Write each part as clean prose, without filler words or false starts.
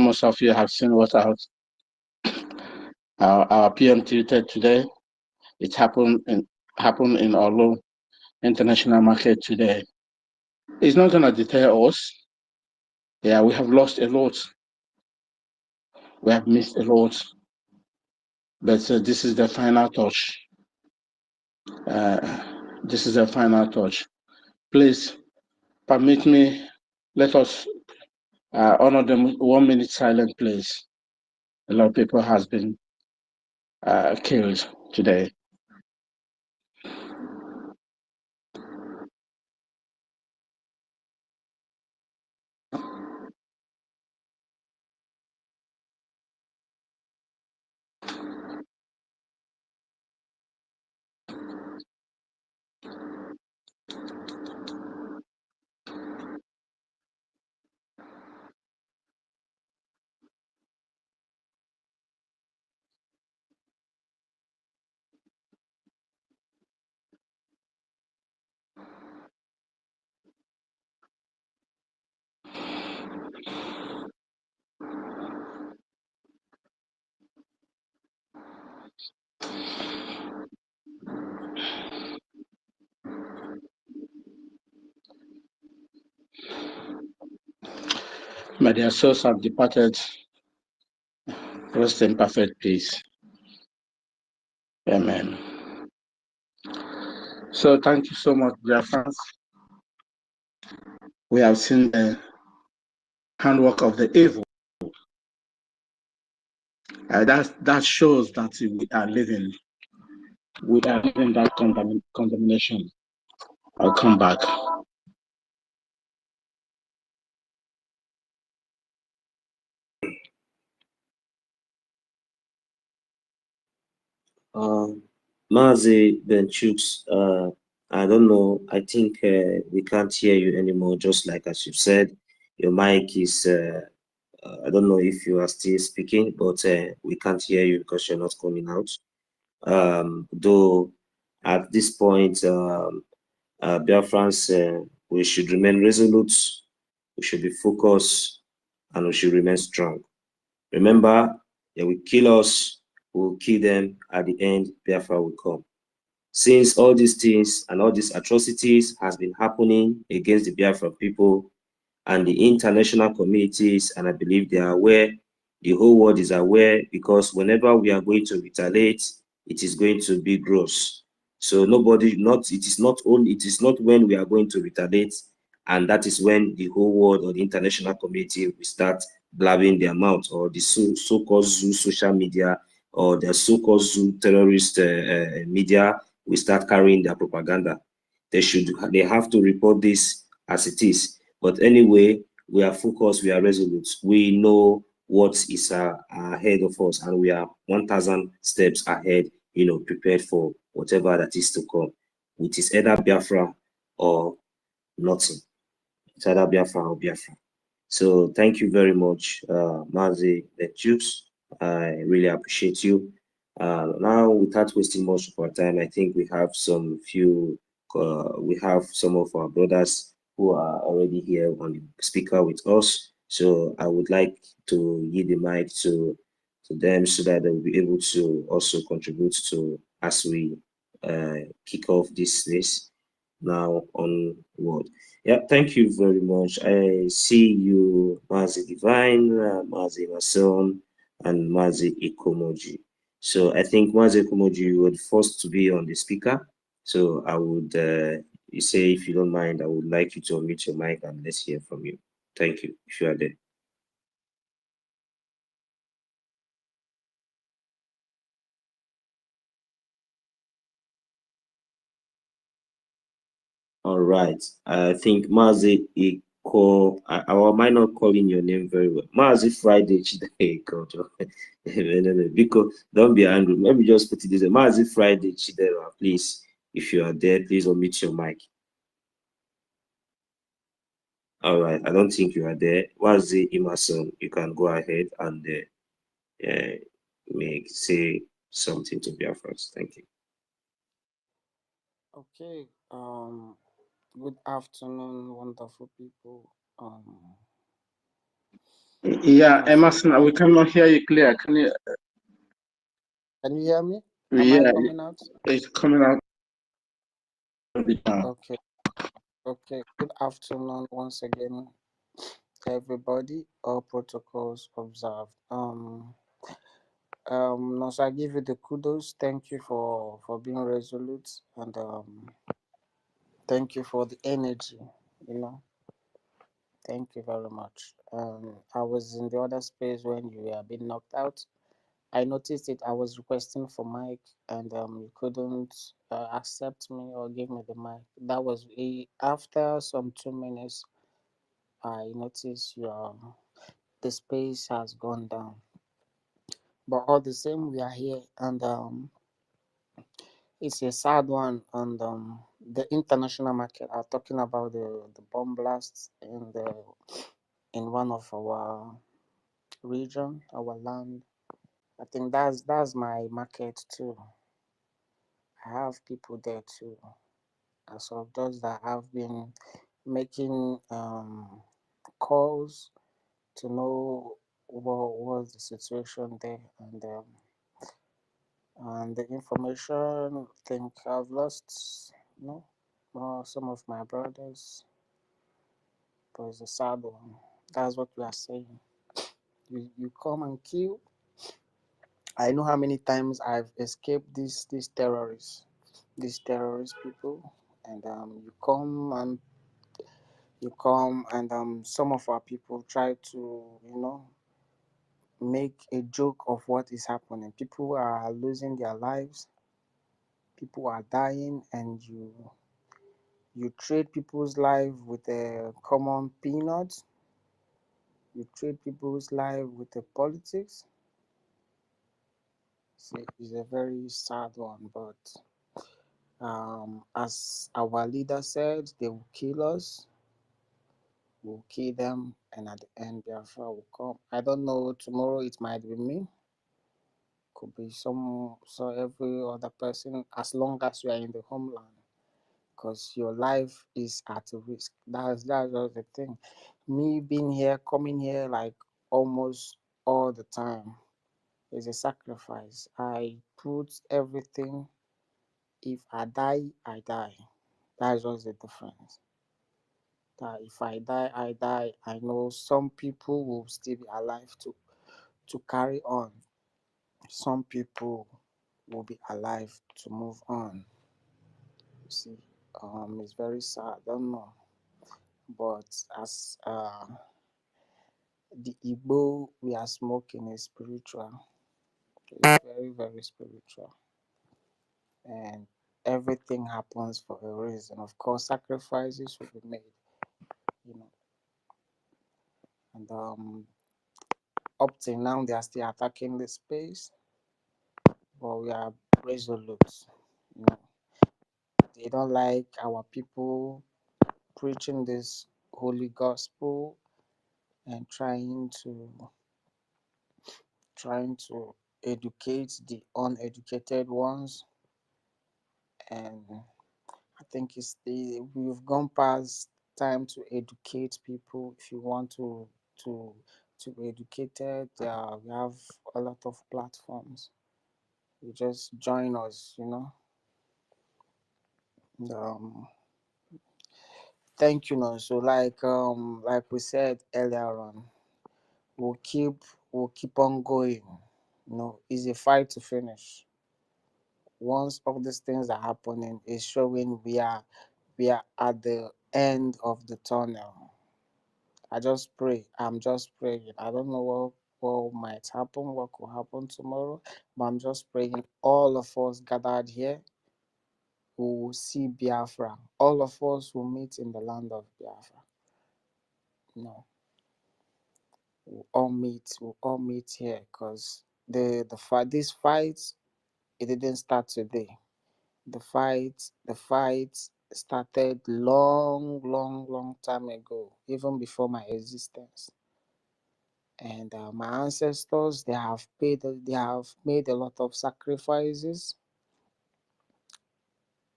most of you have seen what our PM tweeted today. It happened in Olu International Market today. It's not going to deter us. Yeah, we have lost a lot. We have missed a lot. But this is the final touch. This is the final touch. Please permit me, let us honor them 1 minute silent, please. A lot of people has been killed today. May their souls have departed. Rest in perfect peace. Amen. So thank you so much, Biafrans. We have seen the handwork of the evil. That shows that we are living that condemnation. I'll come back. Mazi Benchuk's, I don't know. I think we can't hear you anymore. Just like as you said, your mic is. I don't know if you are still speaking, but we can't hear you because you're not coming out. Though at this point, Biafrans, we should remain resolute. We should be focused, and we should remain strong. Remember, they will kill us. We will kill them. At the end, Biafra will come. Since all these things and all these atrocities has been happening against the Biafra people and the international communities, and I believe they are aware, the whole world is aware, because whenever we are going to retaliate, it is going to be gross. So it is not when we are going to retaliate, and that is when the whole world or the international community will start blabbing their mouth, or the so-called zoo social media, or the so-called zoo terrorist media will start carrying their propaganda. They have to report this as it is. But anyway, we are focused, we are resolute. We know what is ahead of us, and we are 1,000 steps ahead, prepared for whatever that is to come. It is either Biafra or nothing. It's either Biafra or Biafra. So thank you very much, Mazi Jukes. I really appreciate you. Now, without wasting much of our time, I think we have some of our brothers who are already here on the speaker with us. So I would like to yield the mic to them so that they will be able to also contribute to as we kick off this now onward. Yeah, thank you very much. I see you, Mazi Divine, Mazi Mason, and Mazi Ikomoji. So I think Mazi Ikomoji, you were the first to be on the speaker. So I would, you say, if you don't mind, I would like you to unmute your mic and let's hear from you. Thank you, if you are there. All right. I think Mazi Iko, I might not calling your name very well. Mazi Friday Chidera, because don't be angry. Let me just put it this way. Mazi Friday Chidera, please. If you are there, please unmute your mic. All right. I don't think you are there. Mazi Emerson, you can go ahead and say something to Biafrans. Thank you. Okay. Good afternoon, wonderful people. Yeah, Emerson, we cannot hear you clear. Can you hear me? Am Yeah, I coming out? it's coming out. Okay. Okay. Good afternoon once again, everybody. All protocols observed. So I give you the kudos. Thank you for being resolute, and thank you for the energy. You know, thank you very much. I was in the other space when you were being knocked out. I noticed it. I was requesting for mic, and you couldn't accept me or give me the mic. That was after some 2 minutes. I noticed the space has gone down. But all the same, we are here, and it's a sad one. And the international market are talking about the bomb blasts in one of our region, our land. I think that's my market too. I have people there too. As of those that have been making calls to know what was the situation there, and the information. I think I've lost, some of my brothers, but it's a sad one. That's what we are saying. You come and kill. I know how many times I've escaped these terrorist people, and you come and some of our people try to make a joke of what is happening. People are losing their lives, people are dying, and you trade people's life with a common peanut. You trade people's life with the politics. It's a very sad one, but as our leader said, they will kill us. We'll kill them, and at the end, Biafra will come. I don't know. Tomorrow it might be me. Could be so every other person. As long as you are in the homeland, because your life is at risk. That's just the thing. Me being here, coming here like almost all the time is a sacrifice. I put everything. If I die, I die. That's just the difference. That if I die, I die. I know some people will still be alive to carry on. Some people will be alive to move on. You see, it's very sad. I don't know, but as the Igbo we are smoking is spiritual. It's very, very spiritual. And everything happens for a reason. Of course, sacrifices will be made, you know. And up till now, they are still attacking the space, but we are resolute. You know, they don't like our people preaching this holy gospel and trying to educate the uneducated ones. And I think we've gone past time to educate people. If you want to be educated, we have a lot of platforms. You just join us, Um, thank you, no. So like we said earlier on, we'll keep we'll keep on going. It's a fight to finish. Once all these things are happening, it's showing we are at the end of the tunnel. I just pray. I'm just praying. I don't know what might happen, what could happen tomorrow, but I'm just praying all of us gathered here will see Biafra. All of us will meet in the land of Biafra. No, we'll all meet here because the fight, this fight, it didn't start today. The fight started long, long, long time ago, even before my existence. And my ancestors, they have made a lot of sacrifices.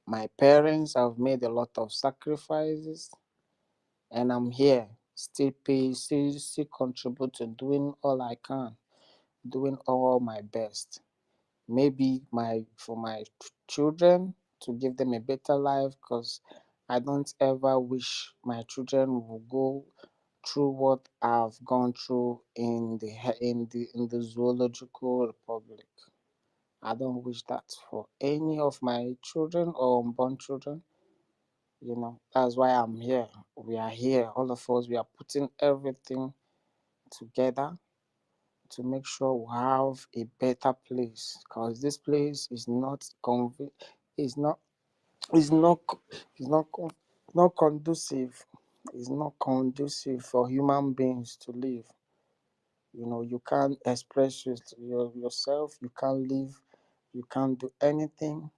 My parents have made a lot of sacrifices, and I'm here still pay, still contribute to doing all I can, doing all my best. Maybe for my children, to give them a better life, because I don't ever wish my children will go through what I've gone through in the zoological republic. I don't wish that for any of my children or unborn children. That's why I'm here. We are here, all of us. We are putting everything together to make sure we have a better place, because this place is is not is not is not con- not conducive. It's not conducive for human beings to live. You can't express yourself. You can't live. You can't do anything.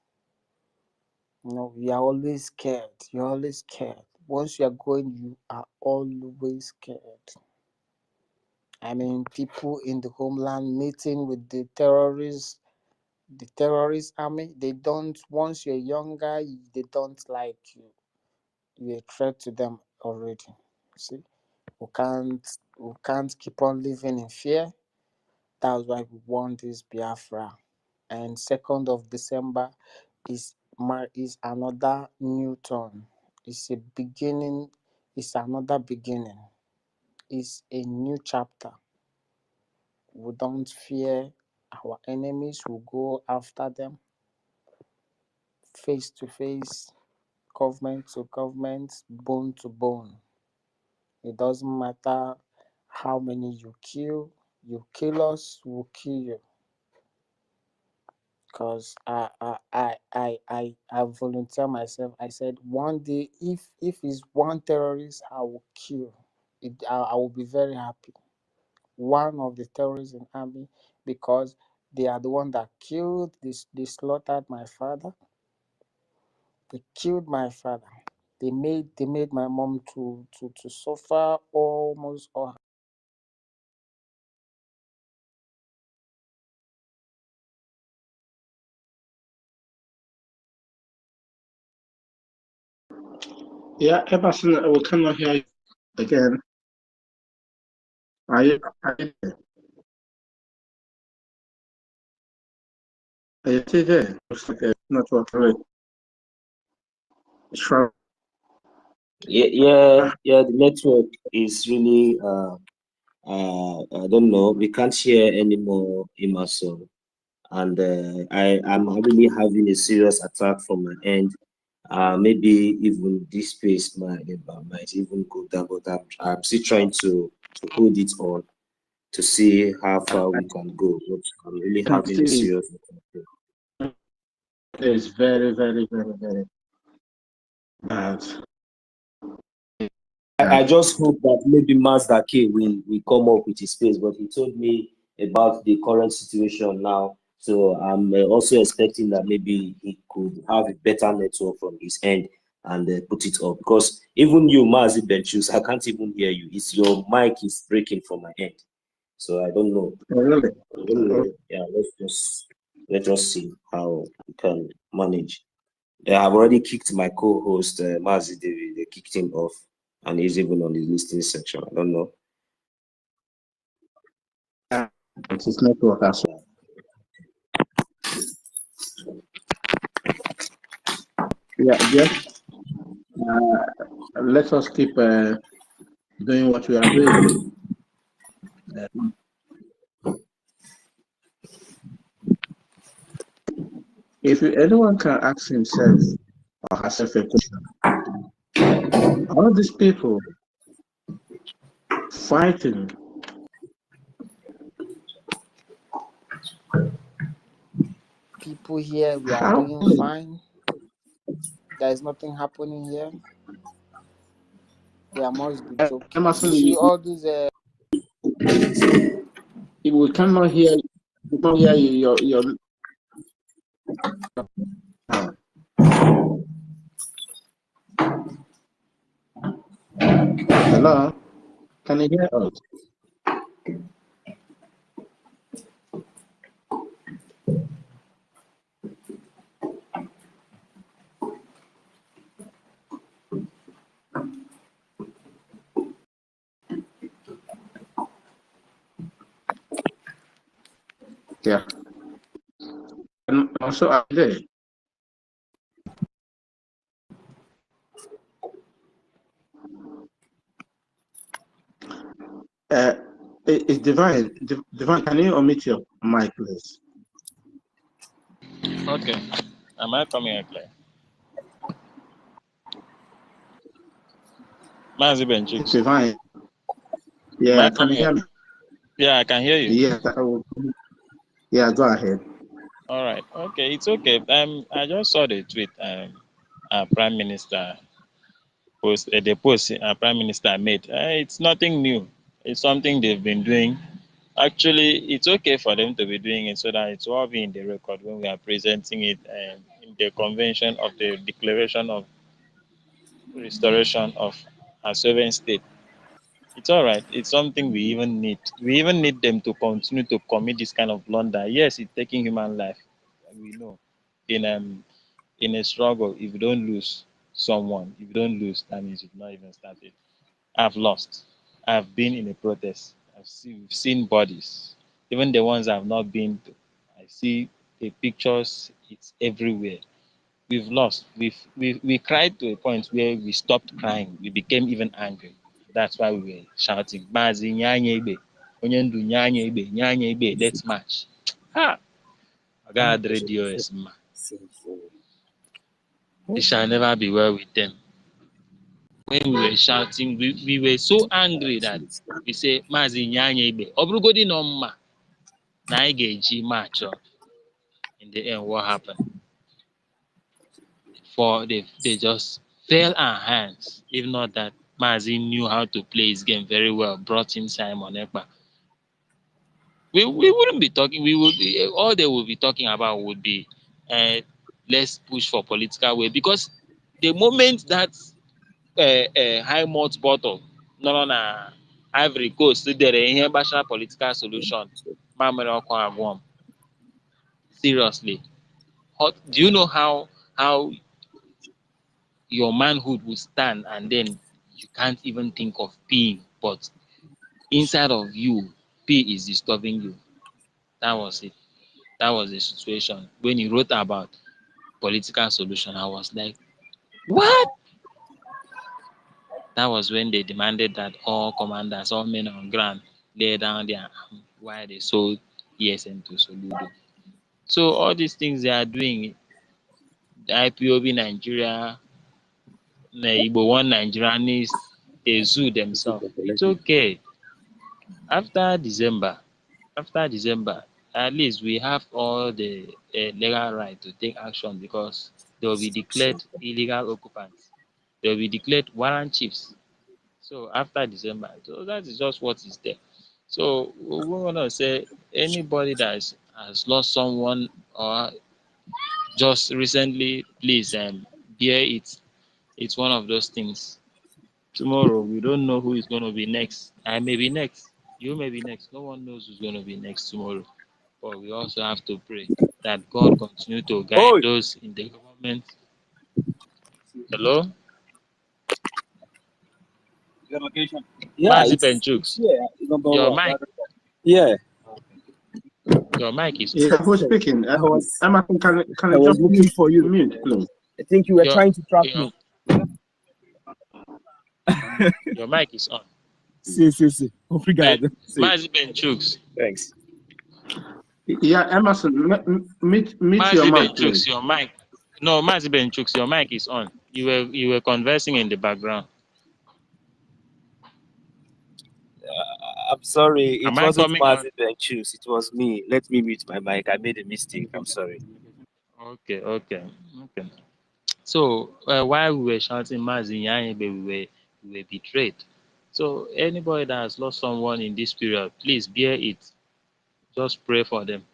You are always scared. You're always scared. Once you are going, you are always scared. I mean, people in the homeland meeting with the terrorist army, they don't, once you're younger, they don't like you. You're a threat to them already. See, we can't keep on living in fear. That's why we want this Biafra. And 2nd of December is another new turn. It's a beginning. It's another beginning. It's a new chapter. We don't fear our enemies. We go after them face to face, government to government, bone to bone. It doesn't matter how many you kill. You kill us, we'll kill you. Because I volunteer myself. I said one day, if it's one terrorist, I will kill. I will be very happy. One of the terrorists in army, because they are the one that killed this. They slaughtered my father. They killed my father. They made my mom to suffer almost all. Yeah, Emerson, we cannot hear you again. Are you still there? Looks like a network rate. Sure. Yeah. The network is really I don't know. We can't hear anymore, Emerson, and I'm really having a serious attack from my end. Maybe even this space might even go down, but I'm still trying to hold it on to see how far we can go. But I'm really And having a still serious attack. is very, very, very, very bad. I just hope that maybe Mazda K will come up with his space, but he told me about the current situation now. So I'm also expecting that maybe he could have a better network from his end and put it up. Because even you, Mazi Benchus, I can't even hear you. It's your mic is breaking from my end. So I don't know. Oh, really? I don't know. Yeah, let's just see how we can manage. Yeah, I've already kicked my co-host Mazi David. They kicked him off, and he's even on the listening section. I don't know. It's his network as well. Yeah, just let us keep doing what we are doing. If anyone can ask himself or herself a question, all these people fighting, People here, we are how doing fine. There is nothing happening here. There must be joking. Emerson, You see all these. we cannot hear, we cannot hear you, your hello, can you hear us? Yeah. And also, are there? It's Divine. Divine, can you omit your mic, please? Okay. Am I coming out clear? Mazi Benchix. Divine. Yeah, can you hear me? Yeah, I can hear you. Yes, yeah, go ahead. All right. Okay, it's okay. I just saw the tweet. Our Prime Minister the post our Prime Minister made. It's nothing new. It's something they've been doing. Actually, it's okay for them to be doing it so that it will all be in the record when we are presenting it in the convention of the Declaration of Restoration of a Sovereign State. It's all right. It's something we even need. We even need them to continue to commit this kind of blunder. Yes, it's taking human life. We know. In a struggle, if you don't lose someone, if you don't lose, that means you've not even started. I've lost. I've been in a protest. We've seen bodies, even the ones I've not been to. I see the pictures. It's everywhere. We've lost. We cried to a point where we stopped crying. We became even angry. That's why we were shouting, "Mazi nyanye igbe, onye ndu nyanye igbe, nyanye igbe, let's march." Ha! God radio is ma. It shall never be well with them. When we were shouting, we were so angry that we say, "Mazi nyanye igbe, obrugodi no mma, na anyị ga-eji march." In the end, what happened? They just fell our hands. If not that, Mazi knew how to play his game very well, brought in Simon Ekpa. We wouldn't be talking. We would be, all they would be talking about would be let's push for political way, because the moment that high malt bottle nọ na Ivory Coast dere ihe gbasara political solution, mamịrị ọkụ agwọ m. Seriously, do you know how your manhood will stand and then you can't even think of peeing, but inside of you, pee is disturbing you? That was it. That was the situation. When he wrote about political solution, I was like, what? That was when they demanded that all commanders, all men on ground, lay down their arms while they sold ESN to Soludo. So all these things they are doing, the IPOB Nigeria, the Igbo One Nigerianists, they zoo themselves. It's okay. After December, at least we have all the legal right to take action, because they will be declared illegal occupants. They will be declared warrant chiefs. So after December, so that is just what is there. So we want to say anybody that has lost someone or just recently, please bear it. It's one of those things. Tomorrow we don't know who is going to be next. I may be next. You may be next. No one knows who's going to be next tomorrow. But we also have to pray that God continue to guide those in the government. Hello? Your location? Yeah, your mic. Yeah. Your mic is. Yeah, who's speaking? Emma, can I was looking for you. Mute, please. I think you were trying to track me. Your mic is on. See. Obrigado. Mazi Benchux. Thanks. Yeah, Emerson, mute your mic, please. Your mic. No, Mazi Benchux, your mic is on. You were conversing in the background. I'm sorry, it wasn't Mazi Benchux. it was me. Let me mute my mic. I made a mistake. I'm sorry. Okay. So while we were shouting Mazi Nyanyebe, we were betrayed. So anybody that has lost someone in this period, please bear it. Just pray for them,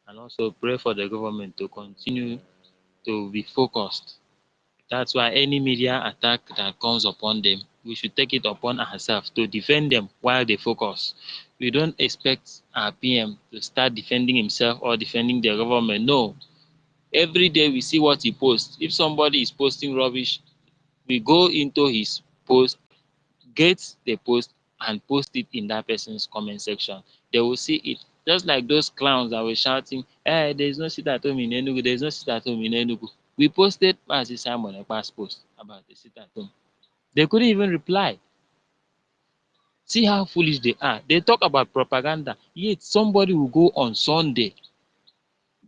and also pray for the government to continue to be focused. That's why any media attack that comes upon them, we should take it upon ourselves to defend them while they focus. We don't expect our PM to start defending himself or defending the government. No. Every day we see what he posts. If somebody is posting rubbish, we go into his post, get the post, and post it in that person's comment section. They will see it. Just like those clowns that were shouting, hey, there is no sit at home in Enugu, there is no sit at home in Enugu. We posted Mazi Simon Ekpa's post about the sit at home. They couldn't even reply. See how foolish they are. They talk about propaganda, yet somebody will go on Sunday,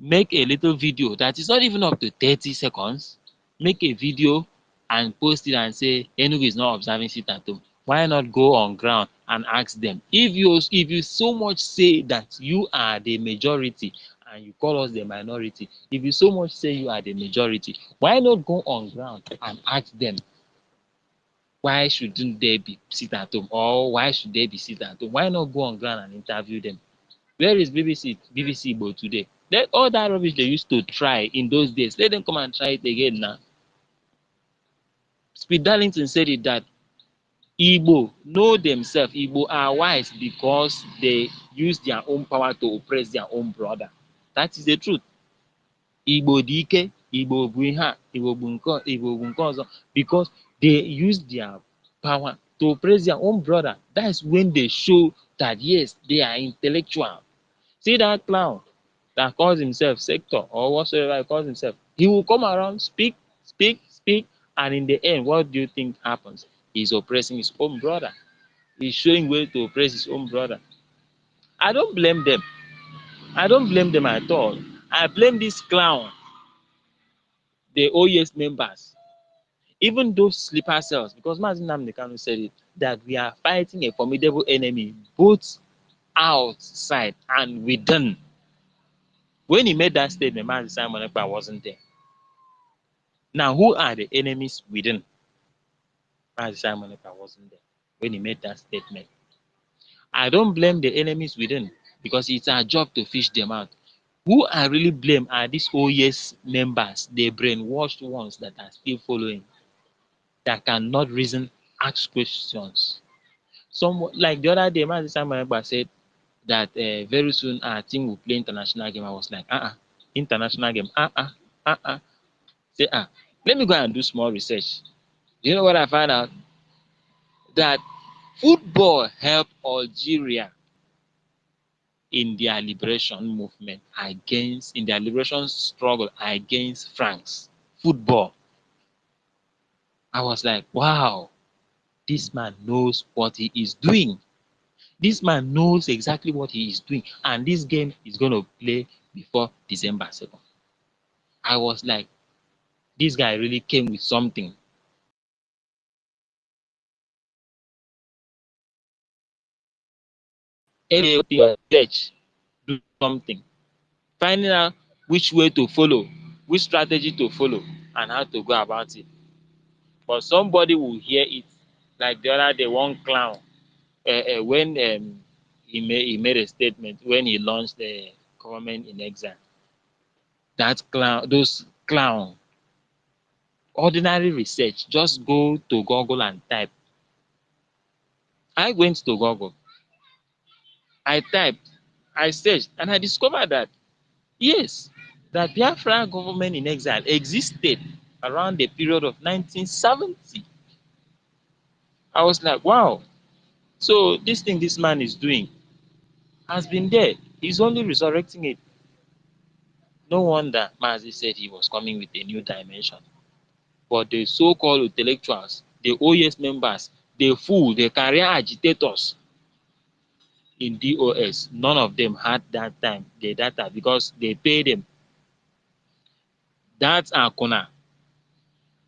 make a little video that is not even up to 30 seconds, make a video and post it and say Enugu is not observing sit at home. Why not go on ground and ask them? If you so much say that you are the majority and you call us the minority, if you so much say you are the majority, why not go on ground and ask them? Why shouldn't they be sit at home, or why should they be sit at home? Why not go on ground and interview them? Where is BBC Igbo today? Let all that rubbish they used to try in those days, let them come and try it again now. Speed Darlington said it that Igbo know themselves. Igbo are wise because they use their own power to oppress their own brother. That is the truth. Igbo dị ike, Igbo bụ ihe a, Igbo bụ nke ọzọ, because they use their power to oppress their own brother. That is when they show that yes, they are intellectual. See that clown that calls himself sector or whatsoever he calls himself, he will come around, speak, and in the end, what do you think happens? He's oppressing his own brother. He's showing way to oppress his own brother. I don't blame them. I don't blame them at all. I blame this clown, the OES members, even those sleeper cells, because Mazin Nnamdi Kanu said it, that we are fighting a formidable enemy, both outside and within. When he made that statement, Mazi Simon Ekpa wasn't there. Now, who are the enemies within? Mazi Simon Ekpa wasn't there when he made that statement. I don't blame the enemies within because it's our job to fish them out. Who I really blame are these OES members, the brainwashed ones that are still following, that cannot reason, ask questions. Some, like the other day, Mazi Simon Ekpa said that very soon our team will play international game. I was like, international game, Say, let me go and do small research. Do you know what I found out? That football helped Algeria in their liberation movement in their liberation struggle against France. Football. I was like, wow, this man knows what he is doing. This man knows exactly what he is doing. And this game is going to play before December 2nd. I was like, this guy really came with something. Everything research, do something. Finding out which way to follow, which strategy to follow, and how to go about it. But somebody will hear it, like the other day, one clown, when he made a statement when he launched the government in exile. That clown, those clown, ordinary research, just go to Google and type. I went to Google, I typed, I searched, and I discovered that yes, the Biafra government in exile existed around the period of 1970. I was like, wow. So this thing this man is doing has been there. He's only resurrecting it. No wonder Mazi said he was coming with a new dimension. But the so-called intellectuals, the OES members, the fool, the career agitators in DOS, none of them had that time, the data, because they paid them. That Akuna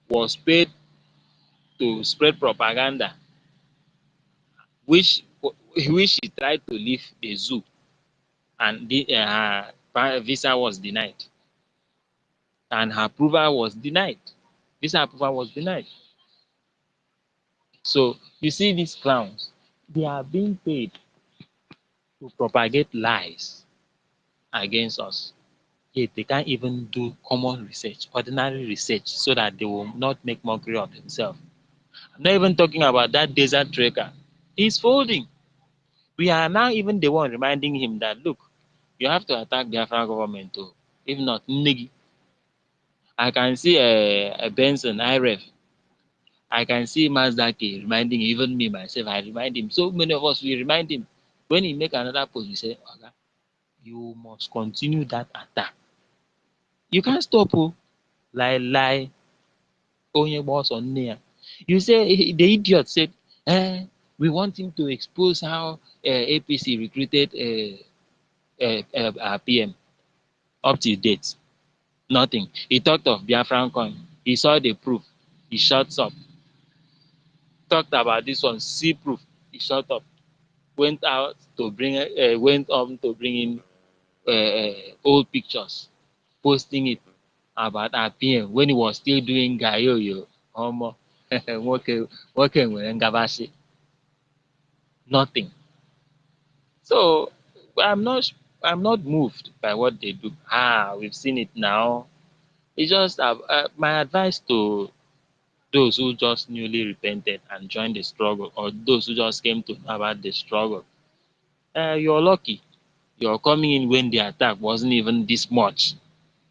was paid to spread propaganda, which he tried to leave the zoo, and her visa was denied, and her approval was denied. Visa approval was denied. So you see these clowns, they are being paid to propagate lies against us. Yet they can't even do common research, ordinary research, so that they will not make mockery of themselves. I'm not even talking about that desert trekker. He's folding. We are now even the one reminding him that, look, you have to attack the Biafran government too. If not, Negi. I can see a Benson, IREF, I can see Mazdake reminding even me myself. I remind him. So many of us we remind him. When he make another post, we say, "Oga, you must continue that attack. You can't stop. Oh, lie. Onye boss on there." You say the idiot said, "We want him to expose how APC recruited PM up to date. Nothing. He talked of BIAFRACOIN. He saw the proof. He shuts up. Talked about this one. See proof. He shut up. Went on to bring in old pictures, posting it about our PM when he was still doing Gayoyo. Omo, nwoke nwere ngabasị. Nothing. So I'm not moved by what they do. We've seen it now. It's just my advice to those who just newly repented and joined the struggle, or those who just came to know about the struggle. You're lucky. You're coming in when the attack wasn't even this much.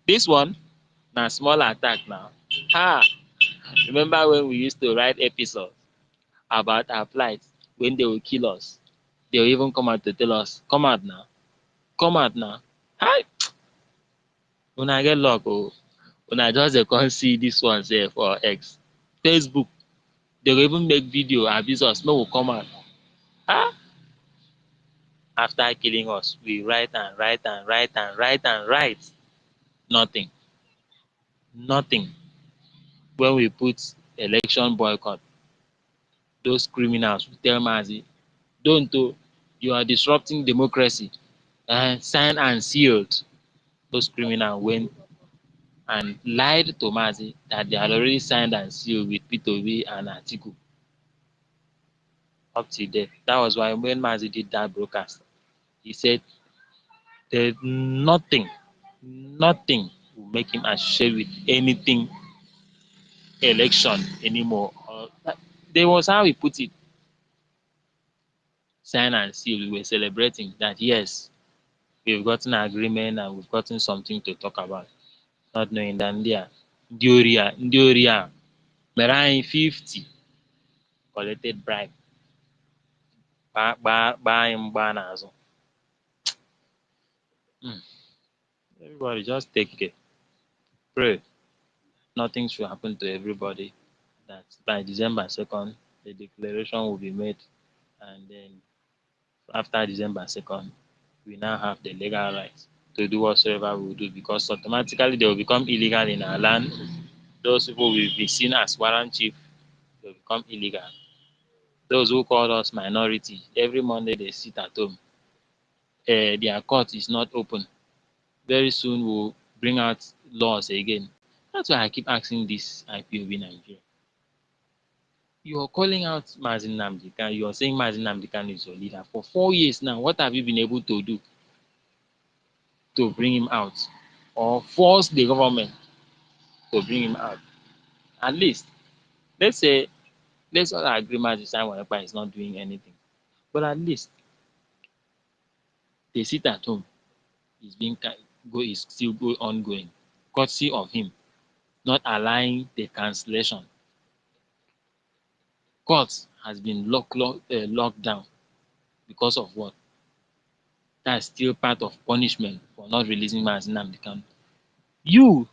This one, na small attack now. Remember when we used to write episodes about our plight when they will kill us? They will even come out to tell us, come out now. Come out now. Hi! When I get luck, when I just come see this one say for X, Facebook, they will even make video abuse us. No, will come out. After killing us, we write and write and write and write and write. Nothing. Nothing. When we put election boycott, those criminals will tell Mazi, don't do, you are disrupting democracy. Signed and sealed. Those criminals went and lied to Mazi that they had already signed and sealed with P2B and Atiku. Up to date. That was why when Mazi did that broadcast, he said there's nothing will make him associate with anything election anymore. There was how he put it. Sign and seal. We were celebrating that yes, we've gotten an agreement and we've gotten something to talk about. Not knowing that ndị ori a mere anyị 50 collected bribe, gbaa anyị mgba n'azụ. Everybody just take care. Pray. Nothing should happen to everybody. That by December 2nd, the declaration will be made, and then after December 2nd, we now have the legal rights to do whatsoever we will do, because automatically they will become illegal in our land. Those people will be seen as warrant chief, they will become illegal. Those who call us minority, every Monday they sit at home. Their court is not open. Very soon we'll bring out laws again. That's why I keep asking this IPOB Nigeria. You are calling out Mazi Nnamdi Kanu. You are saying Mazi Nnamdi Kanu is your leader. For 4 years now, what have you been able to do to bring him out? Or force the government to bring him out? At least, let's all agree Mazi Simon is not doing anything. But at least, they sit at home. Is still ongoing. Courtesy of him not allowing the cancellation. Court has been locked down because of what? That's still part of punishment for not releasing Mazi Nnamdi Kanu. You,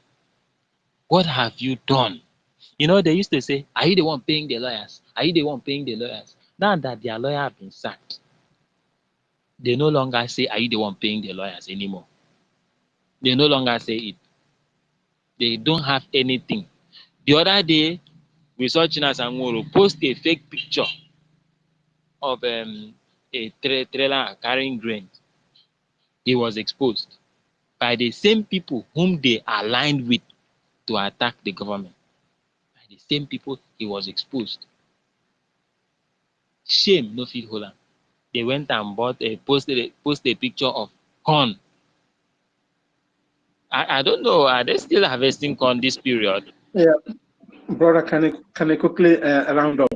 what have you done? You know, they used to say, are you the one paying the lawyers? Are you the one paying the lawyers? Now that their lawyer have been sacked, they no longer say, are you the one paying the lawyers anymore? They no longer say it. They don't have anything. The other day, we saw Chinasa Nworo post a fake picture of a trailer carrying grain. He was exposed by the same people whom they aligned with to attack the government. By the same people, he was exposed. Shame no fit hold am. They went and posted a picture of corn. I don't know, are they still harvesting corn this period? Yeah, brother, can I quickly round up?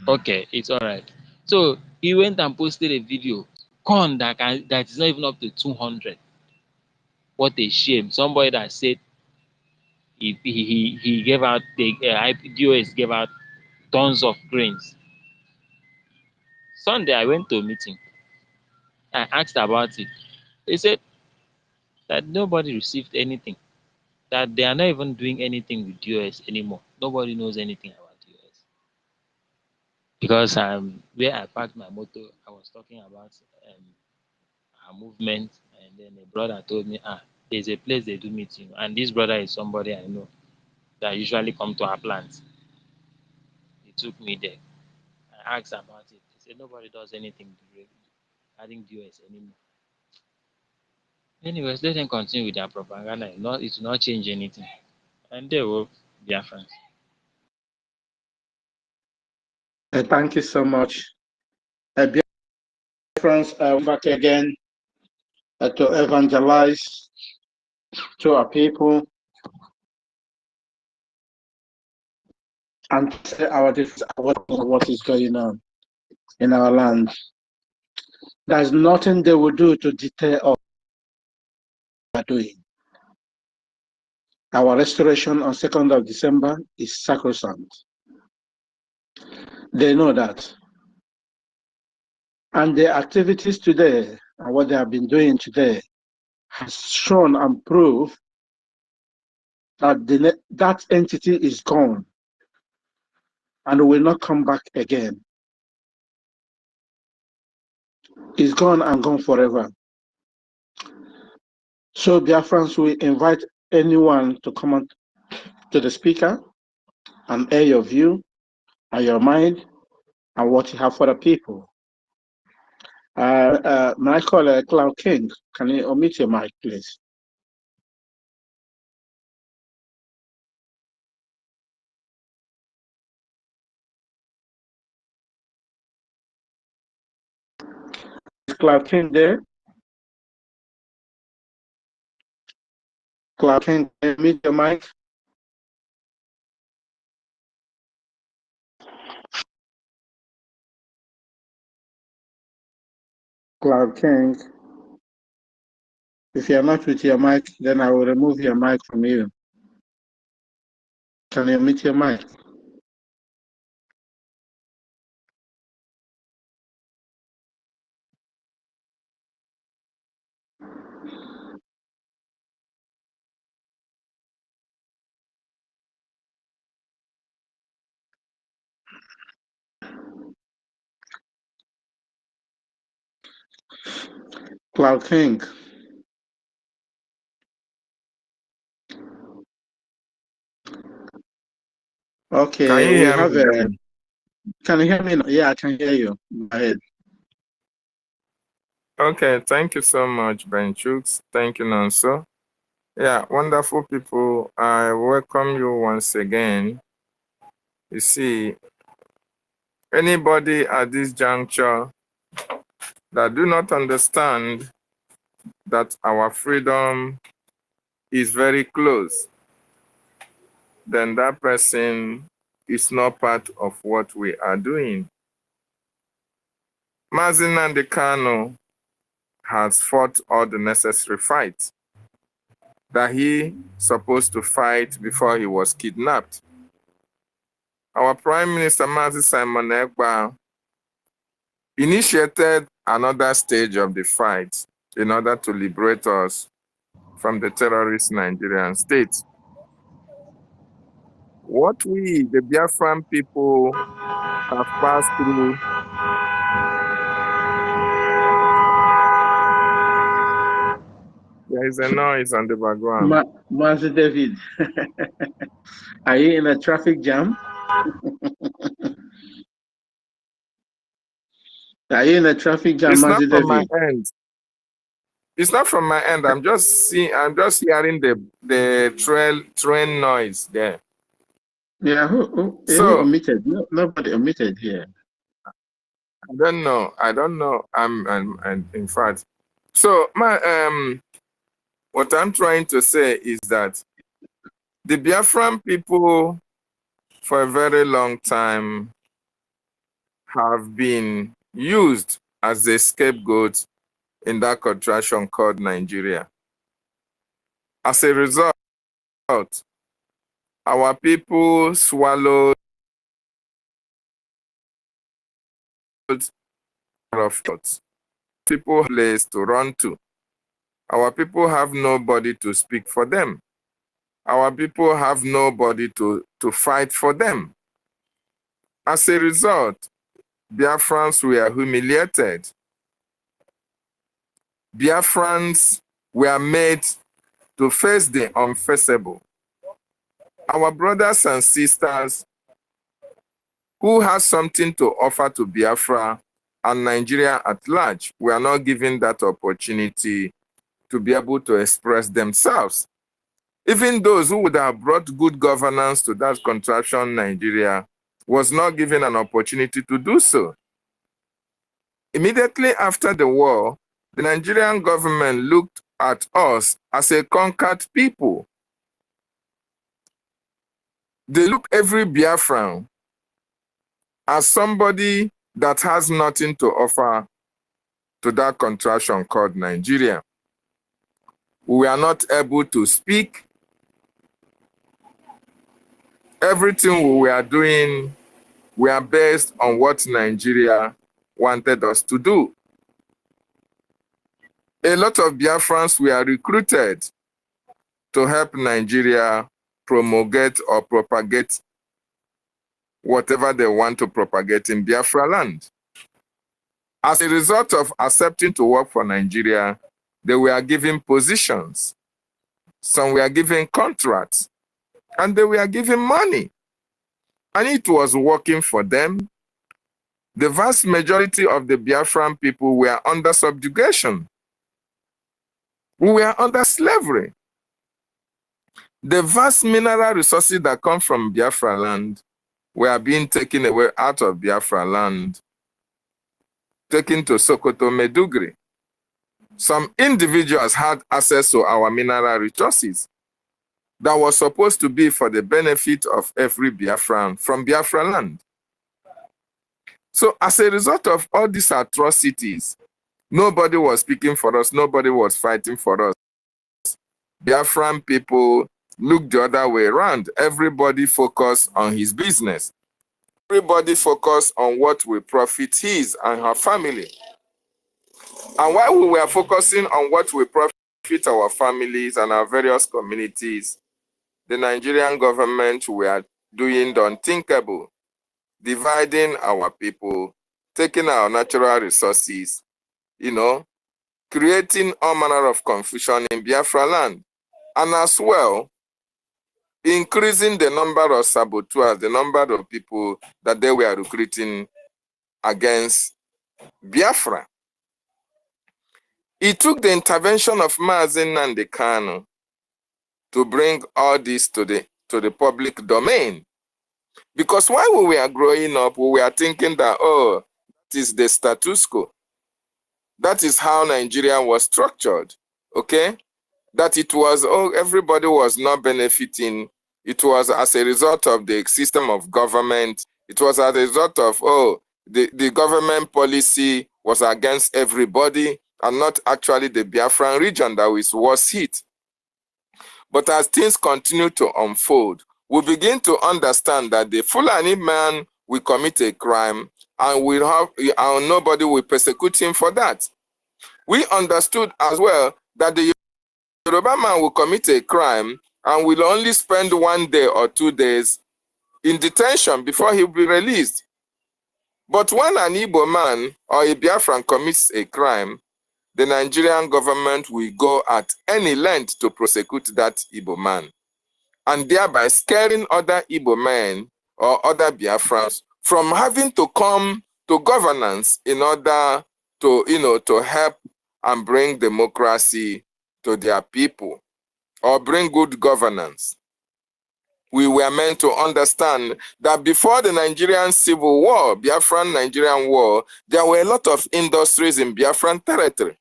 Okay, it's all right. So he went and posted a video, corn that is not even up to 200. What a shame. Somebody that said he gave out the DOS gave out tons of grains. Sunday I went to a meeting. I asked about it. They said that nobody received anything. That they are not even doing anything with DOS anymore. Nobody knows anything about DOS. Because where I parked my motor, I was talking about our movement, and then a brother told me, there's a place they do meeting, and this brother is somebody I know that usually come to our plant. He took me there. I asked about it. He said nobody does anything regarding DOS anymore. Anyways, let them continue with their propaganda. It will not change anything. And they will be Biafrans. Thank you so much. Biafrans, back again to evangelize to our people and tell our difference what is going on in our land. There's nothing they will do to deter us from doing. Our restoration on 2nd of December is sacrosanct. They know that. And their activities today and what they have been doing today has shown and proved that that entity is gone and will not come back again. It's gone and gone forever. So Biafrans will invite anyone to come on to the speaker and air your view and your mind and what you have for the people. May I call Cloud King? Can you omit your mic, please? Is Cloud King there? Cloud King, can you omit your mic? Cloud King, if you're not with your mic, then I will remove your mic from you. Can you omit your mic? Cloud King. Okay, Can you we hear have me? can you hear me? Yeah, I can hear you. Go ahead. Okay, thank you so much, Ben Chooks. Thank you, Nonso. Yeah, wonderful people. I welcome you once again. You see, anybody at this juncture that do not understand that our freedom is very close, then that person is not part of what we are doing. Mazi Nnamdi Kanu has fought all the necessary fights that he supposed to fight before he was kidnapped. Our Prime Minister Mazi Simon Ekpa initiated another stage of the fight in order to liberate us from the terrorist Nigerian state. What we, the Biafran people, have passed through there is a noise on the background. Master David, are you in a traffic jam? Are you in a traffic jam, It's not Master from my David? end. It's not from my end. I'm just hearing the train noise there. Yeah, who omitted? No, nobody omitted here. I don't know. I'm in fact. So what I'm trying to say is that the Biafran people for a very long time have been used as a scapegoat in that contraction called Nigeria. As a result, our people swallowed of thoughts. People have place to run to. Our people have nobody to speak for them. Our people have nobody to fight for them. As a result, Biafrans were humiliated. Biafrans were made to face the unfaceable. Our brothers and sisters who have something to offer to Biafra and Nigeria at large were not given that opportunity to be able to express themselves. Even those who would have brought good governance to that contraction, Nigeria, was not given an opportunity to do so. Immediately after the war, the Nigerian government looked at us as a conquered people. They look every Biafran as somebody that has nothing to offer to that contraction called Nigeria. We are not able to speak. Everything we are doing, we are based on what Nigeria wanted us to do. A lot of Biafrans were recruited to help Nigeria promulgate or propagate whatever they want to propagate in Biafra land. As a result of accepting to work for Nigeria, they were given positions. Some were given contracts, and they were given money. And it was working for them. The vast majority of the Biafran people were under subjugation. We were under slavery. The vast mineral resources that come from Biafra land were being taken away out of Biafra land, taken to Sokoto, Medugri. Some individuals had access to our mineral resources that was supposed to be for the benefit of every Biafran from Biafra land. So as a result of all these atrocities, nobody was speaking for us, nobody was fighting for us. Biafran people looked the other way around. Everybody focused on his business. Everybody focused on what will profit his and her family. And while we were focusing on what will profit our families and our various communities, the Nigerian government were doing the unthinkable, dividing our people, taking our natural resources, creating all manner of confusion in Biafra land, and as well, increasing the number of saboteurs, the number of people that they were recruiting against Biafra. It took the intervention of Mazi Nnamdi Kanu to bring all this to the public domain. Because while we were growing up, we were thinking that, oh, that is the status quo. That is how Nigeria was structured, okay? That it was, oh, everybody was not benefiting. It was as a result of the system of government. It was as a result of, oh, the government policy was against everybody and not actually the Biafran region that was hit. But as things continue to unfold, we begin to understand that the Fulani man will commit a crime and nobody will persecute him for that. We understood as well that the Yoruba man will commit a crime and will only spend 1 day or 2 days in detention before he will be released. But when an Igbo man or a Biafran commits a crime, the Nigerian government will go at any length to prosecute that Igbo man, and thereby scaring other Igbo men or other Biafrans from having to come to governance in order to, to help and bring democracy to their people or bring good governance. We were meant to understand that before the Nigerian Civil War, Biafran Nigerian War, there were a lot of industries in Biafran territory.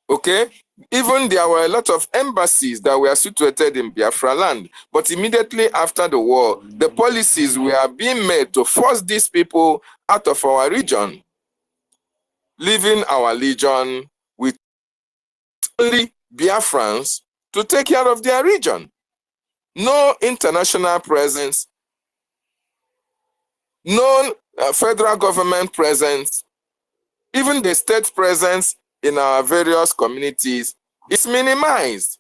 Okay? Even there were a lot of embassies that were situated in Biafra land. But immediately after the war, the policies were being made to force these people out of our region, leaving our region with only Biafrans to take care of their region. no international presence, no federal government presence, even the state presence in our various communities is minimized.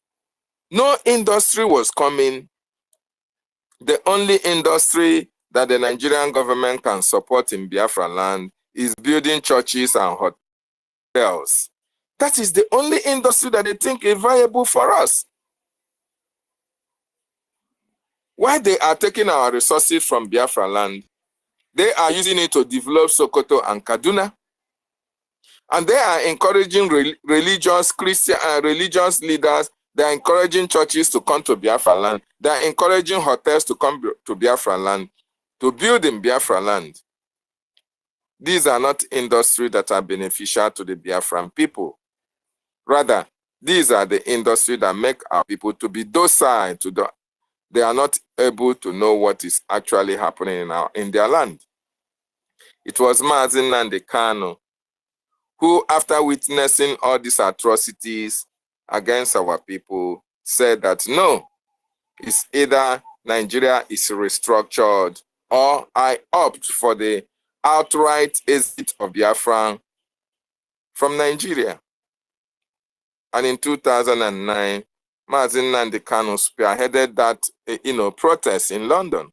No industry was coming. The only industry that the Nigerian government can support in Biafra land is building churches and hotels. That is the only industry that they think is viable for us. Why they are taking our resources from Biafra land, they are using it to develop Sokoto and Kaduna. And they are encouraging religious leaders. They are encouraging churches to come to Biafra land. They are encouraging hotels to come to Biafra land, to build in Biafra land. These are not industries that are beneficial to the Biafran people. Rather, these are the industries that make our people to be docile to the. They are not able to know what is actually happening in their land. It was Mazi Nnamdi Kanu who, after witnessing all these atrocities against our people, said that no, it's either Nigeria is restructured or I opt for the outright exit of Biafra from Nigeria. And in 2009, Mazi Nnamdi Kanu spearheaded that protest in London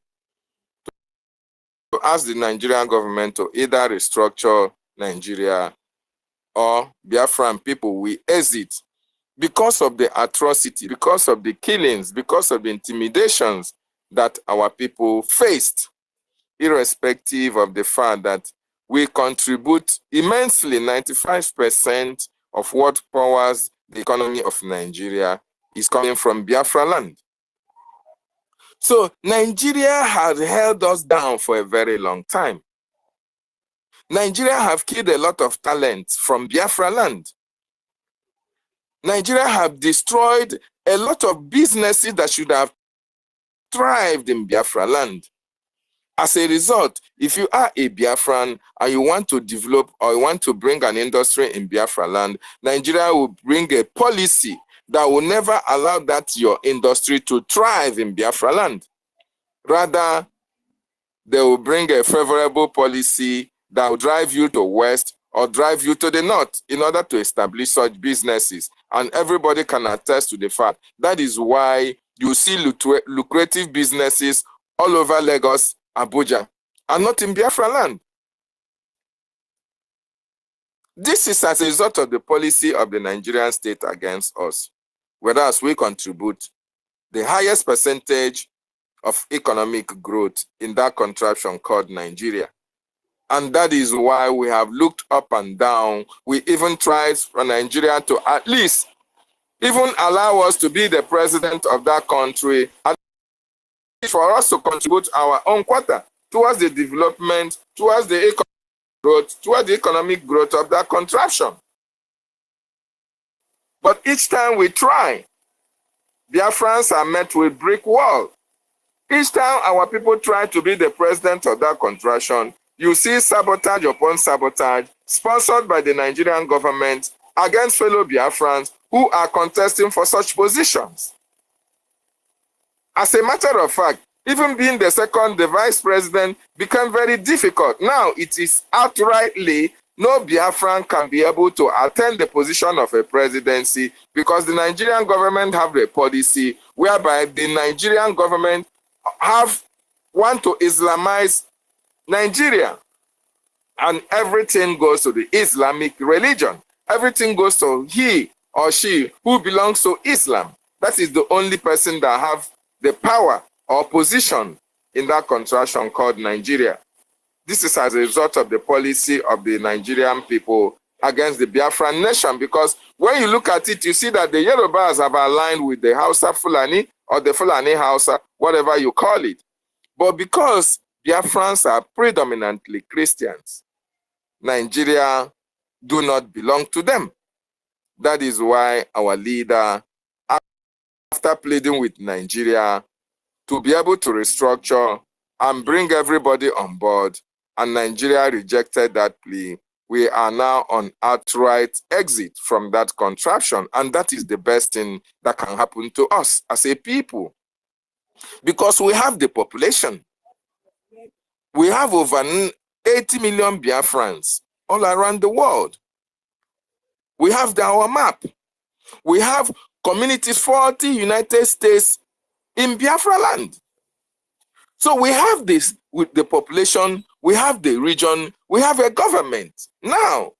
to ask the Nigerian government to either restructure Nigeria or Biafran people will exit because of the atrocity, because of the killings, because of the intimidations that our people faced, irrespective of the fact that we contribute immensely. 95% of what powers the economy of Nigeria is coming from Biafra land. So Nigeria has held us down for a very long time. Nigeria have killed a lot of talent from Biafra land. Nigeria have destroyed a lot of businesses that should have thrived in Biafra land. As a result, if you are a Biafran and you want to develop or you want to bring an industry in Biafra land, Nigeria will bring a policy that will never allow your industry to thrive in Biafra land. Rather, they will bring a favorable policy that will drive you to west or drive you to the north in order to establish such businesses. And everybody can attest to the fact. That is why you see lucrative businesses all over Lagos, Abuja, and not in Biafra land. This is as a result of the policy of the Nigerian state against us, whereas we contribute the highest percentage of economic growth in that contraption called Nigeria. And that is why we have looked up and down. We even tried for Nigeria to at least even allow us to be the president of that country, and for us to contribute our own quota towards the development, towards the economic growth, towards the economic growth of that contraption. But each time we try, Biafrans are met with brick wall. Each time our people try to be the president of that contraption, you see sabotage upon sabotage sponsored by the Nigerian government against fellow Biafrans who are contesting for such positions. As a matter of fact, even being the vice president became very difficult. Now it is outrightly no Biafran can be able to attend the position of a presidency because the Nigerian government have a policy whereby the Nigerian government want to Islamize Nigeria, and everything goes to the Islamic religion. Everything goes to he or she who belongs to Islam. That is the only person that have the power or position in that contraption called Nigeria. This is as a result of the policy of the Nigerian people against the Biafran nation, because when you look at it, you see that the Yorubas have aligned with the Hausa Fulani or the Fulani Hausa, whatever you call it. But because Biafrans are predominantly Christians, Nigeria do not belong to them. That is why our leader, after pleading with Nigeria to be able to restructure and bring everybody on board, and Nigeria rejected that plea, we are now on outright exit from that contraption. And that is the best thing that can happen to us as a people. Because we have the population. We have over 80 million Biafrans all around the world. We have our map. We have communities, 40 United States in Biafra land. So we have this with the population, we have the region, we have a government. Now,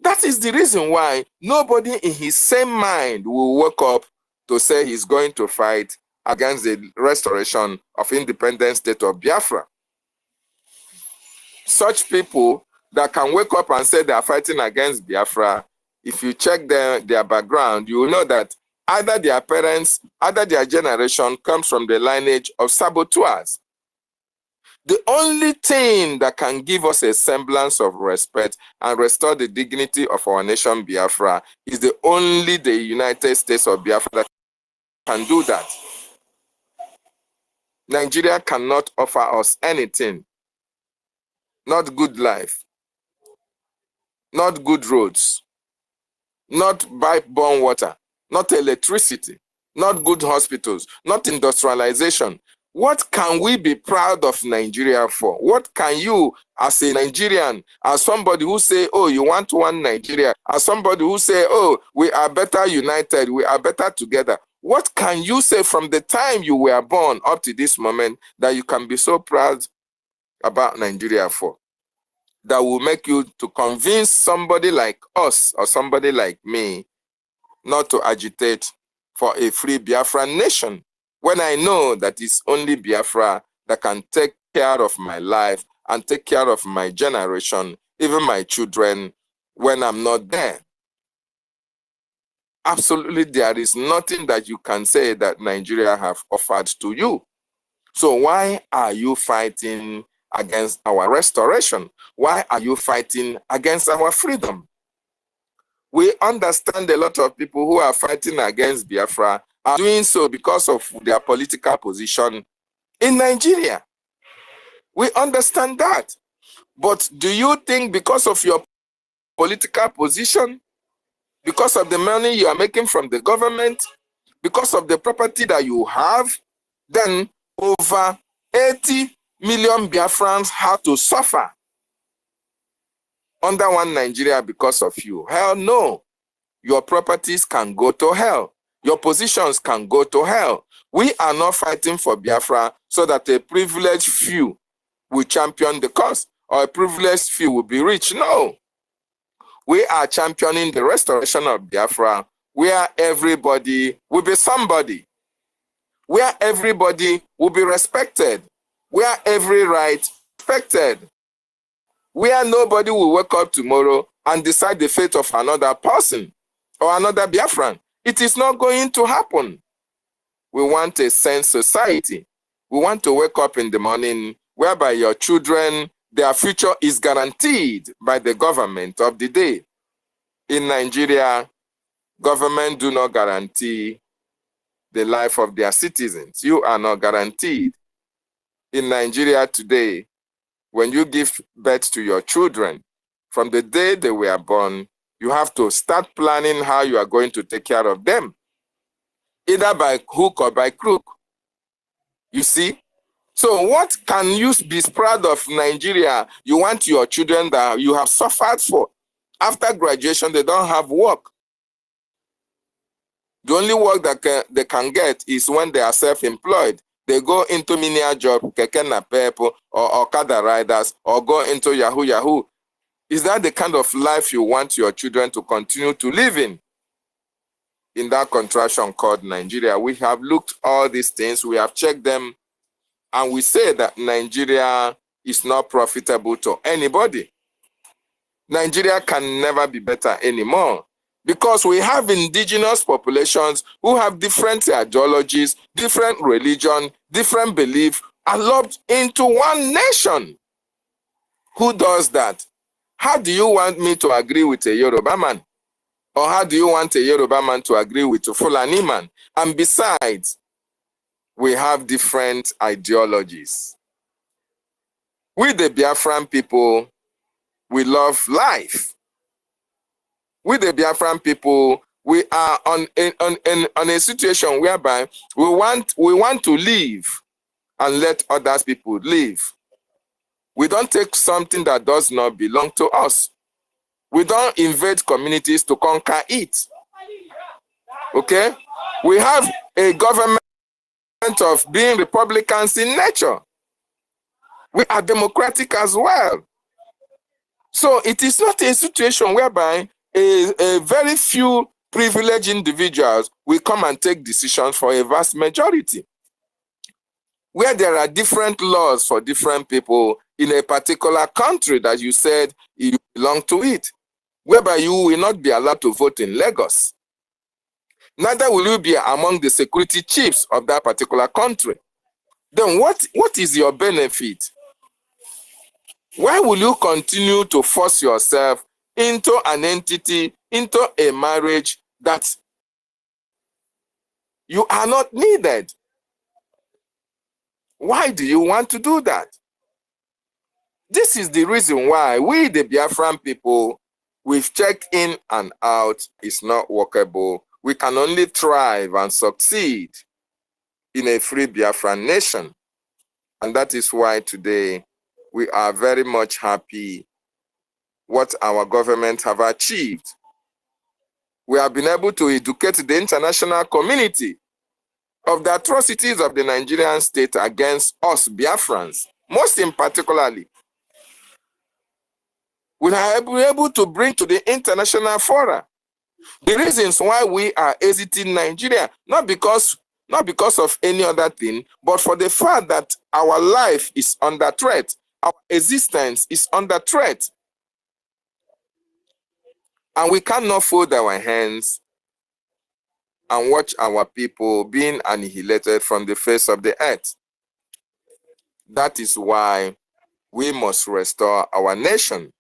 that is the reason why nobody in his same mind will wake up to say he's going to fight against the restoration of independent state of Biafra. Such people that can wake up and say they are fighting against Biafra, if you check their background, you will know that either their parents, either their generation comes from the lineage of saboteurs. The only thing that can give us a semblance of respect and restore the dignity of our nation Biafra is the United States of Biafra that can do that. Nigeria cannot offer us anything. Not good life, not good roads, not pipe-borne water, not electricity, not good hospitals, not industrialization. What can we be proud of Nigeria for? What can you, as a Nigerian, as somebody who say, oh, you want one Nigeria, as somebody who say, oh, we are better united, we are better together, what can you say from the time you were born up to this moment that you can be so proud about Nigeria for? That will make you to convince somebody like us or somebody like me not to agitate for a free Biafran nation, when I know that it's only Biafra that can take care of my life and take care of my generation, even my children, when I'm not there. Absolutely, there is nothing that you can say that Nigeria have offered to you. So why are you fighting against our restoration? Why are you fighting against our freedom? We understand a lot of people who are fighting against Biafra are doing so because of their political position in Nigeria. We understand that. But do you think because of your political position, because of the money you are making from the government, because of the property that you have, then over 80 million Biafrans have to suffer under one Nigeria because of you? Hell no. Your properties can go to hell. Your positions can go to hell. We are not fighting for Biafra so that a privileged few will champion the cause or a privileged few will be rich. No. We are championing the restoration of Biafra where everybody will be somebody, where everybody will be respected, where every right is respected, where nobody will wake up tomorrow and decide the fate of another person or another Biafran. It is not going to happen. We want a sane society. We want to wake up in the morning whereby your children, their future is guaranteed by the government of the day. In Nigeria, government do not guarantee the life of their citizens. You are not guaranteed. In Nigeria today, when you give birth to your children, from the day they were born, you have to start planning how you are going to take care of them, either by hook or by crook. You see? So what can you be proud of Nigeria? You want your children that you have suffered for. After graduation, they don't have work. The only work that they can get is when they are self-employed. They go into menial job, keke napep, or Okada riders, or go into Yahoo Yahoo. Is that the kind of life you want your children to continue to live in? In that contraction called Nigeria, we have looked all these things, we have checked them, and we say that Nigeria is not profitable to anybody. Nigeria can never be better anymore because we have indigenous populations who have different ideologies, different religion, different belief, and lumped into one nation. Who does that? How do you want me to agree with a Yoruba man? Or how do you want a Yoruba man to agree with a Fulani man? And besides, we have different ideologies. We, the Biafran people, we love life. We, the Biafran people, we are on a situation whereby we want to live and let others people live. We don't take something that does not belong to us. We don't invade communities to conquer it. Okay? We have a government of being Republicans in nature. We are democratic as well. So it is not a situation whereby a very few privileged individuals will come and take decisions for a vast majority. Where there are different laws for different people in a particular country that you said you belong to it, whereby you will not be allowed to vote in Lagos. Neither will you be among the security chiefs of that particular country. Then what is your benefit? Why will you continue to force yourself into an entity, into a marriage that you are not needed? Why do you want to do that? This is the reason why we, the Biafran people, we've checked in and out. It's not workable. We can only thrive and succeed in a free Biafran nation. And that is why today we are very much happy what our government have achieved. We have been able to educate the international community of the atrocities of the Nigerian state against us Biafrans, most in particularly. We have been able to bring to the international fora the reasons why we are exiting Nigeria, not because of any other thing, but for the fact that our life is under threat, our existence is under threat. And we cannot fold our hands and watch our people being annihilated from the face of the earth. That is why we must restore our nation,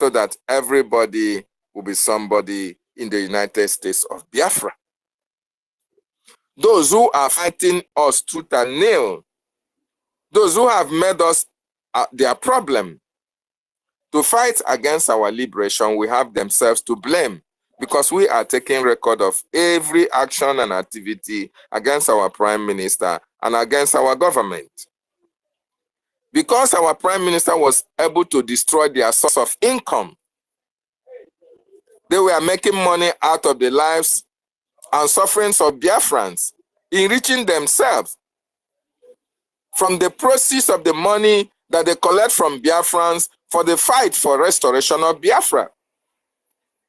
so that everybody will be somebody in the United States of Biafra. Those who are fighting us tooth and nail, those who have made us their problem, to fight against our liberation, we have themselves to blame, because we are taking record of every action and activity against our Prime Minister and against our government. Because our Prime Minister was able to destroy their source of income, they were making money out of the lives and sufferings of Biafrans, enriching themselves from the proceeds of the money that they collect from Biafrans for the fight for restoration of Biafra.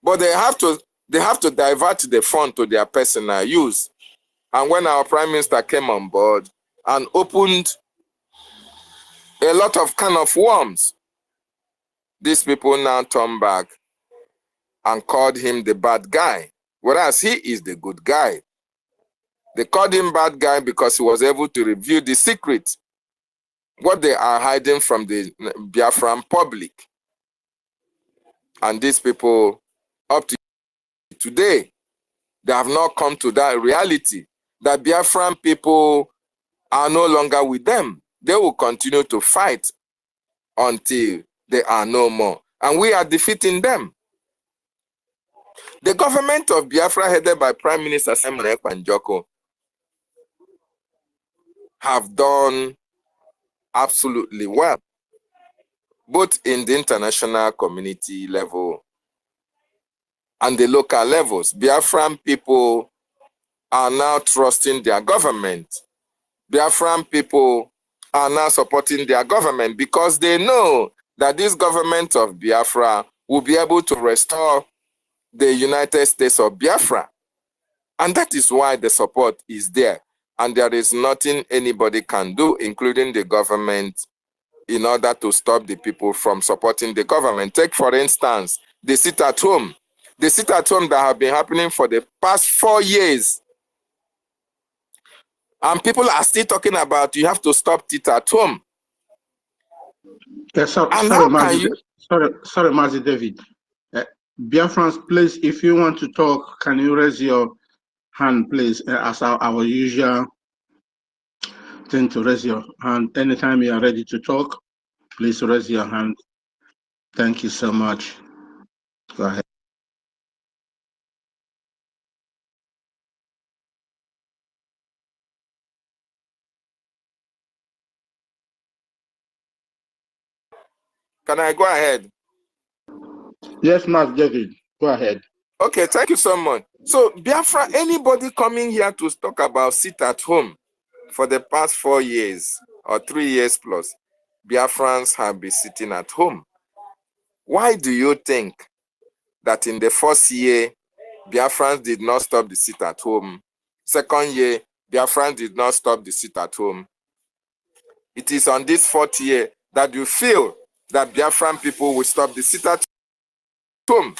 But they have to divert the fund to their personal use. And when our Prime Minister came on board and opened a lot of can of worms, these people now turn back and called him the bad guy, whereas he is the good guy. They called him bad guy because he was able to reveal the secret, what they are hiding from the Biafran public. And these people, up to today, they have not come to that reality that Biafran people are no longer with them. They will continue to fight until they are no more. And we are defeating them. The government of Biafra, headed by Prime Minister Simon Ekpa have done absolutely well, both in the international community level and the local levels. Biafran people are now trusting their government. Biafran people are now supporting their government because they know that this government of Biafra will be able to restore the United States of Biafra. And that is why the support is there. And there is nothing anybody can do, including the government, in order to stop the people from supporting the government. Take, for instance, the sit at home. The sit at home that have been happening for the past 4 years. And people are still talking about you have to stop it at home. Yeah, sorry, Mazi David. Biafrans, please, if you want to talk, can you raise your hand, please, as our usual thing to raise your hand. Anytime you are ready to talk, please raise your hand. Thank you so much. Go ahead. Can I go ahead? Yes, Mas David, go ahead. Okay, thank you so much. So, Biafra, anybody coming here to talk about sit at home for the past 4 years or 3 years plus, Biafrans have been sitting at home. Why do you think that in the first year, Biafrans did not stop the sit at home? Second year, Biafrans did not stop the sit at home. It is on this 4th year that you feel that Biafran people will stop the sit at home.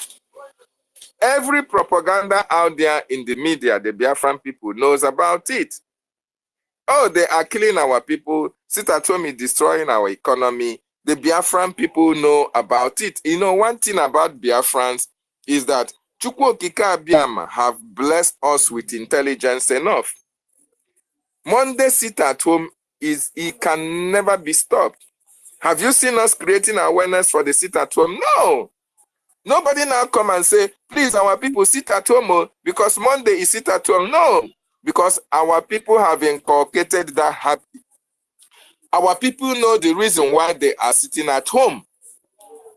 Every propaganda out there in the media, the Biafran people knows about it. Oh, they are killing our people. Sit at home is destroying our economy. The Biafran people know about it. You know, one thing about Biafrans is that Chukwu Okike Abiyama have blessed us with intelligence enough. Monday sit at home it can never be stopped. Have you seen us creating awareness for the sit at home? No. Nobody now come and say, please, our people sit at home because Monday is sit at home. No, because our people have inculcated that habit. Our people know the reason why they are sitting at home.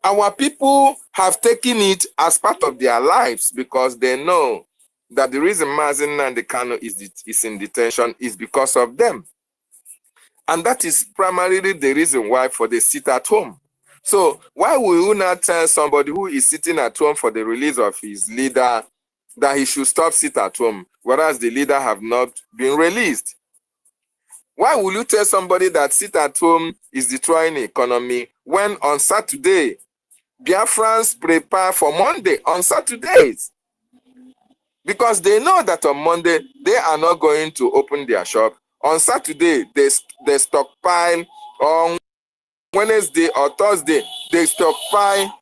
Our people have taken it as part of their lives because they know that the reason Mazen and the Kano is in detention is because of them. And that is primarily the reason why for they sit at home. So why will you not tell somebody who is sitting at home for the release of his leader that he should stop sit at home, whereas the leader have not been released? Why will you tell somebody that sit at home is destroying the economy when on Saturday, Biafrans prepare for Monday on Saturdays? Because they know that on Monday, they are not going to open their shop. On Saturday, they stockpile. On Wednesday or Thursday, they stockpile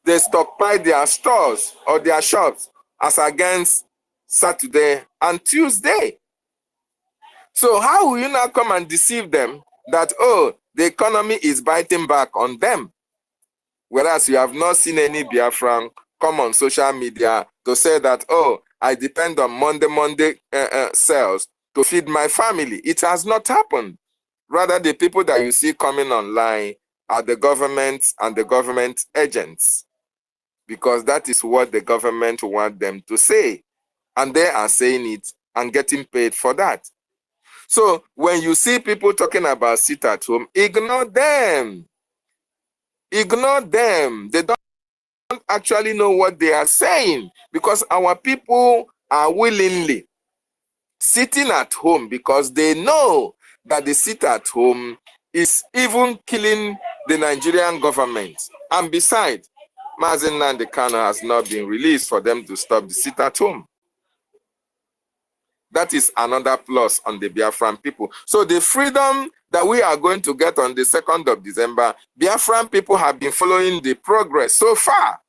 their stores or their shops as against Saturday and Tuesday. So how will you now come and deceive them that, oh, the economy is biting back on them? Whereas you have not seen any Biafran come on social media to say that, oh, I depend on Monday sales to feed my family. It has not happened. Rather, the people that you see coming online are the government and the government agents, because that is what the government want them to say. And they are saying it and getting paid for that. So when you see people talking about sit at home, ignore them. Ignore them. They don't actually know what they are saying, because our people are willingly sitting at home because they know that the sit at home is even killing the Nigerian government. And besides, Mazen Nnamdi Kanu has not been released for them to stop the sit at home. That is another plus on the Biafran people. So the freedom that we are going to get on the 2nd of December, Biafran people have been following the progress so far.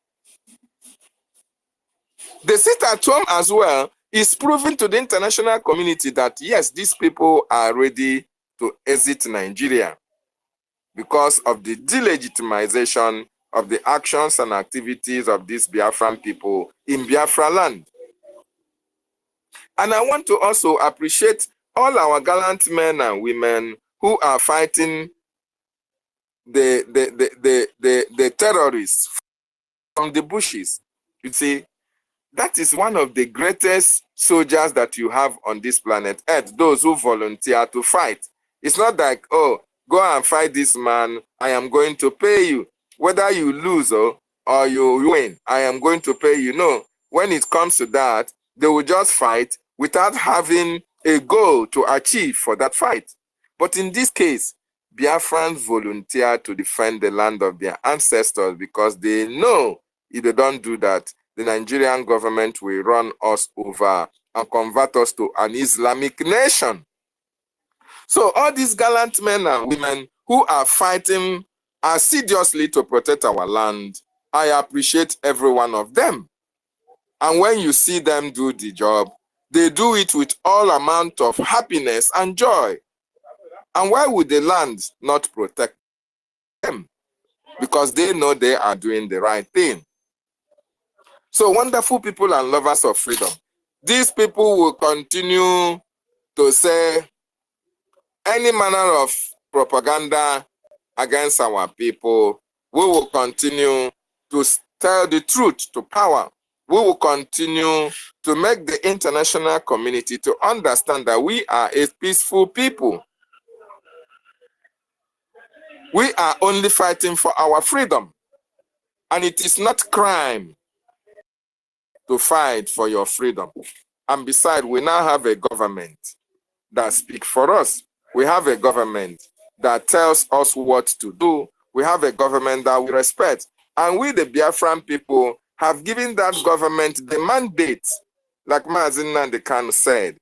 The sit at home as well is proving to the international community that yes, these people are ready to exit Nigeria because of the delegitimization of the actions and activities of these Biafran people in Biafra land. And I want to also appreciate all our gallant men and women who are fighting the terrorists from the bushes. You see, that is one of the greatest soldiers that you have on this planet Earth, those who volunteer to fight. It's not like, oh, go and fight this man, I am going to pay you. Whether you lose or you win, I am going to pay you. No, when it comes to that, they will just fight without having a goal to achieve for that fight. But in this case, Biafrans volunteer to defend the land of their ancestors because they know if they don't do that, the Nigerian government will run us over and convert us to an Islamic nation. So all these gallant men and women who are fighting assiduously to protect our land, I appreciate every one of them. And when you see them do the job, they do it with all amount of happiness and joy. And why would the land not protect them? Because they know they are doing the right thing. So wonderful people and lovers of freedom, these people will continue to say any manner of propaganda against our people. We will continue to tell the truth to power. We will continue to make the international community to understand that we are a peaceful people. We are only fighting for our freedom. And it is not crime to fight for your freedom. And besides, we now have a government that speaks for us. We have a government that tells us what to do. We have a government that we respect. And we, the Biafran people, have given that government the mandate, like Mazin Nandekan said,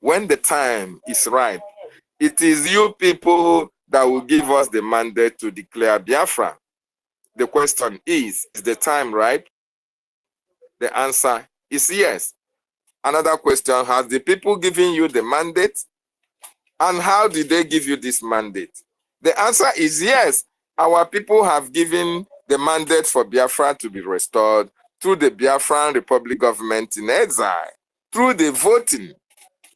when the time is right. It is you people that will give us the mandate to declare Biafra. The question is the time right? The answer is yes. Another question, has the people given you the mandate? And how did they give you this mandate? The answer is yes. Our people have given the mandate for Biafra to be restored through the Biafran Republic government in exile, through the voting,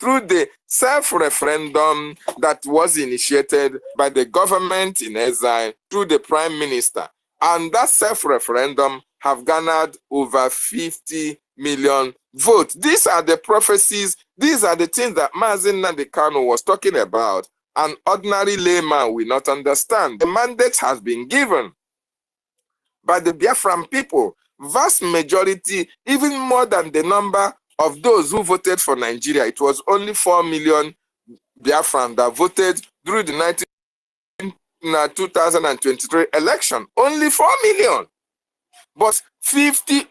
through the self-referendum that was initiated by the government in exile, through the prime minister. And that self-referendum have garnered over 50 million votes. These are the prophecies, these are the things that Mazin Nandekano was talking about. An ordinary layman will not understand. The mandate has been given by the Biafran people. Vast majority, even more than the number of those who voted for Nigeria. It was only 4 million Biafran that voted during the 2023 election. Only 4 million. But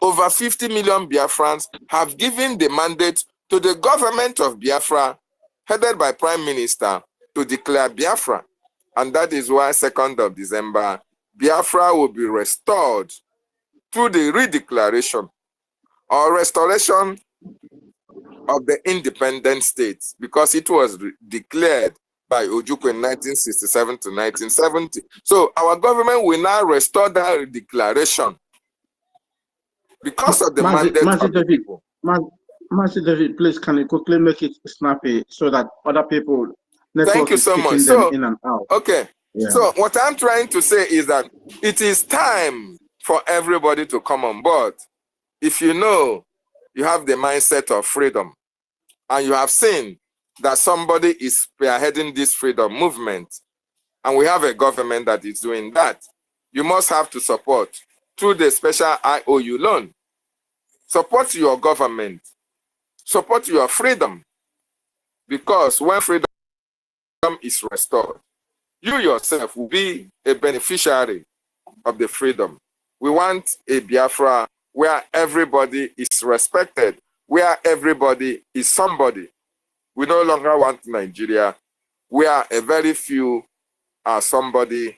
over 50 million Biafrans have given the mandate to the government of Biafra, headed by Prime Minister, to declare Biafra. And that is why 2nd of December, Biafra will be restored through the redeclaration or restoration of the independent states, because it was declared by Ojukwu in 1967 to 1970. So our government will now restore that declaration because of the mandate of the people. Master David, please, can you quickly make it snappy so that other people... Thank you so much. So, in and out. Okay. Yeah. So what I'm trying to say is that it is time for everybody to come on board. If you know you have the mindset of freedom and you have seen that somebody is spearheading this freedom movement and we have a government that is doing that, you must have to support through the special IOU loan. Support your government. Support your freedom. Because when freedom is restored, you yourself will be a beneficiary of the freedom. We want a Biafra where everybody is respected, where everybody is somebody. We no longer want Nigeria where a very few are somebody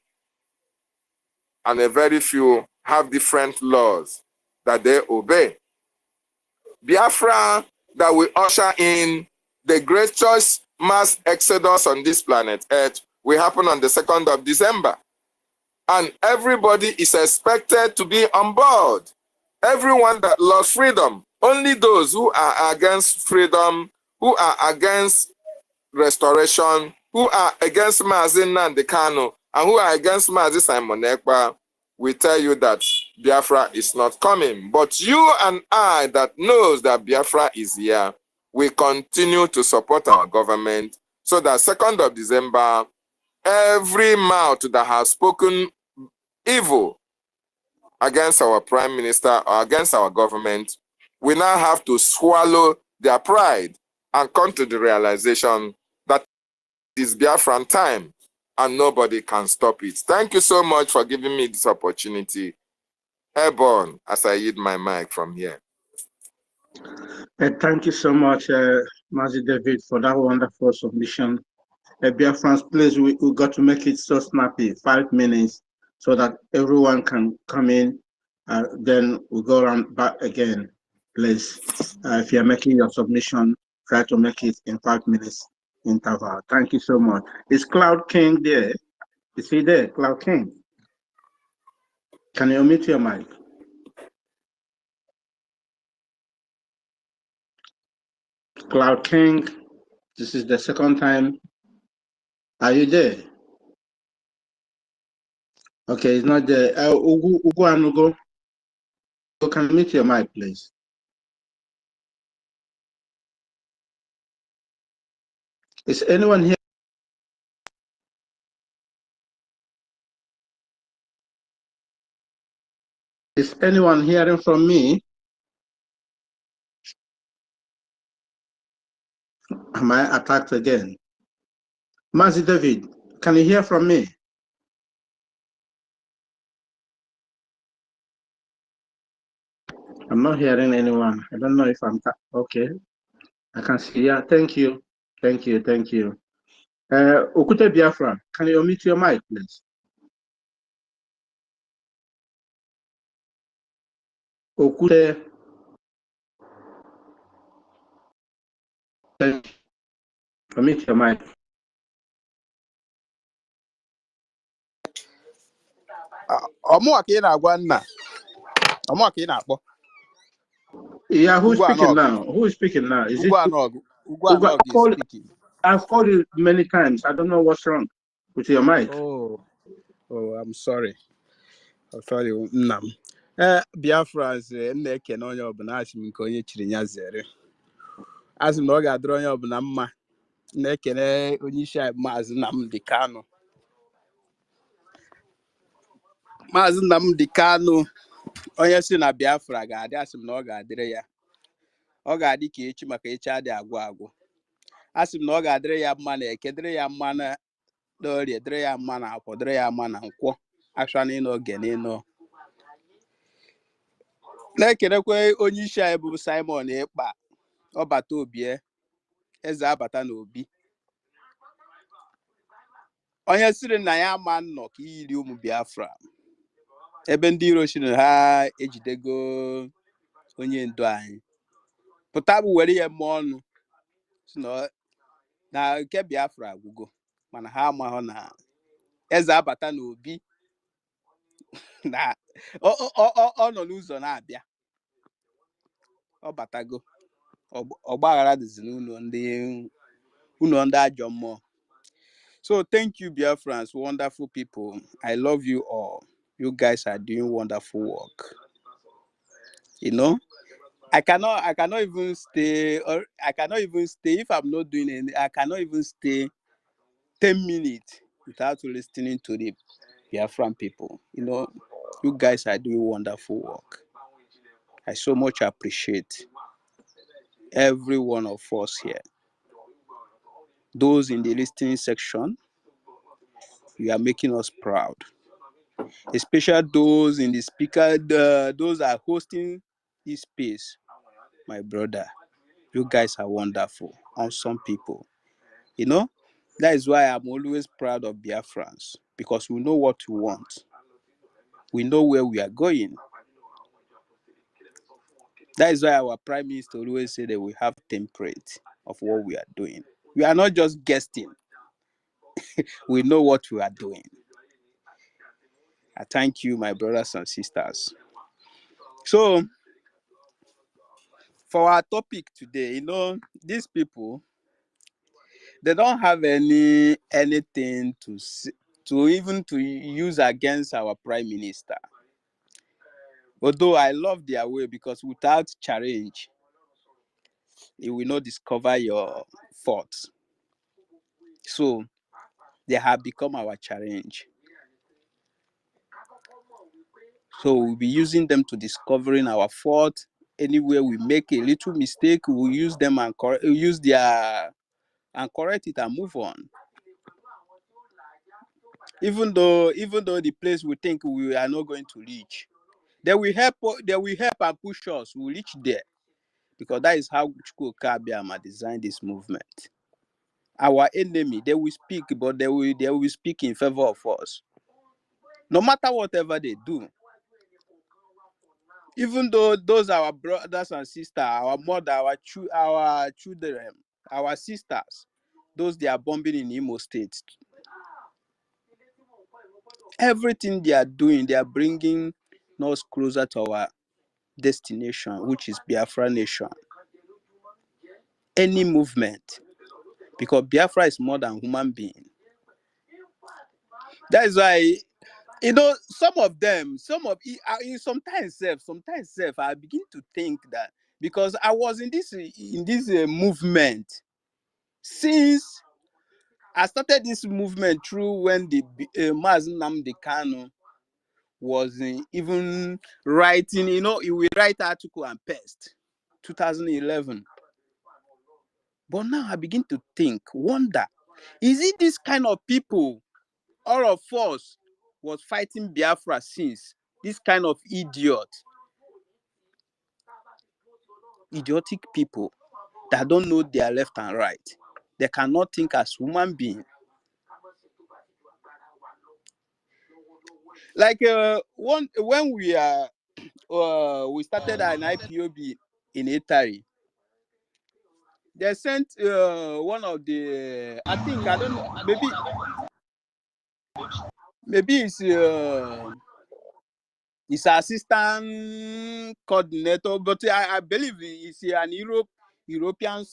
and a very few have different laws that they obey. Biafra that will usher in the greatest mass exodus on this planet Earth will happen on the 2nd of December. And everybody is expected to be on board. Everyone that loves freedom. Only those who are against freedom, who are against restoration, who are against Mazin Nandekano, and who are against Mazi Simon Ekpa, we tell you that Biafra is not coming. But you and I that knows that Biafra is here, we continue to support our government so that 2nd of December, every mouth that has spoken evil against our prime minister or against our government, we now have to swallow their pride and come to the realization that it is Biafran time and nobody can stop it. Thank you so much for giving me this opportunity. Airborne, as I yield my mic from here. Thank you so much, Mazi David, for that wonderful submission. Biafrans, please, we got to make it so snappy, 5 minutes, so that everyone can come in. Then we'll go around back again, please. If you're making your submission, try to make it in 5 minutes interval. Thank you so much. Is Cloud King there? Is he there, Cloud King? Can you unmute your mic? Cloud King, this is the second time. Are you there? Okay, it's not there. Ugu Anugo. You can mute your mic, please. Is anyone here? Is anyone hearing from me? Am I attacked again? Mazi David, can you hear from me? I'm not hearing anyone. I don't know if I'm okay. I can see. Yeah, thank you. Thank you. Thank you. Okute Biafra, can you unmute your mic, please? Okute. Unmute your mic. Yeah, who's speaking now? Who is speaking now? Is it Ugu is speaking. I've called you many times. I don't know what's wrong with your mic. Oh, I'm sorry. I'm sorry. Nam. Biafrans, Nneke na onye ọbụla asị m nke onye chiri ya zere. Asị m na ọ ga-adịrị onye ọbụla mma. Na-ekene onye isi anyị Maazị Nnamdi Kanu. Maazị Nnamdi Kanu, onye si na Biafra ga-adị, asị m na ọ ga-adịrị ya. Ọ ga-adị ka echi maka echi adị agwụ agwụ. Asị m na ọ ga-adịrị ya mma na Eke, dịrị ya mma na Orie, dịrị ya mma na Afọ, dịrị ya mma na Nkwọ. Asha n'ịnọ oge n'ịnọ. Na-ekenekwe onye isi anyị bụ Simon Ekpa, ọbata obie, eze abata n'obi. Onye sịrị na ya ama nnọ ka iyiri ụmụ Biafra. Ebe ndị iro chiri ha ejidego onye ndu anyị. Pụta bụ were ya mmụọ ọnụ na nke Biafra agwụgo, mana ha amaghọ na eze abata n'obi na ọ nọ n'ụzọ na-abịa. Ọ batago. Ọgbaghara dịzi n'ụlọ ndị ajọ mmụọ. So thank you, Biafrans, wonderful people. I love you all. You guys are doing wonderful work. You know, I cannot even stay, or I cannot even stay if I'm not doing anything. I cannot even stay 10 minutes without listening to the Biafran people. You know, you guys are doing wonderful work. I so much appreciate every one of us here. Those in the listening section, you are making us proud. Especially those in the speaker, those are hosting this space. My brother, you guys are wonderful, awesome people. You know, that is why I'm always proud of Biafrans, because we know what we want. We know where we are going. That is why our Prime Minister always say that we have template of what we are doing. We are not just guessing. We know what we are doing. I thank you, my brothers and sisters. So, for our topic today, you know, these people, they don't have anything to even use against our Prime Minister. Although I love their way, because without challenge, you will not discover your faults. So they have become our challenge. So we'll be using them to discovering our fault. Anywhere we make a little mistake, we'll use them and correct it and move on. Even though the place we think we are not going to reach, they will help and push us. We'll reach there, because that is how Chukwu Kabiama designed this movement. Our enemy, they will speak, but they will speak in favor of us. No matter whatever they do. Even though those are our brothers and sisters, our mother, our children, our sisters, those they are bombing in Imo State. Everything they are doing, they are bringing us closer to our destination, which is Biafra nation. Any movement, because Biafra is more than human being. That is why You know, some of them, sometimes I begin to think that because I was in this movement since I started this movement through when the Mazi Nnamdi Kanu was even writing, you know, he will write article and paste, 2011. But now I begin to think, wonder, is it this kind of people, all of us, was fighting Biafra since? This kind of idiotic people that don't know their left and right. They cannot think as human beings. Like when we started an IPOB in Italy, they sent one of the, I think, I don't know, maybe it's assistant coordinator, but I believe he's an European.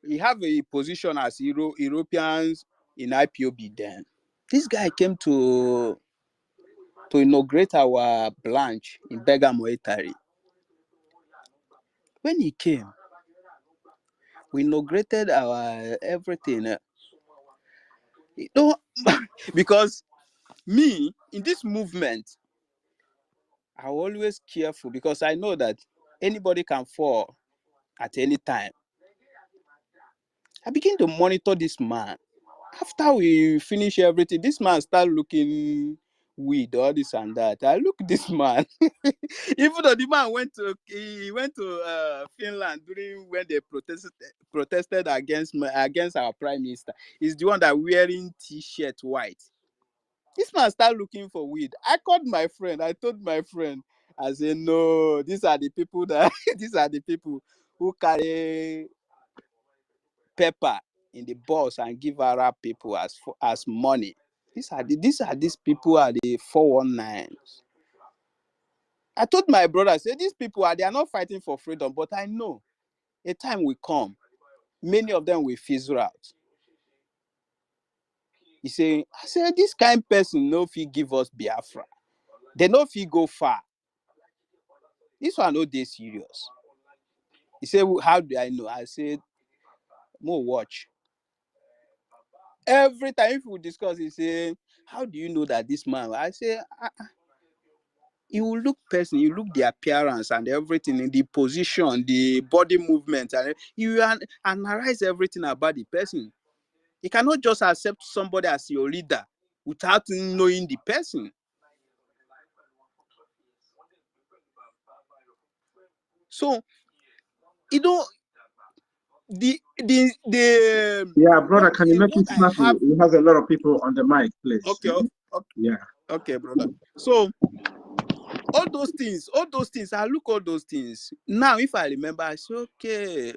He have a position as Europeans in IPOB then. This guy came to inaugurate our branch in Bergamo, Italy. When he came, we inaugurated our everything. You know, because me, in this movement, I'm always careful because I know that anybody can fall at any time. I begin to monitor this man. After we finish everything, this man start looking weed, all this and that. I look at this man. Even though the man went to Finland during when they protested against our prime minister. He's the one that wearing t-shirt white. This man start looking for weed. I called my friend. I told my friend, I said, no, these are the people that these are the people who carry pepper in the box and give Arab people as money. These people are the 419s. I told my brother, I said, these people they are not fighting for freedom, but I know a time will come, many of them will fizzle out. I said, this kind of person no fit give us Biafra. They no fit go far. This one no dey serious. He said, well, how do I know? I said, more watch. Every time if we discuss, he say, how do you know that this man? I say, you will look person, you look the appearance and everything in the position, the body movement, and you analyze everything about the person. You cannot just accept somebody as your leader without knowing the person. So, you know, yeah, brother, can you make it snappy? We have a lot of people on the mic, please. Okay. Yeah. Okay, brother. So all those things, I look all those things. Now, if I remember, I say, okay,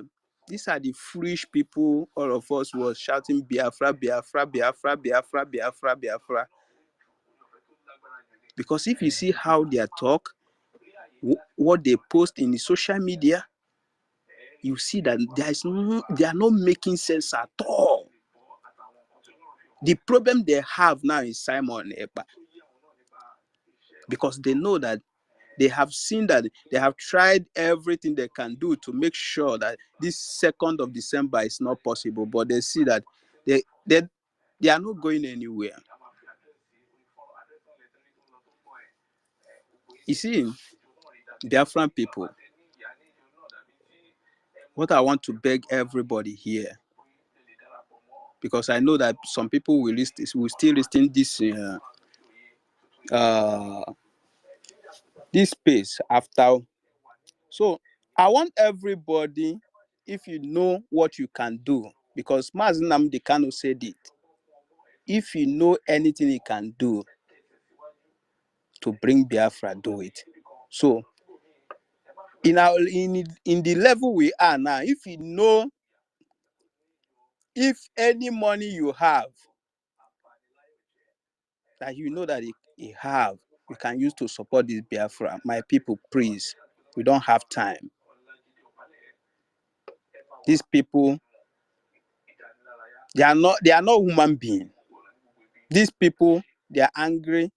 these are the foolish people, all of us was shouting Biafra, Biafra, Biafra, Biafra, Biafra, Biafra. Because if you see how they talk, what they post in the social media, you see that they are not making sense at all. The problem they have now is Simon Ekpa. Because they know that they have seen that they have tried everything they can do to make sure that this 2nd of December is not possible, but they see that they are not going anywhere. You see, Biafran people, what I want to beg everybody here, because I know that some people will still listen this this space after. So I want everybody, if you know what you can do, because Mazi Nnamdi Kanu said it, if you know anything you can do to bring Biafra, do it. So in the level we are now, if you know, if any money you have that you know that you have, you can use to support this Biafra, my people, please, we don't have time. These people, they are not human beings. These people, They are angry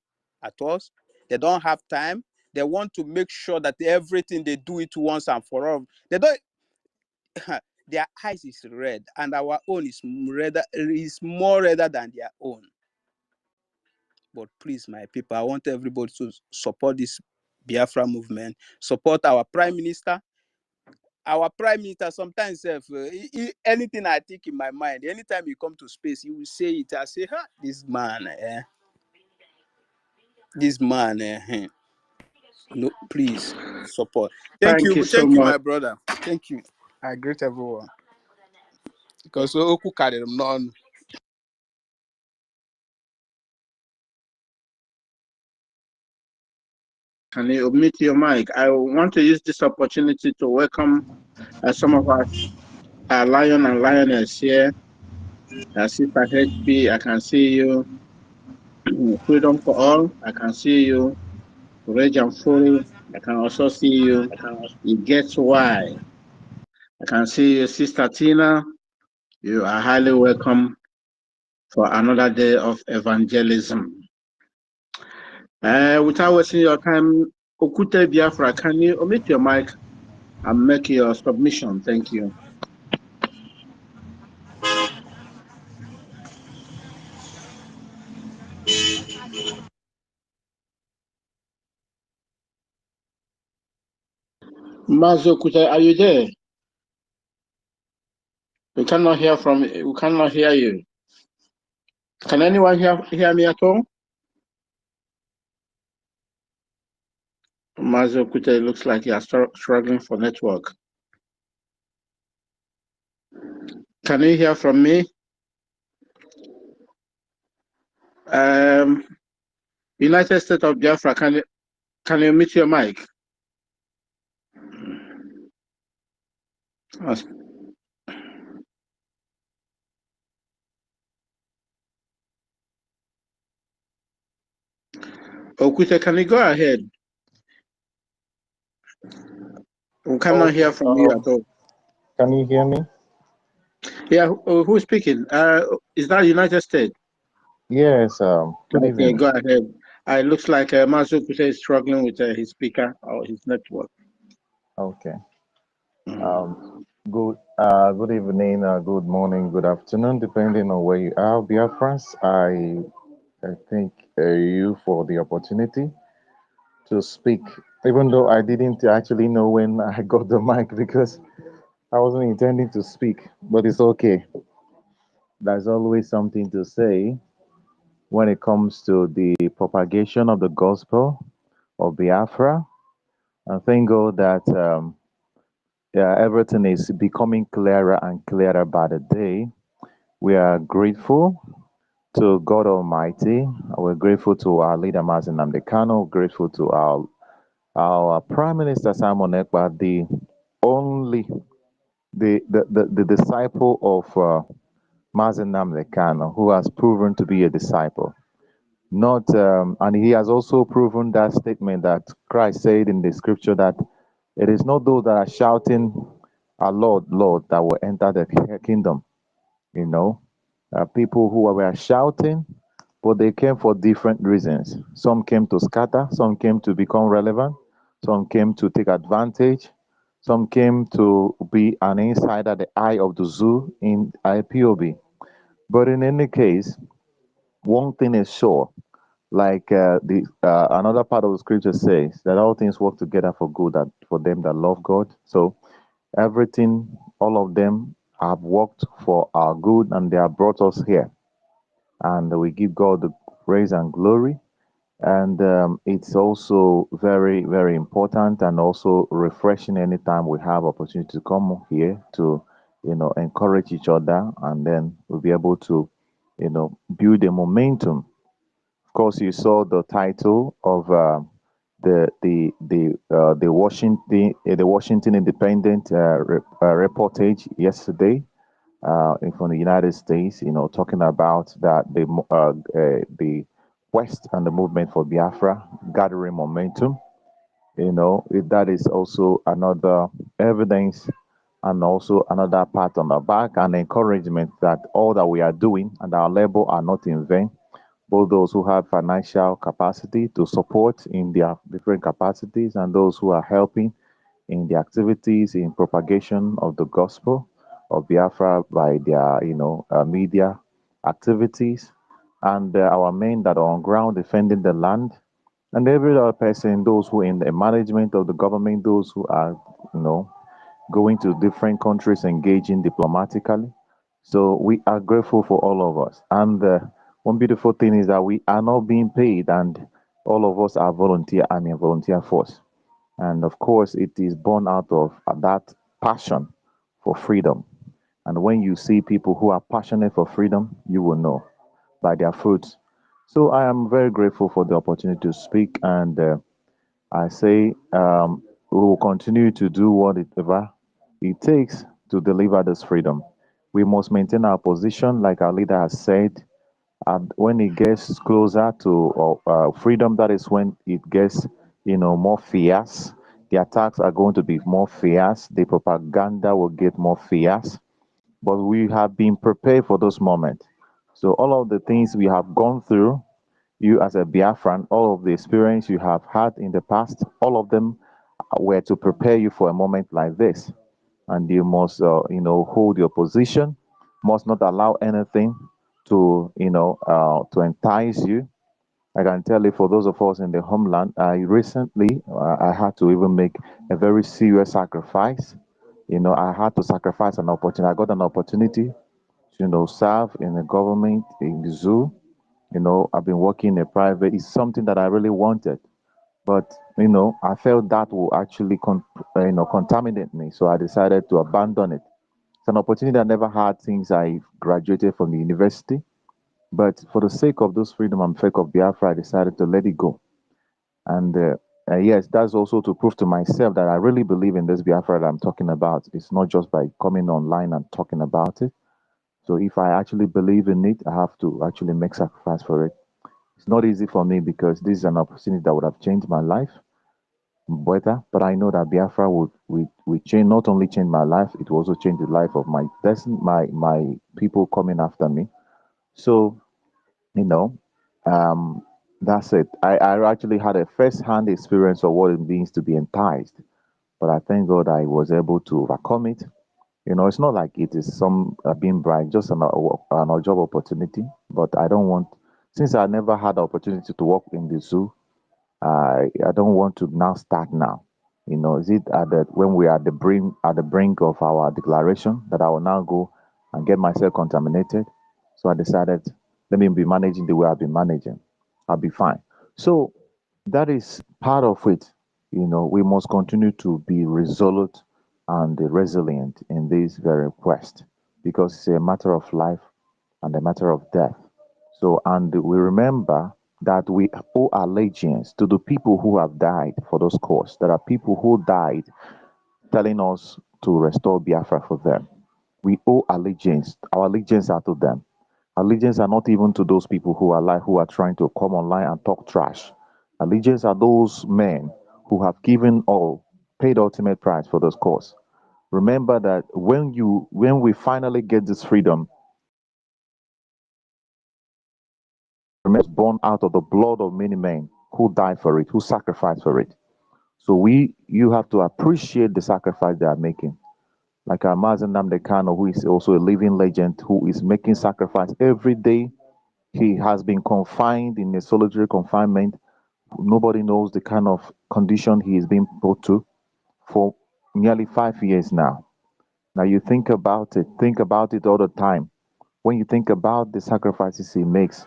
at us. They don't have time. They want to make sure that everything they do it once and for all. They don't. Their eyes is red, and our own is more redder than their own. But please, my people, I want everybody to support this Biafra movement. Support our Prime Minister. Our Prime Minister sometimes, anything I think in my mind, anytime you come to space, you will say it. I say, this man, no, please support. Thank Thank you, you so my much. brother. Thank you. I greet everyone because Oku carried them on. Can you mute your mic? I want to use this opportunity to welcome some of our lion and lioness here. Sister HP, I can see you. Freedom for All, I can see you. Rage and Fury, I can also see you. It gets why. I can see you, Sister Tina. You are highly welcome for another day of evangelism. Without wasting your time, Okute Biafra, can you omit your mic and make your submission? Thank you. Mazo Okute, are you there? We cannot hear you. Can anyone hear me at all? Mazo Okute, looks like you are struggling for network. Can you hear from me? United States of Biafra, can you mute your mic? Okute, can you go ahead? We cannot hear from you at all. Can you hear me? Yeah, who's speaking? Is that United States? Yes. Okay, go ahead. It looks like Mazu Okute is struggling with his speaker or his network. Okay. Good evening, good morning, good afternoon, depending on where you are. Biafrans, I thank you for the opportunity to speak, even though I didn't actually know when I got the mic because I wasn't intending to speak, but it's okay. There's always something to say when it comes to the propagation of the gospel of Biafra. And thank God that everything is becoming clearer and clearer by the day. We are grateful to God Almighty. We're grateful to our leader, Mazen Namdekano, grateful to our Prime Minister, Simon Ekpa, the disciple of Mazen Namdekano, who has proven to be a disciple. And he has also proven that statement that Christ said in the scripture that it is not those that are shouting, "Our Lord, Lord," that will enter the kingdom. You know, people who were shouting, but they came for different reasons. Some came to scatter, some came to become relevant, some came to take advantage, some came to be an insider, the eye of the zoo in IPOB. But in any case, one thing is sure, like another part of the scripture says, that all things work together for good for them that love God. So everything, all of them have worked for our good, and they have brought us here. And we give God the praise and glory. And it's also very, very important and also refreshing anytime we have opportunity to come here to, encourage each other, and then we'll be able to, build a momentum. Of course, you saw the title of the Washington Independent reportage yesterday from the United States. Talking about that the West and the movement for Biafra gathering momentum. That is also another evidence and also another pat on the back and encouragement that all that we are doing and our labor are not in vain. both those who have financial capacity to support in their different capacities and those who are helping in the activities in propagation of the gospel of Biafra by their, media activities, and our men that are on ground defending the land, and every other person, those who in the management of the government, those who are, going to different countries, engaging diplomatically. So we are grateful for all of us. And one beautiful thing is that we are not being paid, and all of us are volunteer army and volunteer force. And of course, it is born out of that passion for freedom. And when you see people who are passionate for freedom, you will know by their fruits. So I am very grateful for the opportunity to speak, and I say we will continue to do whatever it takes to deliver this freedom. We must maintain our position, like our leader has said. And when it gets closer to freedom, that is when it gets, more fierce. The attacks are going to be more fierce. The propaganda will get more fierce. But we have been prepared for those moments. So all of the things we have gone through, you as a Biafran, all of the experience you have had in the past, all of them were to prepare you for a moment like this. And you must, hold your position, must not allow anything to, to entice you. I can tell you, for those of us in the homeland, I recently, I had to even make a very serious sacrifice. I had to sacrifice an opportunity. I got an opportunity to, serve in the government, in the zoo. I've been working in a private. It's something that I really wanted, but I felt that will actually contaminate me, so I decided to abandon it. It's an opportunity I never had since I graduated from the university, but for the sake of this freedom and sake of Biafra, I decided to let it go. And yes, that's also to prove to myself that I really believe in this Biafra that I'm talking about. It's not just by coming online and talking about it. So if I actually believe in it, I have to actually make sacrifice for it. It's not easy for me because this is an opportunity that would have changed my life better. But I know that Biafra would change, not only change my life, it will also change the life of my person, my people coming after me. So, you know, um, that's it. I actually had a first-hand experience of what it means to be enticed. But I thank God I was able to overcome it. It's not like it is some being bright, just an job opportunity. But I don't want, since I never had the opportunity to work in the zoo, I don't want to now start now. Is it at the when we are at the brink of our declaration that I will now go and get myself contaminated? So I decided, let me be managing the way I've been managing. I'll be fine. So that is part of it. We must continue to be resolute and resilient in this very quest, because it's a matter of life and a matter of death. So, and we remember that we owe allegiance to the people who have died for those cause. There are people who died telling us to restore Biafra for them. We owe allegiance. Our allegiance are to them. Allegiance are not even to those people who are alive, who are trying to come online and talk trash. Allegiance are those men who have given all, paid ultimate price for this cause. Remember that when we finally get this freedom, remains born out of the blood of many men who died for it, who sacrificed for it. So you have to appreciate the sacrifice they are making. Like our Mazen Namdekano, who is also a living legend, who is making sacrifice every day. He has been confined in a solitary confinement. Nobody knows the kind of condition he is being put to for nearly 5 years now. Now you think about it all the time. When you think about the sacrifices he makes,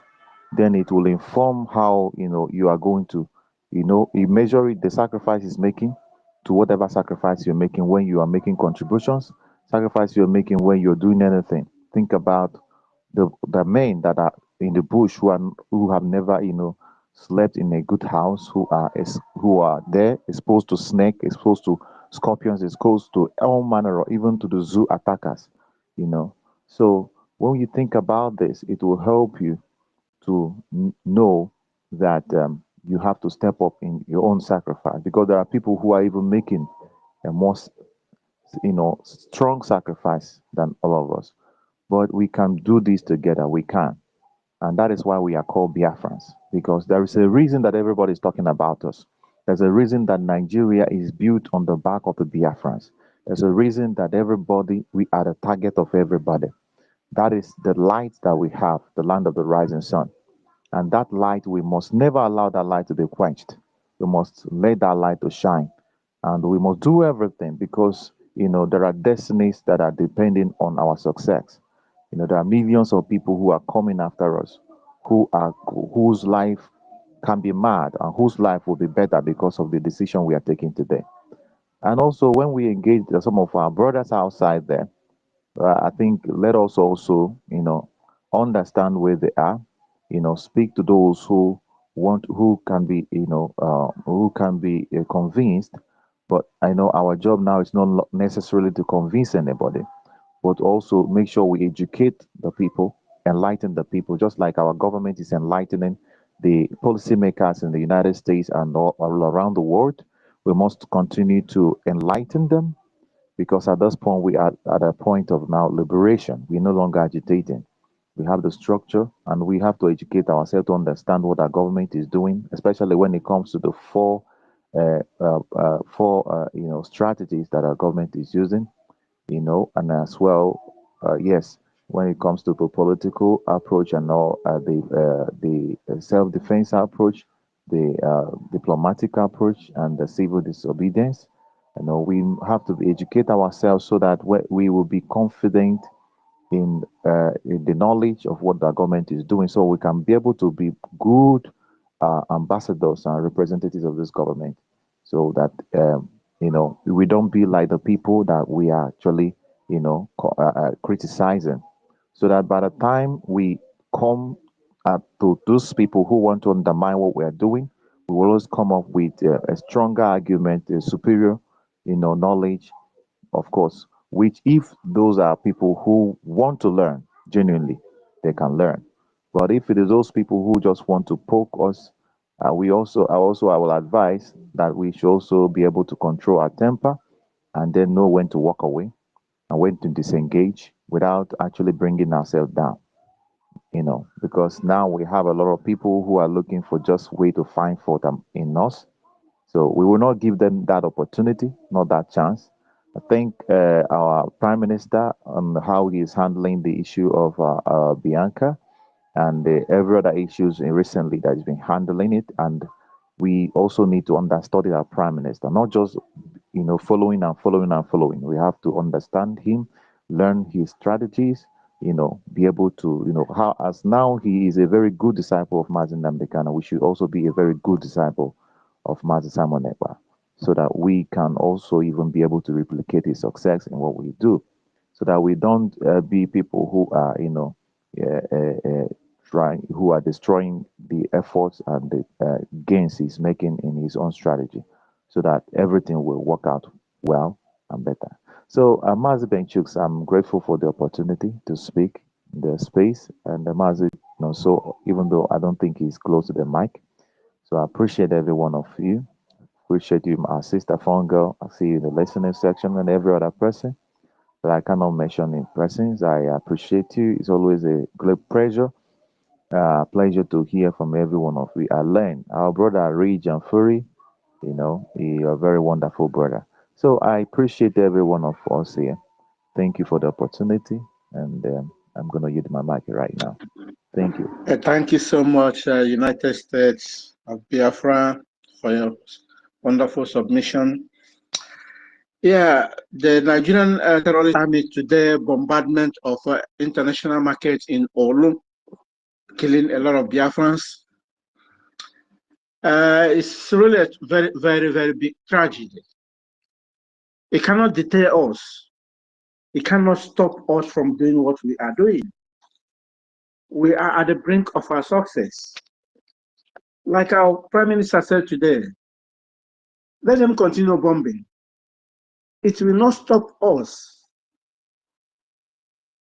then it will inform how you are going to you measure it, the sacrifice he's making, to whatever sacrifice you're making when you are making contributions, sacrifice you're making when you're doing anything. Think about the men that are in the bush who have never slept in a good house, who are there exposed to snake, exposed to scorpions, exposed to all manner, or even to the zoo attackers. So when you think about this, it will help you to know that you have to step up in your own sacrifice, because there are people who are even making a more strong sacrifice than all of us. But we can do this together. We can. And that is why we are called Biafrans, because there is a reason that everybody is talking about us. There's a reason that Nigeria is built on the back of the Biafrans. There's a reason that we are the target of everybody. That is the light that we have, the land of the rising sun. And that light, we must never allow that light to be quenched. We must let that light to shine. And we must do everything because, there are destinies that are depending on our success. There are millions of people who are coming after us, whose life can be mad and whose life will be better because of the decision we are taking today. And also, when we engage some of our brothers outside there, I think let us also, understand where they are, speak to those who can be, who can be convinced. But I know our job now is not necessarily to convince anybody, but also make sure we educate the people, enlighten the people, just like our government is enlightening the policymakers in the United States and all around the world. We must continue to enlighten them because at this point we are at a point of now liberation. We're no longer agitating. We have the structure and we have to educate ourselves to understand what our government is doing, especially when it comes to the four strategies that our government is using, and as well, yes, when it comes to the political approach and all, the self-defense approach, the diplomatic approach, and the civil disobedience. We have to educate ourselves so that we will be confident in the knowledge of what the government is doing, so we can be able to be good ambassadors and representatives of this government, so that we don't be like the people that we are actually criticizing, so that by the time we come to those people who want to undermine what we are doing, we will always come up with a stronger argument, a superior knowledge, of course, which if those are people who want to learn genuinely, they can learn. But if it is those people who just want to poke us, I will advise that we should also be able to control our temper and then know when to walk away and when to disengage without actually bringing ourselves down. Because now we have a lot of people who are looking for just way to find fault in us. So we will not give them that opportunity, not that chance. I think our Prime Minister on how he is handling the issue of Bianca and every other issues recently that he's been handling it. And we also need to understudy our Prime Minister, not just following and following and following. We have to understand him, learn his strategies, be able to, how as now he is a very good disciple of Mazin Namdekana, we should also be a very good disciple of Mazin Simon Ekpa, so that we can also even be able to replicate his success in what we do, so that we don't be people who are, who are destroying the efforts and the gains he's making in his own strategy, so that everything will work out well and better. So, Mazi Benchuks, I'm grateful for the opportunity to speak in the space. And Mazi, so even though I don't think he's close to the mic, so I appreciate every one of you. Appreciate you, my sister, phone girl. I see you in the listening section and every other person that I cannot mention in persons. I appreciate you. It's always a great pleasure to hear from every one of you. I learn. Our brother Rij and Fury, you're a very wonderful brother. So I appreciate every one of us here. Thank you for the opportunity, and I'm going to use my mic right now. Thank you. Thank you so much, United States of Biafra, for your wonderful submission. Yeah, the Nigerian terrorist army today bombardment of international markets in Olu, killing a lot of Biafrans. It's really a very, very, very big tragedy. It cannot deter us. It cannot stop us from doing what we are doing. We are at the brink of our success. Like our Prime Minister said today, let them continue bombing. It will not stop us.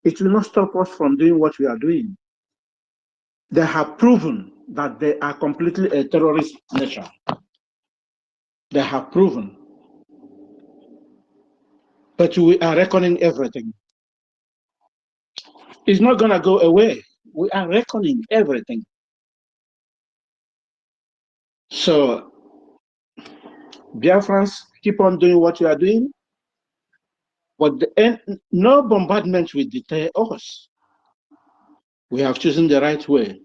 It will not stop us from doing what we are doing. They have proven that they are completely a terrorist nation. They have proven. But we are reckoning everything. It's not going to go away. We are reckoning everything. So, Biafrans, keep on doing what you are doing, but no bombardment will deter us. We have chosen the right way.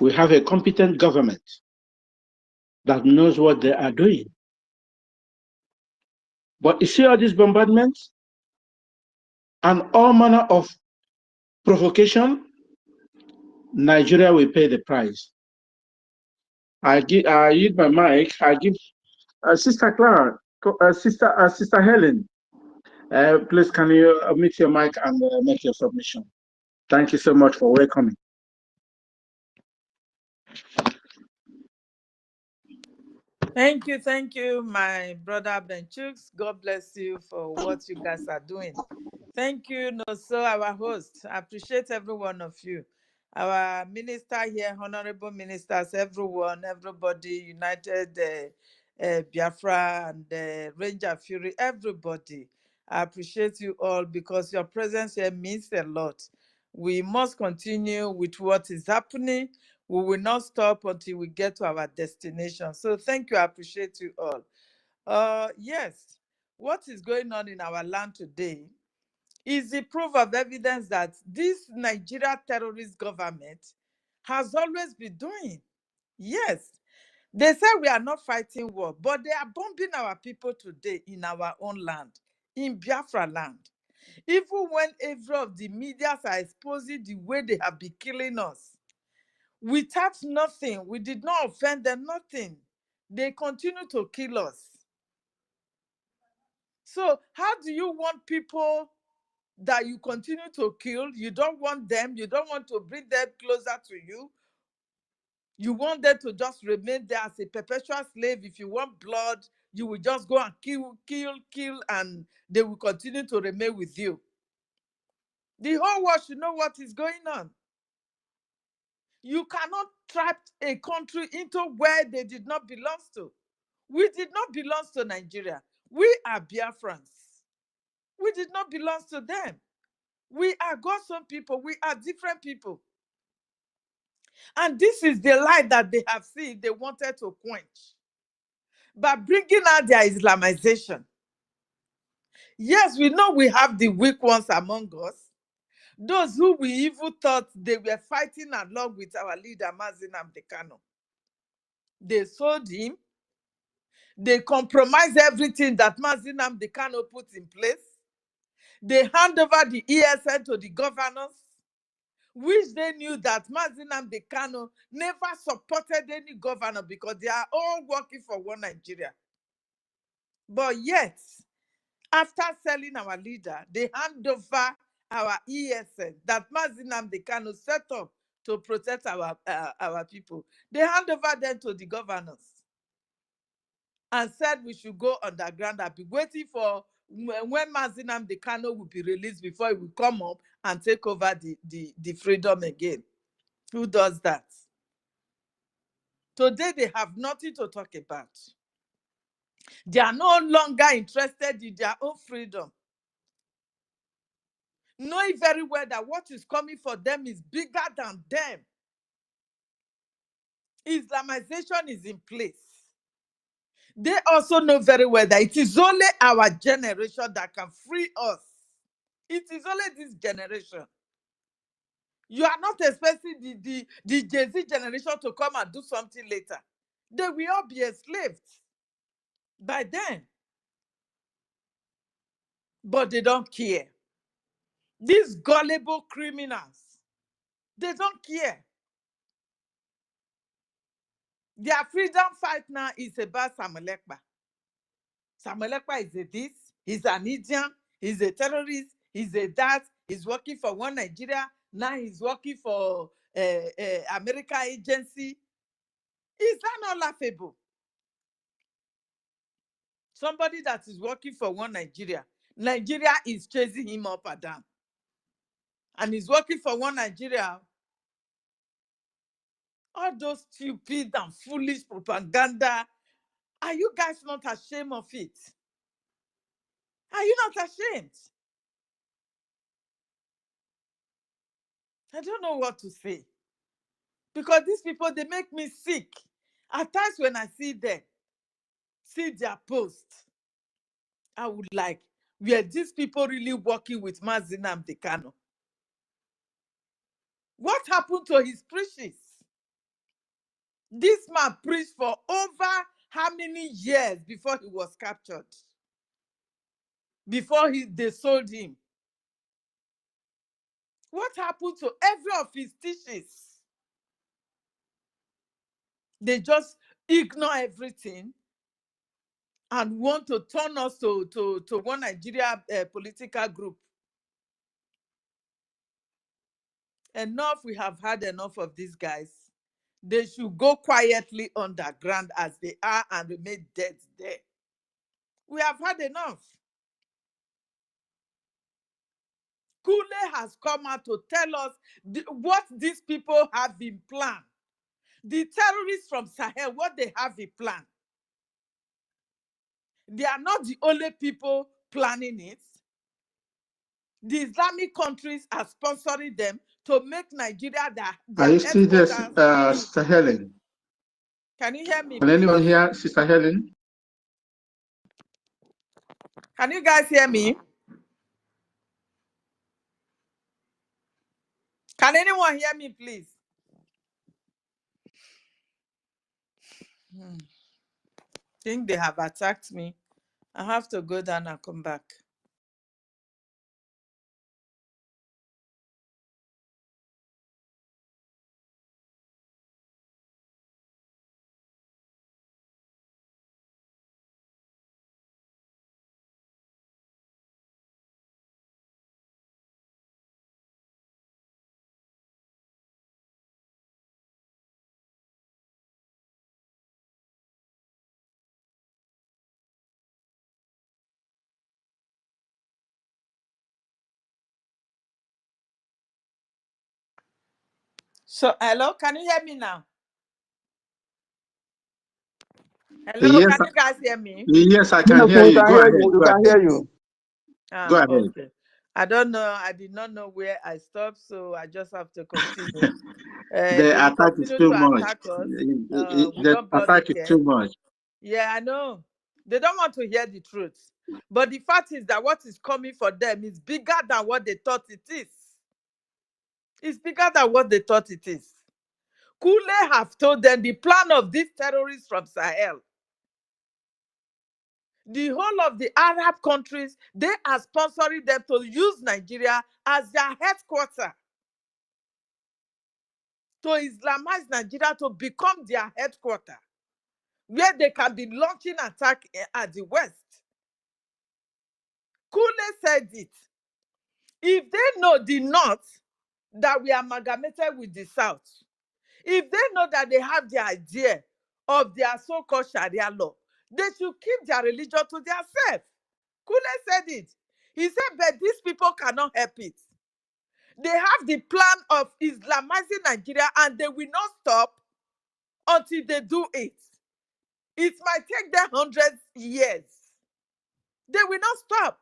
We have a competent government that knows what they are doing. But you see all these bombardments and all manner of provocation, Nigeria will pay the price. I use my mic. I give Sister Clara, Sister Helen. Please, can you mute your mic and make your submission? Thank you so much for welcoming. Thank you, my brother Benchooks. God bless you for what you guys are doing. Thank you, Noso, our host. I appreciate every one of you. Our minister here, honorable ministers, everyone, everybody, United Biafra and Ranger Fury, everybody. I appreciate you all because your presence here means a lot. We must continue with what is happening. We will not stop until we get to our destination. So thank you. I appreciate you all. Yes, what is going on in our land today is the proof of evidence that this Nigeria terrorist government has always been doing. Yes, they say we are not fighting war, but they are bombing our people today in our own land, in Biafra land. Even when every of the medias are exposing the way they have been killing us, without nothing, we did not offend them, nothing. They continue to kill us. So how do you want people that you continue to kill? You don't want them, you don't want to bring them closer to you. You want them to just remain there as a perpetual slave. If you want blood, you will just go and kill, and they will continue to remain with you. The whole world should know what is going on. You cannot trap a country into where they did not belong to. We did not belong to Nigeria. We are Biafrans. We did not belong to them. We are God's own people. We are different people. And this is the light that they have seen they wanted to quench by bringing out their Islamization. Yes, we know we have the weak ones among us. Those who we even thought they were fighting along with our leader, Mazi Nnamdi Kanu. They sold him. They compromised everything that Mazi Nnamdi Kanu put in place. They hand over the ESN to the governors, which they knew that Mazi Nnamdi Kanu never supported any governor because they are all working for one Nigeria. But yet, after selling our leader, they hand over our ESN that Mazi Nnamdi Kanu set up to protect our people. They hand over them to the governors and said we should go underground and be waiting for when Mazi Nnamdi Kanu will be released before he will come up and take over the freedom again. Who does that? Today they have nothing to talk about. They are no longer interested in their own freedom. Knowing very well that what is coming for them is bigger than them. Islamization is in place. They also know very well that it is only our generation that can free us. It is only this generation. You are not expecting the Jay-Z generation to come and do something later. They will all be enslaved by then. But they don't care. These gullible criminals, they don't care. Their freedom fight now is about Samuel Ekpa. Samuel Ekpa is a this, he's an Indian, he's a terrorist, he's a that, he's working for one Nigeria, now he's working for American agency. Is that not laughable? Somebody that is working for one Nigeria, Nigeria is chasing him up and down. And he's working for one Nigeria. All those stupid and foolish propaganda, are you guys not ashamed of it? Are you not ashamed? I don't know what to say. Because these people, they make me sick. At times when I see them, see their posts, I would like, were these people really working with Mazinam Dekano? What happened to his preachings? This man preached for over how many years before he was captured? Before they sold him? What happened to every of his teachings? They just ignore everything and want to turn us to one Nigeria political group. Enough, we have had enough of these guys. They should go quietly underground as they are and remain dead there. We have had enough. Kule has come out to tell us what these people have in plan. The terrorists from Sahel, what they have in plan. They are not the only people planning it. The Islamic countries are sponsoring them to make Nigeria their Are you still there, headquarters. Sister Helen? Can you hear me, Can please? anyone hear Sister Helen? Can you guys hear me? Can anyone hear me, please? I think they have attacked me. I have to go down and come back. So, hello, can you hear me now? Hello, Yes, can you guys hear me? yes, I Yes, can hear we you. can Go hear ahead. you. We Go can ahead. hear you. Go ahead. Okay. I don't know. I did not know where I stopped, so I just have to continue. The They will attack is continue too to much. attack us. We The don't bother attack is care. too much. Yeah, I know. They don't want to hear the truth. But the fact is that what is coming for them is bigger than what they thought it is. It's bigger than what they thought it is. Kule have told them the plan of these terrorists from Sahel. The whole of the Arab countries, they are sponsoring them to use Nigeria as their headquarters. To Islamize Nigeria, to become their headquarters, where they can be launching attack at the West. Kule said it. If they know the North, that we are amalgamated with the South, if they know that they have the idea of their so-called Sharia law, they should keep their religion to themselves. Kule said it. He said, but these people cannot help it. They have the plan of Islamizing Nigeria and they will not stop until they do it. It might take them hundreds of years. They will not stop,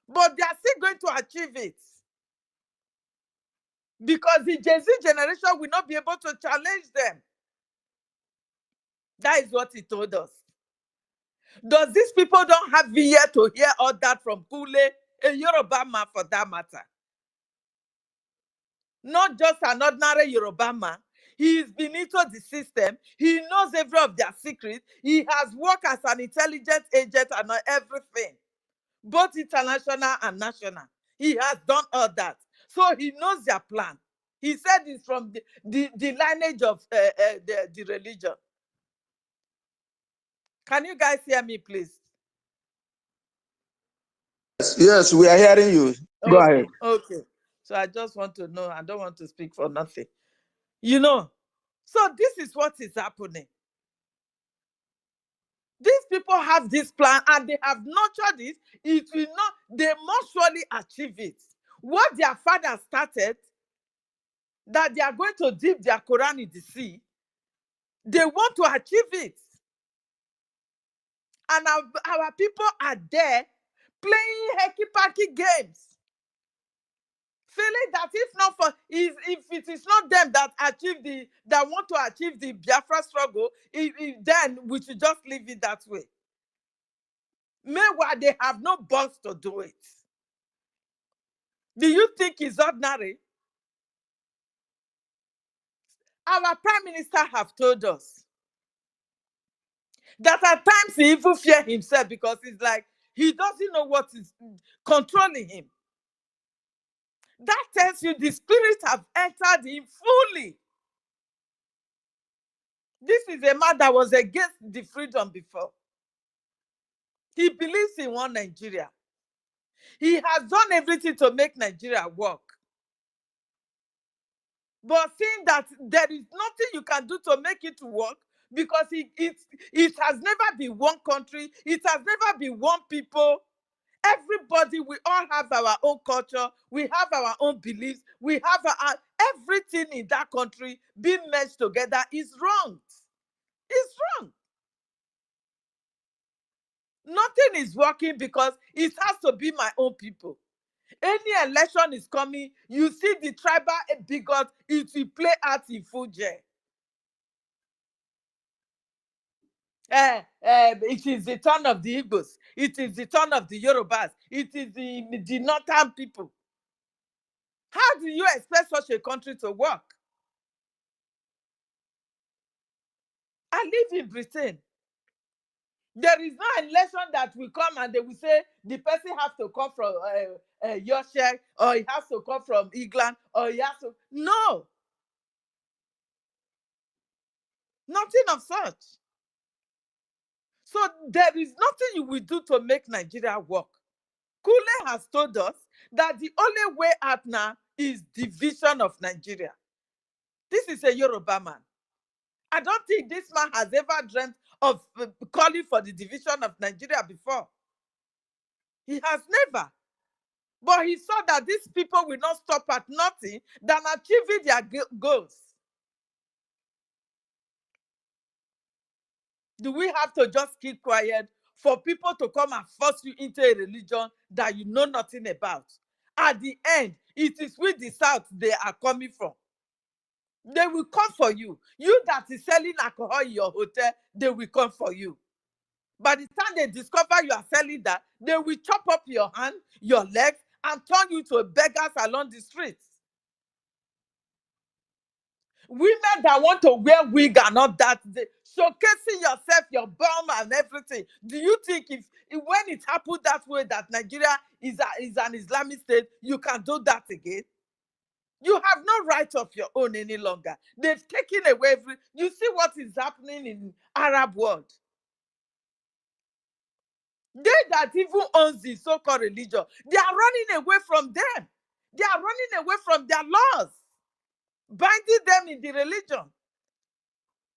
but they are still going to achieve it. Because the Gen Z generation will not be able to challenge them. That is what he told us. Does these people don't have ear to hear all that from Kule, a Yoruba man for that matter? Not just an ordinary Yoruba man. He's been into the system. He knows every of their secrets. He has worked as an intelligence agent and everything, both international and national. He has done all that. So he knows their plan. He said it's from the lineage of the religion. Can you guys hear me, please? Yes, we are hearing you. Go ahead. Okay. So I just want to know. I don't want to speak for nothing. You know, so this is what is happening. These people have this plan and they have nurtured it. It will not, they must surely achieve it. What their father started, that they are going to dip their Quran in the sea, they want to achieve it. And our people are there playing hacky-packy games feeling that if it is not them that want to achieve the Biafra struggle, then we should just leave it that way. Meanwhile, they have no balls to do it. Do you think it's ordinary? Our prime minister have told us that at times he even fear himself because it's like he doesn't know what is controlling him. That tells you the spirit have entered him fully. This is a man that was against the freedom before. He believes in one Nigeria. He has done everything to make Nigeria work. But seeing that there is nothing you can do to make it work because it has never been one country, it has never been one people. Everybody, we all have our own culture, we have our own beliefs, we have everything in that country being merged together is wrong. It's wrong. Nothing is working because it has to be my own people. Any election is coming, you see the tribal bigot, it will play out in Fuji. It is the turn of the Igbos. It is the turn of the Yorubas. It is the northern people. How do you expect such a country to work? I live in Britain. There is no election that will come and they will say the person has to come from Yorkshire, or he has to come from England, or he has to. No. Nothing of such. So there is nothing you will do to make Nigeria work. Kule has told us that the only way out now is division of Nigeria. This is a Yoruba man. I don't think this man has ever dreamt of calling for the division of Nigeria before. He has never. But he saw that these people will not stop at nothing than achieving their goals. Do we have to just keep quiet for people to come and force you into a religion that you know nothing about? At the end, it is with the South they are coming from. They will come for you. You that is selling alcohol in your hotel, they will come for you. By the time they discover you are selling that, they will chop up your hand, your legs, and turn you to beggars along the streets. Women that want to wear wig and all that, showcasing yourself, your bum and everything. Do you think if when it happened that way, that Nigeria is an Islamic state, you can do that again? You have no right of your own any longer. They've taken away you see what is happening in Arab world. They that even owns the so-called religion, they are running away from them. They are running away from their laws, binding them in the religion.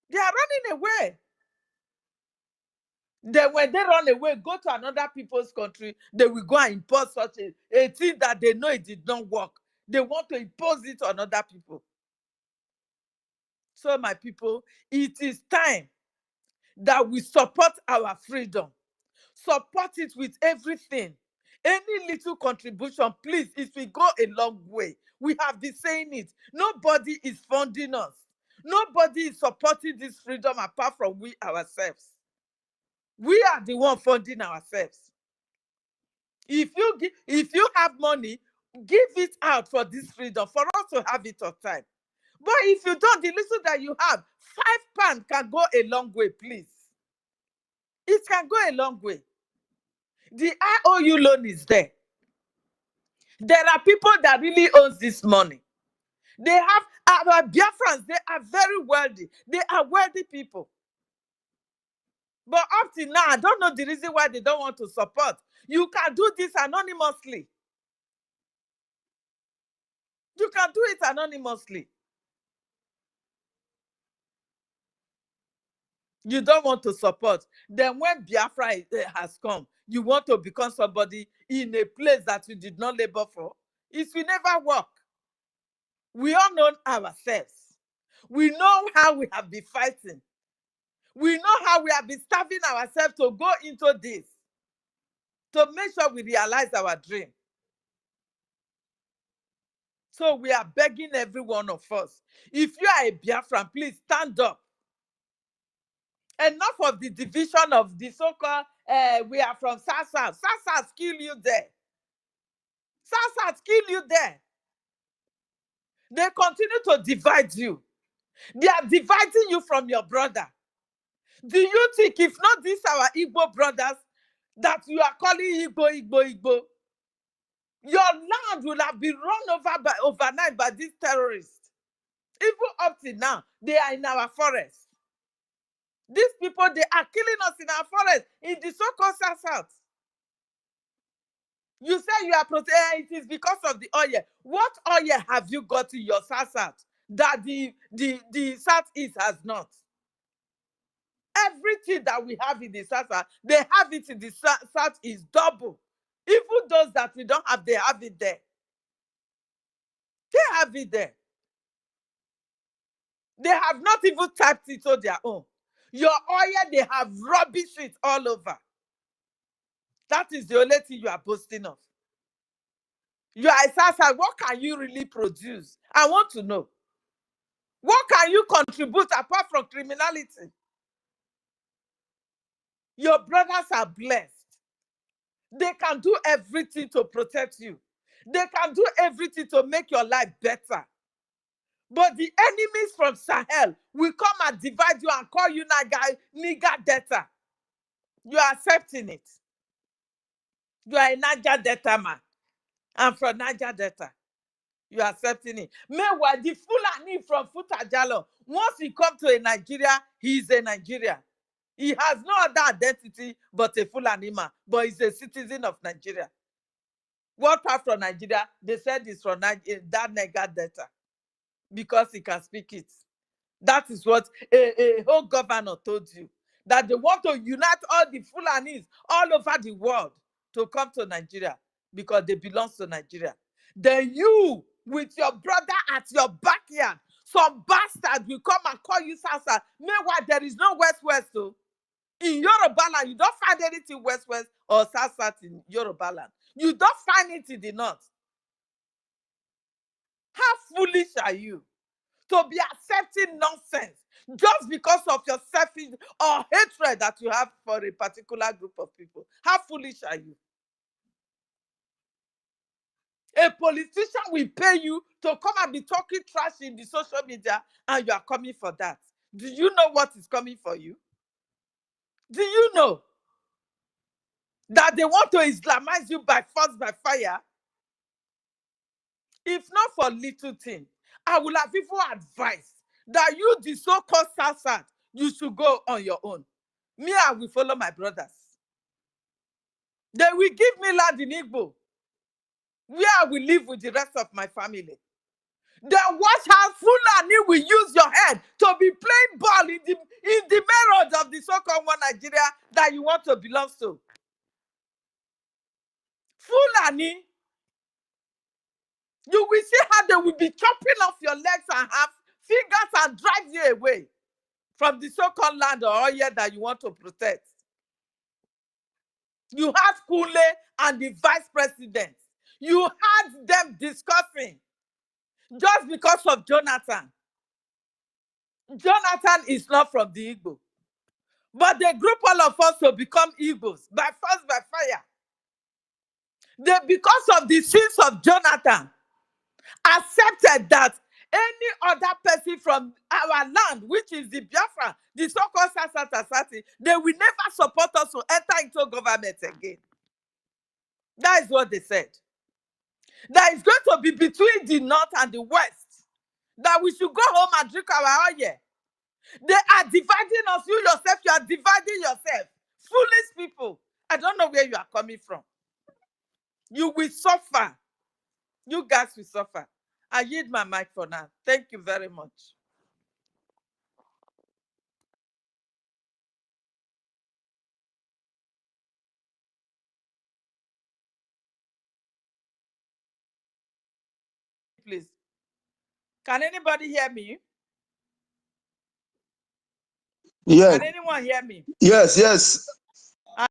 They are running away. Then when they run away, go to another people's country, they will go and impose such a thing that they know it did not work. They want to impose it on other people. So my people, it is time that we support our freedom. Support it with everything. Any little contribution, please, it will go a long way. We have been saying it. Nobody is funding us. Nobody is supporting this freedom apart from we ourselves. We are the one funding ourselves. If you have money, give it out for this freedom, for us to have it on time. But if you don't, the little that you have, £5 can go a long way, please. It can go a long way. The IOU loan is there. There are people that really owns this money. They have our Biafrans, they are very wealthy. They are wealthy people. But up till now, I don't know the reason why they don't want to support. You can do this anonymously. You can do it anonymously. You don't want to support. Then when Biafra has come, you want to become somebody in a place that you did not labor for. It will never work. We all know ourselves. We know how we have been fighting. We know how we have been starving ourselves to go into this, to make sure we realize our dream. So we are begging every one of us. If you are a Biafran, please stand up. Enough of the division of the so-called, we are from Sasa. Sasa kill you there. Sasa kill you there. They continue to divide you. They are dividing you from your brother. Do you think if not these our Igbo brothers that you are calling Igbo, your land will have been run over overnight by these terrorists? Even up to now, they are in our forest. These people, they are killing us in our forest, in the so-called South. You say you are protected, it is because of the oil. What oil have you got in your South that the Southeast has not? Everything that we have in the South, they have it in the South is double. Even those that we don't have, they have it there. They have it there. They have not even tapped it on their own. Your oil, they have rubbish it all over. That is the only thing you are boasting of. You are a Sasa. What can you really produce? I want to know. What can you contribute apart from criminality? Your brothers are blessed. They can do everything to protect you. They can do everything to make your life better. But the enemies from Sahel will come and divide you and call you nigger debtor. You are accepting it. You are a Niger Delta man. I'm from Niger Delta. You are accepting it. Meanwhile, the Fulani from Futajalo, once he comes to a Nigeria, he is a Nigerian. He has no other identity but a Fulani man, but he's a citizen of Nigeria. What part from Nigeria? They said he's from that Niger Delta because he can speak it. That is what a whole governor told you. That they want to unite all the Fulanis all over the world to come to Nigeria because they belong to Nigeria. Then you, with your brother at your backyard, some bastard will come and call you Sasa. Meanwhile, there is no West. So in Yoruba land, you don't find anything West or Sasa in Yoruba land. You don't find it in the north. How foolish are you to be accepting nonsense just because of your selfish or hatred that you have for a particular group of people? How foolish are you? A politician will pay you to come and be talking trash in the social media and you are coming for that. Do you know what is coming for you? Do you know that they want to Islamize you by force, by fire? If not for little thing, I would have even advised that you, the so-called South, you should go on your own. Me, I will follow my brothers. They will give me land in Igbo, where I will live with the rest of my family. Then watch how Fulani will use your head to be playing ball in the main road of the so-called one Nigeria that you want to belong to. Fulani, you will see how they will be chopping off your legs and have fingers and drive you away from the so-called land or oil that you want to protect. You had Kule and the vice president. You had them discussing just because of Jonathan. Jonathan is not from the Igbo. But they group all of us to become Igbos by force, by fire. They, because of the sins of Jonathan, accepted that any other person from our land, which is the Biafra, the so-called Sasati, they will never support us to enter into government again. That is what they said. That is going to be between the north and the west. That we should go home and drink our oil. They are dividing us. You yourself, you are dividing yourself. Foolish people. I don't know where you are coming from. You will suffer. You guys will suffer. I yield my mic for now. Thank you very much. Please. Can anybody hear me? Yes. Can anyone hear me? Yes.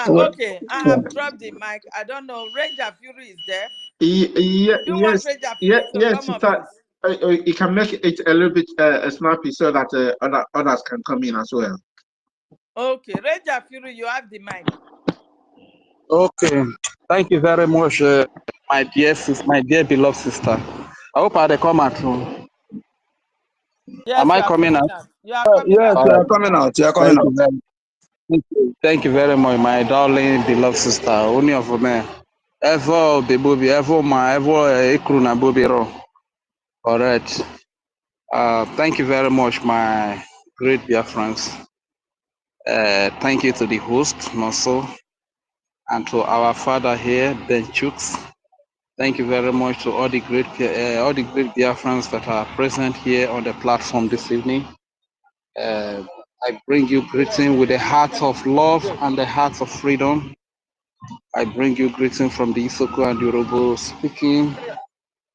Okay, I have dropped the mic. I don't know. Ranger Fury is there. You want Ranger Fury to yes, come up, sister. please? You can make it a little bit snappy so that others can come in as well. Okay, Ranger Fury, you have the mic. Okay, thank you very much, my dear beloved sister. I hope I come out. Yes, Am you I are coming coming out? out. You are coming Yes, out. you All are right. coming out. You are coming Thank out. you very thank you very much, my darling beloved sister. Only of me. Ever baby, ever my ever ikruna bobiro. Alright. Thank you very much, my great Biafrans. Thank you to the host, Noso, and to our father here, Ben Chooks. Thank you very much to all the great Biafrans that are present here on the platform this evening. I bring you greeting with a heart of love and the heart of freedom. I bring you greeting from the Isoko and Yoruba speaking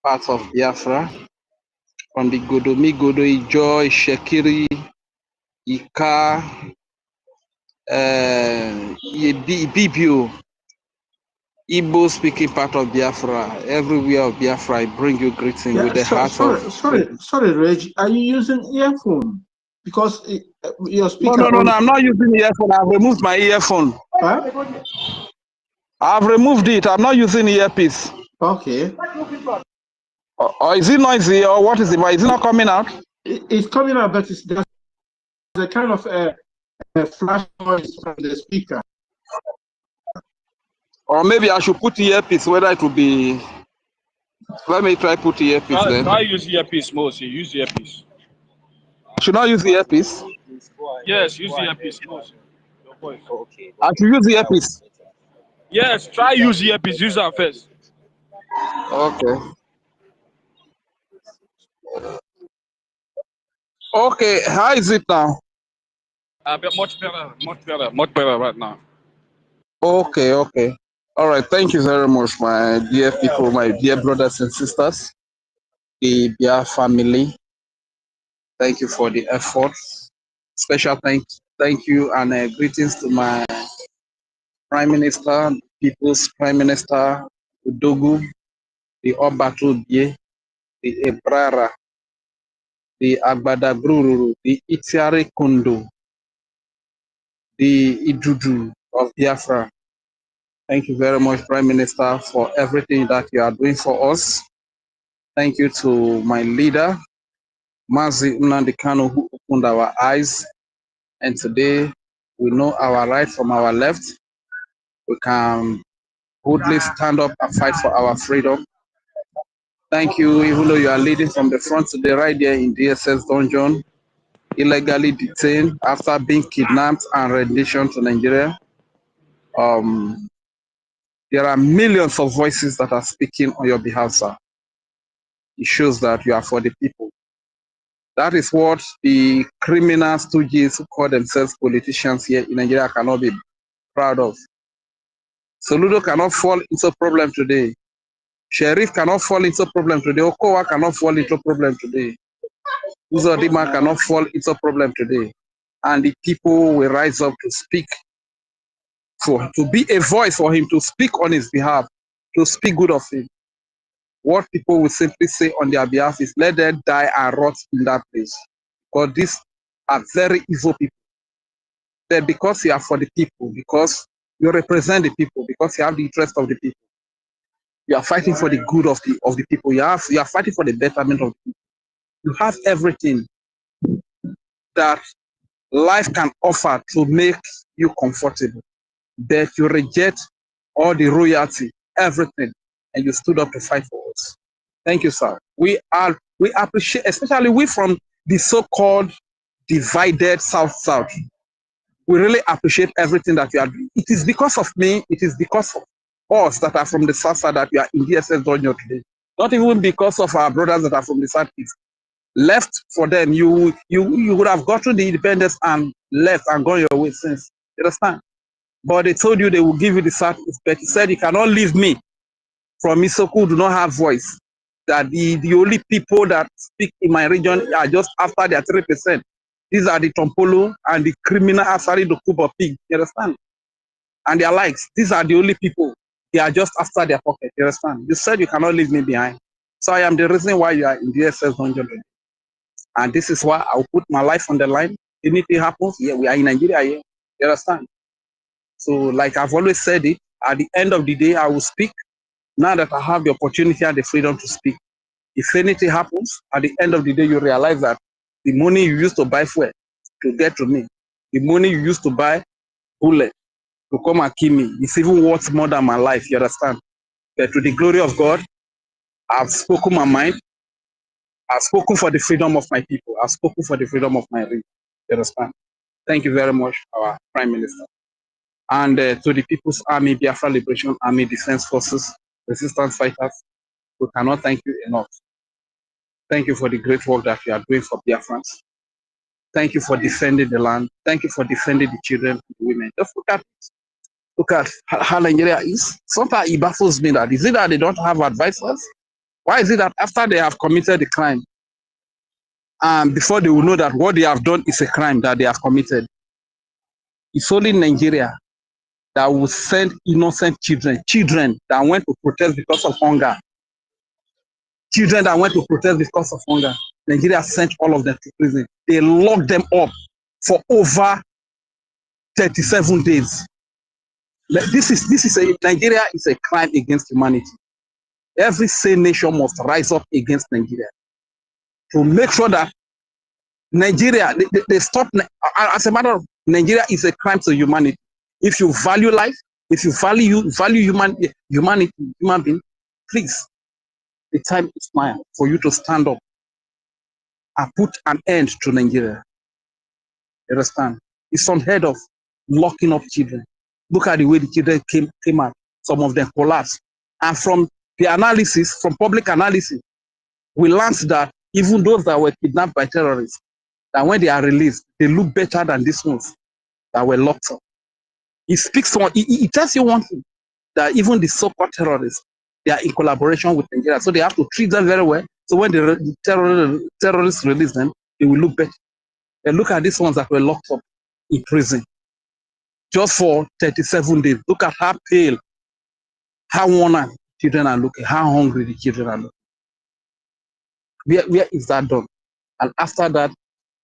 part of Biafra, from the Godomi, Godo, Ijo, Shekiri, Ika, EFIK-IBIBIO, Igbo speaking part of Biafra, everywhere of Biafra. I bring you greeting Yeah, with the heart of freedom. sorry, Reg. Are you using earphone? Because your No, speaker no, on. I'm not using earphone. I've removed my earphone. Huh? I've removed it. I'm not using earpiece. Okay. Or is it noisy, or what is it? Is it not coming out? It's coming out, but there's a kind of a flash noise from the speaker. Or maybe I should put earpiece, whether it will be... Let me try put earpiece then. Try use earpiece mostly. Use earpiece. Should I use earpiece? Yes, use earpiece mostly. Okay. I should use earpiece. Yes, try use earpiece. Use that first. Okay. Okay, how is it now? Much better right now. Okay. All right, thank you very much, my dear people, my dear brothers and sisters, the Bia family. Thank you for the efforts. Special thank you and greetings to my Prime Minister, People's Prime Minister, Udogu, the Obatubie, the Ebrara, the Agbadagruru, the Itiare Kondo, the Idudu of Biafra. Thank you very much, Prime Minister, for everything that you are doing for us. Thank you to my leader, Mazi Nnamdi Kanu, who opened our eyes. And today we know our right from our left. We can boldly stand up and fight for our freedom. Thank you, even though you are leading from the front today, right there in DSS dungeon, illegally detained after being kidnapped and rendition to Nigeria. There are millions of voices that are speaking on your behalf, sir. It shows that you are for the people. That is what the criminal stooges who call themselves politicians here in Nigeria cannot be proud of. Soludo cannot fall into a problem today. Sheriff cannot fall into a problem today. Okowa cannot fall into a problem today. Uzodima cannot fall into a problem today. And the people will rise up to speak, to be a voice for him, to speak on his behalf, to speak good of him. What people will simply say on their behalf is, let them die and rot in that place. Because these are very evil people. But because you are for the people, because you represent the people, because you have the interest of the people, you are fighting for the good of the people. You are fighting for the betterment of the people. You have everything that life can offer to make you comfortable. But you reject all the royalty, everything, and you stood up to fight for us. Thank you, sir. We appreciate, especially we from the so-called divided South. We really appreciate everything that you are doing. It is because of me, it is because of us that are from the South side that we are in DSS Donyo today. Not even because of our brothers that are from the Southeast. Left for them, you would have gotten the independence and left and gone your way since. You understand? But they told you they will give you the Southeast, but you said you cannot leave me from Isoku, do not have voice. That the only people that speak in my region are just after their 3%. These are the Tompolo and the criminal Asari, the Kuba pig. You understand? And their likes. These are the only people They are just after their pocket. You understand? You said you cannot leave me behind. So I am the reason why you are in DSS dungeon. And this is why I'll put my life on the line. Anything happens, yeah, we are in Nigeria here. You understand? So like I've always said it, at the end of the day, I will speak. Now that I have the opportunity and the freedom to speak. If anything happens, at the end of the day, you realize that the money you used to buy fuel to get to me, the money you used to buy bullet to come and kill me, it's even worth more than my life, you understand? But to the glory of God, I've spoken my mind. I've spoken for the freedom of my people. I've spoken for the freedom of my region. You understand? Thank you very much, our Prime Minister. And to the People's Army, Biafra Liberation Army, Defense Forces, resistance fighters, we cannot thank you enough. Thank you for the great work that you are doing for Biafrans. Thank you for defending the land. Thank you for defending the children, the women. Just look at how Nigeria is. Sometimes it baffles me that is it that they don't have advisors? Why is it that after they have committed the crime, before they will know that what they have done is a crime that they have committed, it's only Nigeria that will send innocent children that went to protest because of hunger. Children that went to protest because of hunger. Nigeria sent all of them to prison. They locked them up for over 37 days. Nigeria is a crime against humanity. Every sane nation must rise up against Nigeria to make sure that Nigeria, they stop. As a matter of Nigeria is a crime to humanity. If you value life, if you value humanity, human being, please, the time is now for you to stand up and put an end to Nigeria. You understand? It's unheard of locking up children. Look at the way the children came out. Some of them collapsed. And from the analysis, from public analysis, we learned that even those that were kidnapped by terrorists, that when they are released, they look better than these ones that were locked up. It speaks on, it tells you one thing, that even the so-called terrorists, they are in collaboration with Nigeria. So they have to treat them very well. So when the terrorists release them, they will look better. And look at these ones that were locked up in prison just for 37 days. Look at how pale, how worn out children are looking, how hungry the children are looking. Where is that done? And after that,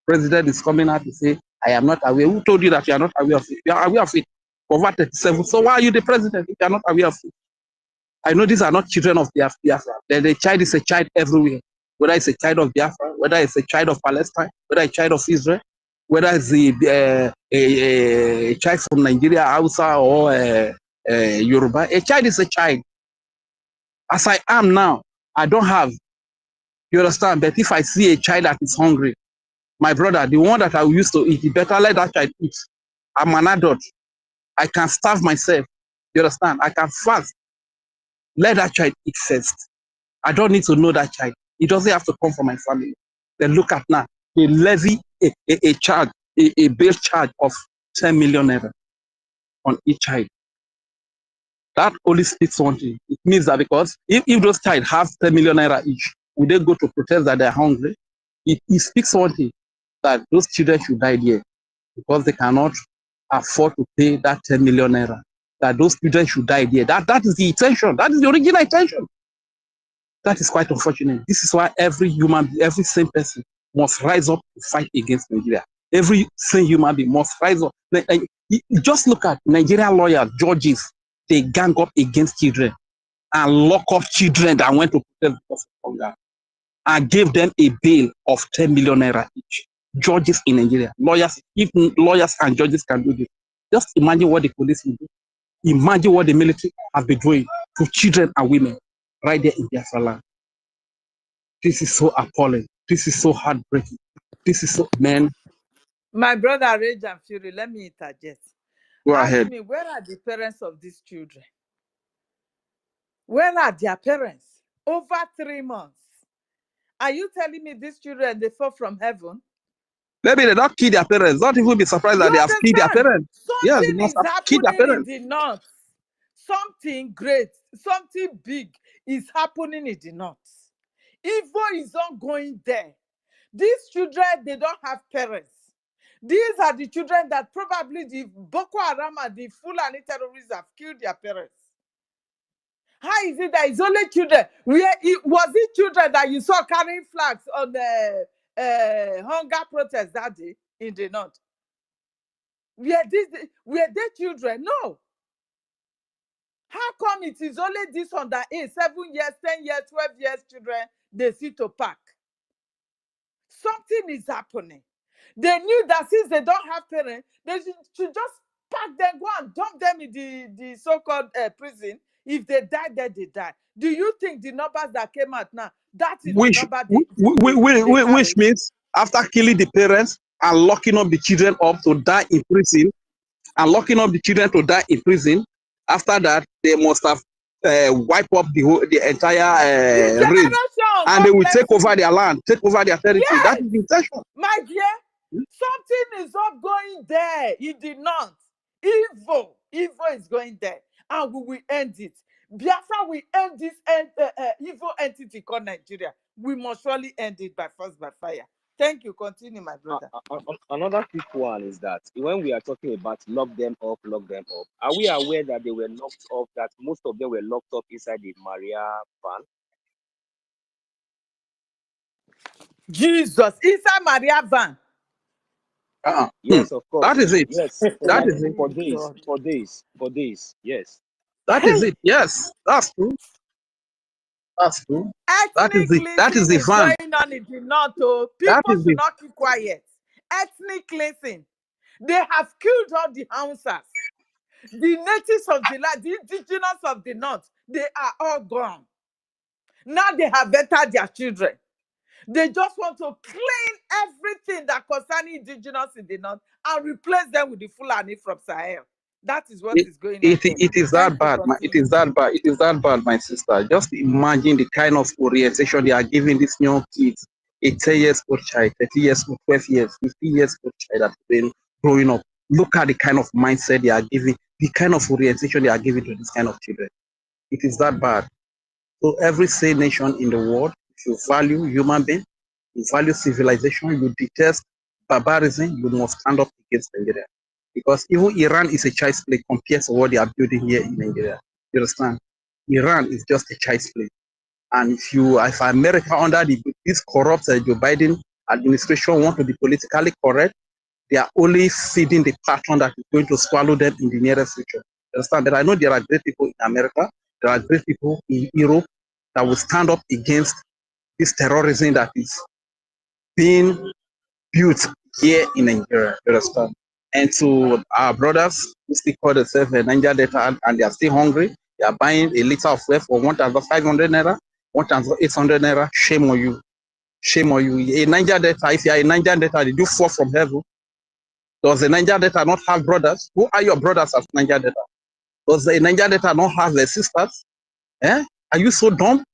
president is coming out to say, I am not aware. Who told you that you are not aware of it? You are aware of it. Over 37. So why are you the president if you are not aware of it? I know these are not children of Biafra. The child is a child everywhere. Whether it's a child of Biafra, whether it's a child of Palestine, whether it's a child of Israel, whether it's a child from Nigeria, Hausa, or Yoruba, a child is a child. As I am now, I don't have, you understand, but if I see a child that is hungry, my brother, the one that I used to eat, you better let that child eat. I'm an adult. I can starve myself. You understand? I can fast. Let that child eat first. I don't need to know that child. It doesn't have to come from my family. Then look at now. They levy a charge, a bail charge of 10 million naira on each child. That only speaks one thing. It means that because if those child have 10 million naira each, would they go to protest that they're hungry? It speaks one thing, that those children should die there because they cannot afford to pay that 10 million naira. That those children should die there. That is the intention. That is the original intention. That is quite unfortunate. This is why every sane person must rise up to fight against Nigeria. Every sane human being must rise up. Just look at Nigerian lawyers, judges, they gang up against children and lock up children that went to protest because of hunger and gave them a bail of 10 million naira each. Judges in Nigeria, lawyers, if lawyers and judges can do this, just imagine what the police will do. Imagine what the military have been doing to children and women right there in Biafra land. This is so appalling. This is so heartbreaking. This is so, man. My brother Rage and Fury, let me interject. Go Ask ahead. me, where are the parents of these children? Where are their parents? Over 3 months. Are you telling me these children, they fall from heaven? Maybe they don't kill their parents. Don't even be surprised that they have killed their parents. Yes, they Something must is have killed their happening in parents. the north. Something great, something big is happening in the north. Evil is not going there. These children, they don't have parents. These are the children that probably the Boko Haram and the Fulani terrorists have killed their parents. How is it that it's only children? Was it children that you saw carrying flags on the hunger protest that day in the north? Were they children? No. How come it is only this under 8, 7 years, 10 years, 12 years children they see to pack? Something is happening. They knew that since they don't have parents, they should just pack them, go and dump them in the so-called prison. If they die, then they die. Do you think the numbers that came out now, that is the number which means after killing the parents and locking up the children up to die in prison, after that, they must have wiped up the entire race, and they will take over their land, take over their territory. Yes. That is the intention. My dear, something is up going there. It did not. Evil is going there, and we will end it. Biafra will end this evil entity called Nigeria. We must surely end it by force, by fire. Thank you. Continue, my brother. Another quick one is that when we are talking about lock them up, are we aware that they were locked up, that most of them were locked up inside the Maria van? Jesus, inside Maria van. Yes, of course. That is it. Yes, that is it. For days. Yes. That is it. Yes, that's true. That's true. That is the van. Going on in the north. People should not keep quiet. Ethnic cleansing. They have killed all the Hausas. The natives of the land, the indigenous of the north, they are all gone. Now they have entered their children. They just want to clean everything that concerns indigenous in the north and replace them with the Fulani from Sahel. That is what is going on. It is that bad. It is that bad, my sister. Just imagine the kind of orientation they are giving these young kids. A 10 years old child, 30 years old, 12 years, 15 years old child that's been growing up. Look at the kind of mindset they are giving, the kind of orientation they are giving to this kind of children. It is that bad. So every sane nation in the world, if you value human being, you value civilization, you detest barbarism, you must stand up against Nigeria. Because even Iran is a child's play compared to what they are building here in Nigeria. You understand? Iran is just a child's play. And if America under this corrupt Joe Biden administration want to be politically correct, they are only feeding the pattern that is going to swallow them in the nearest future. You understand? But I know there are great people in America, there are great people in Europe that will stand up against this terrorism that is being built here in Nigeria. You understand? And to our brothers who still call themselves a Niger Delta and they are still hungry, they are buying a liter of fuel for 1,500 naira, 1,800 naira. Shame on you. Shame on you. A Niger Delta, if you are a Niger Delta, did you fall from heaven? Does the Niger Delta not have brothers? Who are your brothers as Niger Delta? Does the Niger Delta not have their sisters? Are you so dumb?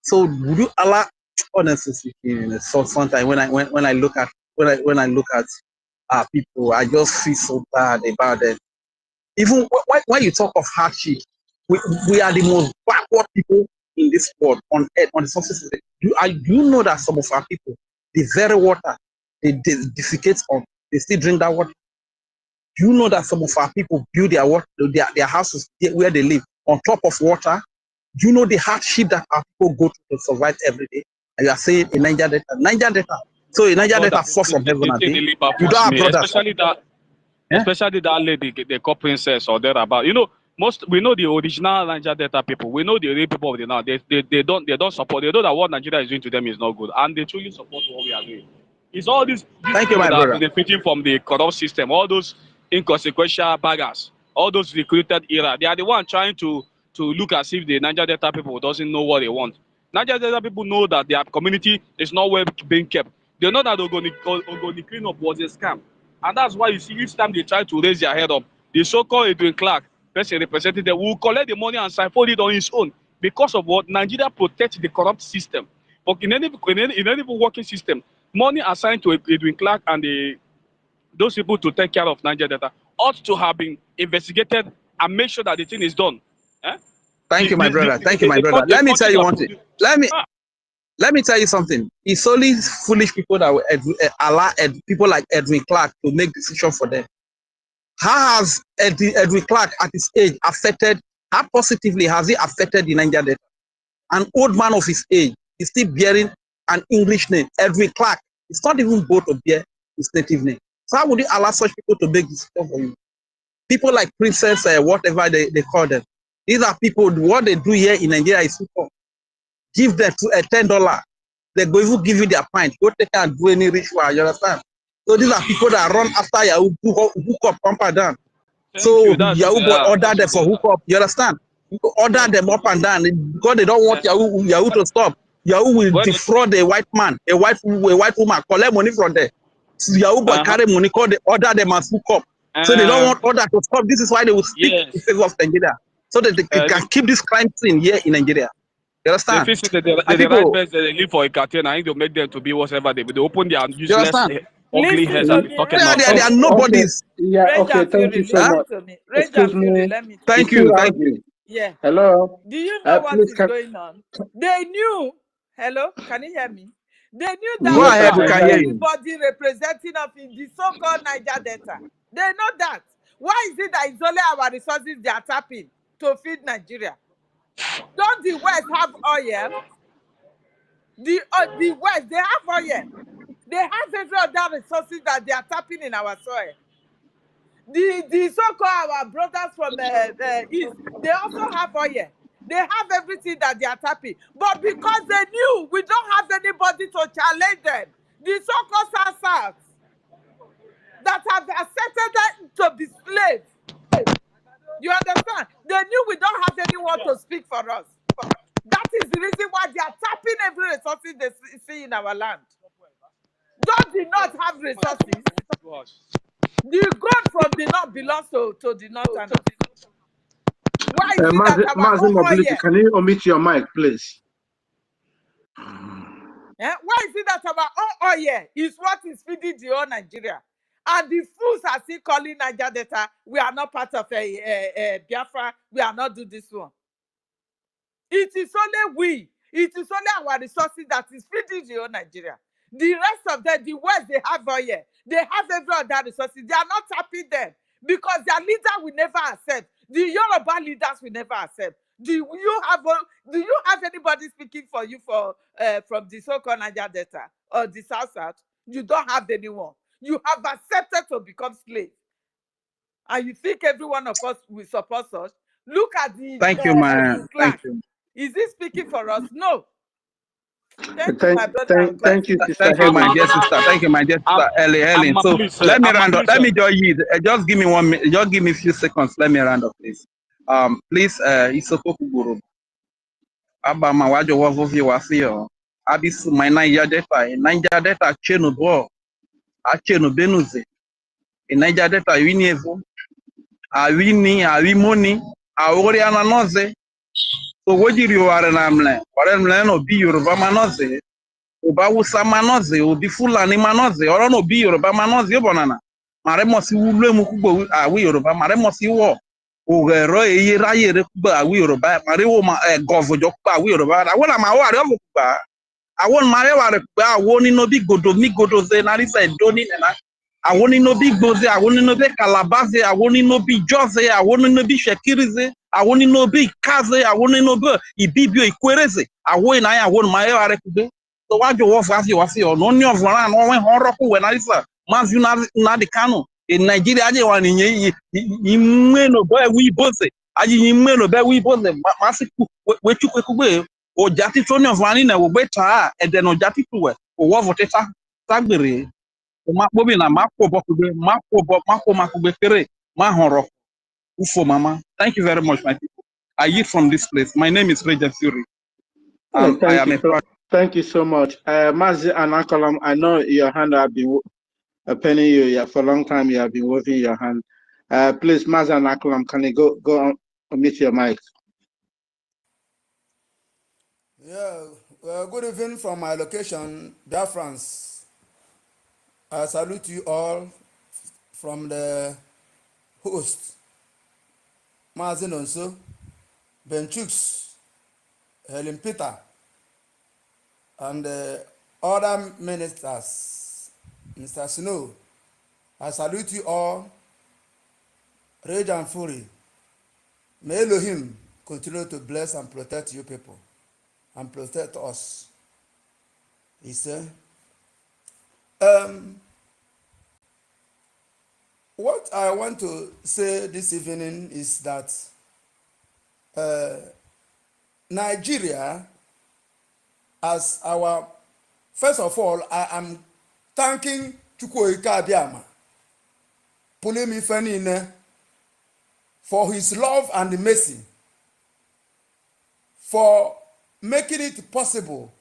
So would you allow, honestly speaking, so sometimes when I look at people, I just feel so bad about them. Even when you talk of hardship, we are the most backward people in this world on earth, on the surface of it. Do you know that some of our people, the very water they defecate on, they still drink that water? Do you know that some of our people build their houses where they live on top of water? Do you know the hardship that our people go through to survive every day? And you are saying in Niger Delta. So in Niger Delta fall from heaven and you don't have brothers. Especially that lady, the co-princess or thereabout. You know, we know the original Niger Delta people. We know the real people of the now. They don't support. They know that what Nigeria is doing to them is not good, and they truly support what we are doing. It's all these people that are benefiting from the corrupt system. All those inconsequential baggers, all those recruited era. They are the ones trying to look as if the Niger Delta people doesn't know what they want. Niger Delta people know that their community is not well being kept. They know that Ogoni cleanup was a scam. And that's why you see each time they try to raise their head up, the so-called Edwin Clark, person representative, will collect the money and siphon it on his own. Because of what? Nigeria protects the corrupt system. But in any working system, money assigned to Edwin Clark and those people to take care of Niger Delta ought to have been investigated and make sure that the thing is done. Thank you, my brother. Thank you, my brother. Let me tell you one thing. Let me tell you something. It's only foolish people that will allow people like Edwin Clark to make decisions for them. How has Edwin Clark at his age affected how positively has it affected the Niger Delta? An old man of his age is still bearing an English name, Edwin Clark. It's not even bold to bear his native name. So how would you allow such people to make this stuff for you? People like Princess, whatever they call them. These are people, what they do here in Nigeria is super. Give them $10. They go even give you their pint. Go take and do any ritual, you understand? So these are people that run after Yahoo, hook up, pumper down. So Yahoo boy order them for hook up, you understand? You order them up and down because they don't want Yahoo to stop. Yahoo will defraud a white man, a white woman, collect money from them. So Yahoo boy carry money, call they order them as hook up. So they don't want order to stop. This is why they will speak in favor of Nigeria. So that they can keep this crime scene here in Nigeria. You understand? They right best they live for a cartel. I think they'll make them to be whatever they open their useless, ugly heads and be talking nonsense. They are nobodies. Okay. Yeah, okay, thank you so much. Excuse me. Let me thank you. Thank you. Yeah. Hello. Do you know what please, is going on? They knew. Hello, can you hear me? They knew that Go ahead, there we can was hear you. anybody representing us in the so-called Niger Delta. They know that. Why is it that it's only our resources they are tapping to feed Nigeria? Don't the West have oil? The West, they have oil. They have every other resources that they are tapping in our soil. The so-called our brothers from East, they also have oil. They have everything that they are tapping. But because they knew we don't have anybody to challenge them, the so-called South that have accepted them to be slaves. You understand? They knew we don't have anyone to speak for us. That is the reason why they are tapping every resources they see in our land. Don't the North have resources? The gold from the North belongs to the Northerners. Why is it that our own oil? Can you omit your mic, please? Why is it that our own oil is what is feeding the whole Nigeria? And the fools are still calling Niger Delta, we are not part of Biafra, we are not doing this one. It is only our resources that is feeding the whole Nigeria. The rest of them, the West, they have oil. They have every other resources. They are not tapping them because their leader will never accept. The Yoruba leaders will never accept. Do you have anybody speaking for you from the so-called Niger Delta or the South? You don't have anyone. You have accepted to become slaves. And you think every one of us will support us? Look at the thank you, man. Thank you. Is he speaking for us? No. Thank you, my brother. Thank you, sister. Thank you, my dear sister. Thank you, my dear sister, Helen. So let me round up. Let me just yield. Just give me 1 minute. Just give me a few seconds. Let me round up, please. Please, Isoko Kuguru. Aba ma wajo wavuvi wasio. Abisu my Niger Delta chenu bo. Achenu benuze. In Niger Delta wini evo. Awimoni. Awori ananoze. So wojiri ware namle. Ware mle no bi Yoruba manoze. Oba Wusa manoze, obi Fulani manoze, oro no bi Yoruba manoze bonana. Mare mosi wulu emu kugbo awi Yoruba, mare mosi wo. Ogero eye raye re kugbo awi Yoruba, mare wo ma govojo kugbo awi Yoruba. Awon ma wo are ofu kugba. Awon mare ware kugba awon ni no bi godo mi godo ze na ri se doni na. Awon ni no bi gboze, awon ni no bi calabaze, awon ni no bi joze, awon ni no bi shekirize, awon ni no bi kaze, awon ni no bi ibibio ikwereze. Awon na ya awon mare ware kugbo. So why you wasi or no new of one or when horrible when I saw Mazu Nadicano in Nigeria one in ye no boy we both say I no bear we both them massive which you quick away or Jati Tony of Vanina will wait and then on Jati to work or what for Tagbery Mapobina Mako Bokube Mako Makube Mahoro Ufo Mama. Thank you very much, my people. I yield from this place. My name is Regent Fury. I am a Thank you so much. Mazi and Akalam, I know your hand have been penning you for a long time. You have been waving your hand. Please, Mazi and Akalam, can you go on mute your mic? Yeah, well, good evening from my location, Biafrans. I salute you all from the host, Mazi Nonso, Benchux, Helen Peter, and other ministers, Mr. Snow. I salute you all, Rage and Fury. May Elohim continue to bless and protect you people and protect us. He said, what I want to say this evening is that Nigeria, as our, first of all, I am thanking EFIK-IBIBIO, Pulemi Fenine, for his love and mercy, for making it possible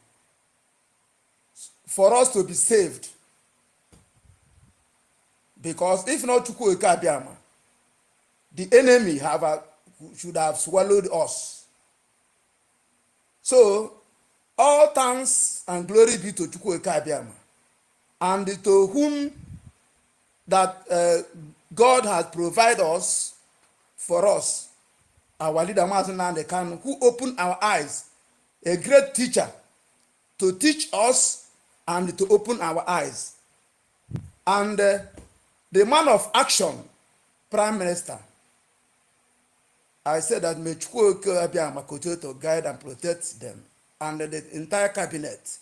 for us to be saved. Because if not EFIK-IBIBIO, the enemy should have swallowed us. So, all thanks and glory be to EFIK-IBIBIO, and to whom that God has provided us for us, our leader Mazen Khan, who opened our eyes, a great teacher, to teach us and to open our eyes. And the man of action, Prime Minister, I said that may EFIK-IBIBIO continue to guide and protect them and the entire cabinet.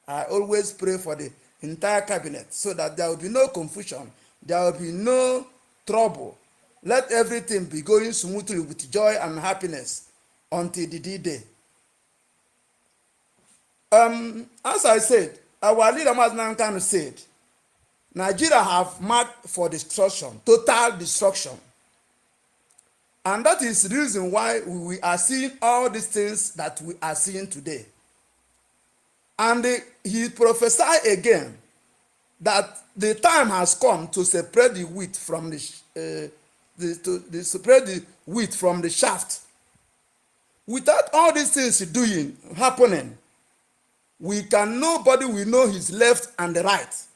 I always pray for the entire cabinet so that there will be no confusion, there will be no trouble. Let everything be going smoothly with joy and happiness until the D-Day. As I said, our leader Mazen Khan said, Nigeria have marked for destruction, total destruction. And that is the reason why we are seeing all these things that we are seeing today. And he prophesied again that the time has come to separate the wheat from separate the wheat from the shaft. Without all these things happening, nobody will know his left and the right.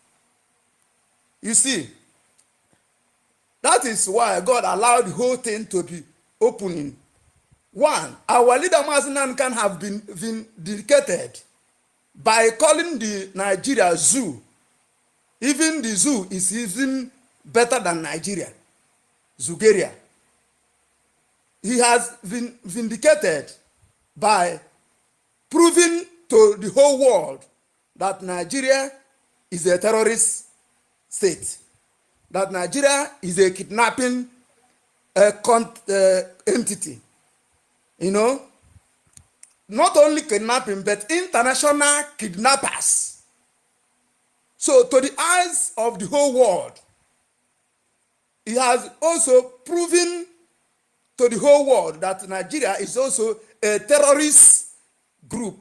You see, that is why God allowed the whole thing to be opening. One, our leader Mazen Khan have been vindicated by calling the Nigeria zoo. Even the zoo is even better than Nigeria, Zugeria. He has been vindicated by proving to the whole world that Nigeria is a terrorist state, that Nigeria is a kidnapping entity. You know, not only kidnapping, but international kidnappers. So to the eyes of the whole world, he has also proven to the whole world that Nigeria is also a terrorist group,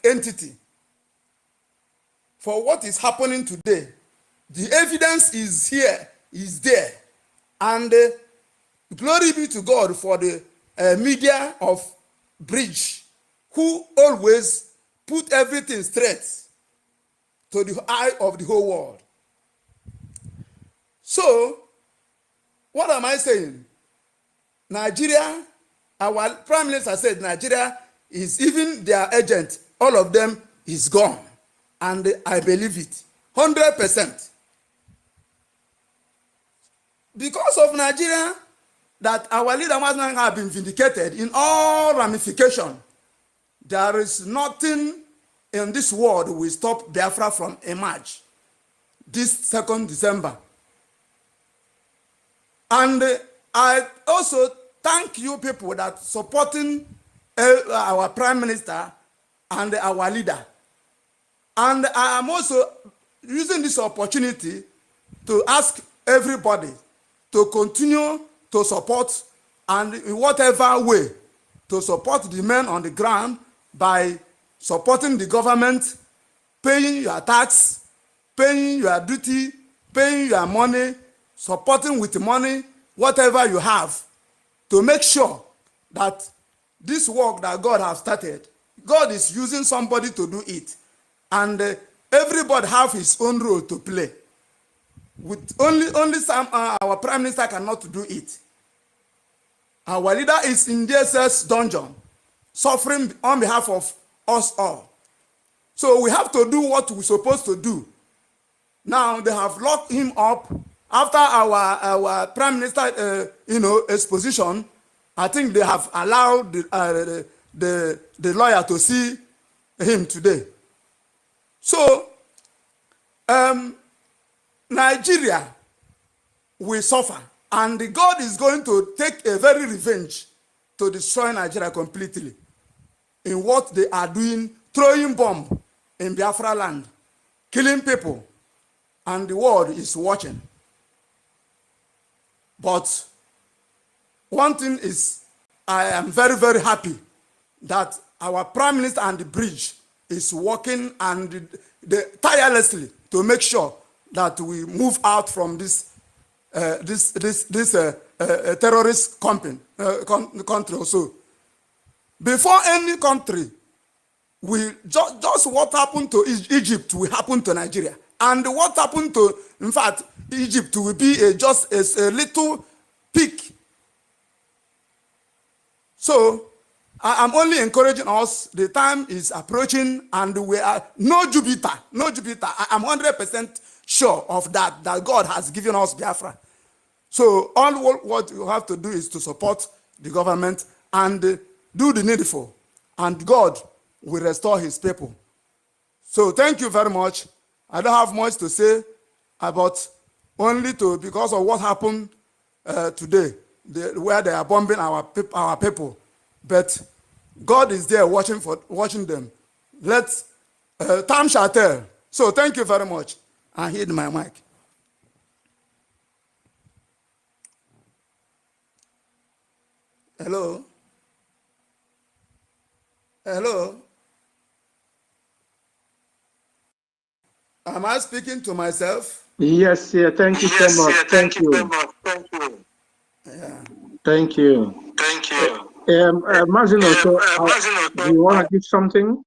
entity. For what is happening today, the evidence is here, is there. And glory be to God for the media of Bridge, who always put everything straight to the eye of the whole world. So, what am I saying? Nigeria, our Prime Minister said Nigeria is, even their agent, all of them is gone. And I believe it, 100%. Because of Nigeria, that our leader Mazen have been vindicated in all ramifications, there is nothing in this world will stop Biafra from emerge this 2nd December. And I also thank you people that supporting our Prime Minister and our leader. And I am also using this opportunity to ask everybody to continue to support, and in whatever way, to support the men on the ground by supporting the government, paying your tax, paying your duty, paying your money, supporting with money, whatever you have, to make sure that this work that God has started, God is using somebody to do it. And everybody have his own role to play. With only some, our Prime Minister cannot do it. Our leader is in DSS dungeon, suffering on behalf of us all. So we have to do what we're supposed to do. Now they have locked him up after our Prime Minister, exposition, I think they have allowed the lawyer to see him today. So, Nigeria will suffer, and God is going to take a very revenge to destroy Nigeria completely in what they are doing, throwing bomb in Biafra land, killing people, and the world is watching. But one thing is, I am very, very happy that our Prime Minister and the bridge is working and tirelessly to make sure that we move out from this terrorist country also. Before any country, we just what happened to Egypt will happen to Nigeria, and what happened to, in fact, Egypt will be just a little peak. So I'm only encouraging us. The time is approaching, and we are no Jupiter. I'm 100% sure of that God has given us Biafra. So all what you have to do is to support the government and do the needful, and God will restore his people. So thank you very much. I don't have much to say about, only because of what happened today, where they are bombing our people. But God is there watching them. Time shall tell. So thank you very much. I hid my mic. Hello? Hello? Am I speaking to myself? Yes, yeah, thank you so much. Thank you. Yeah. Thank you. Mazino, so do you want to give something?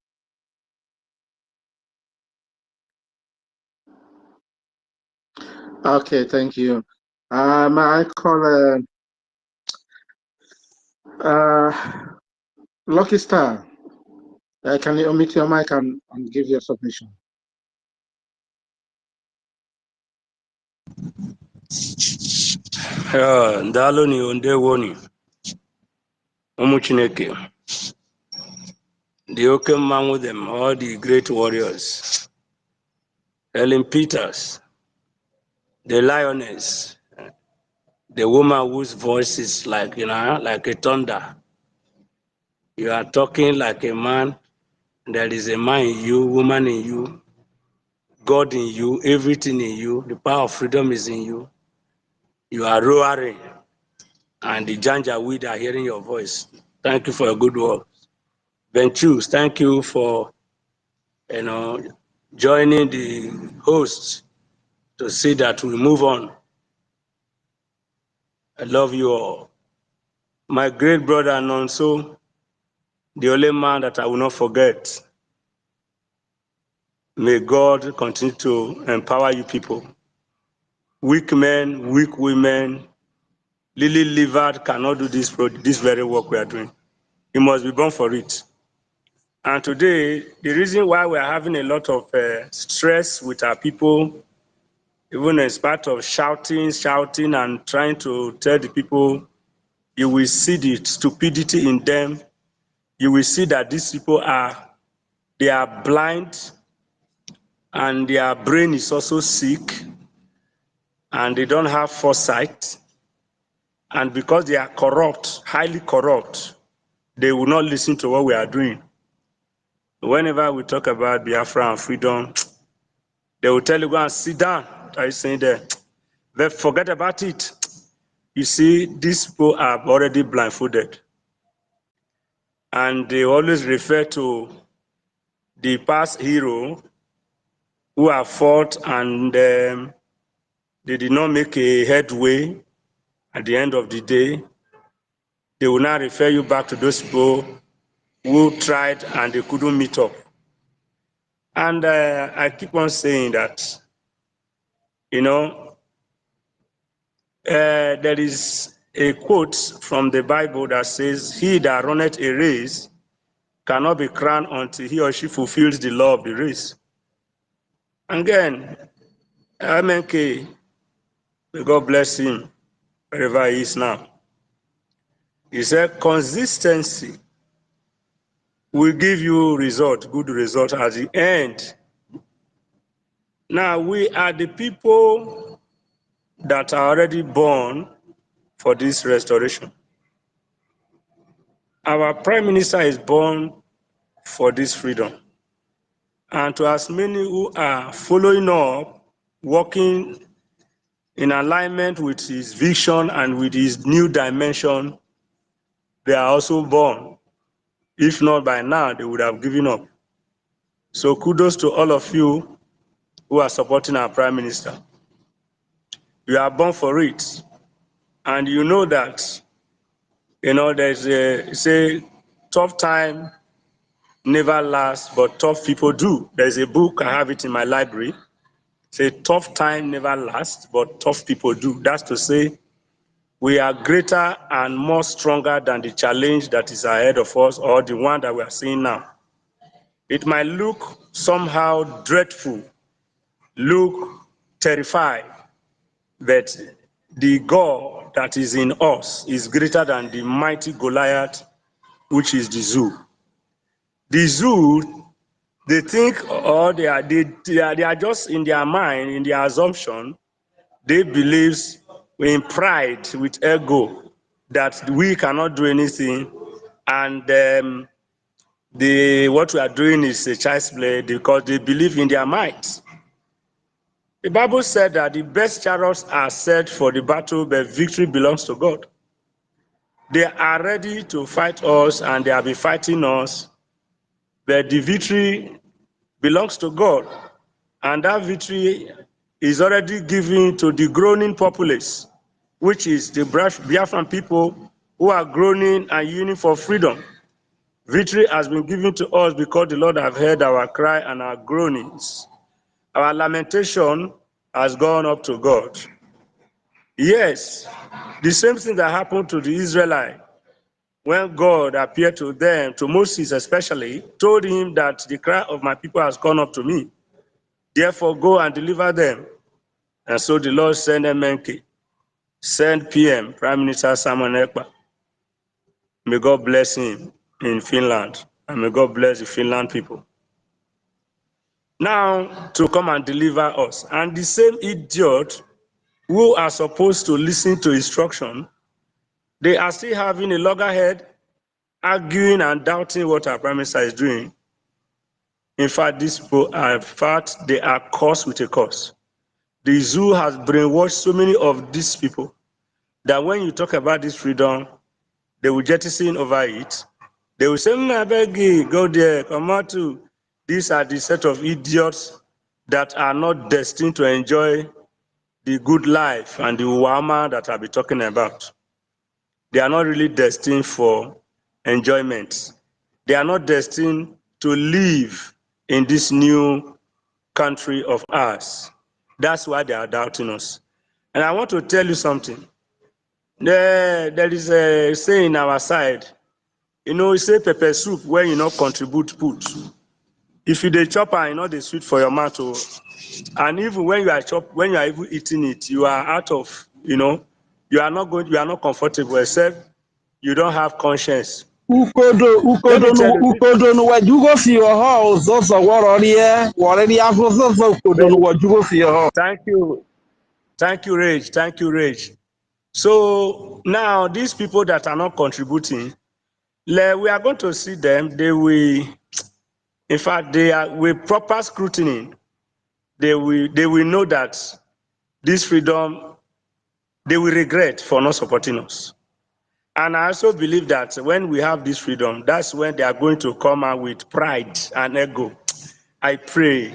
Okay, thank you. I call Lucky Star. Can you omit your mic and give your submission? Ndalo ni ondewoni ụmụ Chineke, the oke mmanwụ them, all the great warriors, Ellen Peters, the lioness, the woman whose voice is like, like a thunder. You are talking like a man. There is a man in you, woman in you, God in you, everything in you. The power of freedom is in you. You are roaring, and the Janjaweed are hearing your voice. Thank you for your good work. Ventus, thank you for joining the hosts to see that we move on. I love you all. My great brother Nonso, the only man that I will not forget. May God continue to empower you people. Weak men, weak women, lily-livered cannot do this very work we are doing. You must be born for it. And today, the reason why we are having a lot of stress with our people, even in spite of shouting and trying to tell the people, you will see the stupidity in them. You will see that these people are blind, and their brain is also sick, and they don't have foresight. And because they are corrupt, highly corrupt, they will not listen to what we are doing. Whenever we talk about Biafra and freedom, they will tell you, go and sit down. Are you saying that? They forget about it. You see, these people are already blindfolded. And they always refer to the past hero who have fought and they did not make a headway at the end of the day. They will now refer you back to those people who tried and they couldn't meet up. And I keep on saying that, there is a quote from the Bible that says, he that runneth a race cannot be crowned until he or she fulfills the law of the race. Again, MNK, may God bless him wherever he is now. He said, consistency will give you result, good result at the end. Now, we are the people that are already born for this restoration. Our Prime Minister is born for this freedom. And to as many who are following up, working in alignment with his vision and with his new dimension, they are also born. If not by now, they would have given up. So kudos to all of you who are supporting our Prime Minister. You are born for it. And you know that, there's say, tough time never lasts, but tough people do. There's a book, I have it in my library. Say, tough time never lasts, but tough people do. That's to say, we are greater and more stronger than the challenge that is ahead of us or the one that we are seeing now. It might look somehow dreadful, look terrified, but the God that is in us is greater than the mighty Goliath, which is the zoo. The zoo, they think, or they are just in their mind, in their assumption, they believe in pride, with ego, that we cannot do anything, and what we are doing is a child's play because they believe in their might. The Bible said that the best chariots are set for the battle, but victory belongs to God. They are ready to fight us, and they have been fighting us, but the victory belongs to God. And that victory is already given to the groaning populace, which is the Biafran people who are groaning and yearning for freedom. Victory has been given to us because the Lord has heard our cry and our groanings. Our lamentation has gone up to God. Yes, the same thing that happened to the Israelites when God appeared to them, to Moses especially, told him that the cry of my people has gone up to me. Therefore, go and deliver them. And so the Lord sent MNK, sent PM, Prime Minister Simon Ekpa. May God bless him in Finland, and may God bless the Finland people. Now, to come and deliver us. And the same idiot who are supposed to listen to instruction, they are still having a loggerhead, arguing and doubting what our Prime Minister is doing. In fact, these people are, they are cursed with a curse. The zoo has brainwashed so many of these people that when you talk about this freedom, they will jettison over it. They will say, I beg you, go there, come out to. These are the set of idiots that are not destined to enjoy the good life and the wama that I'll be talking about. They are not really destined for enjoyment. They are not destined to live in this new country of ours. That's why they are doubting us. And I want to tell you something. There is a saying our side, you say pepper soup when you not contribute put. If you dey chop and they sweet for your mouth, and even when you are even eating it, you are out of, you are not comfortable, except you don't have conscience. Ukodo no wajugo fi oho zozo worori afuzo ukodo no wajugo fi oho. Thank you, Rage. So now these people that are not contributing, we are going to see them. They will, in fact, they are with proper scrutiny. They will know that this freedom, they will regret for not supporting us. And I also believe that when we have this freedom, that's when they are going to come out with pride and ego. I pray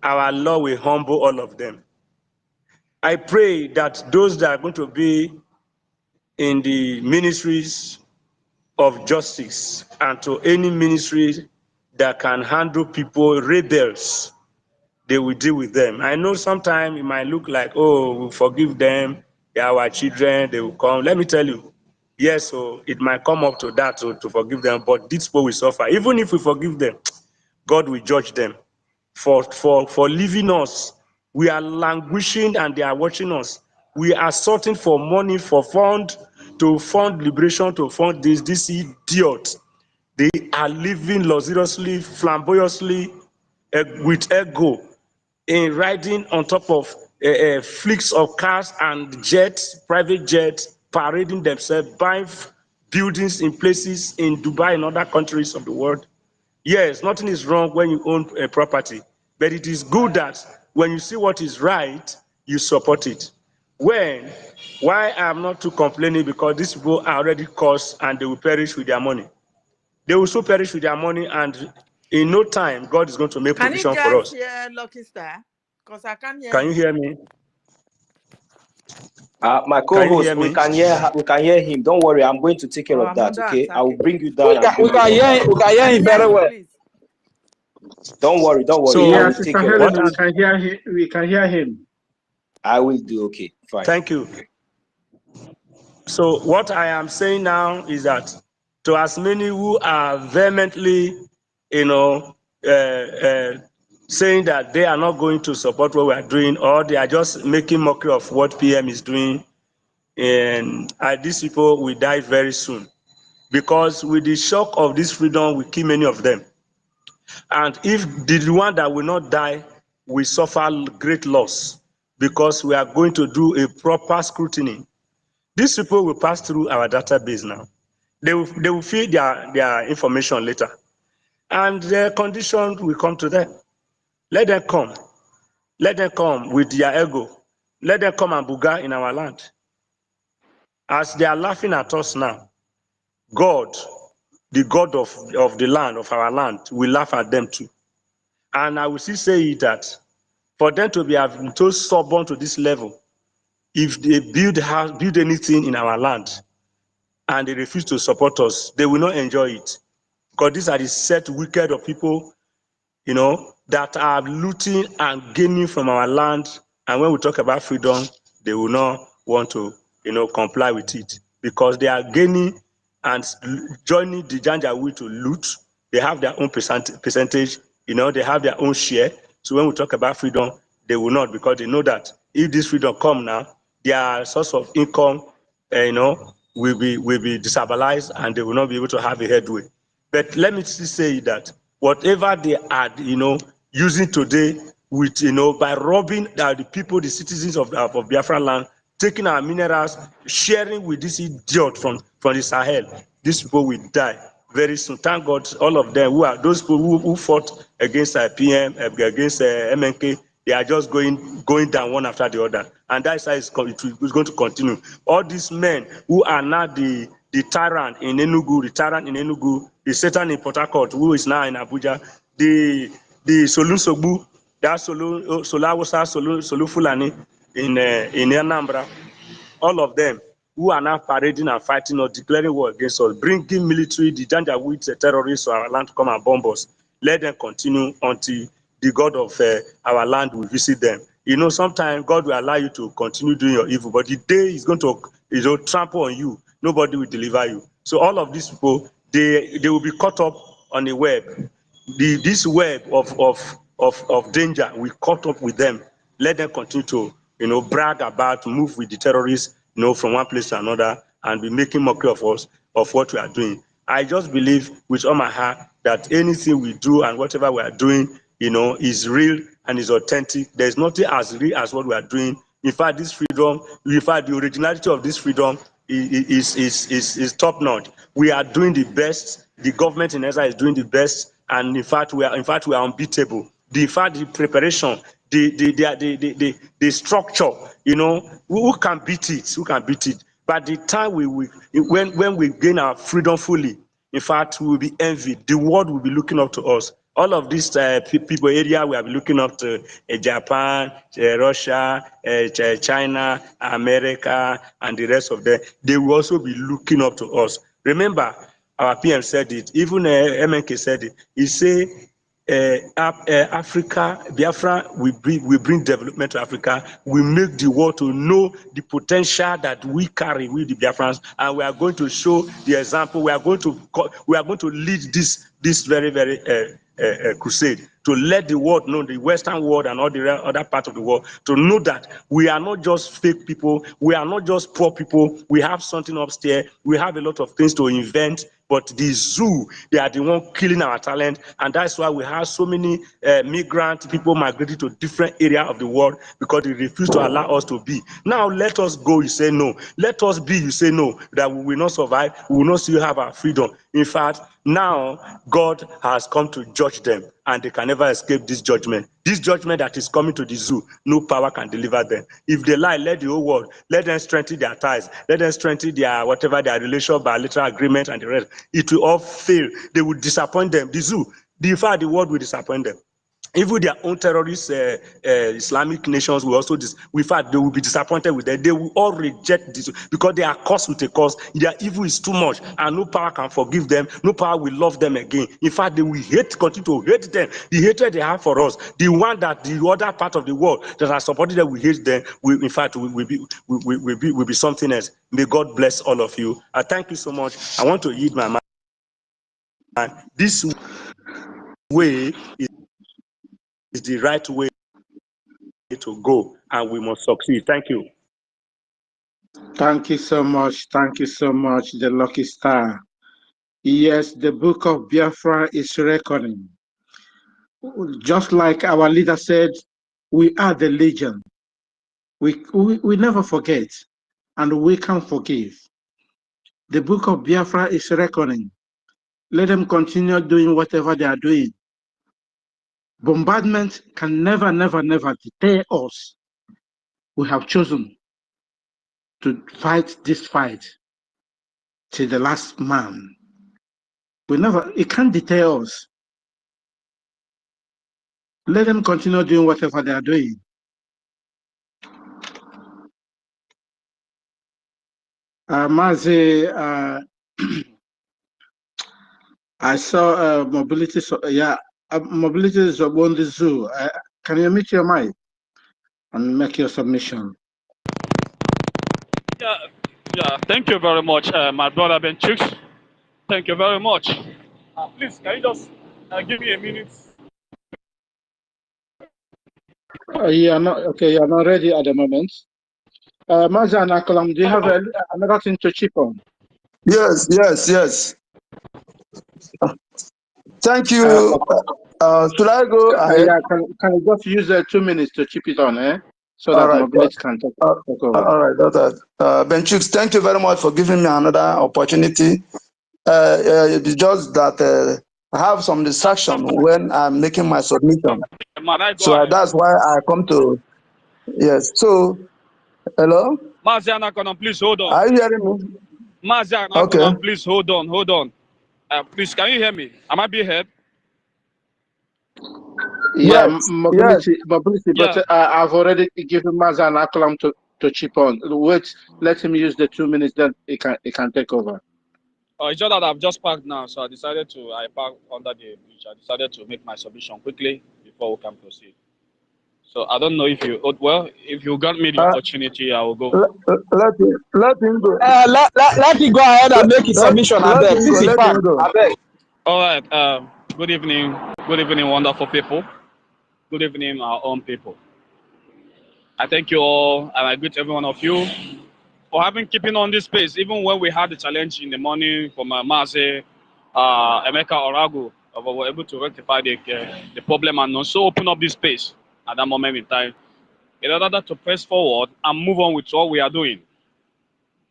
our Lord will humble all of them. I pray that those that are going to be in the ministries of justice and to any ministry that can handle people, rebels, they will deal with them. I know sometimes it might look like, oh, we'll forgive them, they are our children, they will come. Let me tell you, yes, so it might come up to that to forgive them, but these people will suffer. Even if we forgive them, God will judge them for leaving us. We are languishing and they are watching us. We are sorting for money, for fund, to fund liberation, to fund this idiot. They are living luxuriously, flamboyantly, with ego, in riding on top of fleets of cars and jets, private jets, parading themselves, buying buildings in places in Dubai and other countries of the world. Yes, nothing is wrong when you own a property, but it is good that when you see what is right, you support it. Why I'm not too complaining, because these people are already cursed and they will perish with their money. They will so perish with their money, and in no time, God is going to make Can you provision for guys us. hear Lucky Star? Because I can't hear Can you him. hear me? My Can you co-host, hear me? we can hear him. Don't worry, I'm going to take care of that. Okay, I will bring you down and bring you up. We can hear him very well. Please. Don't worry. So, I Yeah, will Sister take care of Helen, that. we can hear him. I will do. Okay, fine. Thank you. So what I am saying now is that to as many who are vehemently, saying that they are not going to support what we are doing, or they are just making mockery of what PM is doing, and these people will die very soon, because with the shock of this freedom, we kill many of them. And if the one that will not die will suffer great loss, because we are going to do a proper scrutiny. These people will pass through our database now. They will feed their information later, and their condition will come to them. Let them come. Let them come with their ego. Let them come and buga in our land. As they are laughing at us now, God, the God of the land, of our land, will laugh at them too. And I will still say that for them to be so stubborn to this level, if they build anything in our land and they refuse to support us, they will not enjoy it. Because these are the set wicked of people, that are looting and gaining from our land. And when we talk about freedom, they will not want to, comply with it, because they are gaining and joining the Janjaweed to loot. They have their own percentage, they have their own share. So when we talk about freedom, they will not, because they know that if this freedom come now, their source of income, will be destabilized, and they will not be able to have a headway. But let me still say that whatever they are, using today with, by robbing the people, the citizens of Biafra land, taking our minerals, sharing with this idiot from the Sahel, these people will die very soon. Thank God, all of them those people who fought against PM, against MNK, they are just going down one after the other, and that's how it's going to continue. All these men who are now the tyrant in Enugu, the Satan in Port Harcourt, who is now in Abuja, the Solun Sogbu, that Solu Fulani in Anambra, all of them who are now parading and fighting or declaring war against us, bringing military, the Janjaweed terrorists to our land to come and bomb us. Let them continue until the God of our land will visit them. Sometimes God will allow you to continue doing your evil, but the day He's going to, trample on you, nobody will deliver you. So all of these people, they will be caught up on a web. This web of danger will caught up with them. Let them continue to, brag about, move with the terrorists, from one place to another, and be making mockery of us, of what we are doing. I just believe with all my heart that anything we do and whatever we are doing, is real and is authentic. There's nothing as real as what we are doing. In fact, this freedom, the originality of this freedom is top notch. We are doing the best. The government in Israel is doing the best, and in fact, we are unbeatable. The preparation, the structure, who can beat it? Who can beat it? But the time when we gain our freedom fully, in fact, we will be envied. The world will be looking up to us. All of these people area, we have been looking up to Japan, Russia, China, America, and the rest of them. They will also be looking up to us. Remember, our PM said it. Even MNK said it. He said, Africa, Biafra, we bring development to Africa. We make the world to know the potential that we carry with the Biafrans, and we are going to show the example. We are going to lead this very, very crusade to let the world know, the Western world and all the other parts of the world, to know that we are not just fake people, we are not just poor people, we have something upstairs, we have a lot of things to invent, but the zoo, they are the one killing our talent, and that's why we have so many migrant people migrating to different areas of the world because they refuse to allow us to be. Now let us go, you say no. Let us be, you say no, that we will not survive, we will not still have our freedom. In fact, now God has come to judge them, and they can never escape this judgment. This judgment that is coming to the zoo, no power can deliver them. If they lie, let the whole world, let them strengthen their ties, let them strengthen their whatever their relation, bilateral agreement and the rest. It will all fail. They will disappoint them. The zoo, in fact, the world will disappoint them. Even their own terrorist Islamic nations will also, in fact, they will be disappointed with them. They will all reject this because they are cursed with a curse. Their evil is too much, and no power can forgive them. No power will love them again. In fact, they will continue to hate them. The hatred they have for us, the one that the other part of the world that are supporting them, we hate them. In fact, will be something else. May God bless all of you. I thank you so much. I want to yield my mind. This way is the right way to go, and we must succeed. Thank you. Thank you so much. Thank you so much, the lucky star. Yes, the book of Biafra is reckoning. Just like our leader said, we are the legion. We never forget, and we can forgive. The book of Biafra is reckoning. Let them continue doing whatever they are doing. Bombardment can never, never, never deter us. We have chosen to fight this fight till the last man. It can't deter us. Let them continue doing whatever they are doing. Mazi, I saw mobility. Mobility is on the zoo. Can you mute your mic and make your submission? Yeah. Thank you very much, my brother Ben Chooks. Thank you very much. Please, can you just give me a minute? You're not ready at the moment. Mazi and Akalam, do you have another thing to chip on? Yes. Thank you. Should I go ahead? Yeah, can you just use 2 minutes to chip it on, so All that right. mobility can take over. All right. Ben Chooks, thank you very much for giving me another opportunity. It's just that I have some distraction when I'm making my submission. So that's why I come to, yes. So, hello? Maziana, please hold on. Are you hearing me? Maziana, Okay. please hold on. Please, can you hear me? Am I being heard? Yeah, Yes. mobility, Yeah. but I've already given Mazan Akalam to chip on. Wait, let him use the 2 minutes, then he can take over. It's just that I've just parked now, so I parked under the bridge. I decided to make my submission quickly before we can proceed. So I don't know if you got me the opportunity, I will go. Let him go. Let him go ahead and make his submission. Let him go. All right. Good evening, wonderful people. Good evening, our own people. I thank you all, and I greet every one of you for keeping on this space, even when we had the challenge in the morning from Mazi, Emeka Orago, we were able to rectify the problem and also open up this space at that moment in time in order to press forward and move on with what we are doing.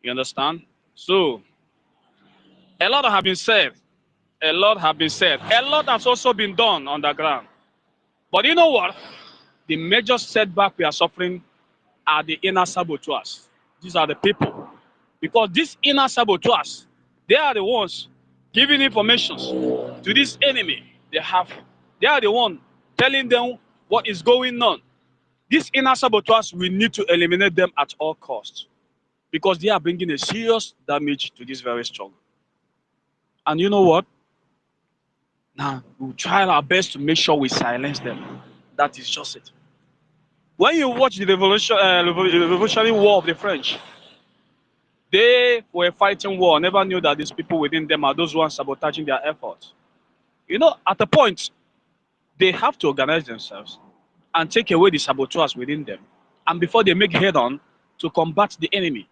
You understand? So, a lot have been said. A lot has also been done on the ground. But you know what? The major setback we are suffering are the inner saboteurs. These are the people. Because these inner saboteurs, they are the ones giving information to this enemy. They are the one telling them what is going on. These inner saboteurs, we need to eliminate them at all costs because they are bringing a serious damage to this very struggle. And you know what? Now, we'll try our best to make sure we silence them. That is just it. When you watch the revolutionary war of the French, they were fighting war, never knew that these people within them are those ones sabotaging their efforts. You know, at a point, they have to organize themselves and take away the saboteurs within them, and before they make head on to combat the enemy.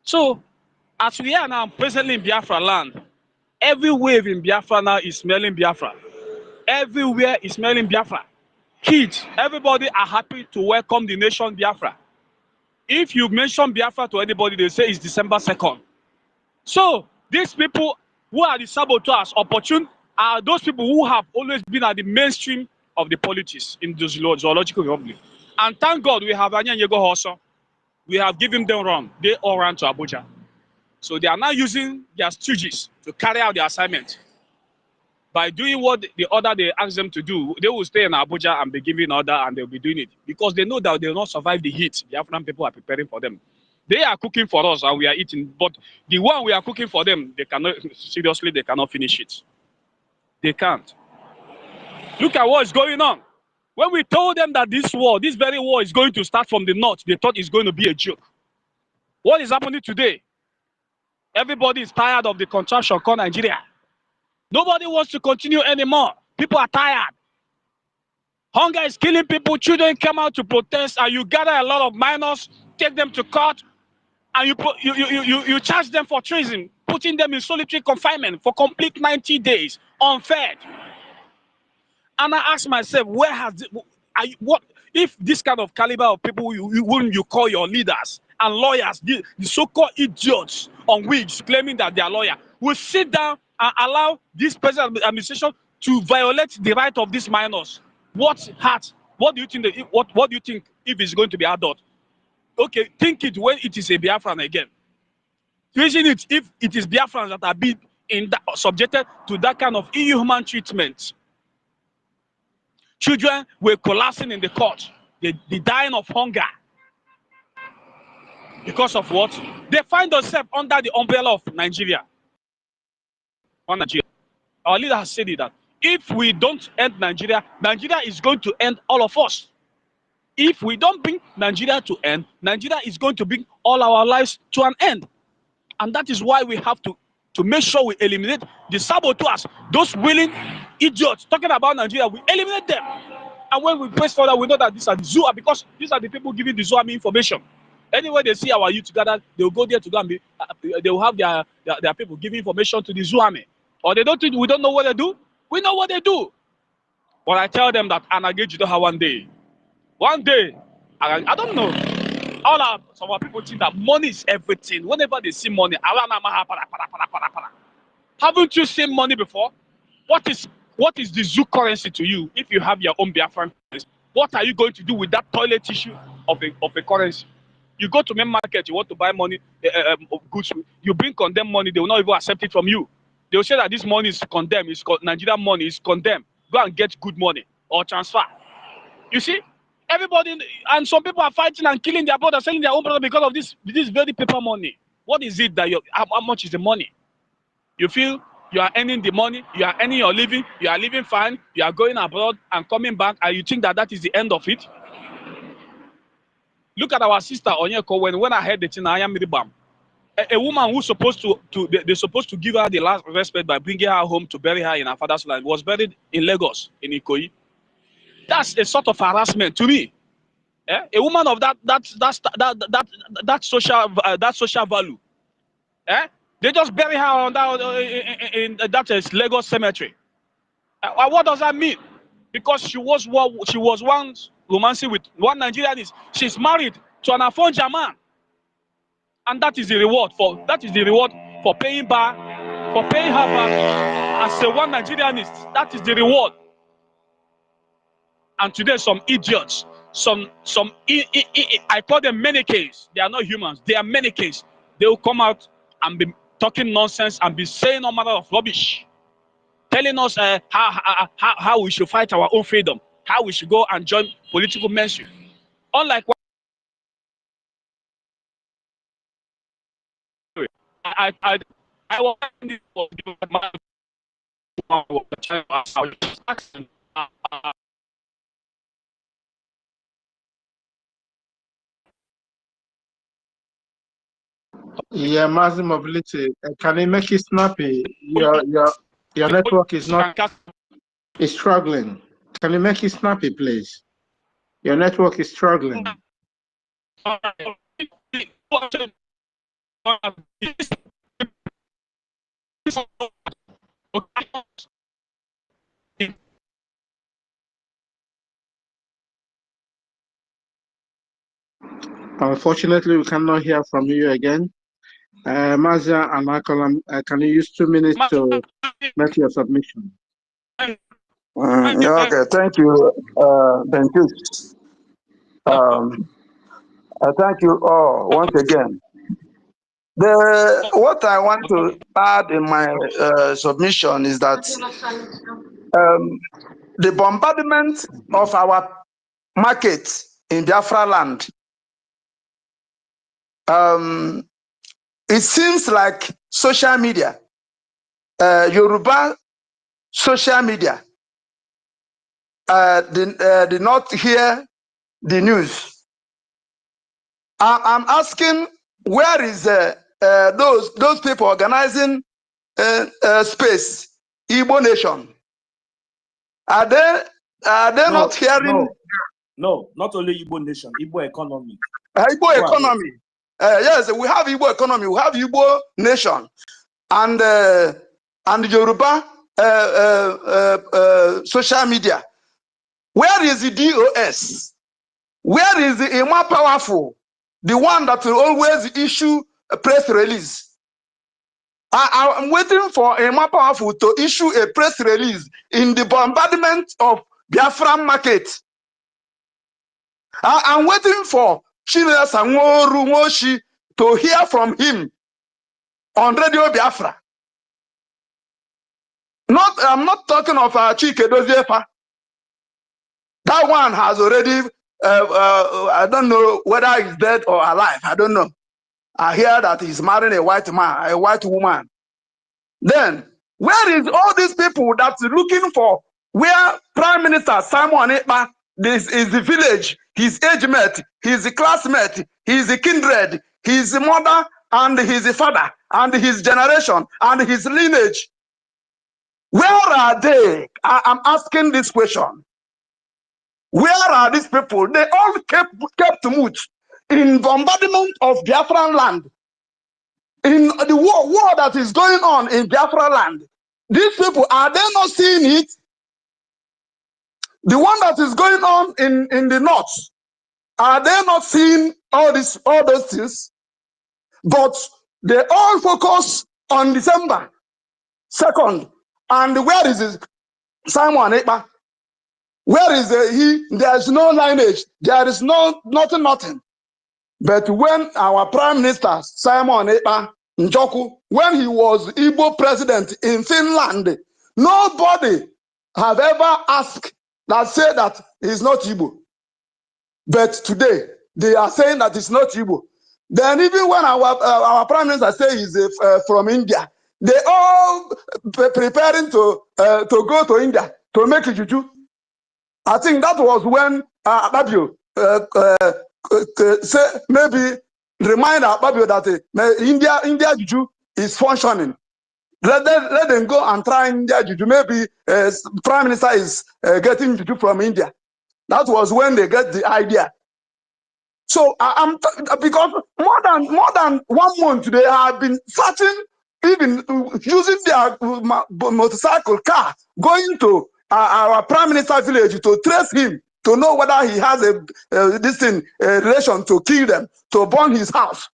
So, as we are now presently in Biafra land, every wave in Biafra now is smelling Biafra. Everywhere is smelling Biafra. Kids, everybody are happy to welcome the nation Biafra. If you mention Biafra to anybody, they say it's December 2nd. So, these people who are the saboteurs, opportune, are those people who have always been at the mainstream of the politics in the zoological republic. And thank God we have ANNANG also. We have given them run. They all ran to Abuja. So they are now using their stooges to carry out the assignment. By doing what the order they ask them to do, they will stay in Abuja and be giving order, and they'll be doing it. Because they know that they will not survive the heat. The African people are preparing for them. They are cooking for us and we are eating. But the one we are cooking for them, they cannot, seriously, they cannot finish it. They can't. Look at what is going on. When we told them that this war, this very war is going to start from the north, they thought it's going to be a joke. What is happening today? Everybody is tired of the contraction called Nigeria. Nobody wants to continue anymore. People are tired. Hunger is killing people. Children come out to protest, and you gather a lot of minors, take them to court, and you charge them for treason, putting them in solitary confinement for complete 90 days, unfed. And I ask myself, where has what if this kind of caliber of people wouldn't you call your leaders and lawyers, the so-called idiots on wigs claiming that they are lawyers, will sit down and allow this present administration to violate the right of these minors? What do you think? What do you think if it's going to be adult? Okay, think it when it is a Biafran again. Reason it if it is Biafrans that are being subjected to that kind of inhuman treatment. Children were collapsing in the court. They dying of hunger. Because of what? They find themselves under the umbrella of Nigeria. Our leader has said it that if we don't end Nigeria, Nigeria is going to end all of us. If we don't bring Nigeria to end, Nigeria is going to bring all our lives to an end. And that is why we have to make sure we eliminate the saboteurs, those willing idiots talking about Nigeria, we eliminate them. And when we press further, we know that these are the ZUA, because these are the people giving the ZUA information. Anywhere they see our youth together, they will go there to go and they will have their people giving information to the ZUA. Or they don't think we don't know what they do. We know what they do. But I tell them that Anagage don't have one day. One day, I don't know. Some people think that money is everything. Whenever they see money, haven't you seen money before? What is the zoo currency to you if you have your own Biafran currency? What are you going to do with that toilet tissue of a currency? You go to main market, you want to buy money, goods, you bring condemned money, they will not even accept it from you. They will say that this money is condemned, Nigerian money is condemned. Go and get good money or transfer. You see? Everybody, and some people are fighting and killing their brother, selling their own brother because of this very paper money. What is it that how much is the money? You feel you are earning the money, you are earning your living, you are living fine, you are going abroad and coming back, and you think that is the end of it? Look at our sister Onyeko. When I heard the thing, I am Miribam. A woman who's supposed they're supposed to give her the last respect by bringing her home to bury her in her father's land, was buried in Lagos, in IKOM. That's a sort of harassment to me. A woman of that social value. They just bury her in that Lagos cemetery. What does that mean? Because she was once romancing with one Nigerian. She's married to an Afonja man, and that is the reward for paying her back as a one Nigerianist. That is the reward. And today, some idiots, I call them mannequins. They are not humans. They are mannequins. They will come out and be talking nonsense and be saying all manner of rubbish, telling us how we should fight our own freedom, how we should go and join political mainstream. Unlike what I was Yeah, massive mobility. Can it make it snappy? Your network is not. It's struggling. Can you make it snappy, please? Your network is struggling. Unfortunately, we cannot hear from you again. Mazia and Akalam, can you use 2 minutes to make your submission? Yeah, okay, thank you, Bentus. Thank you all once again. What I want to add in my submission is that the bombardment of our market in Biafra land, it seems like social media, Yoruba social media, did not hear the news. I'm asking, where is those people organizing space, Igbo Nation? Are they not hearing? No, not only Igbo Nation, Igbo economy. Igbo economy. Yes, we have Igbo economy. We have Igbo Nation, and Yoruba social media. Where is the DOS? Where is the more powerful? The one that will always issue a press release. I'm waiting for a more powerful to issue a press release in the bombardment of Biafran market. I'm waiting for Chinua Sanwo-Olu Nwoshi to hear from him on Radio Biafra. I'm not talking of Chike Doziefa. That one has already, I don't know whether he's dead or alive. I don't know. I hear that he's marrying a white man, a white woman. Then, where is all these people that's looking for where Prime Minister Simon Ekpa, this is the village, his age mate, his classmate, his kindred, his mother and his father and his generation and his lineage? Where are they? I'm asking this question. Where are these people? They all kept mute in bombardment of Biafran land. In the war that is going on in Biafra land, these people, are they not seeing it? The one that is going on in the north, are they not seeing all those things? But they all focus on December 2nd. And where is this Simon Ekpa? Where is he? There's no lineage. There is nothing. But when our Prime Minister Simon Ekpa Njoku, when he was Igbo president in Finland, nobody have ever asked that say that he's not Igbo. But today they are saying that it's not Igbo. Then even when our Prime Minister say he's from India, they all preparing to go to India to make a juju. I think that was when Babio say, maybe remind Babio that India juju is functioning. Let them go and try India juju. Maybe Prime Minister is getting juju from India. That was when they get the idea. So because more than 1 month they have been searching, even using their motorcycle car, going to our Prime Minister village to trace him, to know whether he has a relation to kill them, to burn his house.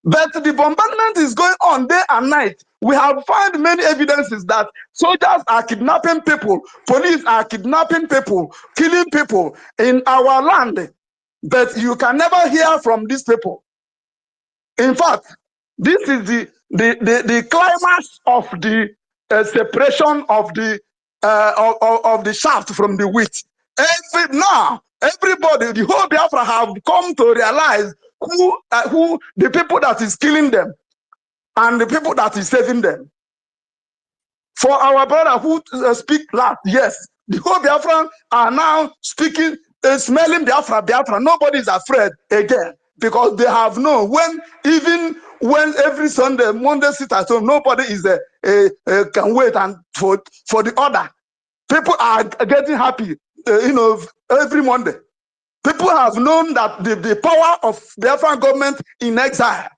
But the bombardment is going on day and night. We have found many evidences that soldiers are kidnapping people, police are kidnapping people, killing people in our land. But you can never hear from these people. In fact, this is the climax of the separation of the shaft from the wheat. Now, everybody, the whole Biafra have come to realize who the people that is killing them and the people that is saving them. For our brother who speak last, yes, the whole Biafra are now speaking, smelling Biafra. Nobody is afraid again because they have known even when every Sunday, Monday sit at home, nobody is can wait and for the order. People are getting happy, every Monday. People have known that the power of the Biafran government in exile.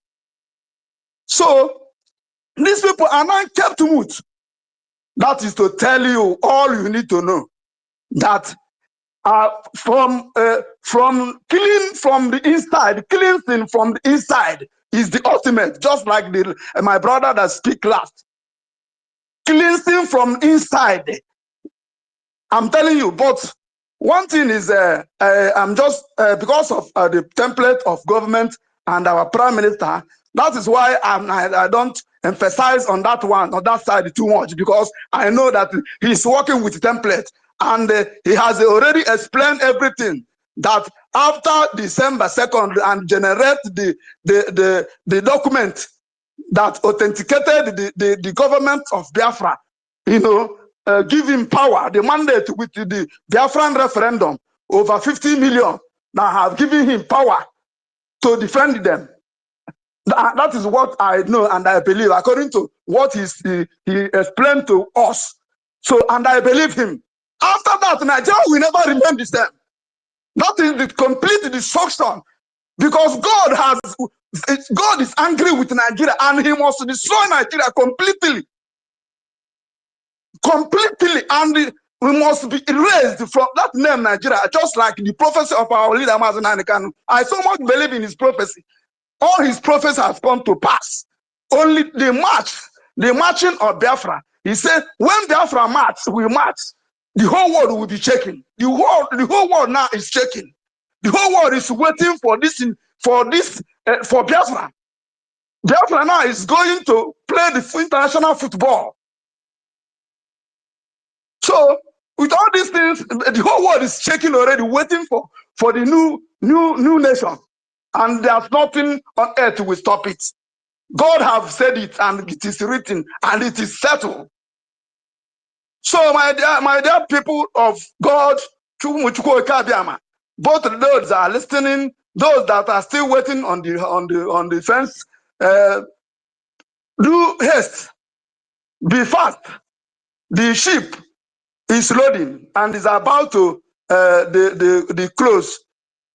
So these people are not kept mute. That is to tell you all you need to know. That from killing from the inside, cleansing from the inside is the ultimate. Just like my brother that speak last, cleansing from inside. I'm telling you. But one thing is, I'm just because of the template of government and our prime minister. That is why I don't emphasize on that one, on that side too much, because I know that he's working with template and he has already explained everything, that after December 2nd and generate the document that authenticated the government of Biafra, give him power, the mandate with the Biafran referendum, over 50 million that have given him power to defend them. That is what I know and I believe, according to what he explained to us. So, and I believe him. After that, Nigeria will never remain the same. That is the complete destruction, because God is angry with Nigeria and he must destroy Nigeria completely. Completely, and we must be erased from that name Nigeria, just like the prophecy of our leader Mazen Anikan. I so much believe in his prophecy. All his prophecies have come to pass. Only the marching of Biafra. He said, when Biafra march, we march, the whole world will be shaking. The whole world now is shaking. The whole world is waiting for for Biafra. Biafra now is going to play the international football. So with all these things, the whole world is shaking already, waiting for the new nation. And there's nothing on earth will stop it. God have said it, and it is written, and it is settled. So my dear people of God, both those that are listening, those that are still waiting on the fence, do haste, be fast. The ship is loading and is about to the close,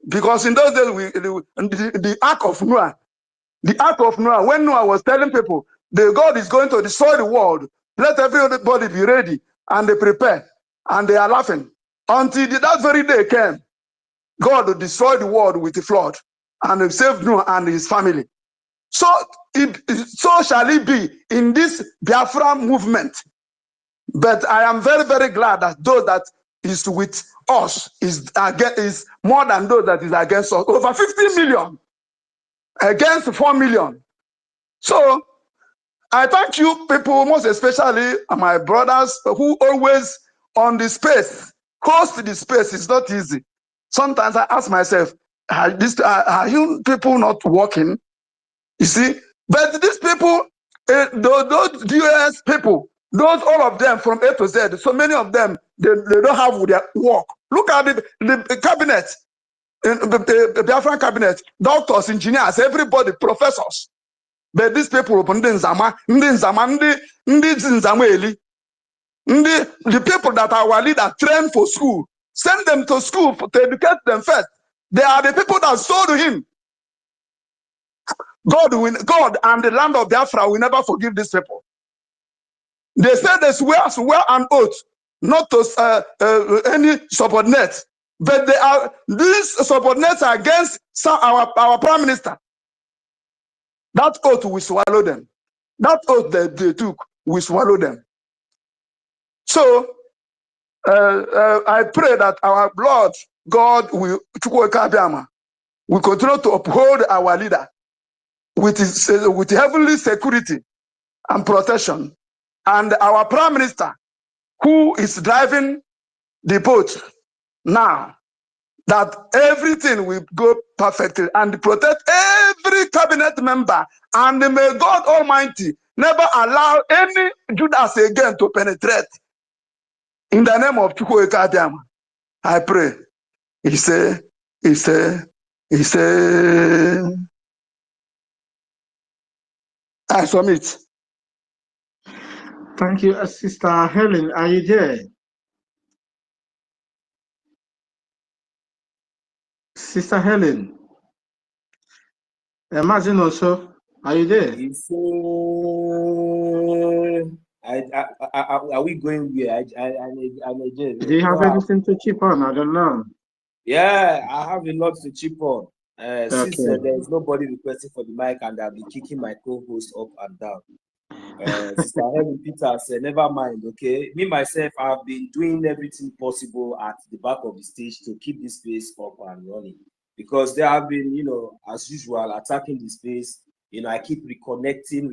because in those days the ark of Noah, when Noah was telling people the God is going to destroy the world, let everybody be ready, and they prepare, and they are laughing until that very day came. God destroyed the world with the flood and saved Noah and his family. So so shall it be in this Biafra movement. But I am very, very glad that those that is with us is more than those that is against us. Over 50 million against 4 million. So I thank you people, most especially my brothers who always on the space. Host the space is not easy. Sometimes I ask myself, are you people not working? You see, but these people, those US people, those all of them from A to Z, so many of them, they don't have their work. Look at the cabinet, the Biafran cabinet, doctors, engineers, everybody, professors. But these people, the people that are our leader train for school, send them to school to educate them first. They are the people that sold him. God and the land of Biafra will never forgive these people. They say they swear an oath not to any subordinate, but these subordinates are against our prime minister. That oath will swallow them. That oath they took will swallow them. So I pray that our Lord God will continue to uphold our leader with heavenly security and protection, and our prime minister who is driving the boat now, that everything will go perfectly, and protect every cabinet member, and may God Almighty never allow any Judas again to penetrate. In the name of Chukwuemeka Abbiama, I pray. He say, I submit. Thank you, Sister Helen. Are you there? Sister Helen, imagine also, are you there? Are we going where? Do you have anything to chip on? I don't know. Yeah, I have a lot to chip on. Since Okay. there is nobody requesting for the mic, and I'll be kicking my co-host up and down. Sister Helen Peters, never mind, okay? Me, myself, I've been doing everything possible at the back of the stage to keep this space up and running. Because they have been, you know, as usual, attacking the space. You know, I keep reconnecting,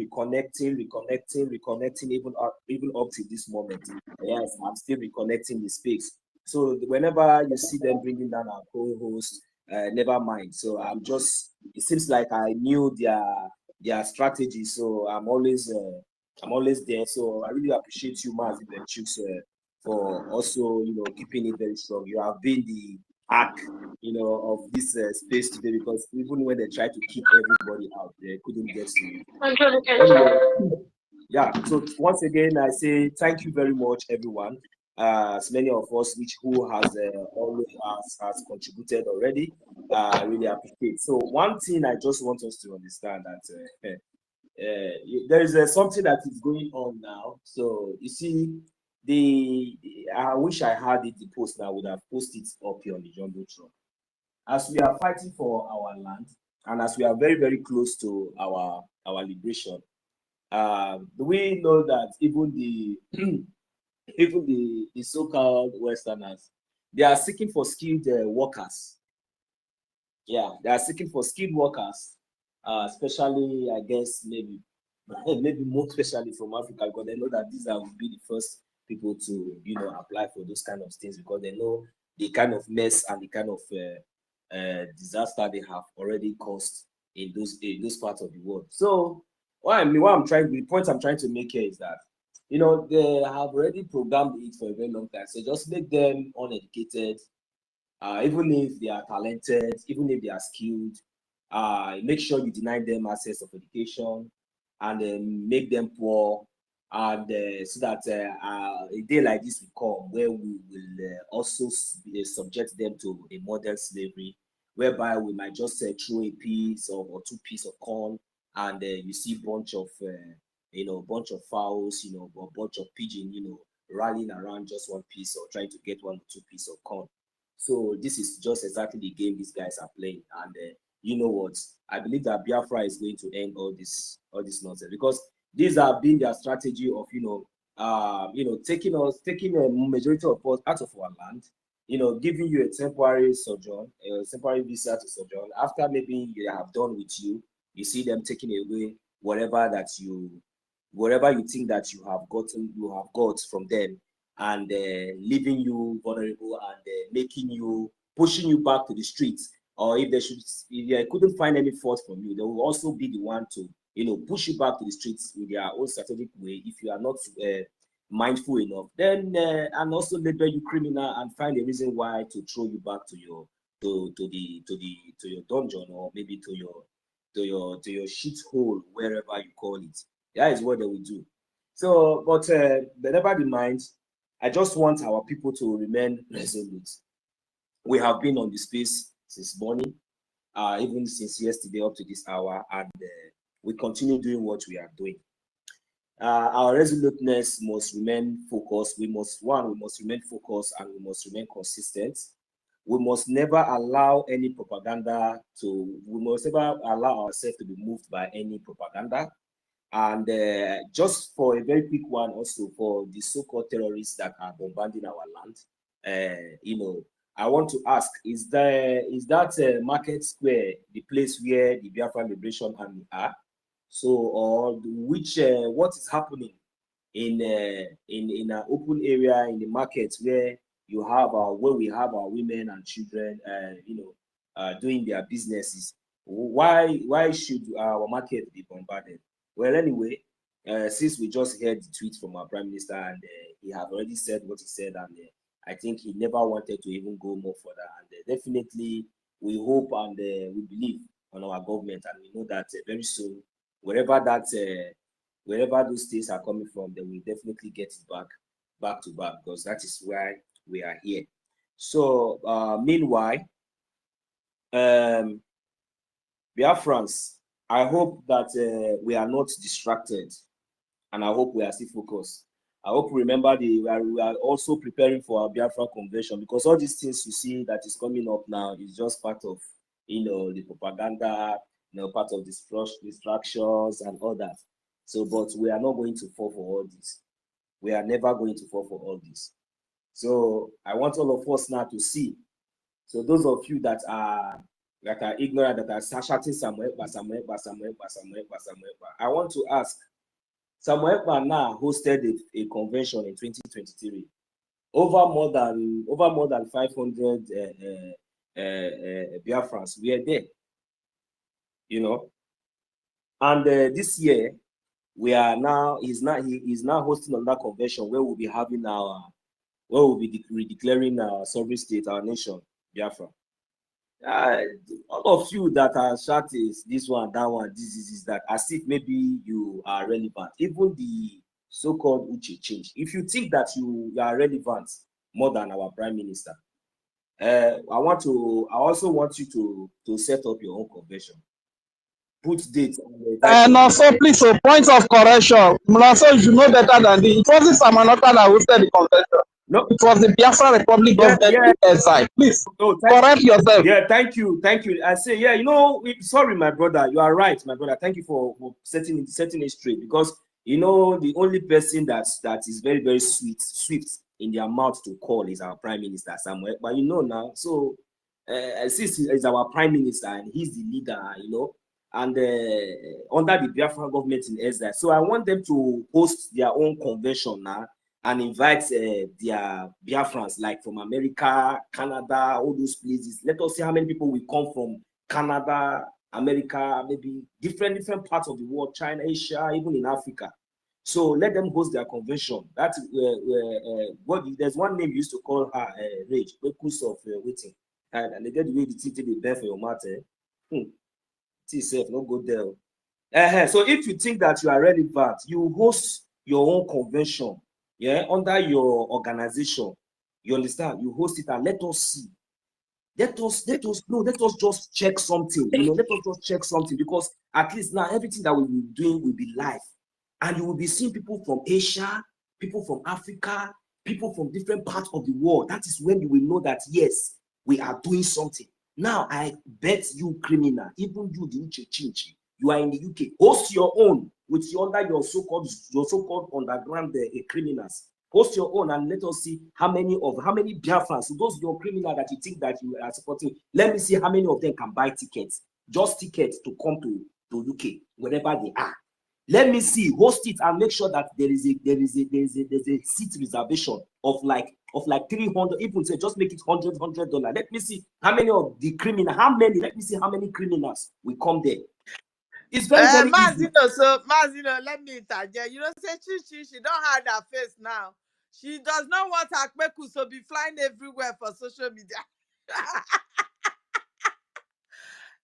even up to this moment. Yes, I'm still reconnecting the space. So whenever you see them bringing down our co-host, never mind. So I'm just, it seems like I knew their strategy. So I'm always there. So I really appreciate you, Mazi Benchuk, for also, you know, keeping it very strong. You have been the arc, you know, of this space today, because even when they tried to kick everybody out, they couldn't get to you. Anyway, yeah. So once again, I say thank you very much, everyone. As many of us who has always has contributed already, I really appreciate. So one thing I just want us to understand that there is something that is going on now. So you see, I wish I had it. The post now would have posted it up here on the Jumbotron. As we are fighting for our land, and as we are very, very close to our liberation, do we know that even the even the so-called Westerners, they are seeking for skilled workers. Yeah, they are seeking for skilled workers, especially, I guess, maybe more especially from Africa, because they know that these will be the first people to, you know, apply for those kind of things, because they know the kind of mess and the kind of disaster they have already caused in those parts of the world. So the point I'm trying to make here is that, you know, they have already programmed it for a very long time. So just make them uneducated, even if they are talented, even if they are skilled. Make sure you deny them access of education, and make them poor, and so that a day like this will come where we will also subject them to a modern slavery, whereby we might just throw a piece or two pieces of corn, and you see bunch of bunch of fowls, you know, or bunch of pigeon, you know, rallying around just one piece or trying to get 1 or 2 pieces of corn. So this is just exactly the game these guys are playing. And you know what? I believe that Biafra is going to end all this nonsense, because these have been their strategy of, taking a majority of us out of our land, you know, giving you a temporary sojourn, a temporary visa to sojourn. After maybe they have done with you, you see them taking away whatever you think that you have got from them, and leaving you vulnerable, and pushing you back to the streets. Or if they couldn't find any fault from you, they will also be the one to, you know, push you back to the streets with their own strategic way. If you are not mindful enough, then and also label you criminal and find a reason why to throw you back to your dungeon, or maybe to your shit hole, wherever you call it. That is what they will do. So, but never mind, I just want our people to remain resolute. We have been on the space since morning, even since yesterday up to this hour, and we continue doing what we are doing. Our resoluteness must remain focused. We must remain focused, and we must remain consistent. We must never allow any propaganda we must never allow ourselves to be moved by any propaganda. And just for a very quick one, also for the so-called terrorists that are bombarding our land, you know, I want to ask: is that Market Square the place where the Biafra Liberation Army are? So, or what is happening in an open area in the market where we have our women and children, doing their businesses? Why should our market be bombarded? Well, anyway, since we just heard the tweet from our Prime Minister, and he had already said what he said, and I think he never wanted to even go more further. And definitely, we hope and we believe on our government, and we know that very soon, wherever those states are coming from, then we definitely get it back to back, because that is why we are here. So, meanwhile, Biafrans, I hope that we are not distracted, and I hope we are still focused. I hope you remember we are also preparing for our Biafra convention, because all these things you see that is coming up now is just part of, the propaganda, part of distractions and all that. So, but we are not going to fall for all this. We are never going to fall for all this. So I want all of us now to see. So those of you that are ignorant, that are shouting somewhere, I want to ask, Samuel now hosted a convention in 2023. Over more than 500 Biafrans were there. And this year he is now hosting another convention where we'll be having we'll be redeclaring our sovereign state, our nation, Biafra. All of you that are shouting this one, that one, this is that, as if maybe you are relevant. Even the so-called Uche change. If you think that you are relevant more than our prime minister, I also want you to set up your own convention. Put dates. And also, please, a point of correction. Also, you know better than this. It wasn't Samanota that hosted the convention. No, it was the Biafra Republic government inside. Please, correct yourself. Yeah, thank you. I say, sorry, my brother. You are right, my brother. Thank you for setting it straight, because the only person that is very, very swift in their mouth to call is our prime minister somewhere. But now, so since he's our prime minister and he's the leader, and under the Biafra government in exile. So I want them to host their own convention now and invite their Biafrans, like from America, Canada, all those places. Let us see how many people will come from Canada, America, maybe different parts of the world, China, Asia, even in Africa. So let them host their convention. That's there's one name you used to call her Rage, Bekus of waiting. And they get the way the teeth they bear for your matter. Safe, not go there. So if you think that you are relevant, you host your own convention, under your organization. You understand? You host it and let us see. Let us just check something. Let us just check something, because at least now everything that we will be doing will be live, and you will be seeing people from Asia, people from Africa, people from different parts of the world. That is when you will know that yes, we are doing something. Now, I bet you, criminal, even you, the Uche Chinchi, you are in the UK, host your own with under your so-called underground criminals. Host your own and let us see how many Biafrans, so those your criminals that you think that you are supporting, let me see how many of them can buy tickets, just tickets to come to UK, wherever they are. Let me see, host it and make sure that there is a seat reservation of like 300, even say just make it $100. Let me see how many of the criminals, let me see how many criminals will come there. It's very, very easy. Mazino, let me interject. Say she don't hide her face now. She does not want her Akpeku to be flying everywhere for social media.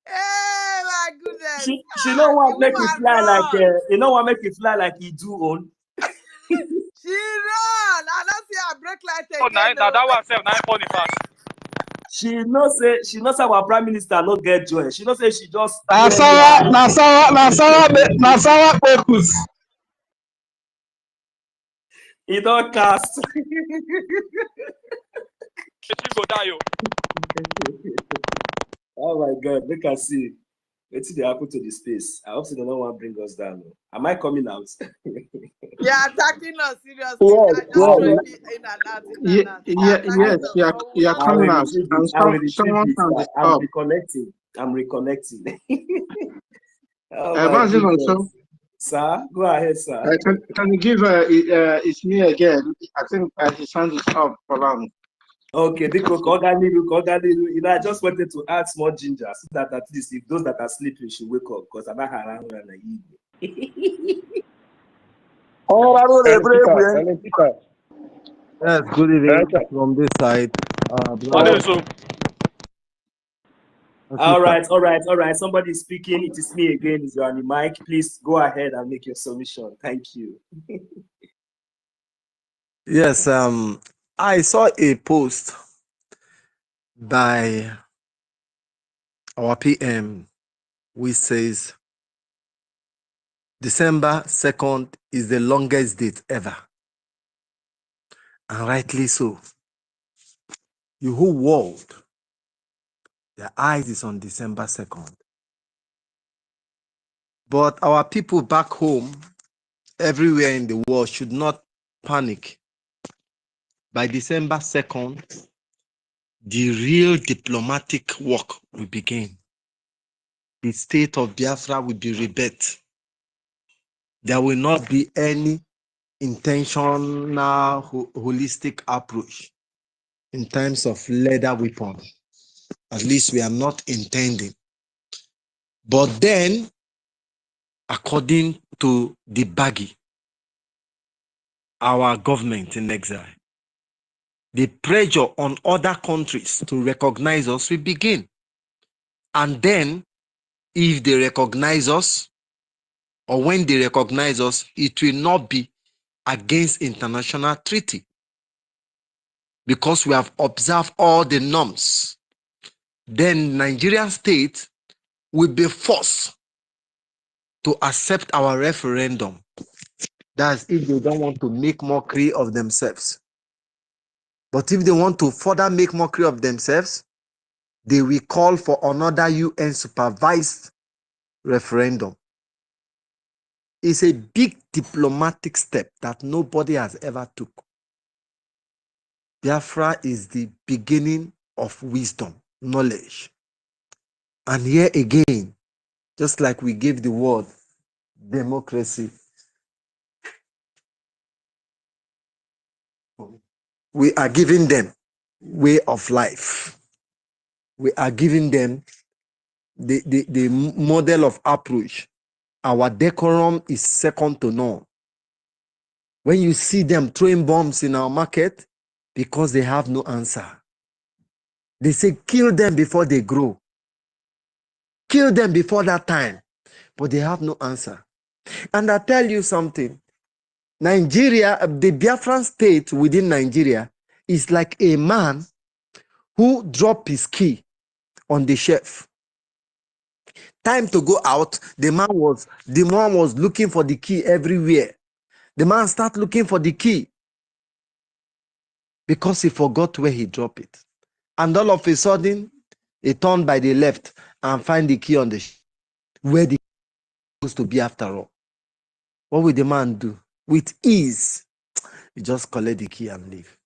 Hey, my goodness. She don't want to make it fly make it fly like he do on. She run. I don't see her brake light again. Now that one self 940 fast. She knows say our prime minister not get joy. She knows say she just Nasawa Pekus. He don't cast. Oh my God, look and see. Let's see the happen to the space. I hope they don't want to bring us down. Am I coming out? You're attacking us seriously. Yes, you are coming out. I'm reconnecting. Sir, go ahead, sir. Can you give it's me again? I think his hand is up for long. Okay, because I just wanted to add small ginger so that at least if those that are sleeping should wake up, because I'm not around and Yes, good evening from this side. All right. Somebody is speaking. It is me again. Is on the mic. Please go ahead and make your submission. Thank you. Yes, I saw a post by our PM, which says December 2nd is the longest date ever. And rightly so. The whole world, their eyes is on December 2nd. But our people back home, everywhere in the world, should not panic. By December 2nd, the real diplomatic work will begin. The state of Biafra will be rebuilt. There will not be any intentional, holistic approach in terms of leather weapons. At least we are not intending. But then, according to the baggy, our government in exile, the pressure on other countries to recognize us will begin. And then, if they recognize us, or when they recognize us, it will not be against international treaty, because we have observed all the norms. Then Nigerian state will be forced to accept our referendum. That's if they don't want to make mockery of themselves. But if they want to further make mockery of themselves, they will call for another UN supervised referendum. It's a big diplomatic step that nobody has ever took. Biafra is the beginning of wisdom, knowledge. And here again, just like we gave the word democracy, we are giving them way of life. We are giving them the model of approach. Our decorum is second to none. When you see them throwing bombs in our market, because they have no answer. They say, kill them before they grow. Kill them before that time. But they have no answer. And I tell you something. Nigeria, the Biafran state within Nigeria is like a man who dropped his key on the shelf. Time to go out, the man was looking for the key everywhere. The man started looking for the key because he forgot where he dropped it. And all of a sudden, he turned by the left and find the key on the shelf, where the key was supposed to be after all. What will the man do? With ease, he just collect the key and leave.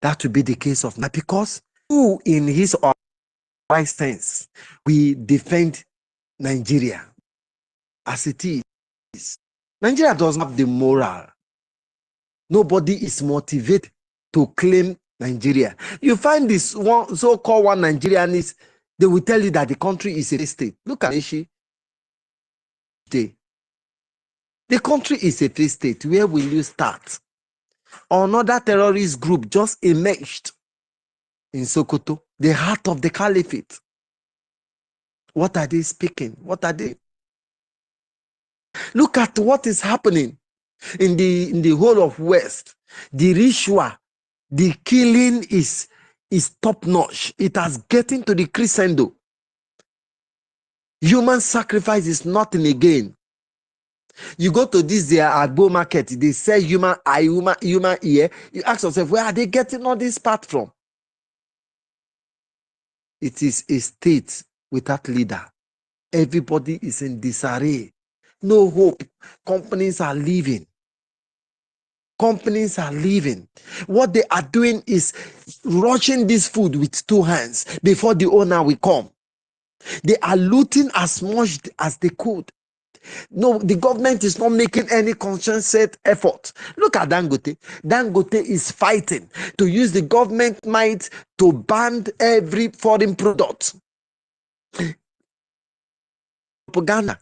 That will be the case of now, because who in his or right sense we defend Nigeria as it is. Nigeria doesn't have the moral. Nobody is motivated to claim Nigeria. You find this one so-called one Nigerianist, they will tell you that the country is a state. Look at Ishi. The country is a free state. Where will you start? Another terrorist group just emerged in Sokoto, the heart of the caliphate. What are they speaking? What are they? Look at what is happening in the whole of West. The ritual, the killing is top-notch. It has gotten to the crescendo. Human sacrifice is nothing again. You go to this their Agbo market, they sell human eye, human ear. You ask yourself, where are they getting all this part from? It is a state without leader. Everybody is in disarray. No hope. Companies are leaving. Companies are leaving. What they are doing is rushing this food with two hands before the owner will come. They are looting as much as they could. No, the government is not making any concerted effort. Look at Dangote. Dangote is fighting to use the government might to ban every foreign product. Propaganda.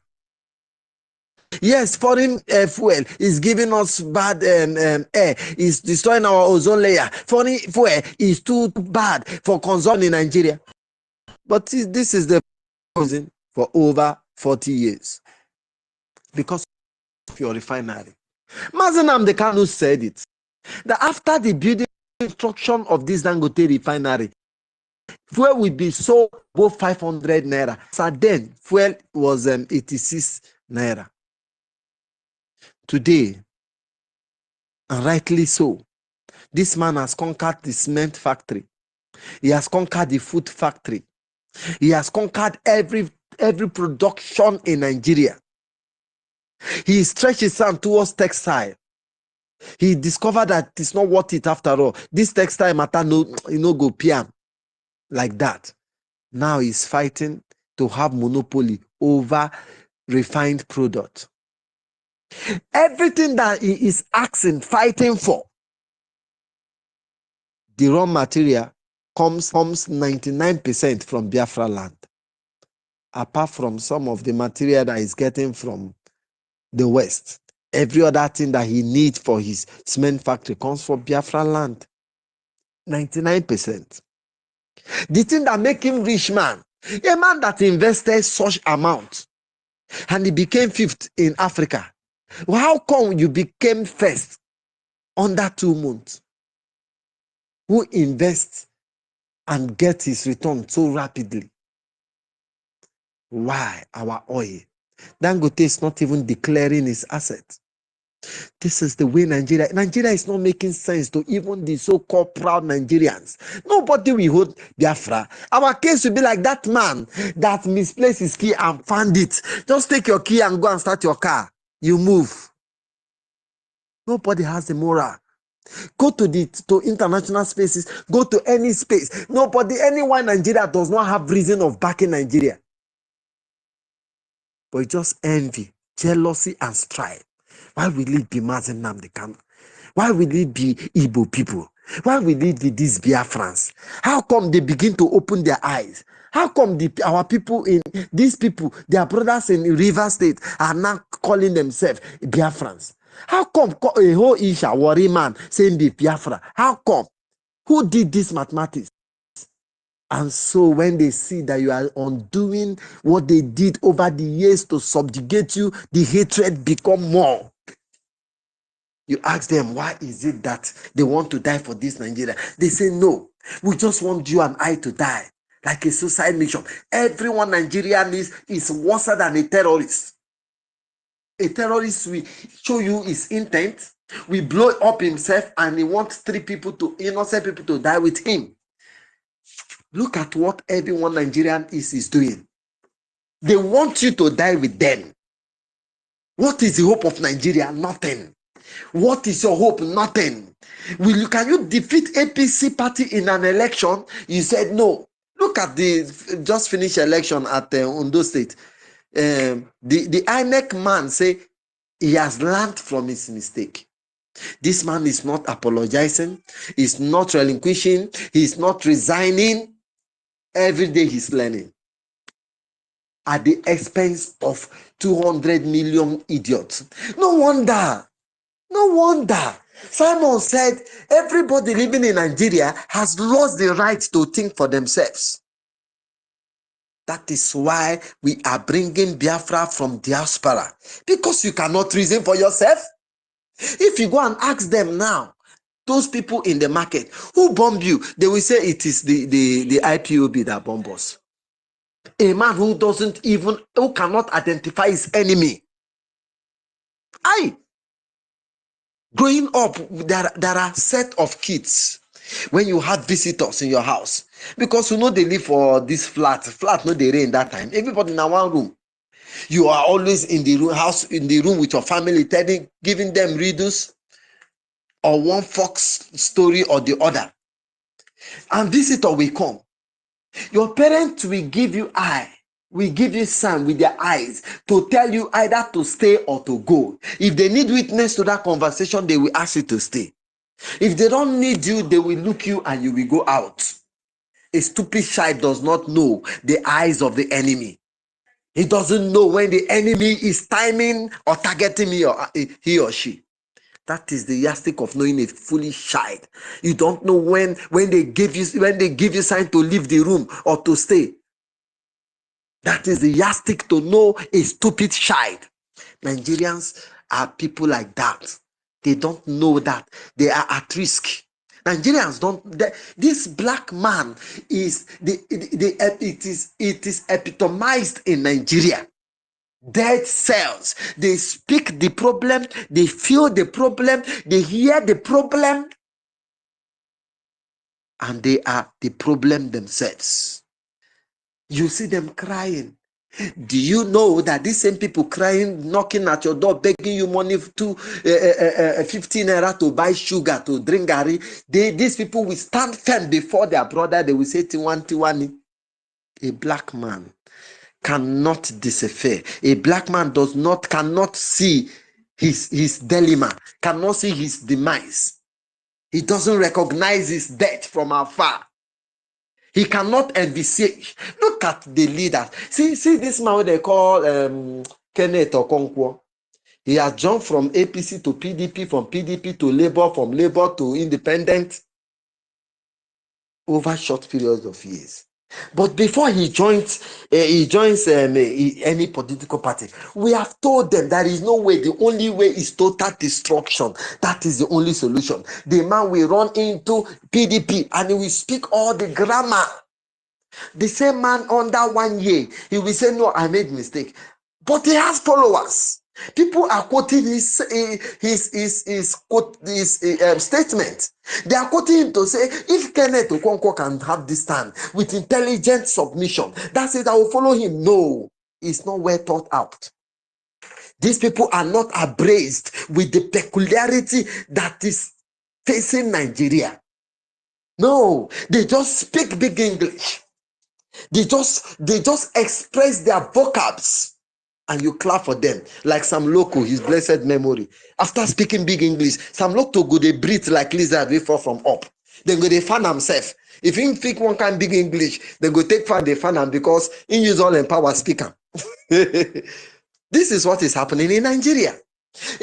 Yes, foreign fuel is giving us bad air, is destroying our ozone layer. Foreign fuel is too bad for consumption in Nigeria. But this is the reason for over 40 years. Because of your refinery. Mazen Amdekanu said it. That after the building construction of this Dangote refinery, Fuel will be sold above 500 naira. So then, fuel was 86 naira. Today, and rightly so, this man has conquered the cement factory. He has conquered the food factory. He has conquered every production in Nigeria. He stretched his hand towards textile. He discovered that it's not worth it after all. This textile matter no go PM like that. Now he's fighting to have monopoly over refined product. Everything that he is asking, fighting for, the raw material comes 99% from Biafra land. Apart from some of the material that he's getting from the West. Every other thing that he needs for his cement factory comes from Biafra land. 99%. The thing that make him rich man, a man that invested such amount and he became fifth in Africa. Well, how come you became first under 2 months? Who invests and gets his return so rapidly? Why? Our oil. Dangote is not even declaring his assets. This is the way Nigeria is not making sense to even the so-called proud Nigerians. Nobody will hold Biafra. Our case will be like that man that misplaced his key and found it. Just take your key and go and start your car. You move. Nobody has the moral. Go to international spaces. Go to any space. Anyone in Nigeria does not have reason of backing Nigeria. But it's just envy, jealousy, and strife. Why will it be Mazen Namdekan? Why will it be Igbo people? Why will it be these Biafrans? How come they begin to open their eyes? How come our people these people, their brothers in River State are now calling themselves Biafrans? How come a whole Isha worry man saying be Biafra? How come? Who did this mathematics? And so when they see that you are undoing what they did over the years to subjugate you, the hatred become more. You ask them, why is it that they want to die for this Nigeria? They say, no, we just want you and I to die. Like a suicide mission. Everyone Nigerian is worse than a terrorist. A terrorist will show you his intent, we blow up himself, and he wants innocent people to die with him. Look at what everyone Nigerian is doing. They want you to die with them. What is the hope of Nigeria? Nothing. What is your hope? Nothing. Can you defeat APC party in an election? You said no. Look at the just finished election at Ondo State. The INEC man say he has learned from his mistake. This man is not apologizing. He's not relinquishing. He's not resigning. Every day he's learning. At the expense of 200 million idiots. No wonder. No wonder. Simon said everybody living in Nigeria has lost the right to think for themselves. That is why we are bringing Biafra from diaspora. Because you cannot reason for yourself. If you go and ask them now, those people in the market, who bomb you? They will say it is the IPOB that bomb us. A man who cannot identify his enemy. Growing up, there are set of kids when you have visitors in your house. Because they live for this flat. Flat, no, they rain that time. Everybody in one room. You are always in the room with your family, giving them riddles or one fox story or the other. And visitor will come. Your parents will give you will give you sign with their eyes to tell you either to stay or to go. If they need witness to that conversation, they will ask you to stay. If they don't need you, they will look you and you will go out. A stupid child does not know the eyes of the enemy. He doesn't know when the enemy is timing or targeting he or she. That is the yardstick of knowing a foolish child. You don't know when they give you sign to leave the room or to stay. That is the yardstick to know a stupid child. Nigerians are people like that. They don't know that they are at risk. Nigerians don't. This black man is it is epitomized in Nigeria. Dead cells. They speak the problem. They feel the problem. They hear the problem, and they are the problem themselves. You see them crying. Do you know that these same people crying, knocking at your door, begging you money to 15 naira to buy sugar, to drink gari? These people will stand firm before their brother. They will say, Tiwani. A black man cannot disappear. A black man cannot see his dilemma, cannot see his demise. He doesn't recognize his death from afar. He cannot envisage. Look at the leaders. See this man they call Kenneth Okonkwo. He has jumped from APC to PDP, from PDP to Labour, from Labour to Independent over short periods of years. But before he joins any political party, we have told them there is no way. The only way is total destruction. That is the only solution. The man will run into PDP and he will speak all the grammar. The same man under 1 year, he will say, no, I made mistake. But he has followers. People are quoting his statement. They are quoting him to say, if Kenneth Okonkwo can have this stand with intelligent submission, that's it, I will follow him. No, it's not well thought out. These people are not abrazed with the peculiarity that is facing Nigeria. No, they just speak big English. They just express their vocabs. And you clap for them. Like Sam Loko, his blessed memory. After speaking big English, Sam Loko go they breathe like lizard we fall from up. Then go they fan himself. If he speak one kind big English, then go take fan they fan him because he use all empower speaker. This is what is happening in Nigeria.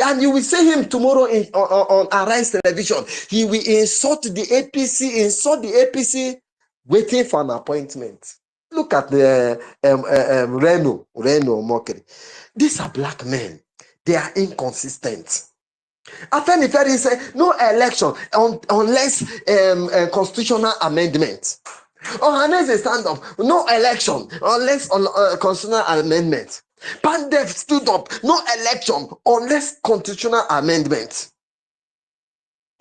And you will see him tomorrow on Arise Television. He will insult the APC, waiting for an appointment. Look at the Reno Mokri. These are black men. They are inconsistent. Afenifere say no election unless constitutional amendment. Ohanese stand up. No election unless constitutional amendment. Pandev stood up. No election unless constitutional amendment.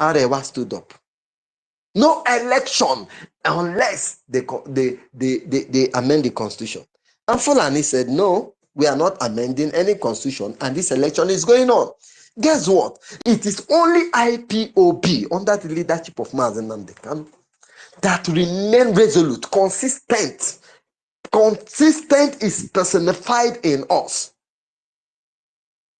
Arewa stood up. No election unless they amend the constitution. And Fulani said, no, we are not amending any constitution and this election is going on. Guess what? It is only IPOB under the leadership of Mazen Namdekan that remain resolute, consistent. Consistent is personified in us.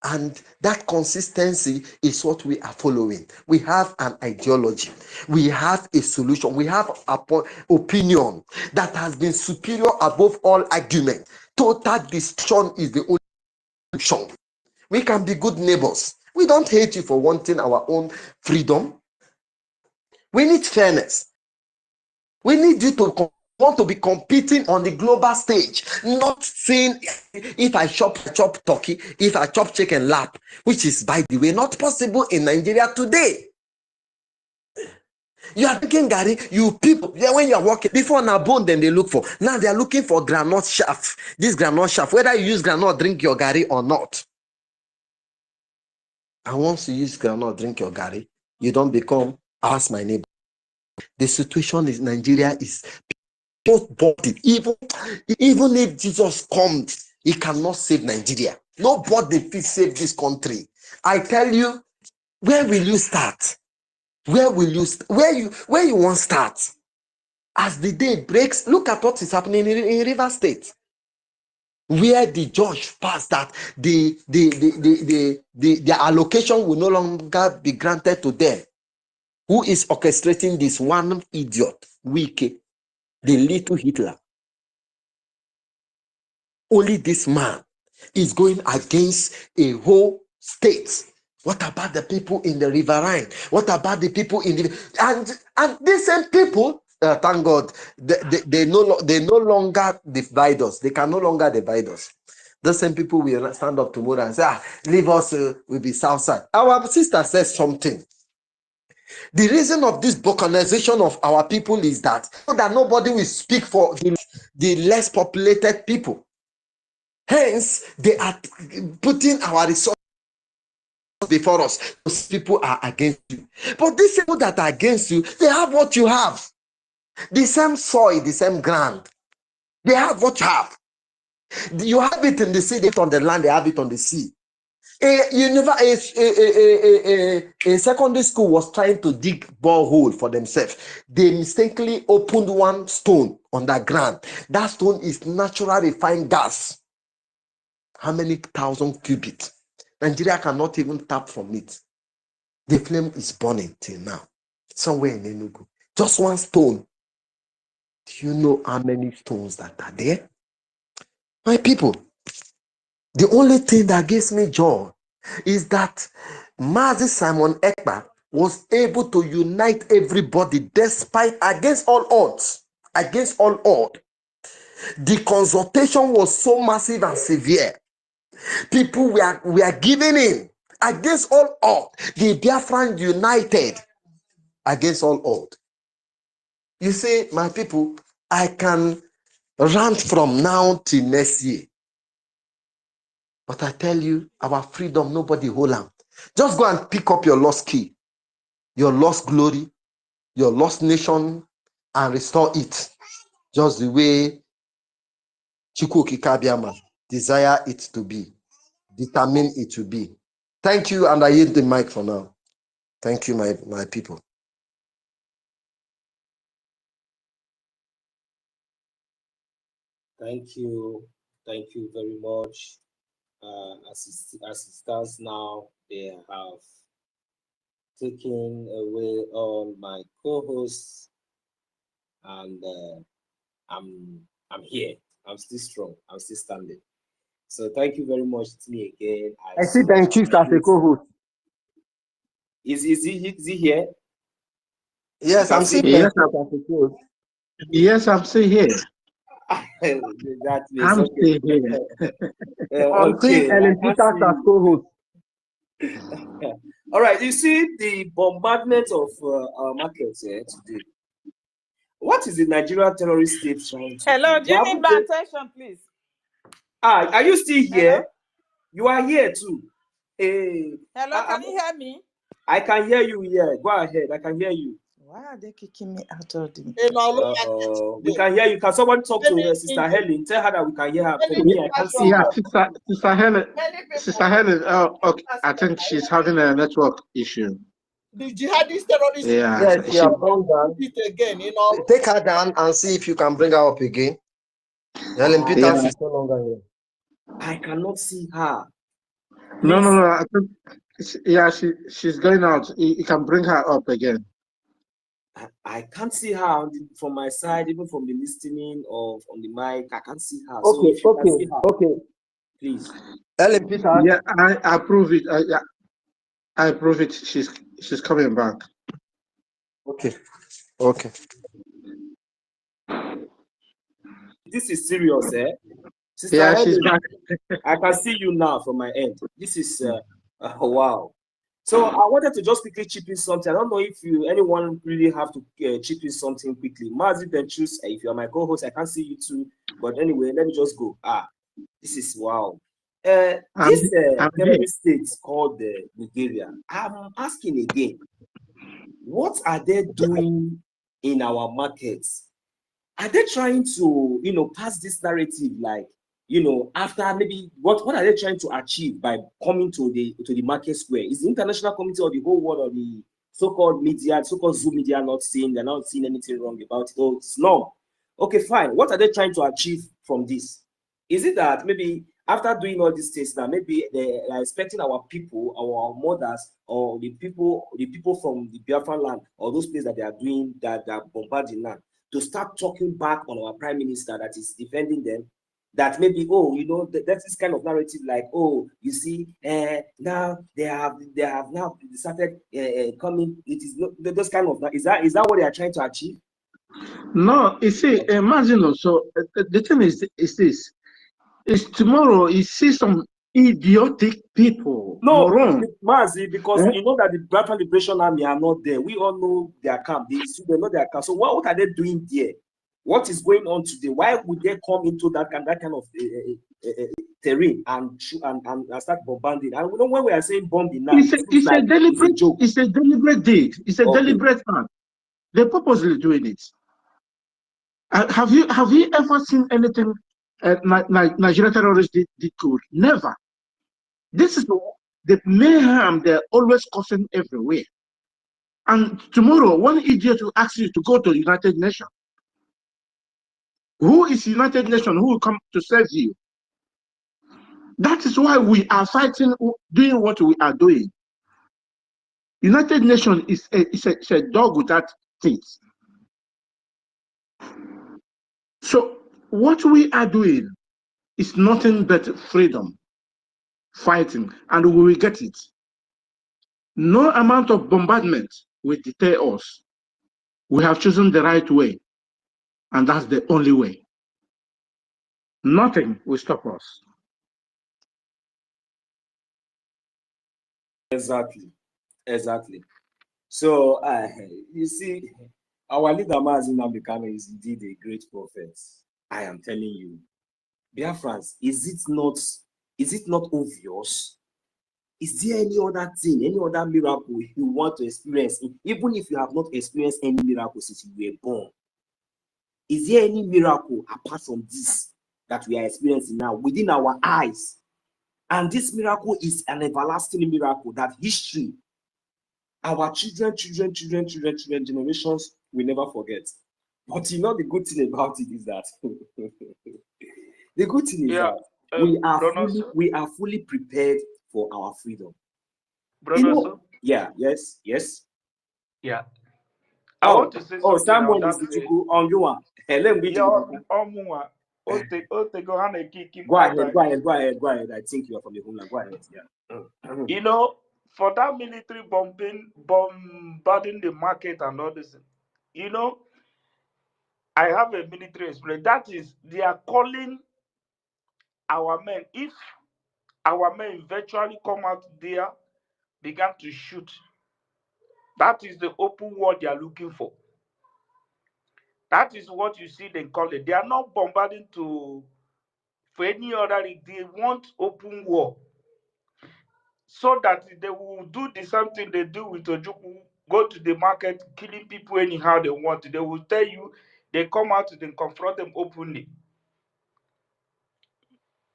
And that consistency is what we are following. We have an ideology. We have a solution. We have an opinion that has been superior above all argument. Total destruction is the only solution. We can be good neighbors. We don't hate you for wanting our own freedom. We need fairness. We need you to want to be competing on the global stage, not saying if I chop turkey, if I chop chicken lap, which is, by the way, not possible in Nigeria today. You are drinking gari, you people, when you are walking, before na bone, then they look for. Now they are looking for granite shaft. This granite shaft, whether you use granite, drink your gari or not. And once you use granite, drink your gari, you don't become, ask my neighbor. The situation in Nigeria is nobody, even if Jesus comes, he cannot save Nigeria. Nobody will save this country. I tell you, where will you start? Where you want to start? As the day breaks, look at what is happening in River State, where the judge passed that the allocation will no longer be granted to them. Who is orchestrating this? One idiot, Wike, the little Hitler. Only this man is going against a whole state. What about the people in the riverine? What about the people in the and these same people? Thank God, they no longer divide us. They can no longer divide us. The same people will stand up tomorrow and say, leave us, we'll be Southside. Our sister says something. The reason of this balkanization of our people is that, so that nobody will speak for the less populated people. Hence, they are putting our resources before us. Those people are against you. But these people that are against you, they have what you have. The same soil, the same ground. They have what you have. You have it in the sea, they have it on the land, they have it on the sea. A secondary school was trying to dig borehole for themselves. They mistakenly opened one stone on the ground. That stone is natural refined gas. How many thousand cubic? Nigeria cannot even tap from it. The flame is burning till now. Somewhere in Enugu. Just one stone. Do you know how many stones that are there? My people, the only thing that gives me joy is that Mazi Simon Ekpa was able to unite everybody despite against all odds. Against all odds. The consultation was so massive and severe. People were giving in against all odds. The Biafran united against all odds. You see, my people, I can rant from now till next year. But I tell you, our freedom, nobody hold on. Just go and pick up your lost key, your lost glory, your lost nation, and restore it. Just the way Chukwuokike Abiama desire it to be, determine it to be. Thank you, and I yield the mic for now. Thank you, my people. Thank you very much. As it stands now, they have taken away all my co-hosts, and I'm here. I'm still strong. I'm still standing. So thank you very much. It's me again. I see thank you as a co-host. Is he here? Yes, I'm still here. Yes, I'm still here. That means I'm okay. still here. I'm seeing Ellen Peters as co-host. All right, you see the bombardment of our markets here today. What is the Nigerian terrorist state trying to Hello, do? do you need my attention, please? Are you still here? Hello? You are here too. Hey. Hello, can you hear me? I can hear you here. Go ahead. I can hear you. Why are they kicking me out of the... We can hear you. Can someone talk to Sister Helen? Tell her that we can hear her. For me, I can't see her. Sister Helen. Okay. I think she's having a network issue. The jihadist terrorists. Yes, she have gone down. Again, take her down and see if you can bring her up again. Helen Peters is no longer here. I cannot see her. No. I think, she's going out. You can bring her up again. I can't see her from my side, even from the listening of on the mic. I can't see her. Okay, so see her, okay. Please. Helen Peters. Yeah, I approve it. I approve it. She's coming back. Okay. This is serious, eh? Sister Yeah, she's back. I can see you now from my end. This is wow. So I wanted to just quickly chip in something. I don't know if anyone really have to chip in something quickly. Mazi, then choose. If you are my co-host, I can't see you too. But anyway, let me just go. This is wow. This terrorist state called Bulgaria. I'm asking again, what are they doing in our markets? Are they trying to, pass this narrative like, after maybe what are they trying to achieve by coming to the market square? Is the international community or the whole world or the so-called media, so-called Zoom media they're not seeing anything wrong about it? Oh, it's no. Okay, fine. What are they trying to achieve from this? Is it that maybe after doing all these things now, maybe they are expecting our people, our mothers, or the people from the Biafran land, or those places that they are doing that are bombarding now, to start talking back on our prime minister that is defending them? That maybe, that's this kind of narrative like, you see, now they have now started coming. It is not those kind of, is that what they are trying to achieve? No, you see, imagine also the thing is this. Is tomorrow you see some idiotic people. No, You're wrong. Mazi, because Eh? you know that the Biafra Liberation Army are not there. We all know their camp. They know their camp. So what are they doing there? What is going on today? Why would they come into that kind of terrain and start bombarding? And when we are saying bombing now, It's a deliberate deed. It's a deliberate act. They're purposely doing it. Have you ever seen anything like Nigerian terrorists did good? Never. This is the mayhem they're always causing everywhere. And tomorrow, one idiot will ask you to go to the United Nations. Who is United Nations? Who will come to save you? That is why we are fighting, doing what we are doing. United Nations is a dog without teeth. So what we are doing is nothing but freedom, fighting, and we will get it. No amount of bombardment will deter us. We have chosen the right way, and that's the only way. Nothing will stop us. Exactly. So you see, our leader Mazi Nnamdi Kanu is indeed a great prophet. I am telling you, Biafrans, is it not obvious? Is there any other thing, any other miracle you want to experience, even if you have not experienced any miracle since you were born? Is there any miracle apart from this that we are experiencing now within our eyes? And this miracle is an everlasting miracle that history, our children, generations will never forget. But you know the good thing about it is that the good thing is that we are fully prepared for our freedom. Brother, yes. Yeah. I want to say something. Someone is the on you one. Go ahead. I think you are from the homeland. Go ahead. Yeah. You know, for that military bombarding the market and all this, you know, I have a military experience. That is, they are calling our men. If our men eventually come out there, began to shoot, that is the open war they are looking for. That is what you see them call it. They are not bombarding for any other. They want open war, so that they will do the same thing they do with Ojukwu, go to the market, killing people anyhow they want. They will tell you, they come out and confront them openly.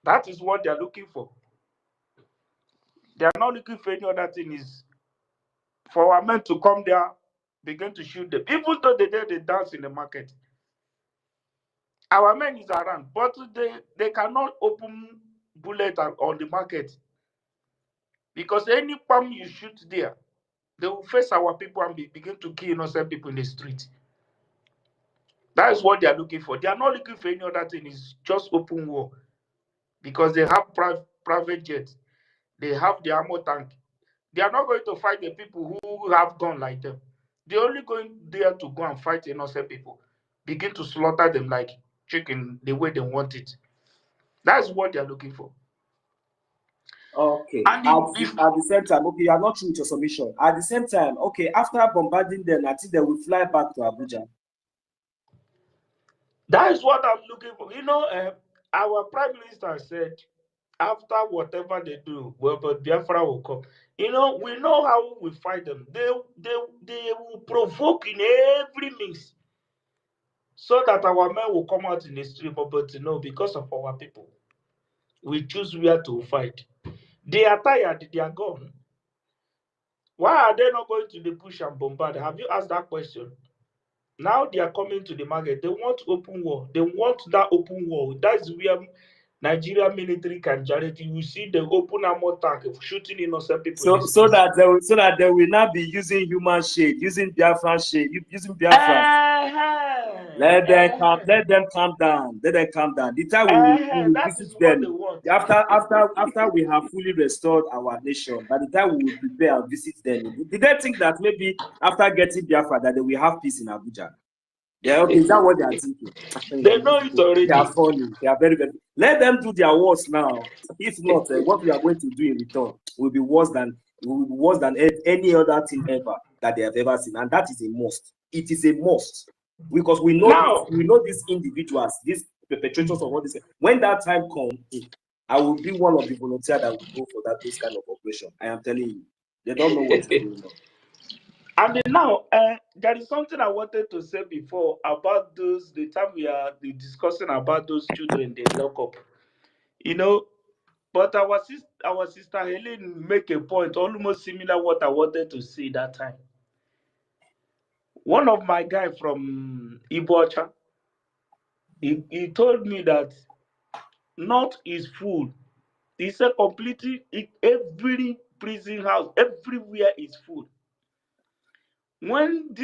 That is what they are looking for. They are not looking for any other thing. Is for our men to come there, begin to shoot them. Even though they dance in the market. Our men is around, but they cannot open bullet on the market. Because any palm you shoot there, they will face our people and begin to kill innocent people in the street. That is what they are looking for. They are not looking for any other thing. It's just open war. Because they have private jets. They have the ammo tank. They are not going to fight the people who have guns like them. They're only going there to go and fight innocent people. Begin to slaughter them like chicken the way they want it. That's what they are looking for. Okay. At the same time, okay, you are not true with your submission. At the same time, okay, after bombarding them, I think they will fly back to Abuja. That is what I'm looking for. You know, our Prime Minister said, after whatever they do, well, but Biafra will come. You know, we know how we fight them. They will provoke in every means, so that our men will come out in the street. But you know, because of our people, we choose where to fight. They are tired. They are gone. Why are they not going to the bush and bombard? Have you asked that question? Now they are coming to the market. They want open war. They want that open war. That's where Nigerian military can generate. You see the open armor tank shooting innocent people. So that they will not be using human shade, using Biafran shade, using Biafran. Let them calm down. The time we will visit them. After we have fully restored our nation, by the time we will prepare and visit them, did they think that maybe after getting Biafra that they will have peace in Abuja? Yeah, okay, is that what they are thinking? They know it already. They are funny. They are very, very. Let them do their worst now. If not, what we are going to do in return will be worse than any other thing ever that they have ever seen, and that is a must. It is a must because we know these individuals, these perpetrators of all this. When that time comes, I will be one of the volunteers that will go for those kind of operation. I am telling you, they don't know what is going on. And now, there is something I wanted to say before about the time we are discussing about those children they lock up. But our sister Helen make a point almost similar what I wanted to say that time. One of my guy from OGOJA, he told me that North is full. He said completely every prison house, everywhere is full. When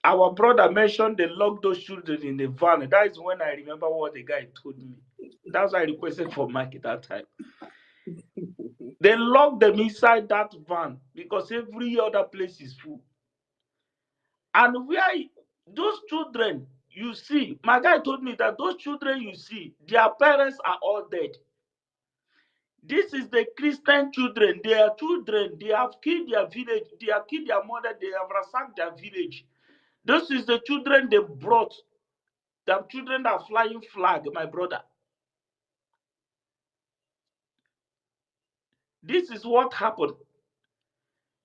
our brother mentioned they locked those children in the van, that is when I remember what the guy told me. That's why I requested for Mike at that time. They locked them inside that van because every other place is full. And those children you see, my guy told me that those children you see, their parents are all dead. This is the Christian children. Their children, they have killed their village, they have killed their mother, they have ransacked their village. This is the children they brought. The children are flying flag, my brother. This is what happened.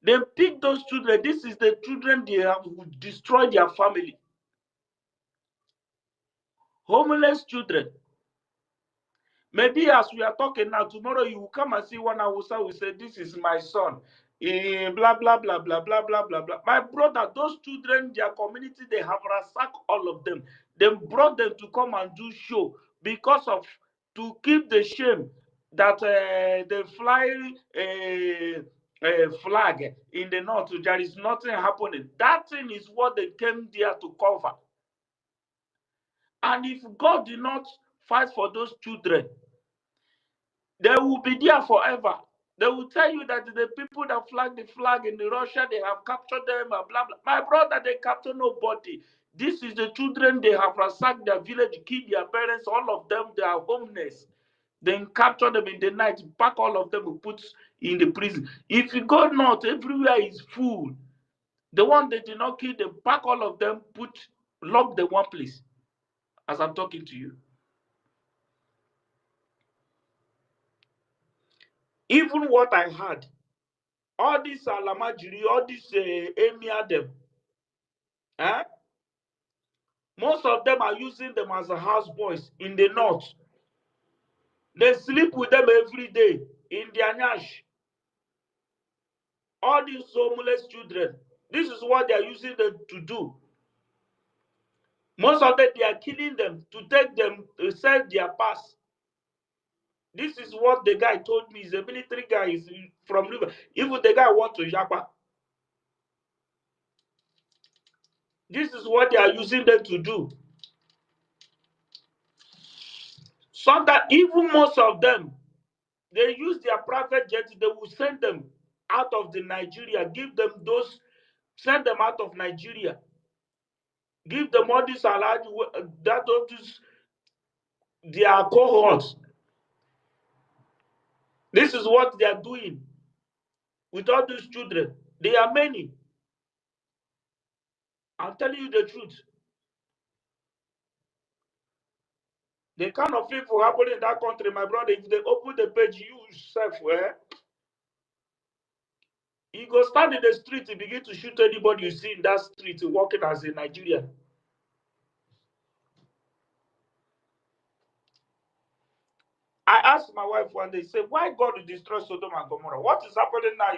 They picked those children. This is the children they have destroyed their family. Homeless children. Maybe as we are talking now, tomorrow you will come and see one Hausa will say, this is my son. Blah, blah, blah, blah, blah, blah, blah, blah. My brother, those children, their community, they have ransacked all of them. They brought them to come and do show because of, to keep the shame that they fly flag in the north. There is nothing happening. That thing is what they came there to cover. And if God did not fight for those children, they will be there forever. They will tell you that the people that flag the flag in Russia, they have captured them, blah, blah. My brother, they capture nobody. This is the children, they have ransacked their village, killed their parents, all of them, they are homeless. Then capture them in the night, pack all of them and put in the prison. If you go north, everywhere is full. The one that did not kill them, pack all of them, lock them one place. As I'm talking to you. Even what I had, all these Alamajiri, all these Emir them, most of them are using them as a houseboys in the north. They sleep with them every day in their nash. All these homeless children, this is what they are using them to do. Most of them, they are killing them to take them to sell their pass. This is what the guy told me. He's a military guy. He's from River. Even the guy went to Japa. This is what they are using them to do. So that even most of them, they use their private jets, they will send them out of the Nigeria, send them out of Nigeria. Give them all this their cohorts. This is what they are doing with all these children. They are many. I'm telling you the truth. The kind of people happen in that country, my brother, if they open the page, you yourself, you go stand in the street and begin to shoot anybody you see in that street walking as a Nigerian. I asked my wife one day, say, why God will destroy Sodom and Gomorrah? What is happening now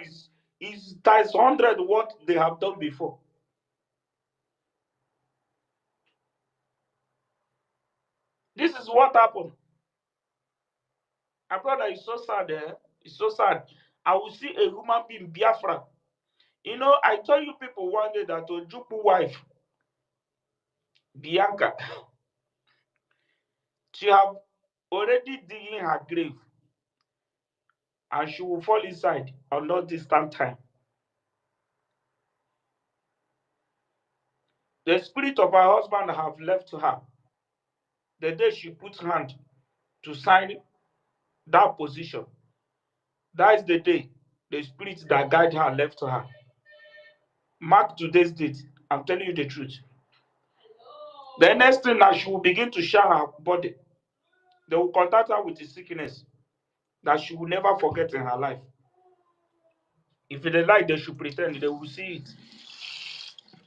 is times 100 what they have done before. This is what happened. My brother, it's so sad. It's so sad. I will see a human being, Biafra. I told you people one day that Ojuku wife, Bianca, she have already digging her grave. And she will fall inside on not distant time. The spirit of her husband have left her. The day she put hand to sign that position, that is the day the spirit that guide her left her. Mark today's date. I'm telling you the truth. The next thing that she will begin to share her body, they will contact her with a sickness that she will never forget in her life. If they like, they should pretend they will see it.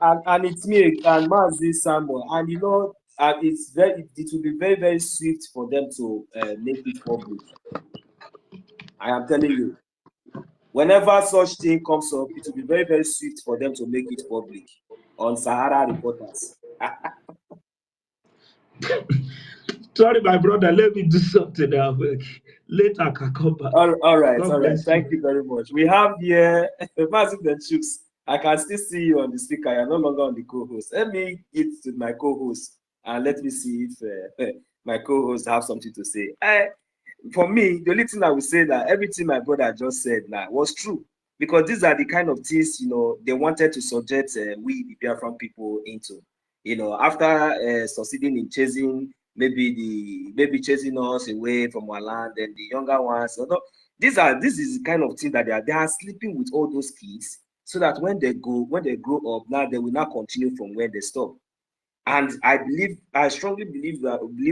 And it's me and Mazi Samuel, and you know, and it will be very, very swift for them to make it public. I am telling you, whenever such thing comes up, it will be very, very swift for them to make it public on Sahara Reporters. Sorry, my brother, let me do something now. Later, I can come back. All right. God bless Thank you very much. We have here Mazi the Chooks. I can still see you on the speaker. You're no longer on the co-host. Let me get to my co-host and let me see if my co-host have something to say. For me, the only thing I would say that everything my brother just said now was true, because these are the kind of things, you know, they wanted to subject we the Biafran people into. You know, after succeeding in chasing maybe chasing us away from our land, and the younger ones. So this is the kind of thing that they are sleeping with all those kids, so that when they grow up, now they will not continue from where they stop. And I strongly believe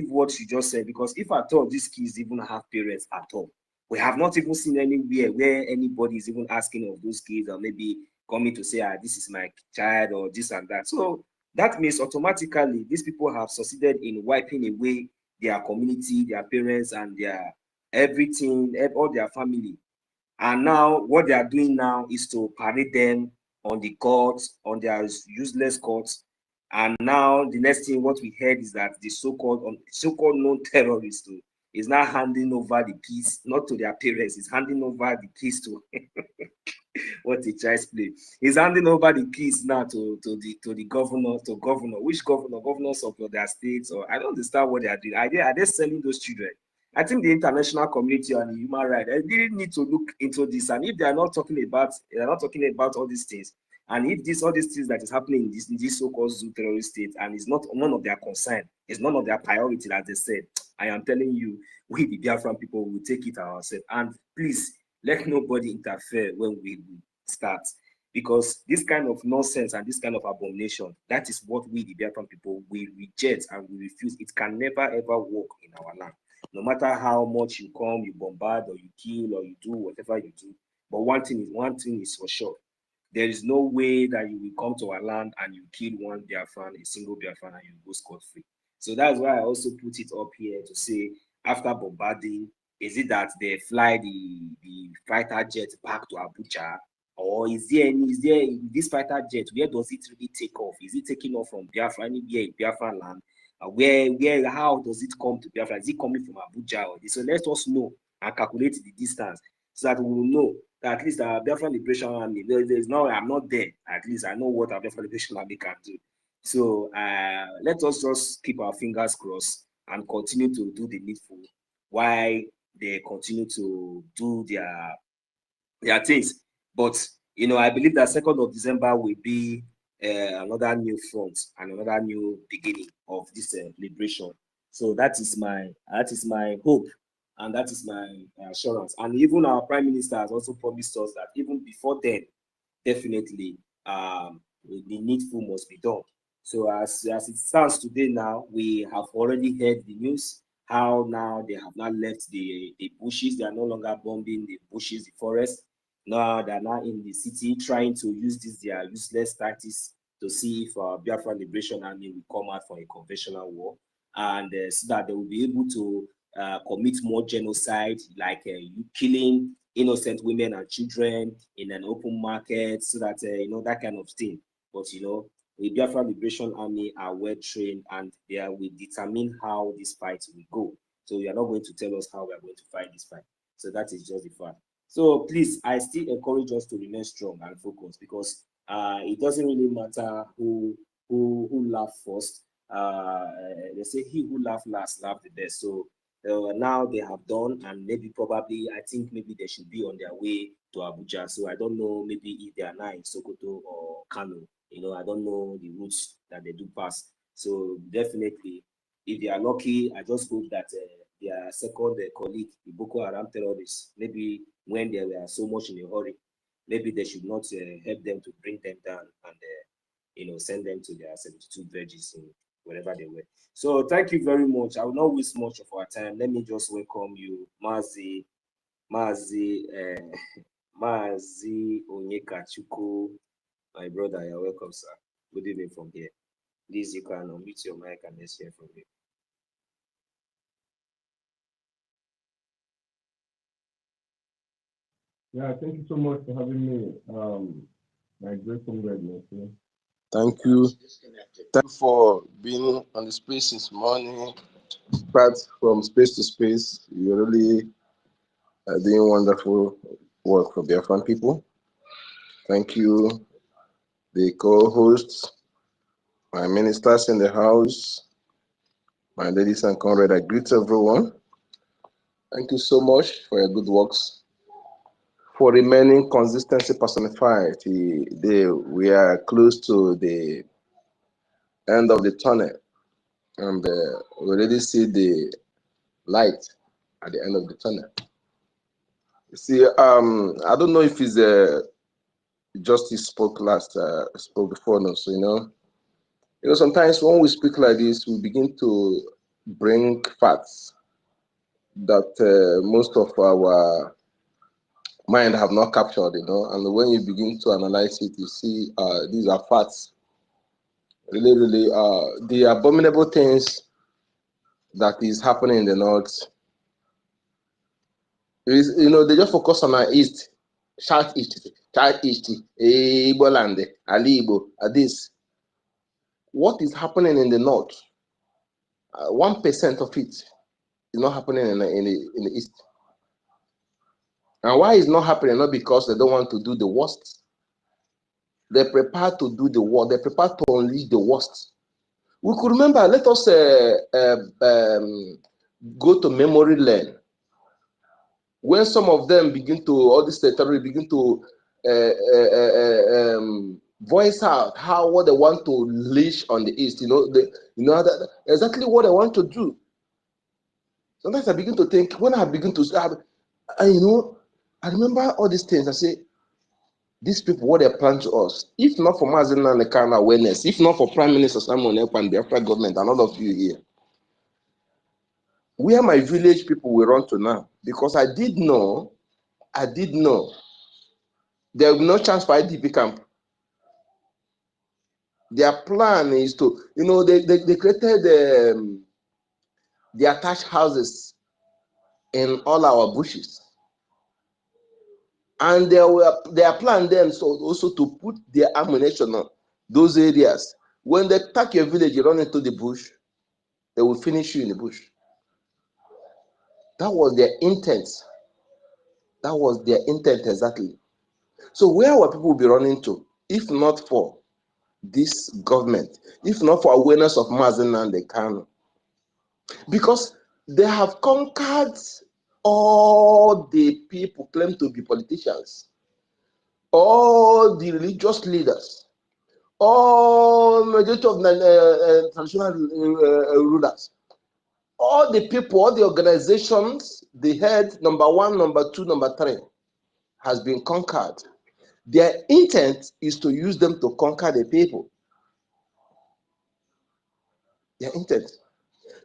what you just said, because if at all these kids even have parents at all, we have not even seen anywhere where anybody is even asking of those kids, or maybe coming to say, this is my child, or this and that. So that means automatically these people have succeeded in wiping away their community, their parents, and their everything, all their family. And now what they are doing now is to parade them on the courts, on their useless courts. And now the next thing what we heard is that the so-called known terrorist is now handing over the keys, not to their parents, is handing over the keys to what a child's play. He's handing over the keys now to the governor, which governors of their states, or I don't understand what they are doing. Are they selling those children? I think the international community on the human rights, they really need to look into this. And if they are not talking about all these things, and if all these things that is happening in this so-called zoo terrorist state, and it's not none of their concern, it's none of their priority, as they said, I am telling you, we the Biafran people will take it ourselves. And please, let nobody interfere when we start, because this kind of nonsense and this kind of abomination, that is what we the Biafran people will reject and we refuse. It can never ever work in our land. No matter how much you come, you bombard, or you kill, or you do whatever you do. But one thing is for sure. There is no way that you will come to our land and you kill one Biafran, a single Biafran, and you go scot-free. So that's why I also put it up here to say, after bombarding, is it that they fly the fighter jet back to Abuja? Or is there this fighter jet, where does it really take off? Is it taking off from Biafra, anywhere in Biafra land? How does it come to Biafra? Is it coming from Abuja? So let us know and calculate the distance, so that we will know that at least our Biafra Liberation Army, I'm not there. At least I know what our Biafra Liberation Army can do. So let us just keep our fingers crossed and continue to do the needful while they continue to do their things. But you know, I believe that 2nd of December will be another new front and another new beginning of this liberation. So that is my hope, and that is my assurance. And even our Prime Minister has also promised us that even before then, definitely the needful must be done. So as it stands today now, we have already heard the news, how now they have not left the bushes. They are no longer bombing the bushes, the forest. Now they are now in the city trying to use their useless tactics to see if Biafra Liberation Army will come out for a conventional war, and so that they will be able to commit more genocide, like killing innocent women and children in an open market, so that that kind of thing. But the Biafra Liberation Army are well trained, and they will determine how this fight will go. So you are not going to tell us how we are going to fight this fight. So that is just the fact. So please, I still encourage us to remain strong and focused, because it doesn't really matter who laughed first. They say he who laughed last laughed the best. So now they have done, and I think maybe they should be on their way to Abuja. So I don't know, maybe if they are now in Sokoto or Kano, You know, I don't know the routes that they do pass. So definitely, if they are lucky, I just hope that their second colleague, the Boko Haram terrorists, maybe when they were so much in a hurry, maybe they should not help them to bring them down and you know, send them to their 72 villages in wherever they were. So thank you very much. I will not waste much of our time. Let me just welcome you, Mazi Onyekachuku, my brother. You're welcome, sir. Good evening from here. Please, you can unmute your mic and let's hear from you. Yeah, thank you so much for having me. My great comrade. Thank you. Thank you for being on the space since morning. Start from space to space. You're really doing wonderful work for Biafran people. Thank you, the co-hosts, my ministers in the house, my ladies and comrades. I greet everyone. Thank you so much for your good works. For remaining consistency personified, we are close to the end of the tunnel, and we already see the light at the end of the tunnel. You see, I don't know if it's Justice spoke before now, so you know, sometimes when we speak like this, we begin to bring facts that most of our mind have not captured, you know, and when you begin to analyze it, you see these are facts. Really, the abominable things that is happening in the north is, you know, they just focus on our east, southeast, Igbo land, Alibo, this. What is happening in the north? 1% of it is not happening in the east. And why is not happening? Not because they don't want to do the worst. They're prepared to do the worst. They're prepared to unleash the worst. We could remember, let us go to memory lane. When some of them begin to, all these territories begin to voice out what they want to unleash on the east, you know, that exactly what they want to do. Sometimes I begin to think, when I begin to, you know, I remember all these things. I say, these people, what they plan to us, if not for Mazina and the kind of awareness, if not for Prime Minister Simon Ekpa and the Biafra government and all of you here, where my village people will run to now, because I did know there will be no chance for IDP camp. Their plan is to, you know, they created the attached houses in all our bushes. And their plan then so also to put their ammunition on those areas. When they attack your village, you run into the bush, they will finish you in the bush. That was their intent. That was their intent exactly. So where will people be running to, if not for this government, if not for awareness of Mazen and the Kano? Because they have conquered all the people claim to be politicians, all the religious leaders, all majority of traditional rulers, all the people, all the organizations, the head, number 1, number 2, number 3, has been conquered. Their intent is to use them to conquer the people. Their intent.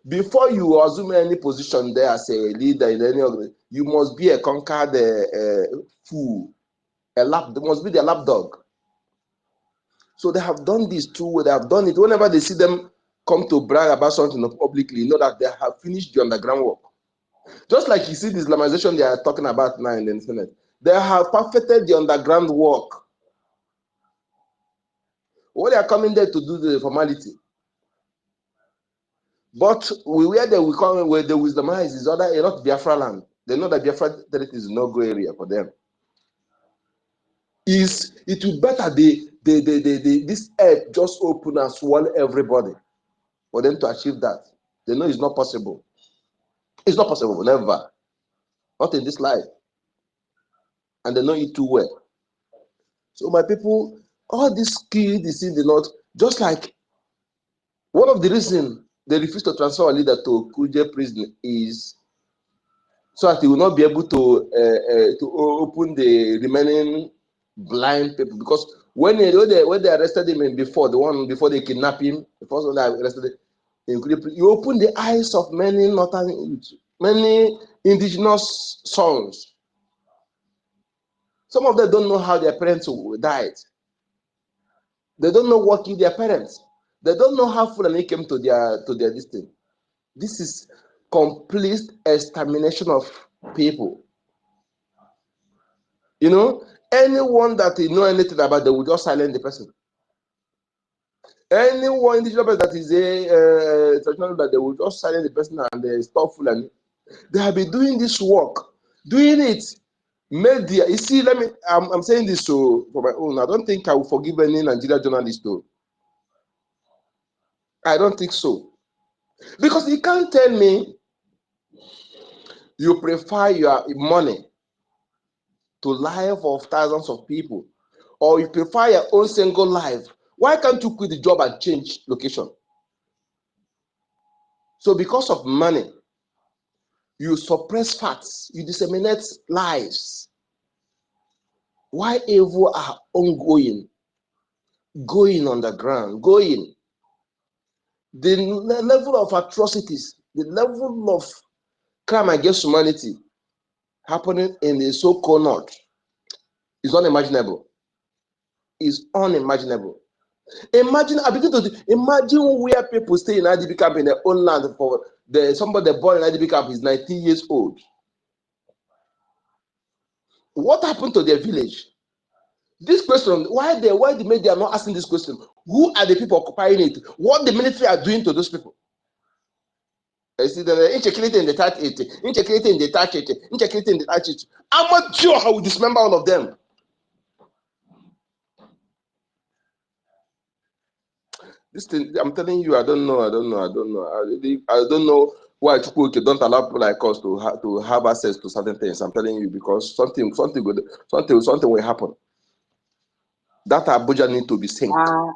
Before you assume any position there as a leader in any organization, you must be a conquered fool. There must be the lapdog. So they have done this too. They have done it. Whenever they see them come to brag about something publicly, you know that they have finished the underground work. Just like you see the Islamization they are talking about now in the internet. They have perfected the underground work. What they are coming there to do the formality. But where they will come, where the wisdomize is other, not Biafra land. They know that Biafra territory is no go area for them. It will better this earth just open and swallow everybody for them to achieve that. They know it's not possible. It's not possible, never. Not in this life. And they know it too well. So my people, All these kids is in the north, just like one of the reasons they refuse to transfer our leader to Kuje prison is so that he will not be able to open the remaining blind people. Because when they arrested him before, the one before they kidnapped him, the first one they arrested him, you open the eyes of many northern youth, many indigenous sons. Some of them don't know how their parents died. They don't know what killed their parents. They don't know how Fulani came to their destiny. This is complete extermination of people. You know, anyone that you know anything about, they will just silence the person. Anyone indigenous that is a traditional, that they will just silence the person and they stop Fulani. They have been doing this work, doing it. Media, you see, I'm saying this for my own. I don't think I will forgive any Nigerian journalist though. I don't think so. Because you can't tell me you prefer your money to life of thousands of people, or you prefer your own single life. Why can't you quit the job and change location? So because of money, you suppress facts, you disseminate lies. Why evil are ongoing, going underground, going. The level of atrocities, the level of crime against humanity happening in the so-called north is unimaginable. Is unimaginable. Imagine, I begin to imagine where people stay in IDP camp in their own land for somebody born in IDP camp is 19 years old. What happened to their village? This question, why the media are not asking this question? Who are the people occupying it? What the military are doing to those people? You see, they're insecurity in the touch it, insecurity in the touch it, insecurity in the touch it. I'm not sure how we dismember all of them. This thing, I'm telling you, I don't know. I don't know why people don't allow people like us to have access to certain things. I'm telling you, because something will happen. That Abuja need to be synced.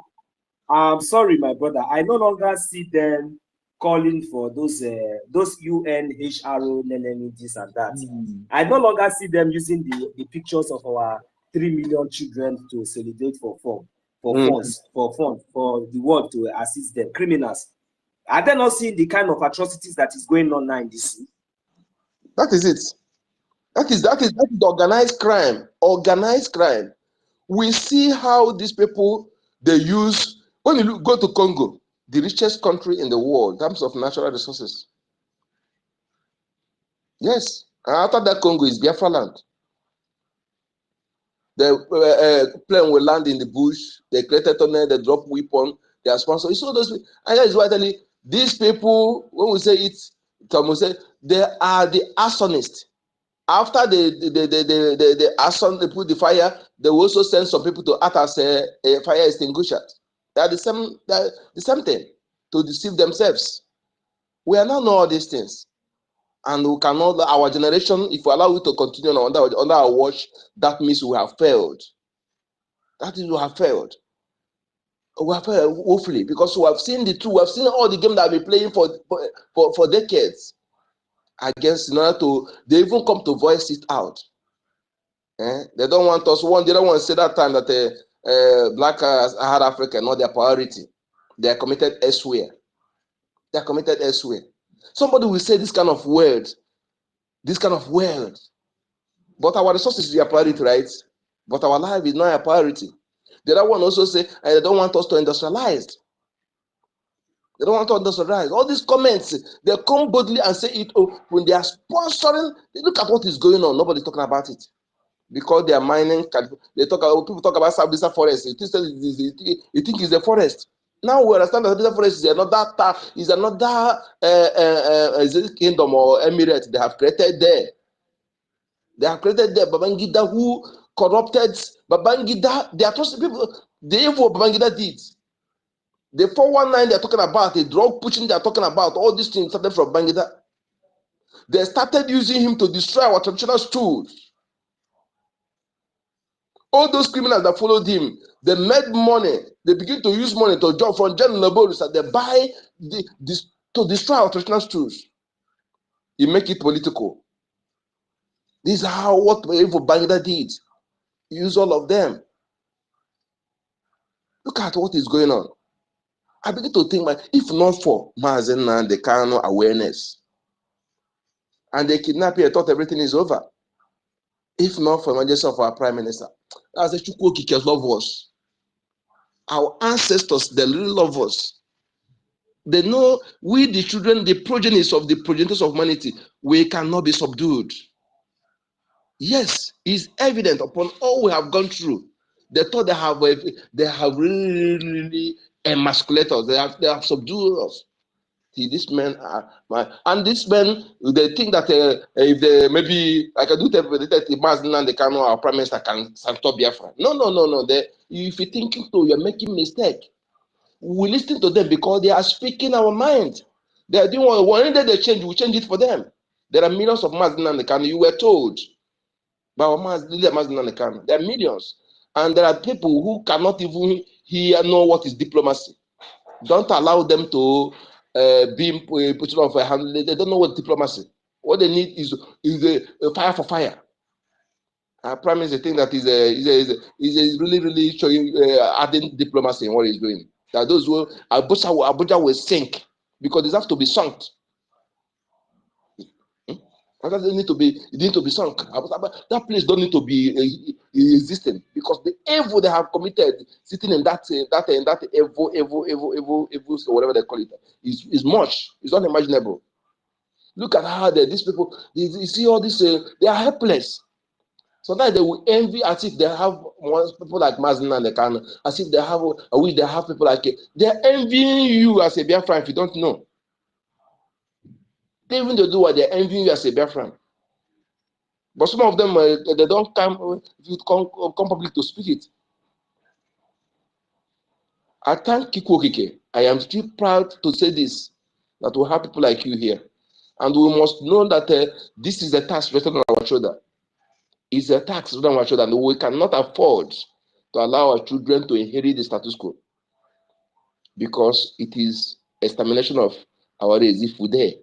I'm sorry, my brother. I no longer see them calling for those UNHRO, this and that. I no longer see them using the pictures of our 3 million children to celebrate for funds for the world to assist them. Criminals. Are they not seeing the kind of atrocities that is going on now in this? That is it. That is organized crime. Organized crime. We see how these people they use. When you go to Congo, the richest country in the world in terms of natural resources. Yes, and after that Congo is Biafra land. The plane will land in the bush. They created tunnel. They drop weapon. They are sponsored. So those, and that is why I tell you, these people, when we say it, we say they are the arsonists. After the arson, they put the fire. They will also send some people to act as a fire extinguisher. They are the same thing to deceive themselves. We are not know all these things. And we cannot, our generation, if we allow it to continue under our watch, that means we have failed. That is, we have failed. We have failed, hopefully, because we have seen the truth. We have seen all the games that have been playing for decades against, in order to, they even come to voice it out. They don't want us, they don't want to say that time that Black had Africa, not their priority. They are committed elsewhere. They are committed elsewhere. Somebody will say this kind of word. But our resources is your priority, right? But our life is not a priority. The other one also say, they don't want us to industrialize. They don't want to industrialize. All these comments, they come boldly and say it when they are sponsoring. Look at what is going on. Nobody's talking about it. Because they are mining, people talk about Sambisa forest. You think it's a forest. Now we understand that Sambisa forest is another kingdom or emirate they have created there. They have created there. Babangida, who corrupted Babangida, the atrocity people, the evil Babangida did. The 419 they're talking about, the drug pushing they're talking about, all these things started from Babangida. They started using him to destroy our traditional schools. All those criminals that followed him, They made money. They begin to use money to jump from general bonus and they buy to destroy our traditional schools. You make it political. This is what evil Bangladesh did. Use all of them. Look at what is going on. I begin to think, if not for Mazen and the kind of awareness, and they kidnap you, I thought everything is over. If not for emergency of our prime minister, as the Chukwokikes love us. Our ancestors, they really love us. They know we, the children, the progenies of the progenitors of humanity, we cannot be subdued. Yes, it's evident upon all we have gone through. They thought they have really emasculated us. They have subdued us. See, these men are and these men, they think that if they maybe I can do the Mazen and the Kano, our prime minister can stop Biafra. No. If you think so, you're making mistake. We listen to them because they are speaking our mind. They are doing one day they change, we change it for them. There are millions of Mazen and the Kano. You were told by our Mazen and the Kano. There are millions, and there are people who cannot even know what is diplomacy. Don't allow them to be put on for a hand. They don't know what diplomacy. What they need is a fire for fire. I promise the thing that is really showing adding diplomacy in what he's doing. That those who Abuja will sink because it has to be sunk. It need to be sunk. That place don't need to be existing because the evil they have committed, sitting in that evil, so whatever they call it, is much. It's unimaginable. Look at how these people. You see all this. They are helpless. Sometimes they will envy as if they have people like Mazen and the Kano, as if they have. I wish they have people like it. They're envying you as a Biafran if you don't know. They even do what they're envying you as a Biafran. But some of them, they don't come public to speak it. I thank Kikwokike. I am still proud to say this, that we have people like you here. And we must know that this is a task resting on our shoulder. It's a tax resting on our shoulder, and we cannot afford to allow our children to inherit the status quo because it is extermination of our race. If we dare,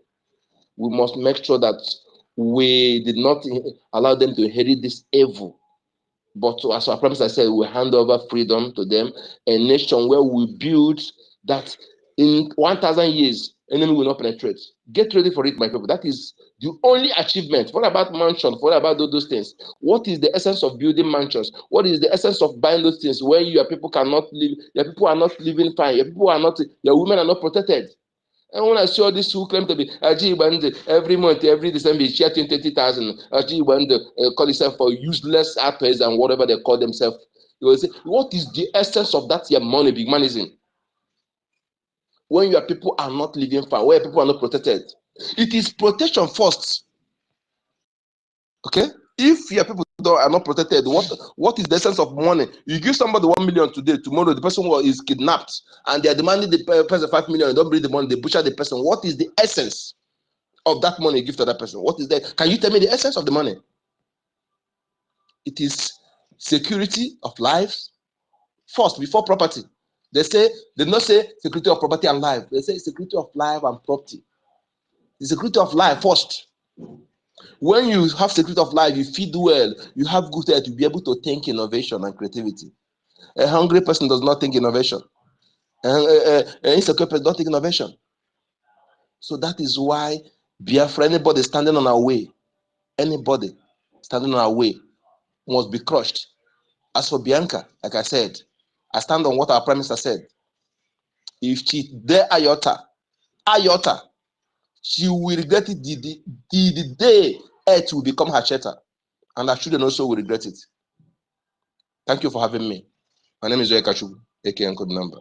we must make sure that we did not allow them to inherit this evil. But as our promise, I said, we hand over freedom to them, a nation where we build that in 1,000 years, enemy will not penetrate. Get ready for it, my people. That is the only achievement. What about mansions? What about those things? What is the essence of building mansions? What is the essence of buying those things when your people cannot live? Your people are not living fine. Your women are not protected. And when I saw this who claim to be every month, every December, he share 20,000. Call himself for useless actors and whatever they call themselves. You will say, what is the essence of that your money, big manism? When your people are not living fine, where people are not protected. It is protection first. Okay? If your people are not protected, what is the essence of money? You give somebody 1 million today, tomorrow the person is kidnapped and they are demanding the person 5 million, don't bring the money, they butcher the person. What is the essence of that money you give to that person? What is that? Can you tell me the essence of the money? It is security of lives first before property. They not say security of property and life. They say security of life and property. The security of life first. When you have security of life, you feed well, you have good health, you'll be able to think innovation and creativity. A hungry person does not think innovation. An insecure person does not think innovation. So that is why Biafra, anybody standing on our way, anybody standing on our way must be crushed. As for Bianca, like I said, I stand on what our Prime Minister said. If she dare iota, she will regret it the day Earth will become her shelter. And our children also will regret it. Thank you for having me. My name is Zoe Kachubu, aka Code Number.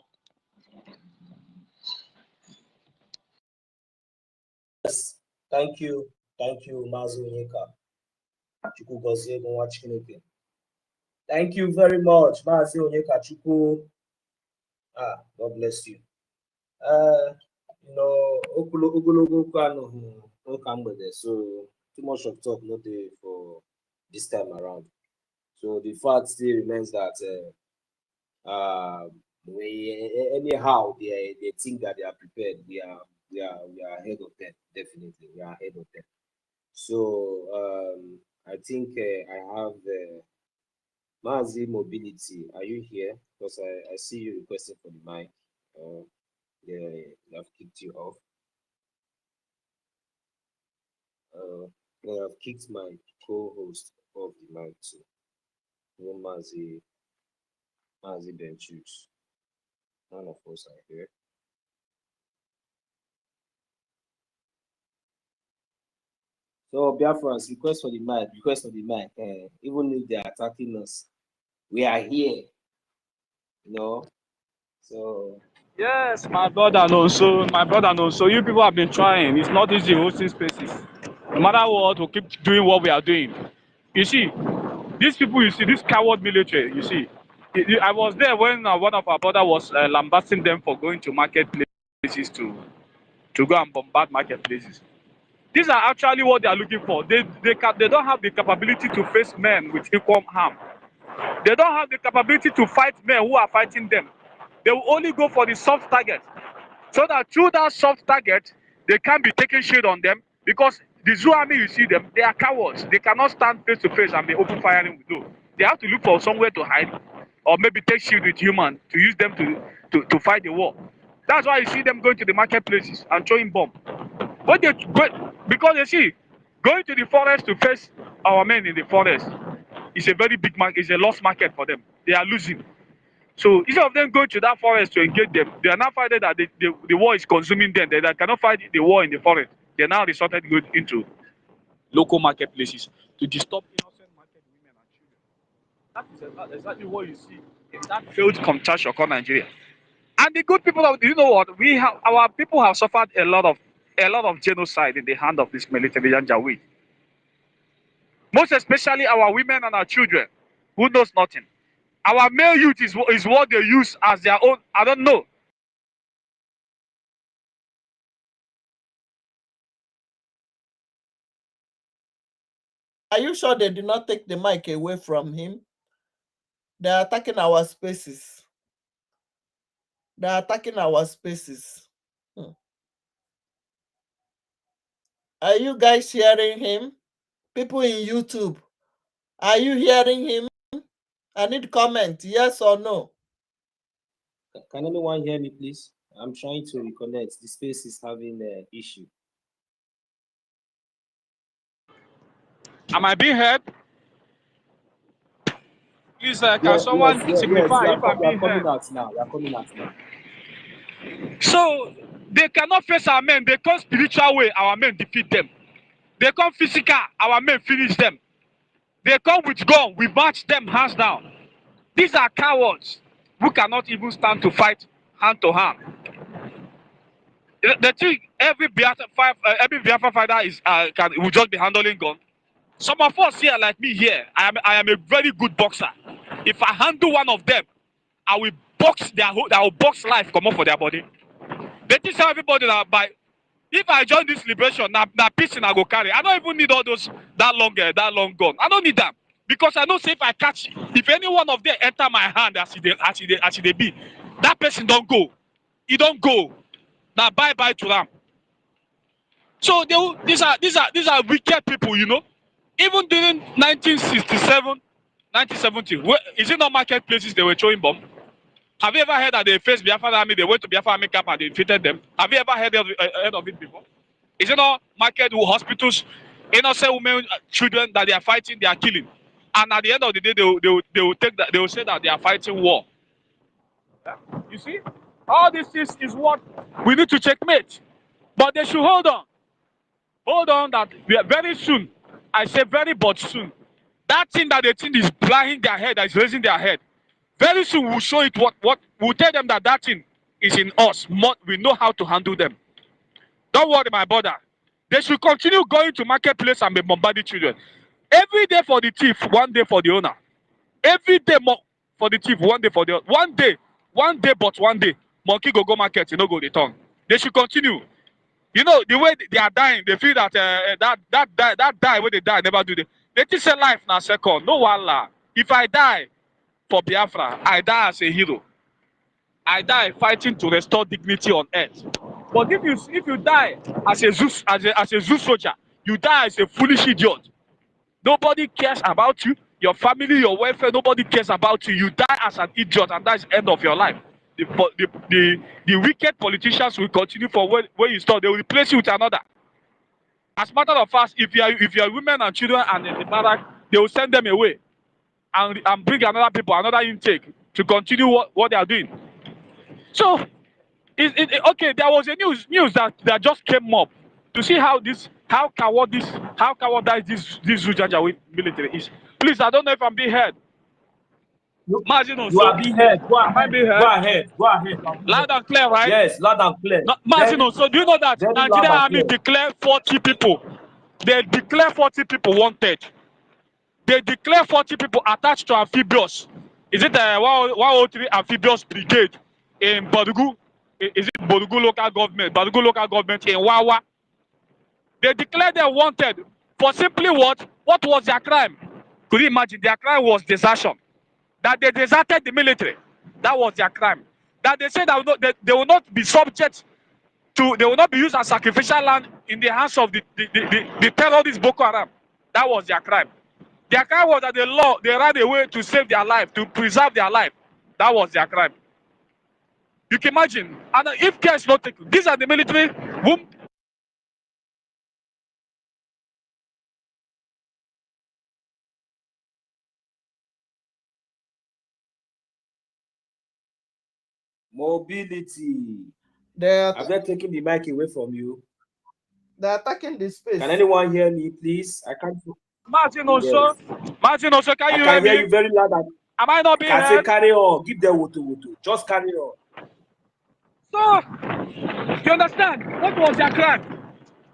Yes, thank you, Mazu Onyeka. Thank you very much, Mazu Onyeka Chukwu. God bless you. So too much of talk not there for this time around. So the fact still remains that Anyhow they think that they are prepared. We are ahead of them. Definitely, we are ahead of them. So I think I have Mazi Mobility. Are you here? Because I see you requesting for the mic. They have kicked you off. They have kicked my co-host off the mic too. No Mazi Benchus. None of us are here. So Biafrans, request for the mic. Even if they are attacking us, we are here. You know. So Yes, my brother knows. So my brother knows. So you people have been trying. It's not easy hosting spaces. No matter what, we'll keep doing what we are doing. You see, these people, you see, this coward military, you see. I was there when one of our brother was lambasting them for going to marketplaces to go and bombard marketplaces. These are actually what they are looking for. They don't have the capability to face men with equal harm. They don't have the capability to fight men who are fighting them. They will only go for the soft target. So that through that soft target, they can't be taking shade on them because the zoo army, you see them, they are cowards. They cannot stand face to face and be open firing with no. They have to look for somewhere to hide or maybe take shield with human to use them to fight the war. That's why you see them going to the marketplaces and throwing bomb. But because you see, going to the forest to face our men in the forest is a very big market, it's a lost market for them. They are losing. So instead of them going to that forest to engage them, they are now finding that the war is consuming them. They cannot fight the war in the forest. They now resorted to go into local marketplaces to disturb innocent market women and children. That is exactly what you see in that failed contraction called Nigeria. And the good people of, you know what, our people have suffered a lot of genocide in the hand of this military Janjaweed. Most especially our women and our children who knows nothing. Our male youth is what they use as their own. I don't know. Are you sure they did not take the mic away from him? They are attacking our spaces. They are attacking our spaces. Are you guys hearing him? People in YouTube, are you hearing him? I need comment, yes or no. can anyone hear me, please? I'm trying to reconnect. The space is having an issue. Am I being heard? Please, can someone signify if I'm being heard? You are coming out now. So they cannot face our men. They come spiritual way, our men defeat them. They come physical, our men finish them. They come with gun, we march them hands down. These are cowards who cannot even stand to fight hand to hand. The thing, every Biafra fighter will just be handling gun. Some of us here, like me here, I am a very good boxer. If I handle one of them, I will box life come up for their body. They teach everybody that if I join this liberation, now peace I go carry. I don't even need all those that long gun. I don't need them because I know say if any one of them enter my hand as they be, that person don't go. He don't go. Now bye to them. So these are wicked people, you know. Even during 1967, 1970, is it not marketplaces they were throwing bomb? Have you ever heard that they faced Biafra army, they went to Biafra army camp and they defeated them? Have you ever heard of it before? Is it not market hospitals, innocent women, children that they are fighting, they are killing? And at the end of the day, they will say that they are fighting war. You see? All this is what we need to checkmate. But they should hold on. Hold on that very soon, I say very but soon, that thing that they think is blinding their head, that is raising their head, very soon we'll show it what we'll tell them that thing is in us. We know how to handle them. Don't worry, my brother. They should continue going to marketplace and be bombarding children. Every day for the thief, one day for the owner. Every day more for the thief, one day for the owner. One day, but one day. Monkey go market, you know, go return. They should continue. You know, the way they are dying, they feel that that die when they die, never do it. They think say life now second. No wala. If I die, for Biafra, I die as a hero. I die fighting to restore dignity on earth. But if you die as a Zeus soldier, you die as a foolish idiot. Nobody cares about you, your family, your welfare. Nobody cares about you. You die as an idiot, and that's the end of your life. The wicked politicians will continue for where you stop. They will replace you with another. As a matter of fact, if you are women and children and in the barrack, they will send them away and bring another intake to continue what they are doing. So, okay, there was a news that just came up to see how cowardice this Janjaweed military is. Please, I don't know if I'm being heard. Mazino, You are being heard. Go am I being ahead. heard? Go ahead. Go ahead. Loud and clear, right? Yes, loud and clear. No, Mazino, so do you know that very Nigeria loud and Army clear. declared 40 people? They declare 40 people wanted. They declare 40 people attached to amphibious. Is it a 103 amphibious brigade in Bodugu? Is it Bodugu local government? Bodugu local government in Wawa. They declared them wanted for simply what? What was their crime? Could you imagine? Their crime was desertion. That they deserted the military. That was their crime. That they said that they will not be subject to, they will not be used as sacrificial land in the hands of the terrorist Boko Haram. That was their crime. Their crime was that they ran away to save their life, to preserve their life. That was their crime. You can imagine. And if care is not taken, these are the military whom Mobility. They're I've not taken the mic away from you. attacking the space. Can anyone hear me, please? I can't. Martin also. Yes. Martin also, can you hear me? I can hear you very loud. Am I not being heard? heard? Say carry on. Give them wutu. Just carry on. So, you understand? What was their crime?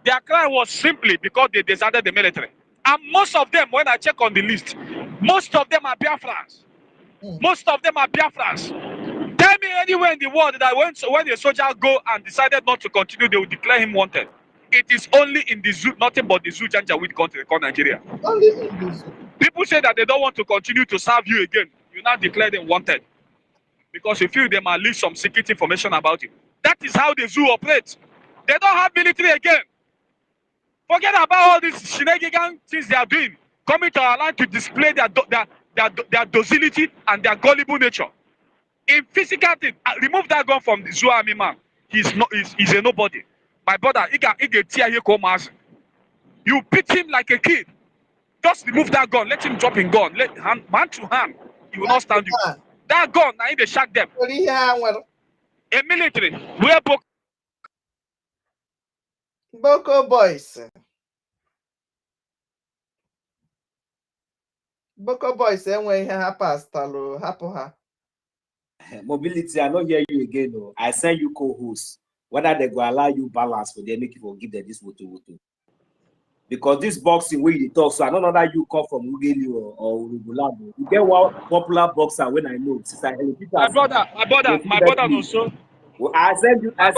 Their crime was simply because they deserted the military. And most of them, when I check on the list, most of them are Biafrans. Most of them are Biafrans. Tell me anywhere in the world that when a soldier go and decided not to continue, they will declare him wanted. It is only in the zoo, nothing but the zoo Janjaweed country called Nigeria. Only in the zoo. People say that they don't want to continue to serve you again. You now declare them wanted. Because you feel they might leave some secret information about you. That is how the zoo operates. They don't have military again. Forget about all these shenanigan things they are doing. Coming to our land to display their docility and their gullible nature. In physical thing, remove that gun from the zoo army man. He's a nobody. My brother, he can tear here come as. You beat him like a kid. Just remove that gun. Let him drop in gun. Man to hand. He will not stand you. That gun, now they shock them. A military. Where Boko boys. Boko boys enweghị ihe ha pastalụ hapụ ha. Mobility, I not hear you again. No. I send you co-host. Whether they go allow you balance for them, make you give them this wutu. Because this boxing where you talk, so I don't know that you come from Ugeli or Urubulabo. You get one popular boxer when I know. my brother also. Well, I send you they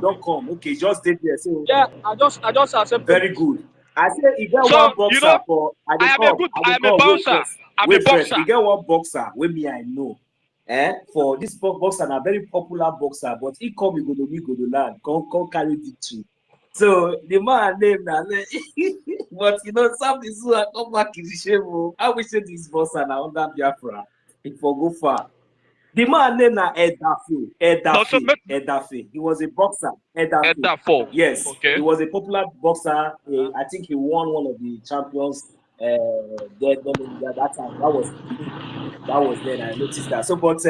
don't come. Okay, just stay there. So yeah, I just accept. Very good. I say you get one boxer you know, for I am a boxer. I'm a boxer. You get one boxer with me, I know. For this boxer, a very popular boxer, but he come go to land, come carry victory. So the man named that, but you know, something so I come back in the shame. I wish this boxer now under Biafra. It for go far. The man named Edafe. He was a boxer. Edafe. Yes. Okay. He was a popular boxer. I think he won one of the champions. That time. That was then. I noticed that. So, but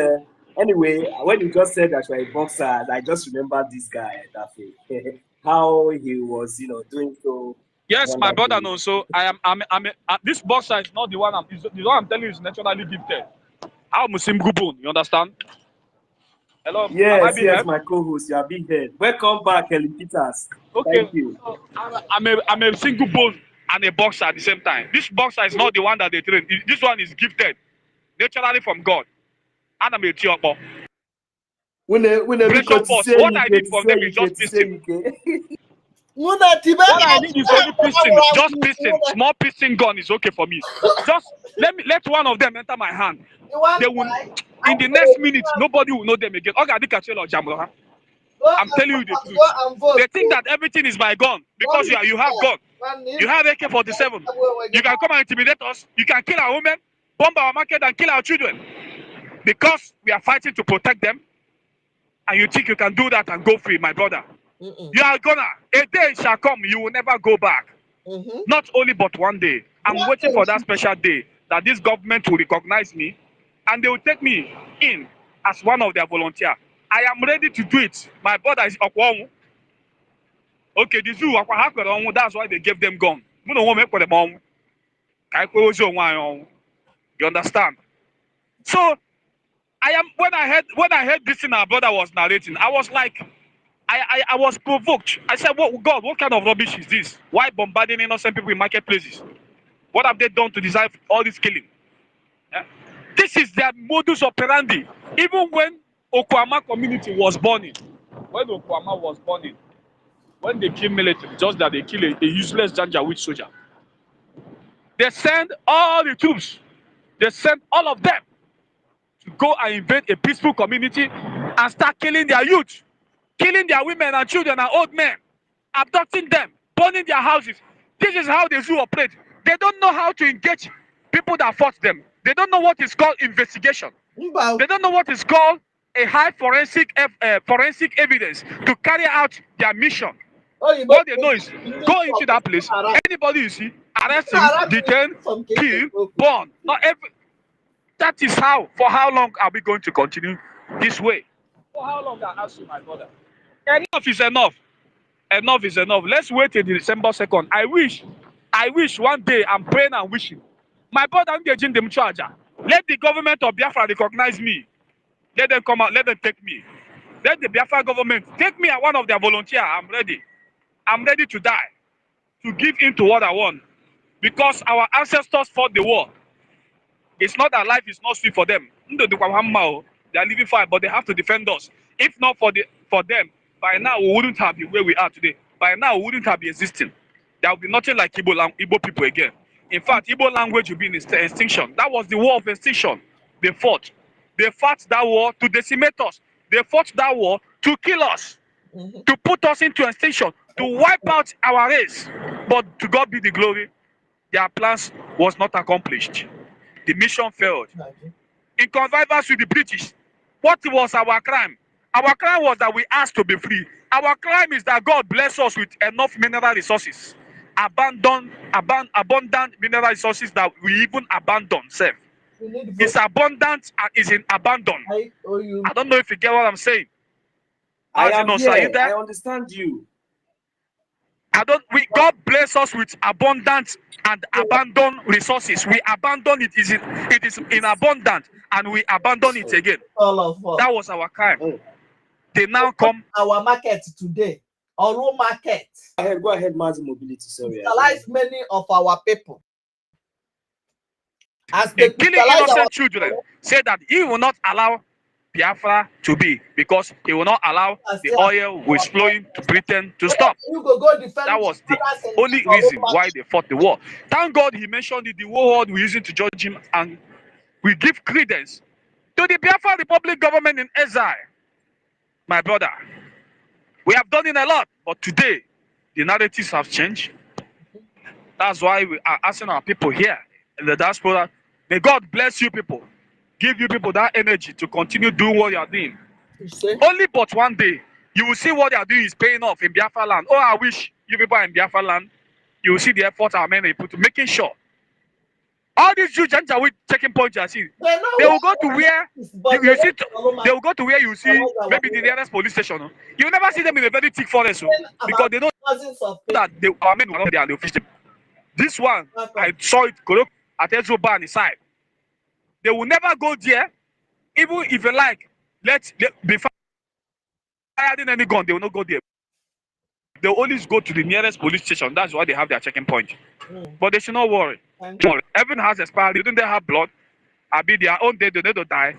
anyway, when you just said that you're a boxer, I just remember this guy Edafe. How he was, doing so. Yes, my brother knows. So this boxer is not the one. The one I'm telling you is naturally gifted. I'm Muslim Gubun, you understand? Hello. Yes, my co-host, you are being heard. Welcome back, Kelly Peters. Okay. Thank you. So I'm a single bone and a boxer at the same time. This boxer is not the one that they train. This one is gifted naturally from God. And I'm a Tiopo. What I did for them is just this. What I need is only piston, just piston. Small piston gun is okay for me. Just let one of them enter my hand. They will, in the next minute, nobody will know them again. I'm telling you the truth. They think that everything is by gun because you have gun. You have AK-47. You can come and intimidate us. You can kill our women, bomb our market, and kill our children because we are fighting to protect them. And you think you can do that and go free, my brother? You are gonna. A day shall come, you will never go back. Not only but one day. I'm waiting for that special day that this government will recognize me and they will take me in as one of their volunteers. I am ready to do it. My brother is Okwong. Okay, the zoo, that's why they gave them gun. You understand? So I am when I heard this thing our brother was narrating, I was like, I was provoked. I said, God, what kind of rubbish is this? Why bombarding innocent people in marketplaces? What have they done to deserve all this killing? Yeah? This is their modus operandi. Even when Okwama community was burning, when they kill military, just that they kill a useless Janjaweed soldier, they send all the troops, they send all of them to go and invade a peaceful community and start killing their youth, killing their women and children and old men, abducting them, burning their houses. This is how the zoo operate. They don't know how to engage people that fought them. They don't know what is called investigation. They don't know what is called a high forensic evidence to carry out their mission. What they know is go into that place, anybody you see, arrest him, detain, kill, burn. Not every. That is how. For how long are we going to continue this way? For how long? I ask you, my brother. Enough is enough. Enough is enough. Let's wait till December 2nd. I wish one day, I'm praying and wishing. My brother, I'm getting them charger. Let the government of Biafra recognize me. Let them come out. Let them take me. Let the Biafra government take me as one of their volunteers. I'm ready. I'm ready to die. To give in to what I want. Because our ancestors fought the war. It's not that life is not sweet for them. They are living fine, but they have to defend us. If not for them, by now we wouldn't have been where we are today. By now we wouldn't have been existing. There will be nothing like Igbo people again. In fact, Igbo language will be in extinction. That was the war of extinction. They fought. They fought that war to decimate us. They fought that war to kill us, to put us into extinction, to wipe out our race. But to God be the glory, their plans was not accomplished. The mission failed. In connivance with the British, what was our crime? Our crime was that we asked to be free. Our crime is that God bless us with enough mineral resources, abundant mineral resources that we even abandon. It's abundant and is in abandon. I don't know if you get what I'm saying. I am here. I understand you. God bless us with abundant and abandoned resources. We abandon it. It is in abundant and we abandon it again. All of us. That was our crime. They now come. Our market today, our own market. Go ahead, mass mobility. Sorry. Utilize many of our people. As they killing innocent children, say that he will not allow Biafra to be, because he will not allow the oil which is flowing to Britain to stop. That was the only reason why they fought the war. Thank God he mentioned it, the war we're using to judge him, and we give credence to the Biafra Republic government in exile. My brother, we have done it a lot, but today the narratives have changed. That's why we are asking our people here in the diaspora, may God bless you people. Give you people that energy to continue doing what you are doing. Only but one day, you will see what they are doing is paying off in Biafra land. Oh, I wish you people in Biafra land, you will see the effort our men put to making sure. All these Jews with checking points you are seeing, they will go to where you see. They will go to where you see maybe the nearest police station. You will never see them in a very thick forest, because they know that our men will not be on the official. This one, I saw it at Ezoba on the side. They will never go there, even if you like. Let be fired in any gun, they will not go there. They will always go to the nearest police station. That's why they have their checking point. But they should not worry. Everyone has expired. Didn't they have blood? I'll be their own day. They need to die.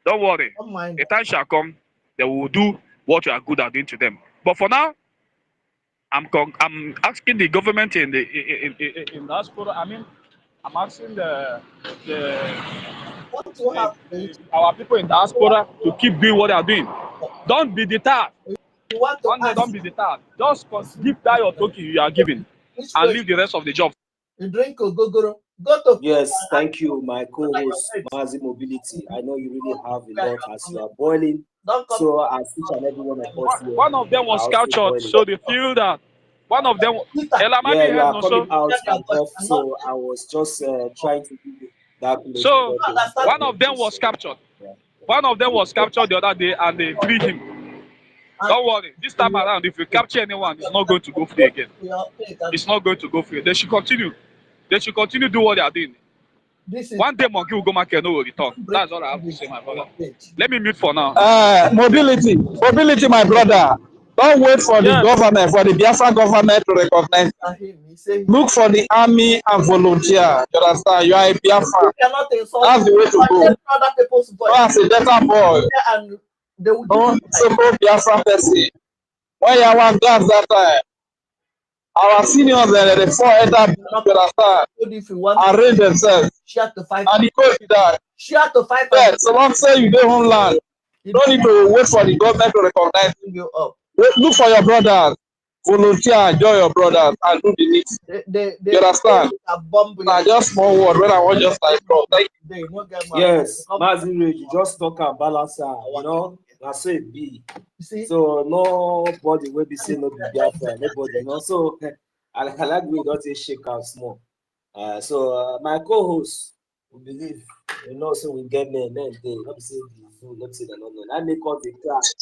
Don't worry. The time shall come. They will do what you are good at doing to them. But for now, I'm asking the government in diaspora. I mean, I'm asking our people in diaspora to keep doing what they are doing. Don't be deterred. You want to One day, ask, don't be deterred. Just give that your token you are giving, and leave the rest of the job. You drink Ogogoro. Go to Yes, thank you, my co-host, Mazi Mobility. I know you really have a lot as you are boiling. So as each and every one of us here, One of them was are also captured, boiling. so they feel that one of them. Yeah, you are coming out and off, so I was just trying to give you that. So one of them was captured. One of them was captured the other day, and they freed him. Don't worry. This time around, if you capture anyone, it's not going to go free again. It's not going to go free. They should continue. They should continue to do what they are doing. One day monkey will go market, no will return. That's all I have to say, my brother. Let me mute for now. Mobility, my brother. Don't wait for the government, for the Biafra government to recognize you. Look for the army and volunteer. You understand? You are a Biafra. That's the way to go. Go as a better boy. Don't simple Biafra person. When you want gas that time, our seniors they fall enter, you understand? Arrange themselves. And the code is that. Yeah, so long say you don't own land. You don't need to wait for the government to recognize you. Look for your brothers. Volunteer, join your brothers, and do the needs. You understand? Now, just small word when I want just like thank you. Yes, Mazin, you just talk and balance, you know, that's so it be. So nobody will be saying no be Biafra, nobody, you know. So I like we don't say shake out small. So my co-host, we believe, you know, so we get men they not say the zoo, not say that no. I make all the class.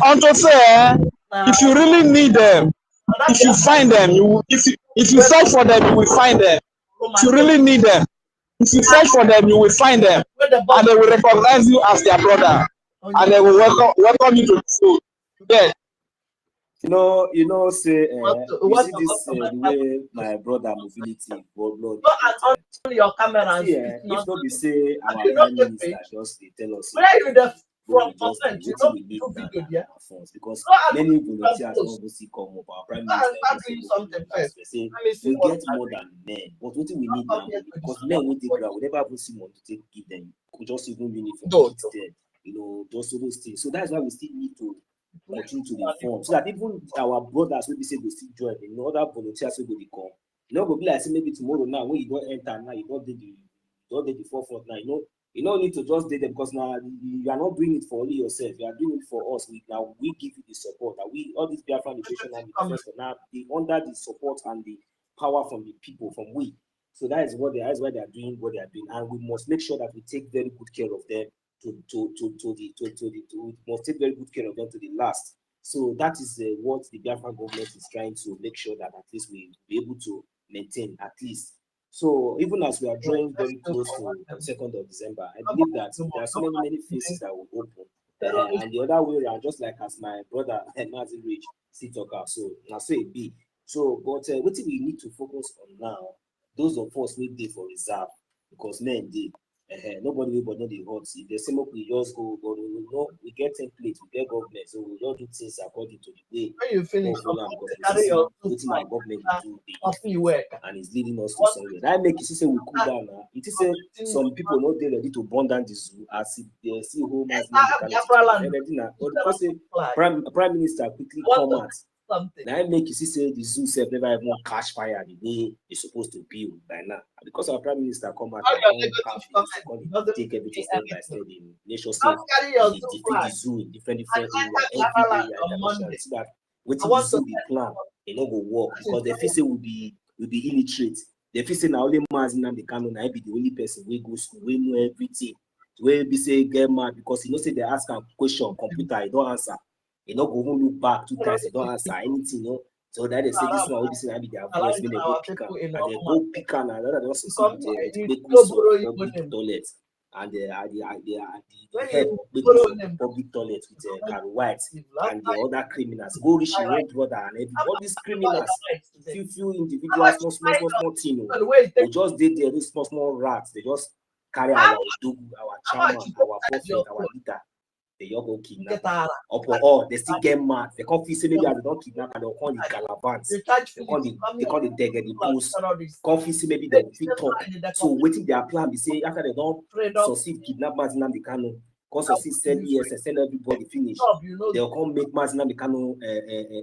Onto say, if you really need them, if you find them, if you search for them, you will find them. If you really need them, if you search for them, you will find them, and they will recognize you as their brother, and they will welcome you to the food. Yeah. You know, say, you see this the way my brother mobility, blood. Your camera. See, if not be say our prime minister just they tell us. We need our funds because many volunteers don't go see come up. Our prime minister say we get more than men, but what we need now because men with the ground, we never see money to take give them. We just even uniform, eat them, you know, those things. So that's why we still need to continue to inform so that even our brothers will be say they still join, you know, other volunteers will go come. You know, go be like say maybe tomorrow now when you don't enter now, you don't do the forefront now, you don't need to just do them because now you are not doing it for only yourself, you are doing it for us. We give you the support that we all these Biafran Liberation Army for now they under the support and the power from the people from we. So that is why they are doing what they are doing, and we must make sure that we take very good care of them we must take very good care of them to the last. So that is what the Biafra government is trying to make sure that at least we be able to maintain at least. So even as we are drawing very close to the 2nd of December, I believe that there are so many faces that will open. And the other way around, just like as my brother Martin Rich still talk out. So now say it be. So, but what we need to focus on now, those of us need day for reserve because men did. Nobody will know the hot. If the same we just go, we get templates, we get government, so we don't do things according to the way. When you finish, carry your our government do and it's leading us to somewhere. That make it say we cool down now. It is say some people not they ready to burn down the zoo as if they see home as because prime minister quickly come out. Now I make you see say the zoo self never even catch fire the way it's supposed to be by now. Because our prime minister come out and take everything step by step in nation state, defeat the zoo in different area, every area internationally. So that with the zoo the plan, it not go work because the feel say will be illiterate. The feel say now only Mazin and the canon I be the only person we go school, we know everything. Where be say get mad because you know say they ask a question, computer, I don't answer. You know, go home look back 2 times, they don't answer anything, you know. So that they say this one will be saying I be their voice when they go pick and they go pick and another they also see the public toilet and the head public toilet with Carol White and the other criminals. Go reach your own brother and all these criminals, few individuals, small team. They just did their small rats, they just carry our dogu, our chairman, our prophet, our leader. They all go kidnap. Or they still get mad. They can't feel say maybe they don't kidnap and they'll call the caravans. They call the deg and the post. Can't feel say maybe they'll fit talk. So waiting their plan, they say after they don't succeed kidnap Mazinam Dekano, because succeed send ESS, send everybody finish. They'll come make Mazinam Dekano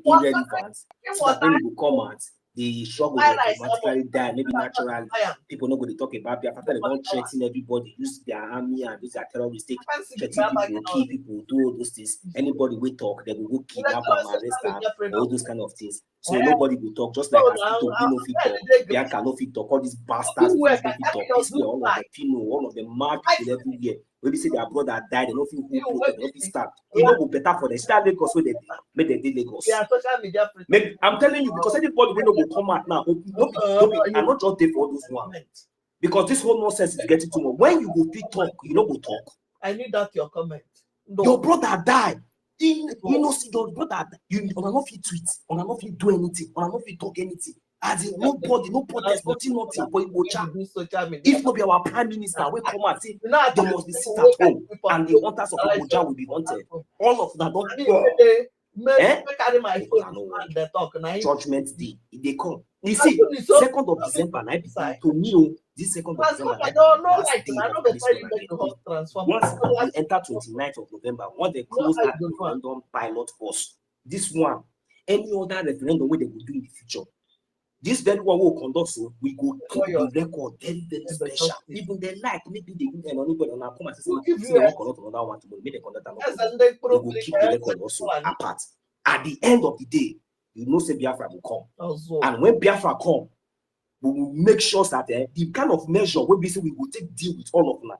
irrelevant. So that when it will come out, the shock will automatically die, maybe naturally. People not going to talk about Biafra after they don't threaten everybody, use their army and use their terroristic, threaten people, kill people, do all those things. Anybody will talk, they will go kidnap them, arrest them, all those kind of things. So nobody will talk, just like as people who no fit talk, Bianca no fit talk, all these bastards no fit talk, all of the Pino, all of the mad people everywhere. When they say their brother died, they don't feel who protect, they don't feel start. You know, go better for them. Start Lagos where they make they did Lagos. I'm telling you, because anybody will not come out now. I'm not just there for those ones. Because this whole nonsense is getting too much. When you go fit talk, you know go talk. I need that your comment. No. Your brother died. You know, see your brother. You on not fit tweet, on not fit do anything, on not fit talk anything. As in nobody, no protest, nothing, but you go chat. If not be our prime minister, we come and say they must be sit at home and the hunters of OGOJA will be wanted. All of that don't carry my phone and they talk. Judgment day, they come. You see, 2nd of December, to me, this 2nd of December, once we enter 29th of November, once they close that referendum pilot course, this one, any other referendum where they will do in the future. This very one will conduct, so we go keep the record very, very special. Even they like, maybe they and anybody on our come and say, they won't conduct another one tomorrow, maybe they conduct another. They will keep the record also apart. At the end of the day, you know, say Biafra will come. And when Biafra come, we will make sure that the kind of measure where we say we will take deal with all of them.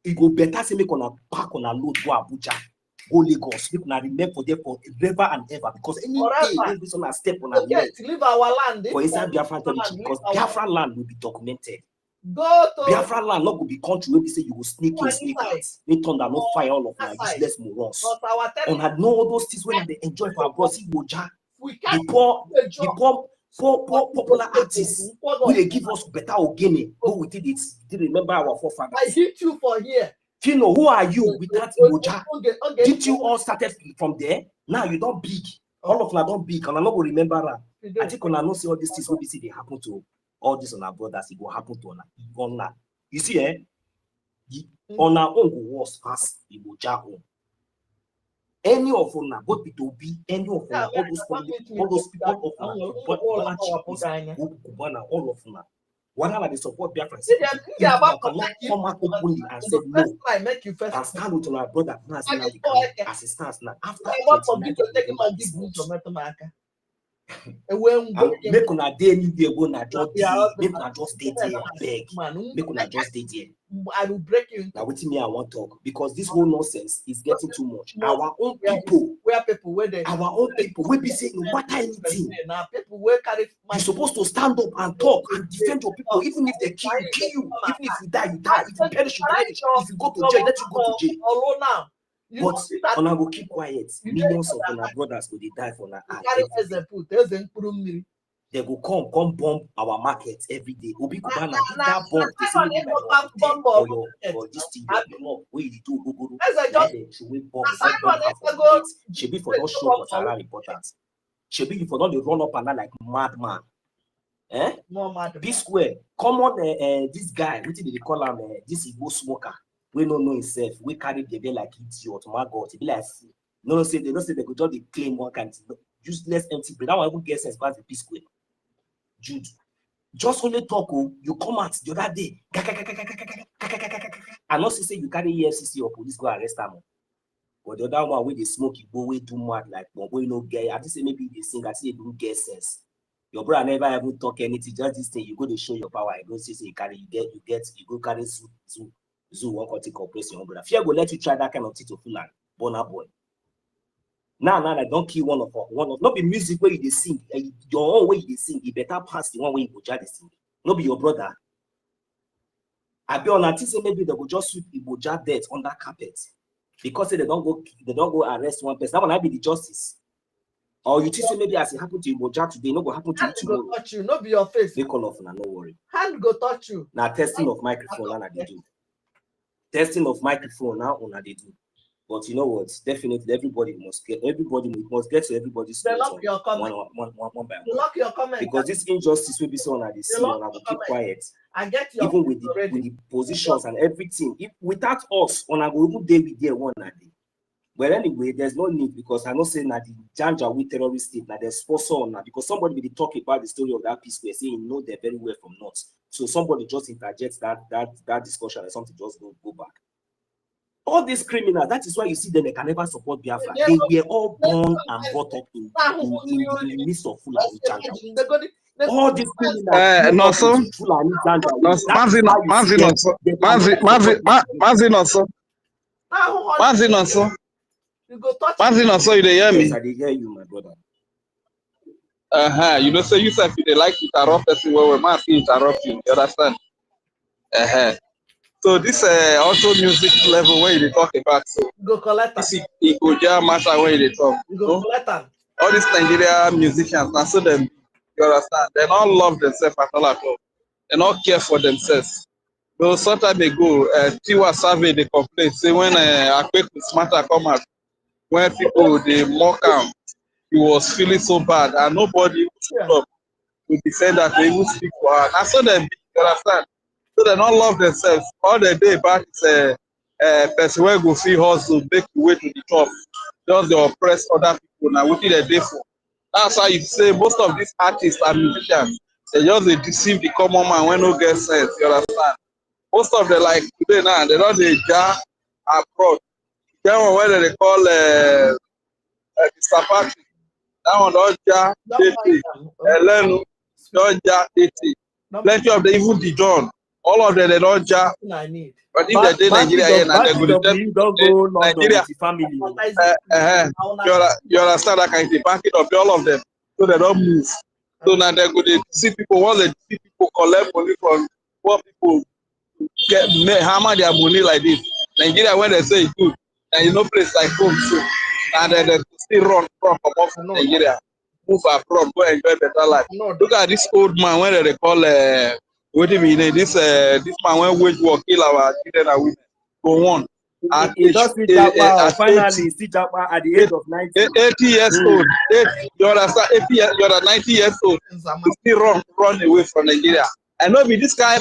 It go better say make on a pack on a load go Abuja. Go Lagos, we can remain for there forever and ever because any day when we on a step on a leave our land for inside Biafra territory because Biafra land will be documented. Biafra land not go be country where we say you will sneak in, sneak out. We thunder no fire all of my useless morons. On had no all those things when they enjoy for our boss OGOJA. The poor popular artists will they give us better organic. Go with it. Didn't remember our forefathers. I hit you for here. Fino, who are you with that OGOJA? Did you all started from there? Now you don't big. All of them don't big, and I'm not going to remember that. I think when I know see all these things, what we see they happen to all this on our brothers, it will happen to on that. You see, on our own go was fast, it will jar on. Any of them, both people be any of them, all those people of them, all of them. Whatever they support Biafrans, cannot come out openly and say no. And stand with my brother as it stands now. After 29th make una day anywhere go na just day, make una just stay there, beg. Make una just stay there. I will break you. Now with me, I want to talk because this whole nonsense is getting too much. Our own people, our own people, we be saying no matter anything. You're supposed to stand up and talk and defend your people, even if they kill you. Even if you die, you die. If you perish, you perish. If you go to jail, let you go to jail. But I will keep quiet. Millions of our brothers will die for now. They will come bomb our markets every day. Obi Kubana, that bomb. They say or this thing, where you do Google. Should we bomb? Should be for those show for Sarah reporters. Should be for don't run up and down like madman. B-Square. Come on, this guy. What did they call him? This Igbo smoker. We don't know himself. We carry the day like idiot. My God, it be like no say they could just claim one kind of useless empty bread. That one even gets sense past the B-Square. Jude, just only talk. You come out the other day. And not say you carry EFCC or police go arrest them. But the other one where they smoke, you go way too mad like we no get. I just say maybe they sing. I say they don't get sense. Your brother never ever talk anything. Just this thing, you go to show your power. You go say you carry, you go carry zoo one country corporation, brother. Fear go let you try that kind of thing to fool and Bonner boy. Now, I don't kill one of not be music where you sing. Your own way you sing, you better pass the one way you go judge sing. Not be your brother. I be on say maybe they go just sweep Iboja death under carpet because they don't go arrest one person. That one I be the justice. Or you think say maybe as it happened to Iboja today, no go happen to you tomorrow. Touch you, not be your face. They call off now, no worry. Hand go touch you. Now testing of microphone now they do. Testing of microphone now on they do. But you know what? Definitely, everybody must get to everybody's Lock your comment. one by one. Lock your comment. Because this injustice will be so on the sea, and I will keep quiet. I get your even with the positions and everything. If without us, on a good day we get one day. But anyway, there's no need, because I know saying that the Janja with terrorist state that there's sponsor on that, because somebody will talk about the story of that peace square, saying you know they're very well from north. So somebody just interjects that discussion and something just go back. All these criminals, that is why you see them, they can never support Biafra. They were all born and brought up in the midst of Fulani Janja. All these criminals, no, so Fulani Janja. Manzi, you hear me? Yes, I did hear you, my brother. You know, so you said they like to interrupt person where we must interrupt you. You understand? So this also music level where they talk about. So go collect this EKOJA matter where they talk. Go collect all these Nigerian musicians, and so them, you understand? They don't love themselves at all. They don't care for themselves. So some time ago, Tiwa Savage they complained, say when Akweku Matter come out, when people they mock him, he was feeling so bad, and nobody stood up to defend that, they even speak for her. And so them, you understand? So they don't love themselves. All they day back is person where go feel hustle, make the way to the top. Just they oppress other people. Now what did they do for? That's why you say most of these artists and musicians, they just they deceive the common man when no get sense. You understand? Most of them like today now, they don't they jar abroad. That one where they call Mr. Patrick. That one don't jar 80. Elenu don't jar 80. Plenty of them, even the John. All of them they don't jar. But if they Nigeria here now, they go to Nigeria. You understand that kind of thing? Back it up, all of them, so they don't move. So now they go to see people. Once they see people collect money from poor people, hammer their money like this. Nigeria, when they say it's good, and you know place like home too, and they still run from Nigeria, move abroad, go enjoy better life. Look at this old man when they call what do you mean? This man when wage war kill our children and women. Go on. At finally, see Japa at the age of 90. 80 years old. 80, you understand? 80 years, you're 90 years old. You still run away from Nigeria. And maybe this guy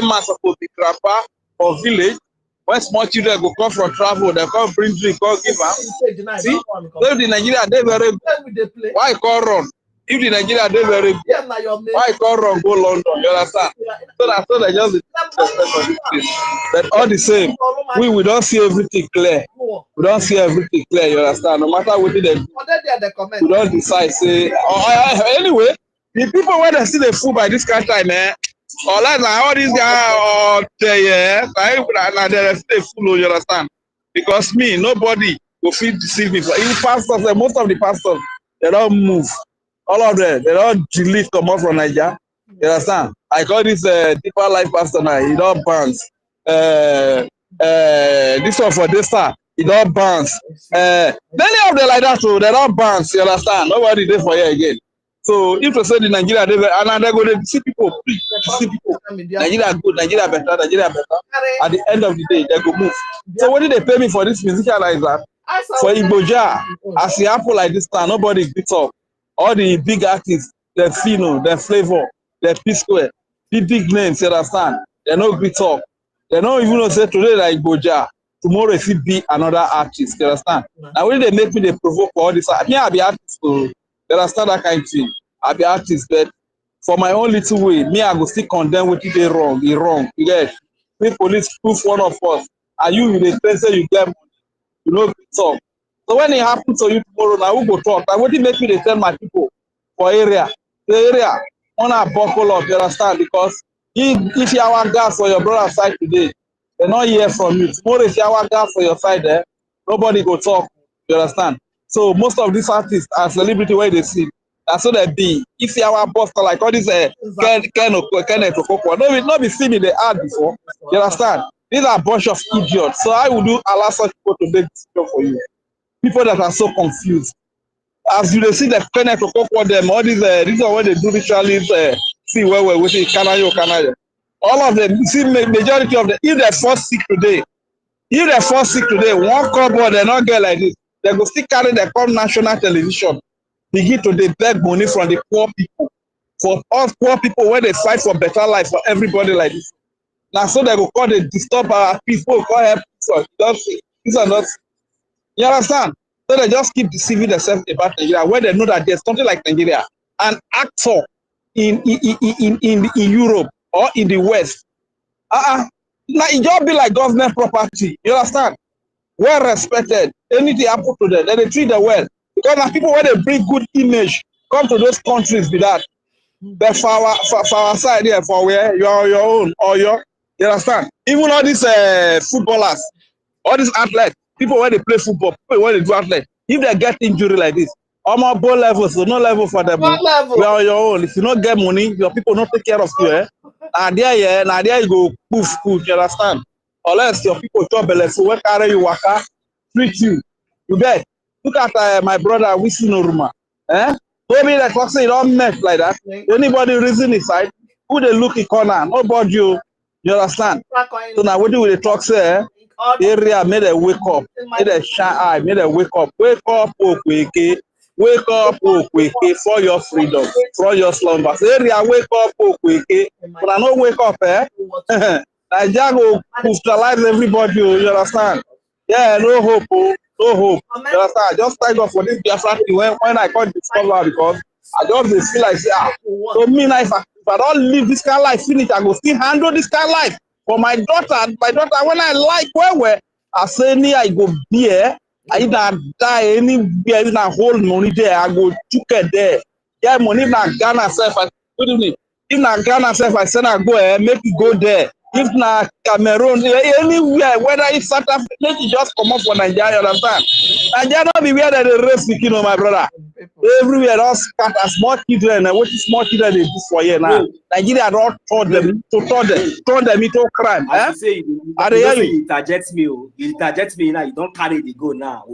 man supposed to be grandpa or village. When small children go come from travel, they come bring drink, come give them. See, if the Nigeria they very good. Why call run? If the Nigeria they very good, why call run go London? You understand? So they just for this thing. But all the same, we don't see everything clear. We don't see everything clear. You understand? No matter what they do, we don't decide. Say anyway, the people when they see the food by this kind of time, all these guys, they're still full. You understand? Because me, nobody will feel deceive me. Even pastors, most of the pastors, they don't move. All of them, they don't delete come out from Nigeria. You understand? I call this deeper life pastor now. He don't bounce. This one for this star, he don't bounce. Many of them like that too. They don't bounce. You understand? Nobody there for you again. So if you say the Nigeria, and they go to see people, Nigeria good, Nigeria better, Nigeria better. At the end of the day, they go move. So what did they pay me for this musician like that? For OGOJA, as it happen like this time, nobody beats up. All the big artists, the Fino, the Flavor, the P-Square, the big names, you understand? They no beat up. They don't even say today like OGOJA, tomorrow if it be another artist, you understand? Now when they make me they provoke for all this, I mean I'll be artist to you understand that kind of thing. I'll be artist, but for my own little way, me I go still condemn what they wrong. It's wrong. You get the police proof one of us. And you will say you get money. You know talk. So when it happens to you tomorrow, now we go talk. And what did make me they tell my people for area? The area wanna buckle up, you understand? Because if you have gas for your brother's side today, they not hear from you. Tomorrow if you have gas for your side there, nobody go talk. You understand? So most of these artists are celebrity where they see. That's what they be. If you have a boss like all these Kenneth Okoko, no be seen in the ad before. You understand? These are a bunch of idiots. So I will do allow such people to make decision for you. People that are so confused. As you see the Kenneth Okoko, them all these are what they do rituals. See where we're waiting Canada. All of them, see majority of them, if they're first sick today, If they fall sick today, one cupboard, they not get like this. They go still carry the come national television, begin to dey beg money from the poor people. For us poor people, where they fight for better life for everybody like this. Now, so they go call, they disturb our people, call help for these are not. You understand? So they just keep deceiving themselves about Nigeria, where they know that there's something like Nigeria, an actor in Europe or in the West. Now it just be like government property. You understand? Well respected. Anything happen to them, then they treat them well. Because now people when they bring good image come to those countries with that. But for our side here, for where you are your own or your, you understand? Even all these footballers, all these athletes, people when they play football, people when they do athletes, if they get injury like this, almost both levels, so no level for them. You are your own. If you don't get money, your people don't take care of you. Now there you go poof, you understand? Unless your people job so when carry you waka, treat you. You bet. Look at my brother Wisi Noruma. Maybe the talk say it don't mess like that. Anybody reason inside, who they look in corner, nobody you understand? So now what do we talk say? Area made a wake up, made a shine eye, made a wake up, okay. Wake up, for your freedom, for your slumber. Area wake up, okay. But I don't wake up, Nigeria go crystallize everybody, you understand? Yeah, no hope, no hope. You understand? Just thank God for this Biafra thing when I can't discover because I just feel like, so me now, if I don't live this kind of life, finish, I go still handle this kind of life. For my daughter, when I like where I say, I go there, I either die anywhere, in a whole money there, I go took there. Yeah, money na Ghana self. Good evening. If na Ghana self, I said I go make you go there. If na Cameroon, anywhere, whether it's South Africa, let you just come up for Nigeria, understand? Nigeria not be where they race speaking, my brother. Everywhere, all scatter small children, what is small children they do for you now? Nigeria don't turn them into crime. As you say, you interject me, now. You don't carry the go now.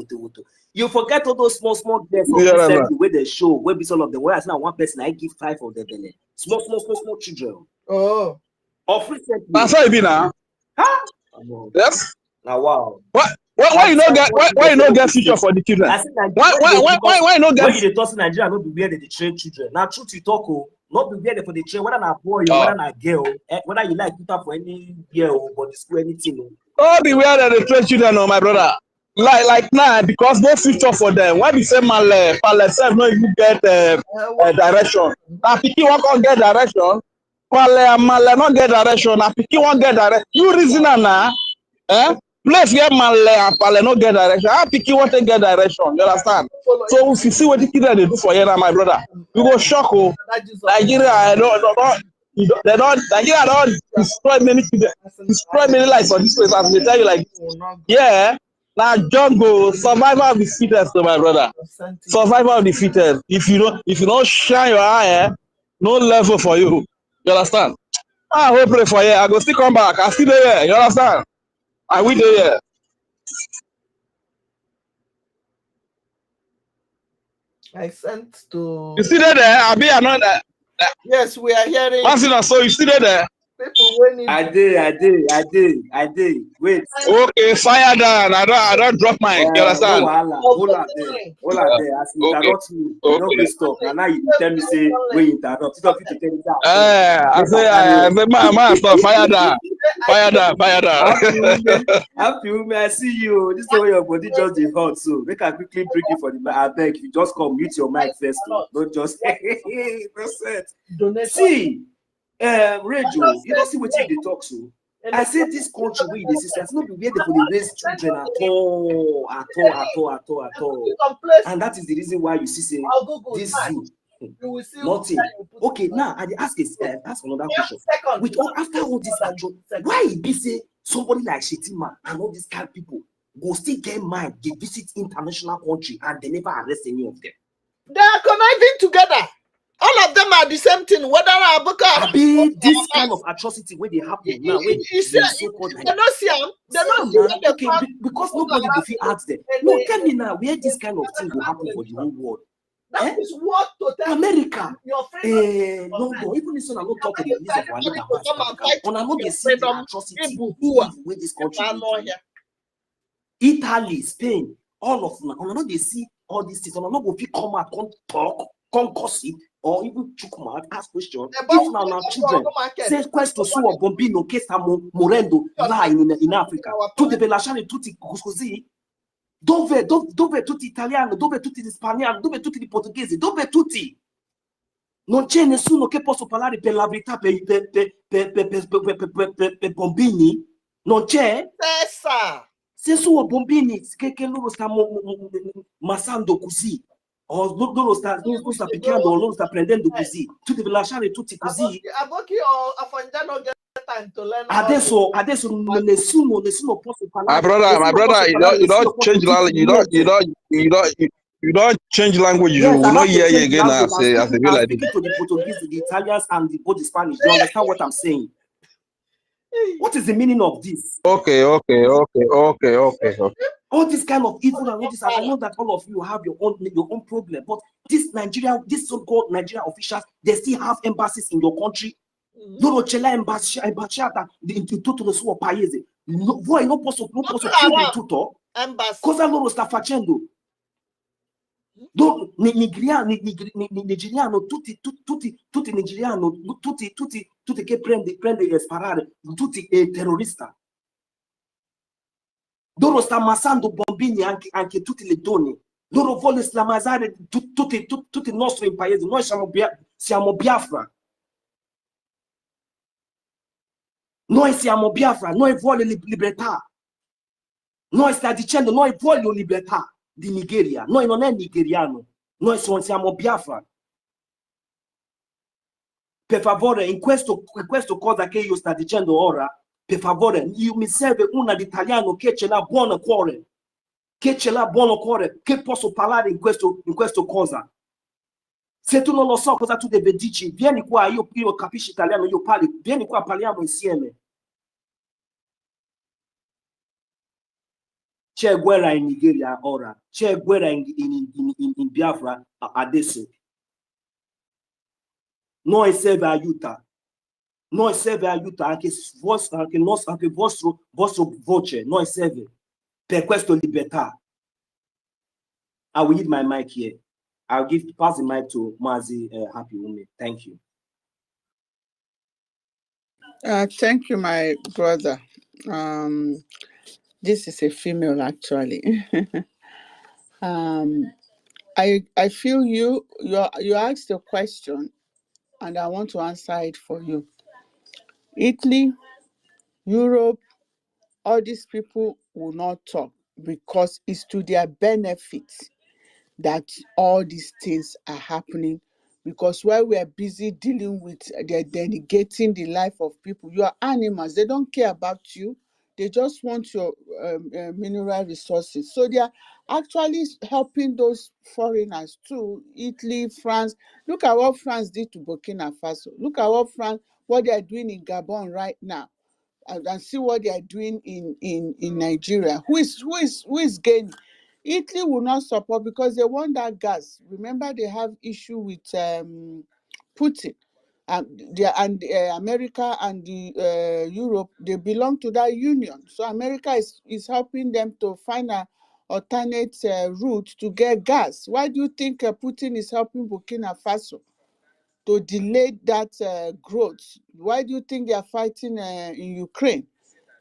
You forget all those small girls the way they show. Where be some of them? Where I see one person, I give 5 of them. Small children. Oh. Of recently. That's how it be now. Huh? Yes. Now wow. Why you not get future for the children? Why you not get? When you talk to Nigeria, not be where they train children. Now truth you talk, not be where they for the train. Whether na boy or whether na girl, whether you like put up for any girl or the school anything. Not be where they train children, my brother. Like now, because no future for them. Why be say Male self no even get direction? Now Piki won't come get direction. Male not get direction. Now Piki won't get direction. You reason now, place where Male and Pale no get direction. How Piki want to get direction? You understand? So if you see what the kids they do for you now, my brother, you go shock. Nigeria, Nigeria don't destroy many children, destroy many lives on this place. As they tell you, like, yeah. Now jungle, survival of the fittest, my brother. Survival of the fittest. If you don't shine your eye, no level for you. You understand? I will pray for you. I go still come back. I still there. You understand? I will there. I sent to. You still there? I be another. Yes, we are hearing. So you still there? People winning. I did. Wait. Okay, fire down. I don't drop mine. You understand? Hold on there. As you interrupt me, you don't be stop. Now you tell me say we interrupt. You don't fit to tell me that. I say man, stop. Fire down. Happy woman, I see you. This is where your body just dey hot. So make I quickly bring you for the mic. I beg you, just come mute your mic first. Don't just see. Radio, you don't see what they talk so. I said this country where the sisters not be where they raise children at all. And that is the reason why you see say this zoo. Nothing. Okay, now I ask another question. With all after all this action, why it be say somebody like Shetima and all these kind of people go still get mind, they visit international country and they never arrest any of them? They are conniving together. All of them are the same thing. Whether I be this kind of atrocity where they happen now, when you see, they don't see them. They don't see okay, because nobody will feel ask them. No, tell me now where this kind of thing will happen for the whole world. That is what to tell America. Your friend. No, even if I'm not talking the release of our leader, and I'm not the atrocity where this country. Italy, Spain, all of them. And now they see all these things. And now go fit come out, come talk, come gossip, or even chukuma ask questions. If now children say questo su bombino che sta morendo là in Africa, tu devi lasciare tutti così. Dove tutti italiani, dove tutti gli spagnoli, dove tutti i portoghesi, dove tutti? Non c'è nessuno che possa parlare per la verità per bambini. Non c'è? Se sono bambini che loro stanno massando così, o loro sta picchiando, o loro sta prendendo così, tu devi lasciare tutti così. Adesso nessuno può parlare. My brother, you don't change language. You don't change language. Yes, You will not hear you again I'm as a speaking like this. to the Portuguese, the Italians, and both the Spanish. You understand what I'm saying? What is the meaning of this? Okay. All this kind of evil and all this, and I know that all of you have your own problem, but this so-called Nigerian officials, they still have embassies in your country. Loro c'è l'ambasciata in tutto il suo paese. Voi non posso chiudere tutto. Cosa loro sta facendo? Nigeriano, tutti nigeriano, tutti che prende e sparare, tutti terroristi. Loro sta ammassando bambini, anche tutte le donne. Loro vogliono islamizzare tutti i nostri paesi. Noi siamo Biafra. Noi siamo Biafra, noi vogliamo libertà. Noi sta dicendo, noi vogliamo libertà di Nigeria. Noi non è nigeriano, noi siamo Biafra. Per favore, in questo cosa che io sto dicendo ora, per favore, mi serve una di italiano che ce l'ha buono cuore, che posso parlare in questo cosa. Se tu non lo so cosa tu devi dirci, vieni qua, io capisco italiano, io parlo, vieni qua, parliamo insieme. C'è guerra in Nigeria ora, c'è guerra in Biafra adesso. Noi serve aiuta anche vostro voce, noi serve per questa libertà. I will hit my mic here. I'll pass the mic to Mazi Happy Woman. Thank you. Thank you, my brother. This is a female, actually. I feel you asked a question, and I want to answer it for you. Italy, Europe, all these people will not talk because it's to their benefit that all these things are happening. Because while we are busy dealing with, they're delegating the life of people, you are animals. They don't care about you. They just want your mineral resources. So they are actually helping those foreigners too. Italy, France. Look at what France did to Burkina Faso. Look at what they are doing in Gabon right now. And see what they are doing in Nigeria. Who is gaining? Italy will not support because they want that gas. Remember, they have issue with Putin. America and Europe, they belong to that union. So America is helping them to find an alternate route to get gas. Why do you think Putin is helping Burkina Faso to delay that growth? Why do you think they are fighting in Ukraine?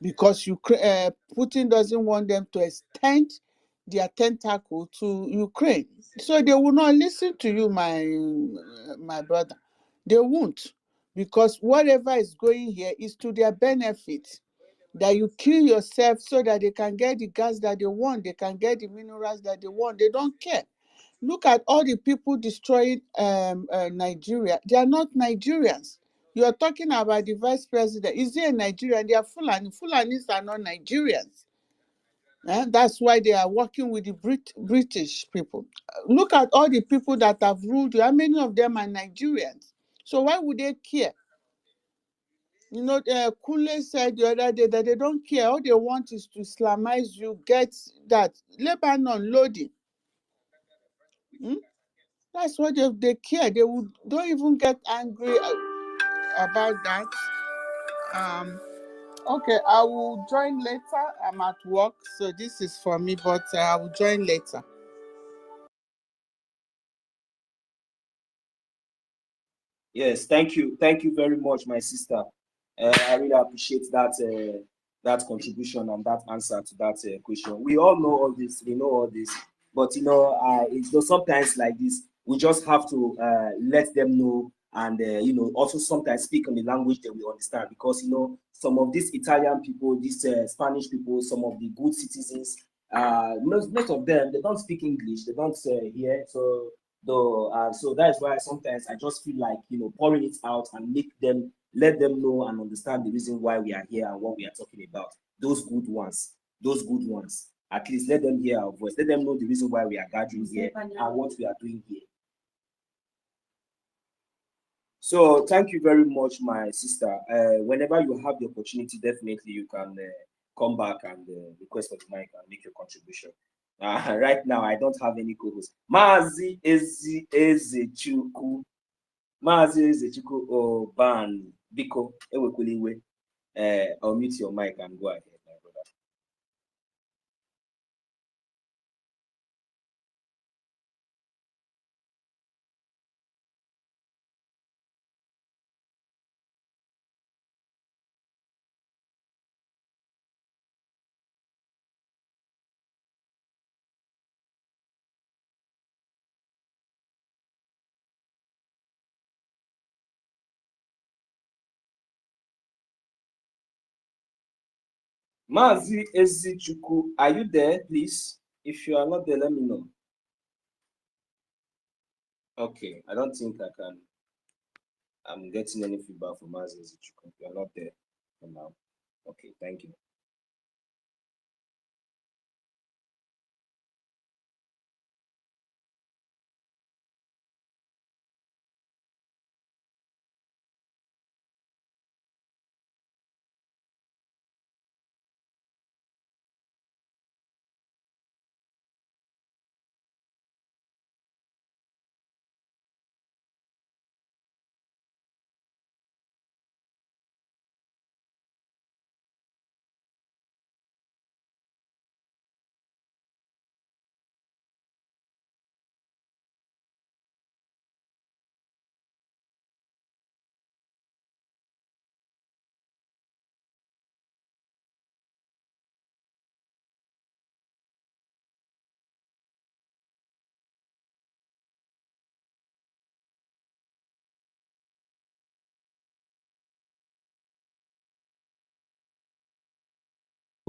Because Putin doesn't want them to extend their tentacle to Ukraine. So they will not listen to you, my brother. They won't. Because whatever is going here is to their benefit. That you kill yourself so that they can get the gas that they want. They can get the minerals that they want. They don't care. Look at all the people destroying Nigeria. They are not Nigerians. You are talking about the vice president. Is he a Nigerian? They are Fulani. Fulanis are not Nigerians. That's why they are working with the British people. Look at all the people that have ruled you. How many of them are Nigerians? So why would they care? You know, Kule said the other day that they don't care. All they want is to Islamize you, get that. Lebanon loading. That's what they care. They don't even get angry about that. Okay, I will join later. I'm at work, so this is for me, but I will join later. Yes, thank you very much, my sister. I really appreciate that contribution and that answer to that question. We all know all this, but it's sometimes like this. We just have to let them know, and also sometimes speak in the language that we understand, because some of these Italian people, these Spanish people, some of the good citizens, most of them, they don't speak English, they don't hear. So that's why sometimes I just feel like pouring it out and let them know and understand the reason why we are here and what we are talking about. Those good ones, at least let them hear our voice, let them know the reason why we are gathering here and what we are doing here. So thank you very much, my sister. Whenever you have the opportunity, definitely you can come back and request for the mic and make your contribution. Right now, I don't have any co-host. Mazi Ezechuku Oban Biko Ewekuliwe. I'll mute your mic and go ahead, my brother. Mazi Ezechuku, are you there, please? If you are not there, let me know. Okay, I don't think I'm getting any feedback from Mazi Ezechuku. You are not there for now. Okay, thank you.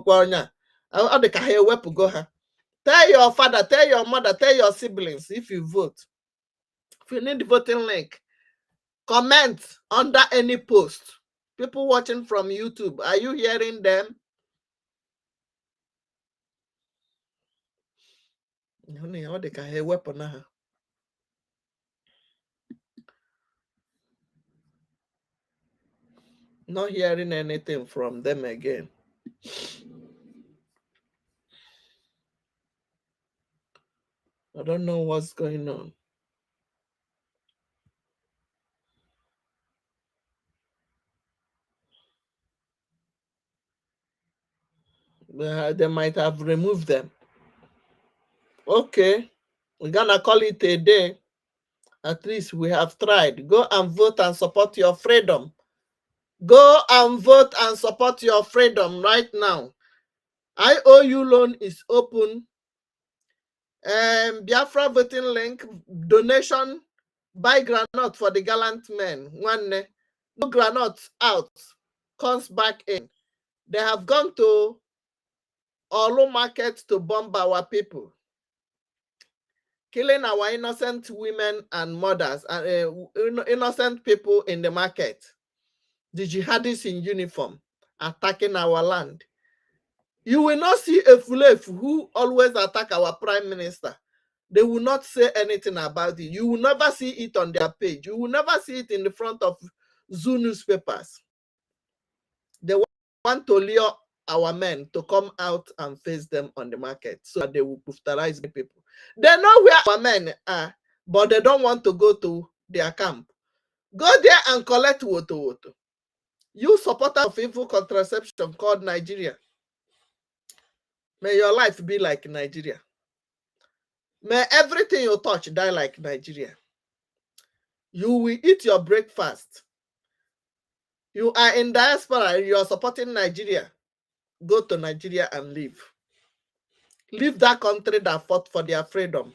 Tell your father, tell your mother, tell your siblings if you vote. If you need the voting link, comment under any post. People watching from YouTube, are you hearing them? Not hearing anything from them again. I don't know what's going on. They might have removed them. Okay, we're gonna call it a day. At least we have tried. Go and vote and support your freedom. Go and vote and support your freedom right now. IOU loan is open. Biafra voting link, donation, buy granite for the gallant men. One no granite out, comes back in. They have gone to Olu market to bomb our people, killing our innocent women and mothers and innocent people in the market. The jihadists in uniform attacking our land. You will not see a Fulefu who always attack our prime minister. They will not say anything about it. You will never see it on their page. You will never see it in the front of zoo newspapers. They want to lure our men to come out and face them on the market so that they will brutalize the people. They know where our men are, but they don't want to go to their camp. Go there and collect woto woto. You supporter of evil contraception called Nigeria. May your life be like Nigeria. May everything you touch die like Nigeria. You will eat your breakfast. You are in diaspora and you are supporting Nigeria. Go to Nigeria and live. Leave that country that fought for their freedom.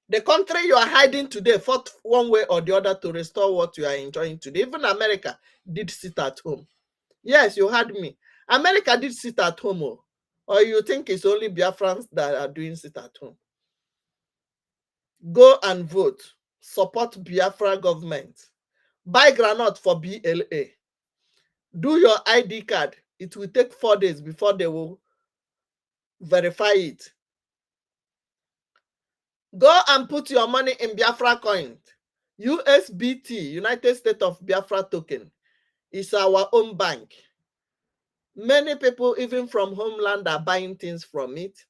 The country you are hiding today fought one way or the other to restore what you are enjoying today. Even America did sit at home. Yes, you heard me. America did sit at home. Or you think it's only Biafrans that are doing sit at home? Go and vote. Support Biafra government. Buy granite for BLA. Do your ID card. It will take 4 days before they will verify it. Go and put your money in Biafra coin. USBT, United States of Biafra token, is our own bank. Many people, even from homeland, are buying things from it.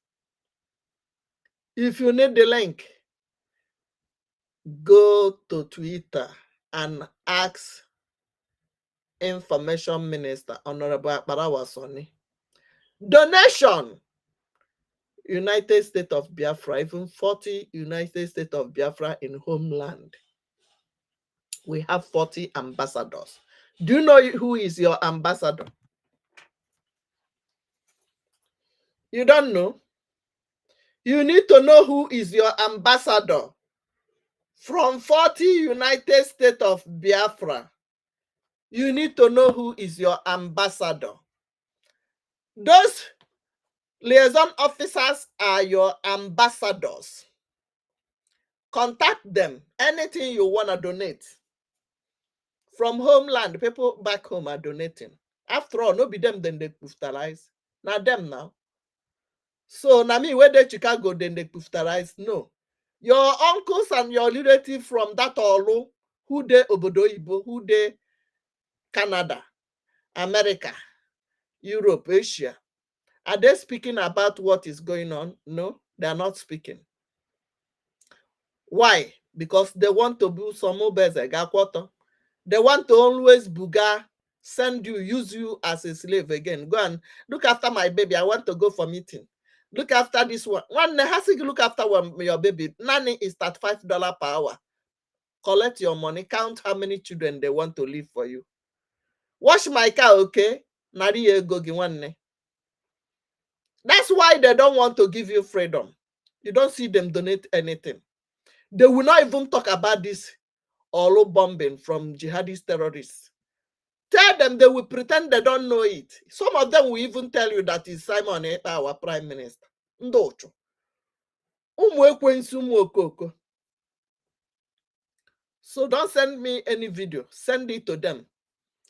If you need the link, go to Twitter and ask Information Minister Honorable Akparawa Soni. Donation, United States of Biafra, even 40 United States of Biafra in homeland. We have 40 ambassadors. Do you know who is your ambassador? You don't know? You need to know who is your ambassador. From 40 United States of Biafra, you need to know who is your ambassador. Those liaison officers are your ambassadors. Contact them. Anything you want to donate. From homeland, people back home are donating. After all, no be them then they puftalize. Now them now. So na me where they Chicago then they puftalize. No. Your uncles and your relatives from that Olu, who they Obodo Ibo, who they Canada, America, Europe, Asia, are they speaking about what is going on? No, they are not speaking. Why? Because they want to do some quarter. They want to always buga, send you, use you as a slave again. Go and look after my baby. I want to go for meeting. Look after this one. One has to look after your baby. Nanny is at $5 per hour. Collect your money. Count how many children they want to leave for you. Wash my car, okay? That's why they don't want to give you freedom. You don't see them donate anything. They will not even talk about this Olo bombing from jihadist terrorists. Tell them, they will pretend they don't know it. Some of them will even tell you that it's Simon Ekpa, our prime minister. Ndocho. So don't send me any video. Send it to them.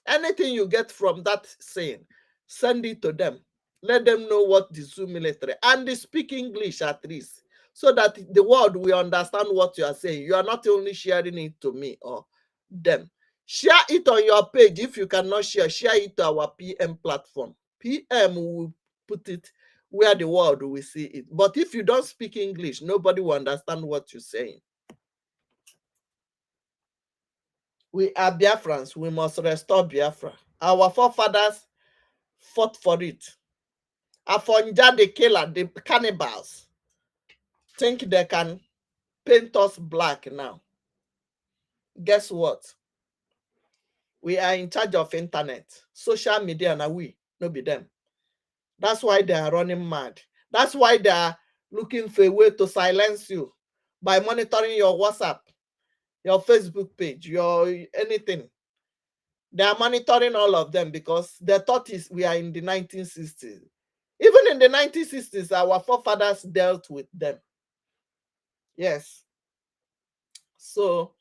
Anything you get from that saying, send it to them. Let them know what the Zoo military, and they speak English at least, so that the world will understand what you are saying. You are not only sharing it to me or them. Share it on your page. If you cannot share it to our PM platform. PM will put it where the world will see it. But if you don't speak English, nobody will understand what you're saying. We are Biafrans. We must restore Biafra. Our forefathers fought for it. Afonja, the killer, the cannibals, think they can paint us black now. Guess what? We are in charge of internet, social media, and we, no be them. That's why they are running mad. That's why they are looking for a way to silence you by monitoring your WhatsApp, your Facebook page, your anything. They are monitoring all of them because their thought is we are in the 1960s. Even in the 1960s, our forefathers dealt with them. Yes. So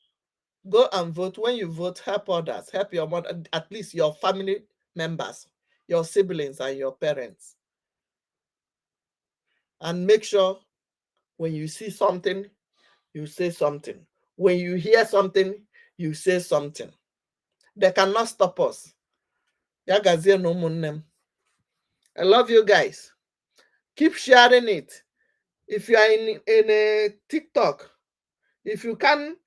go and vote. When you vote, help others, help your mother, at least your family members, your siblings, and your parents. And make sure when you see something, you say something. When you hear something, you say something. They cannot stop us. I love you guys. Keep sharing it. If you are in a TikTok, if you can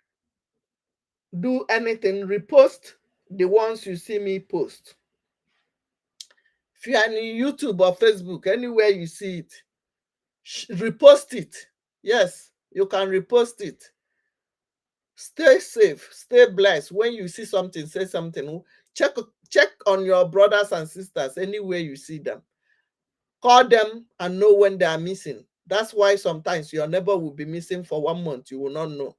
do anything, repost the ones you see me post. If you are on YouTube or Facebook, anywhere you see it, repost it. Yes, you can repost it. Stay safe, stay blessed. When you see something, say something. Check on your brothers and sisters anywhere you see them. Call them and know when they are missing. That's why sometimes your neighbor will be missing for 1 month. You will not know.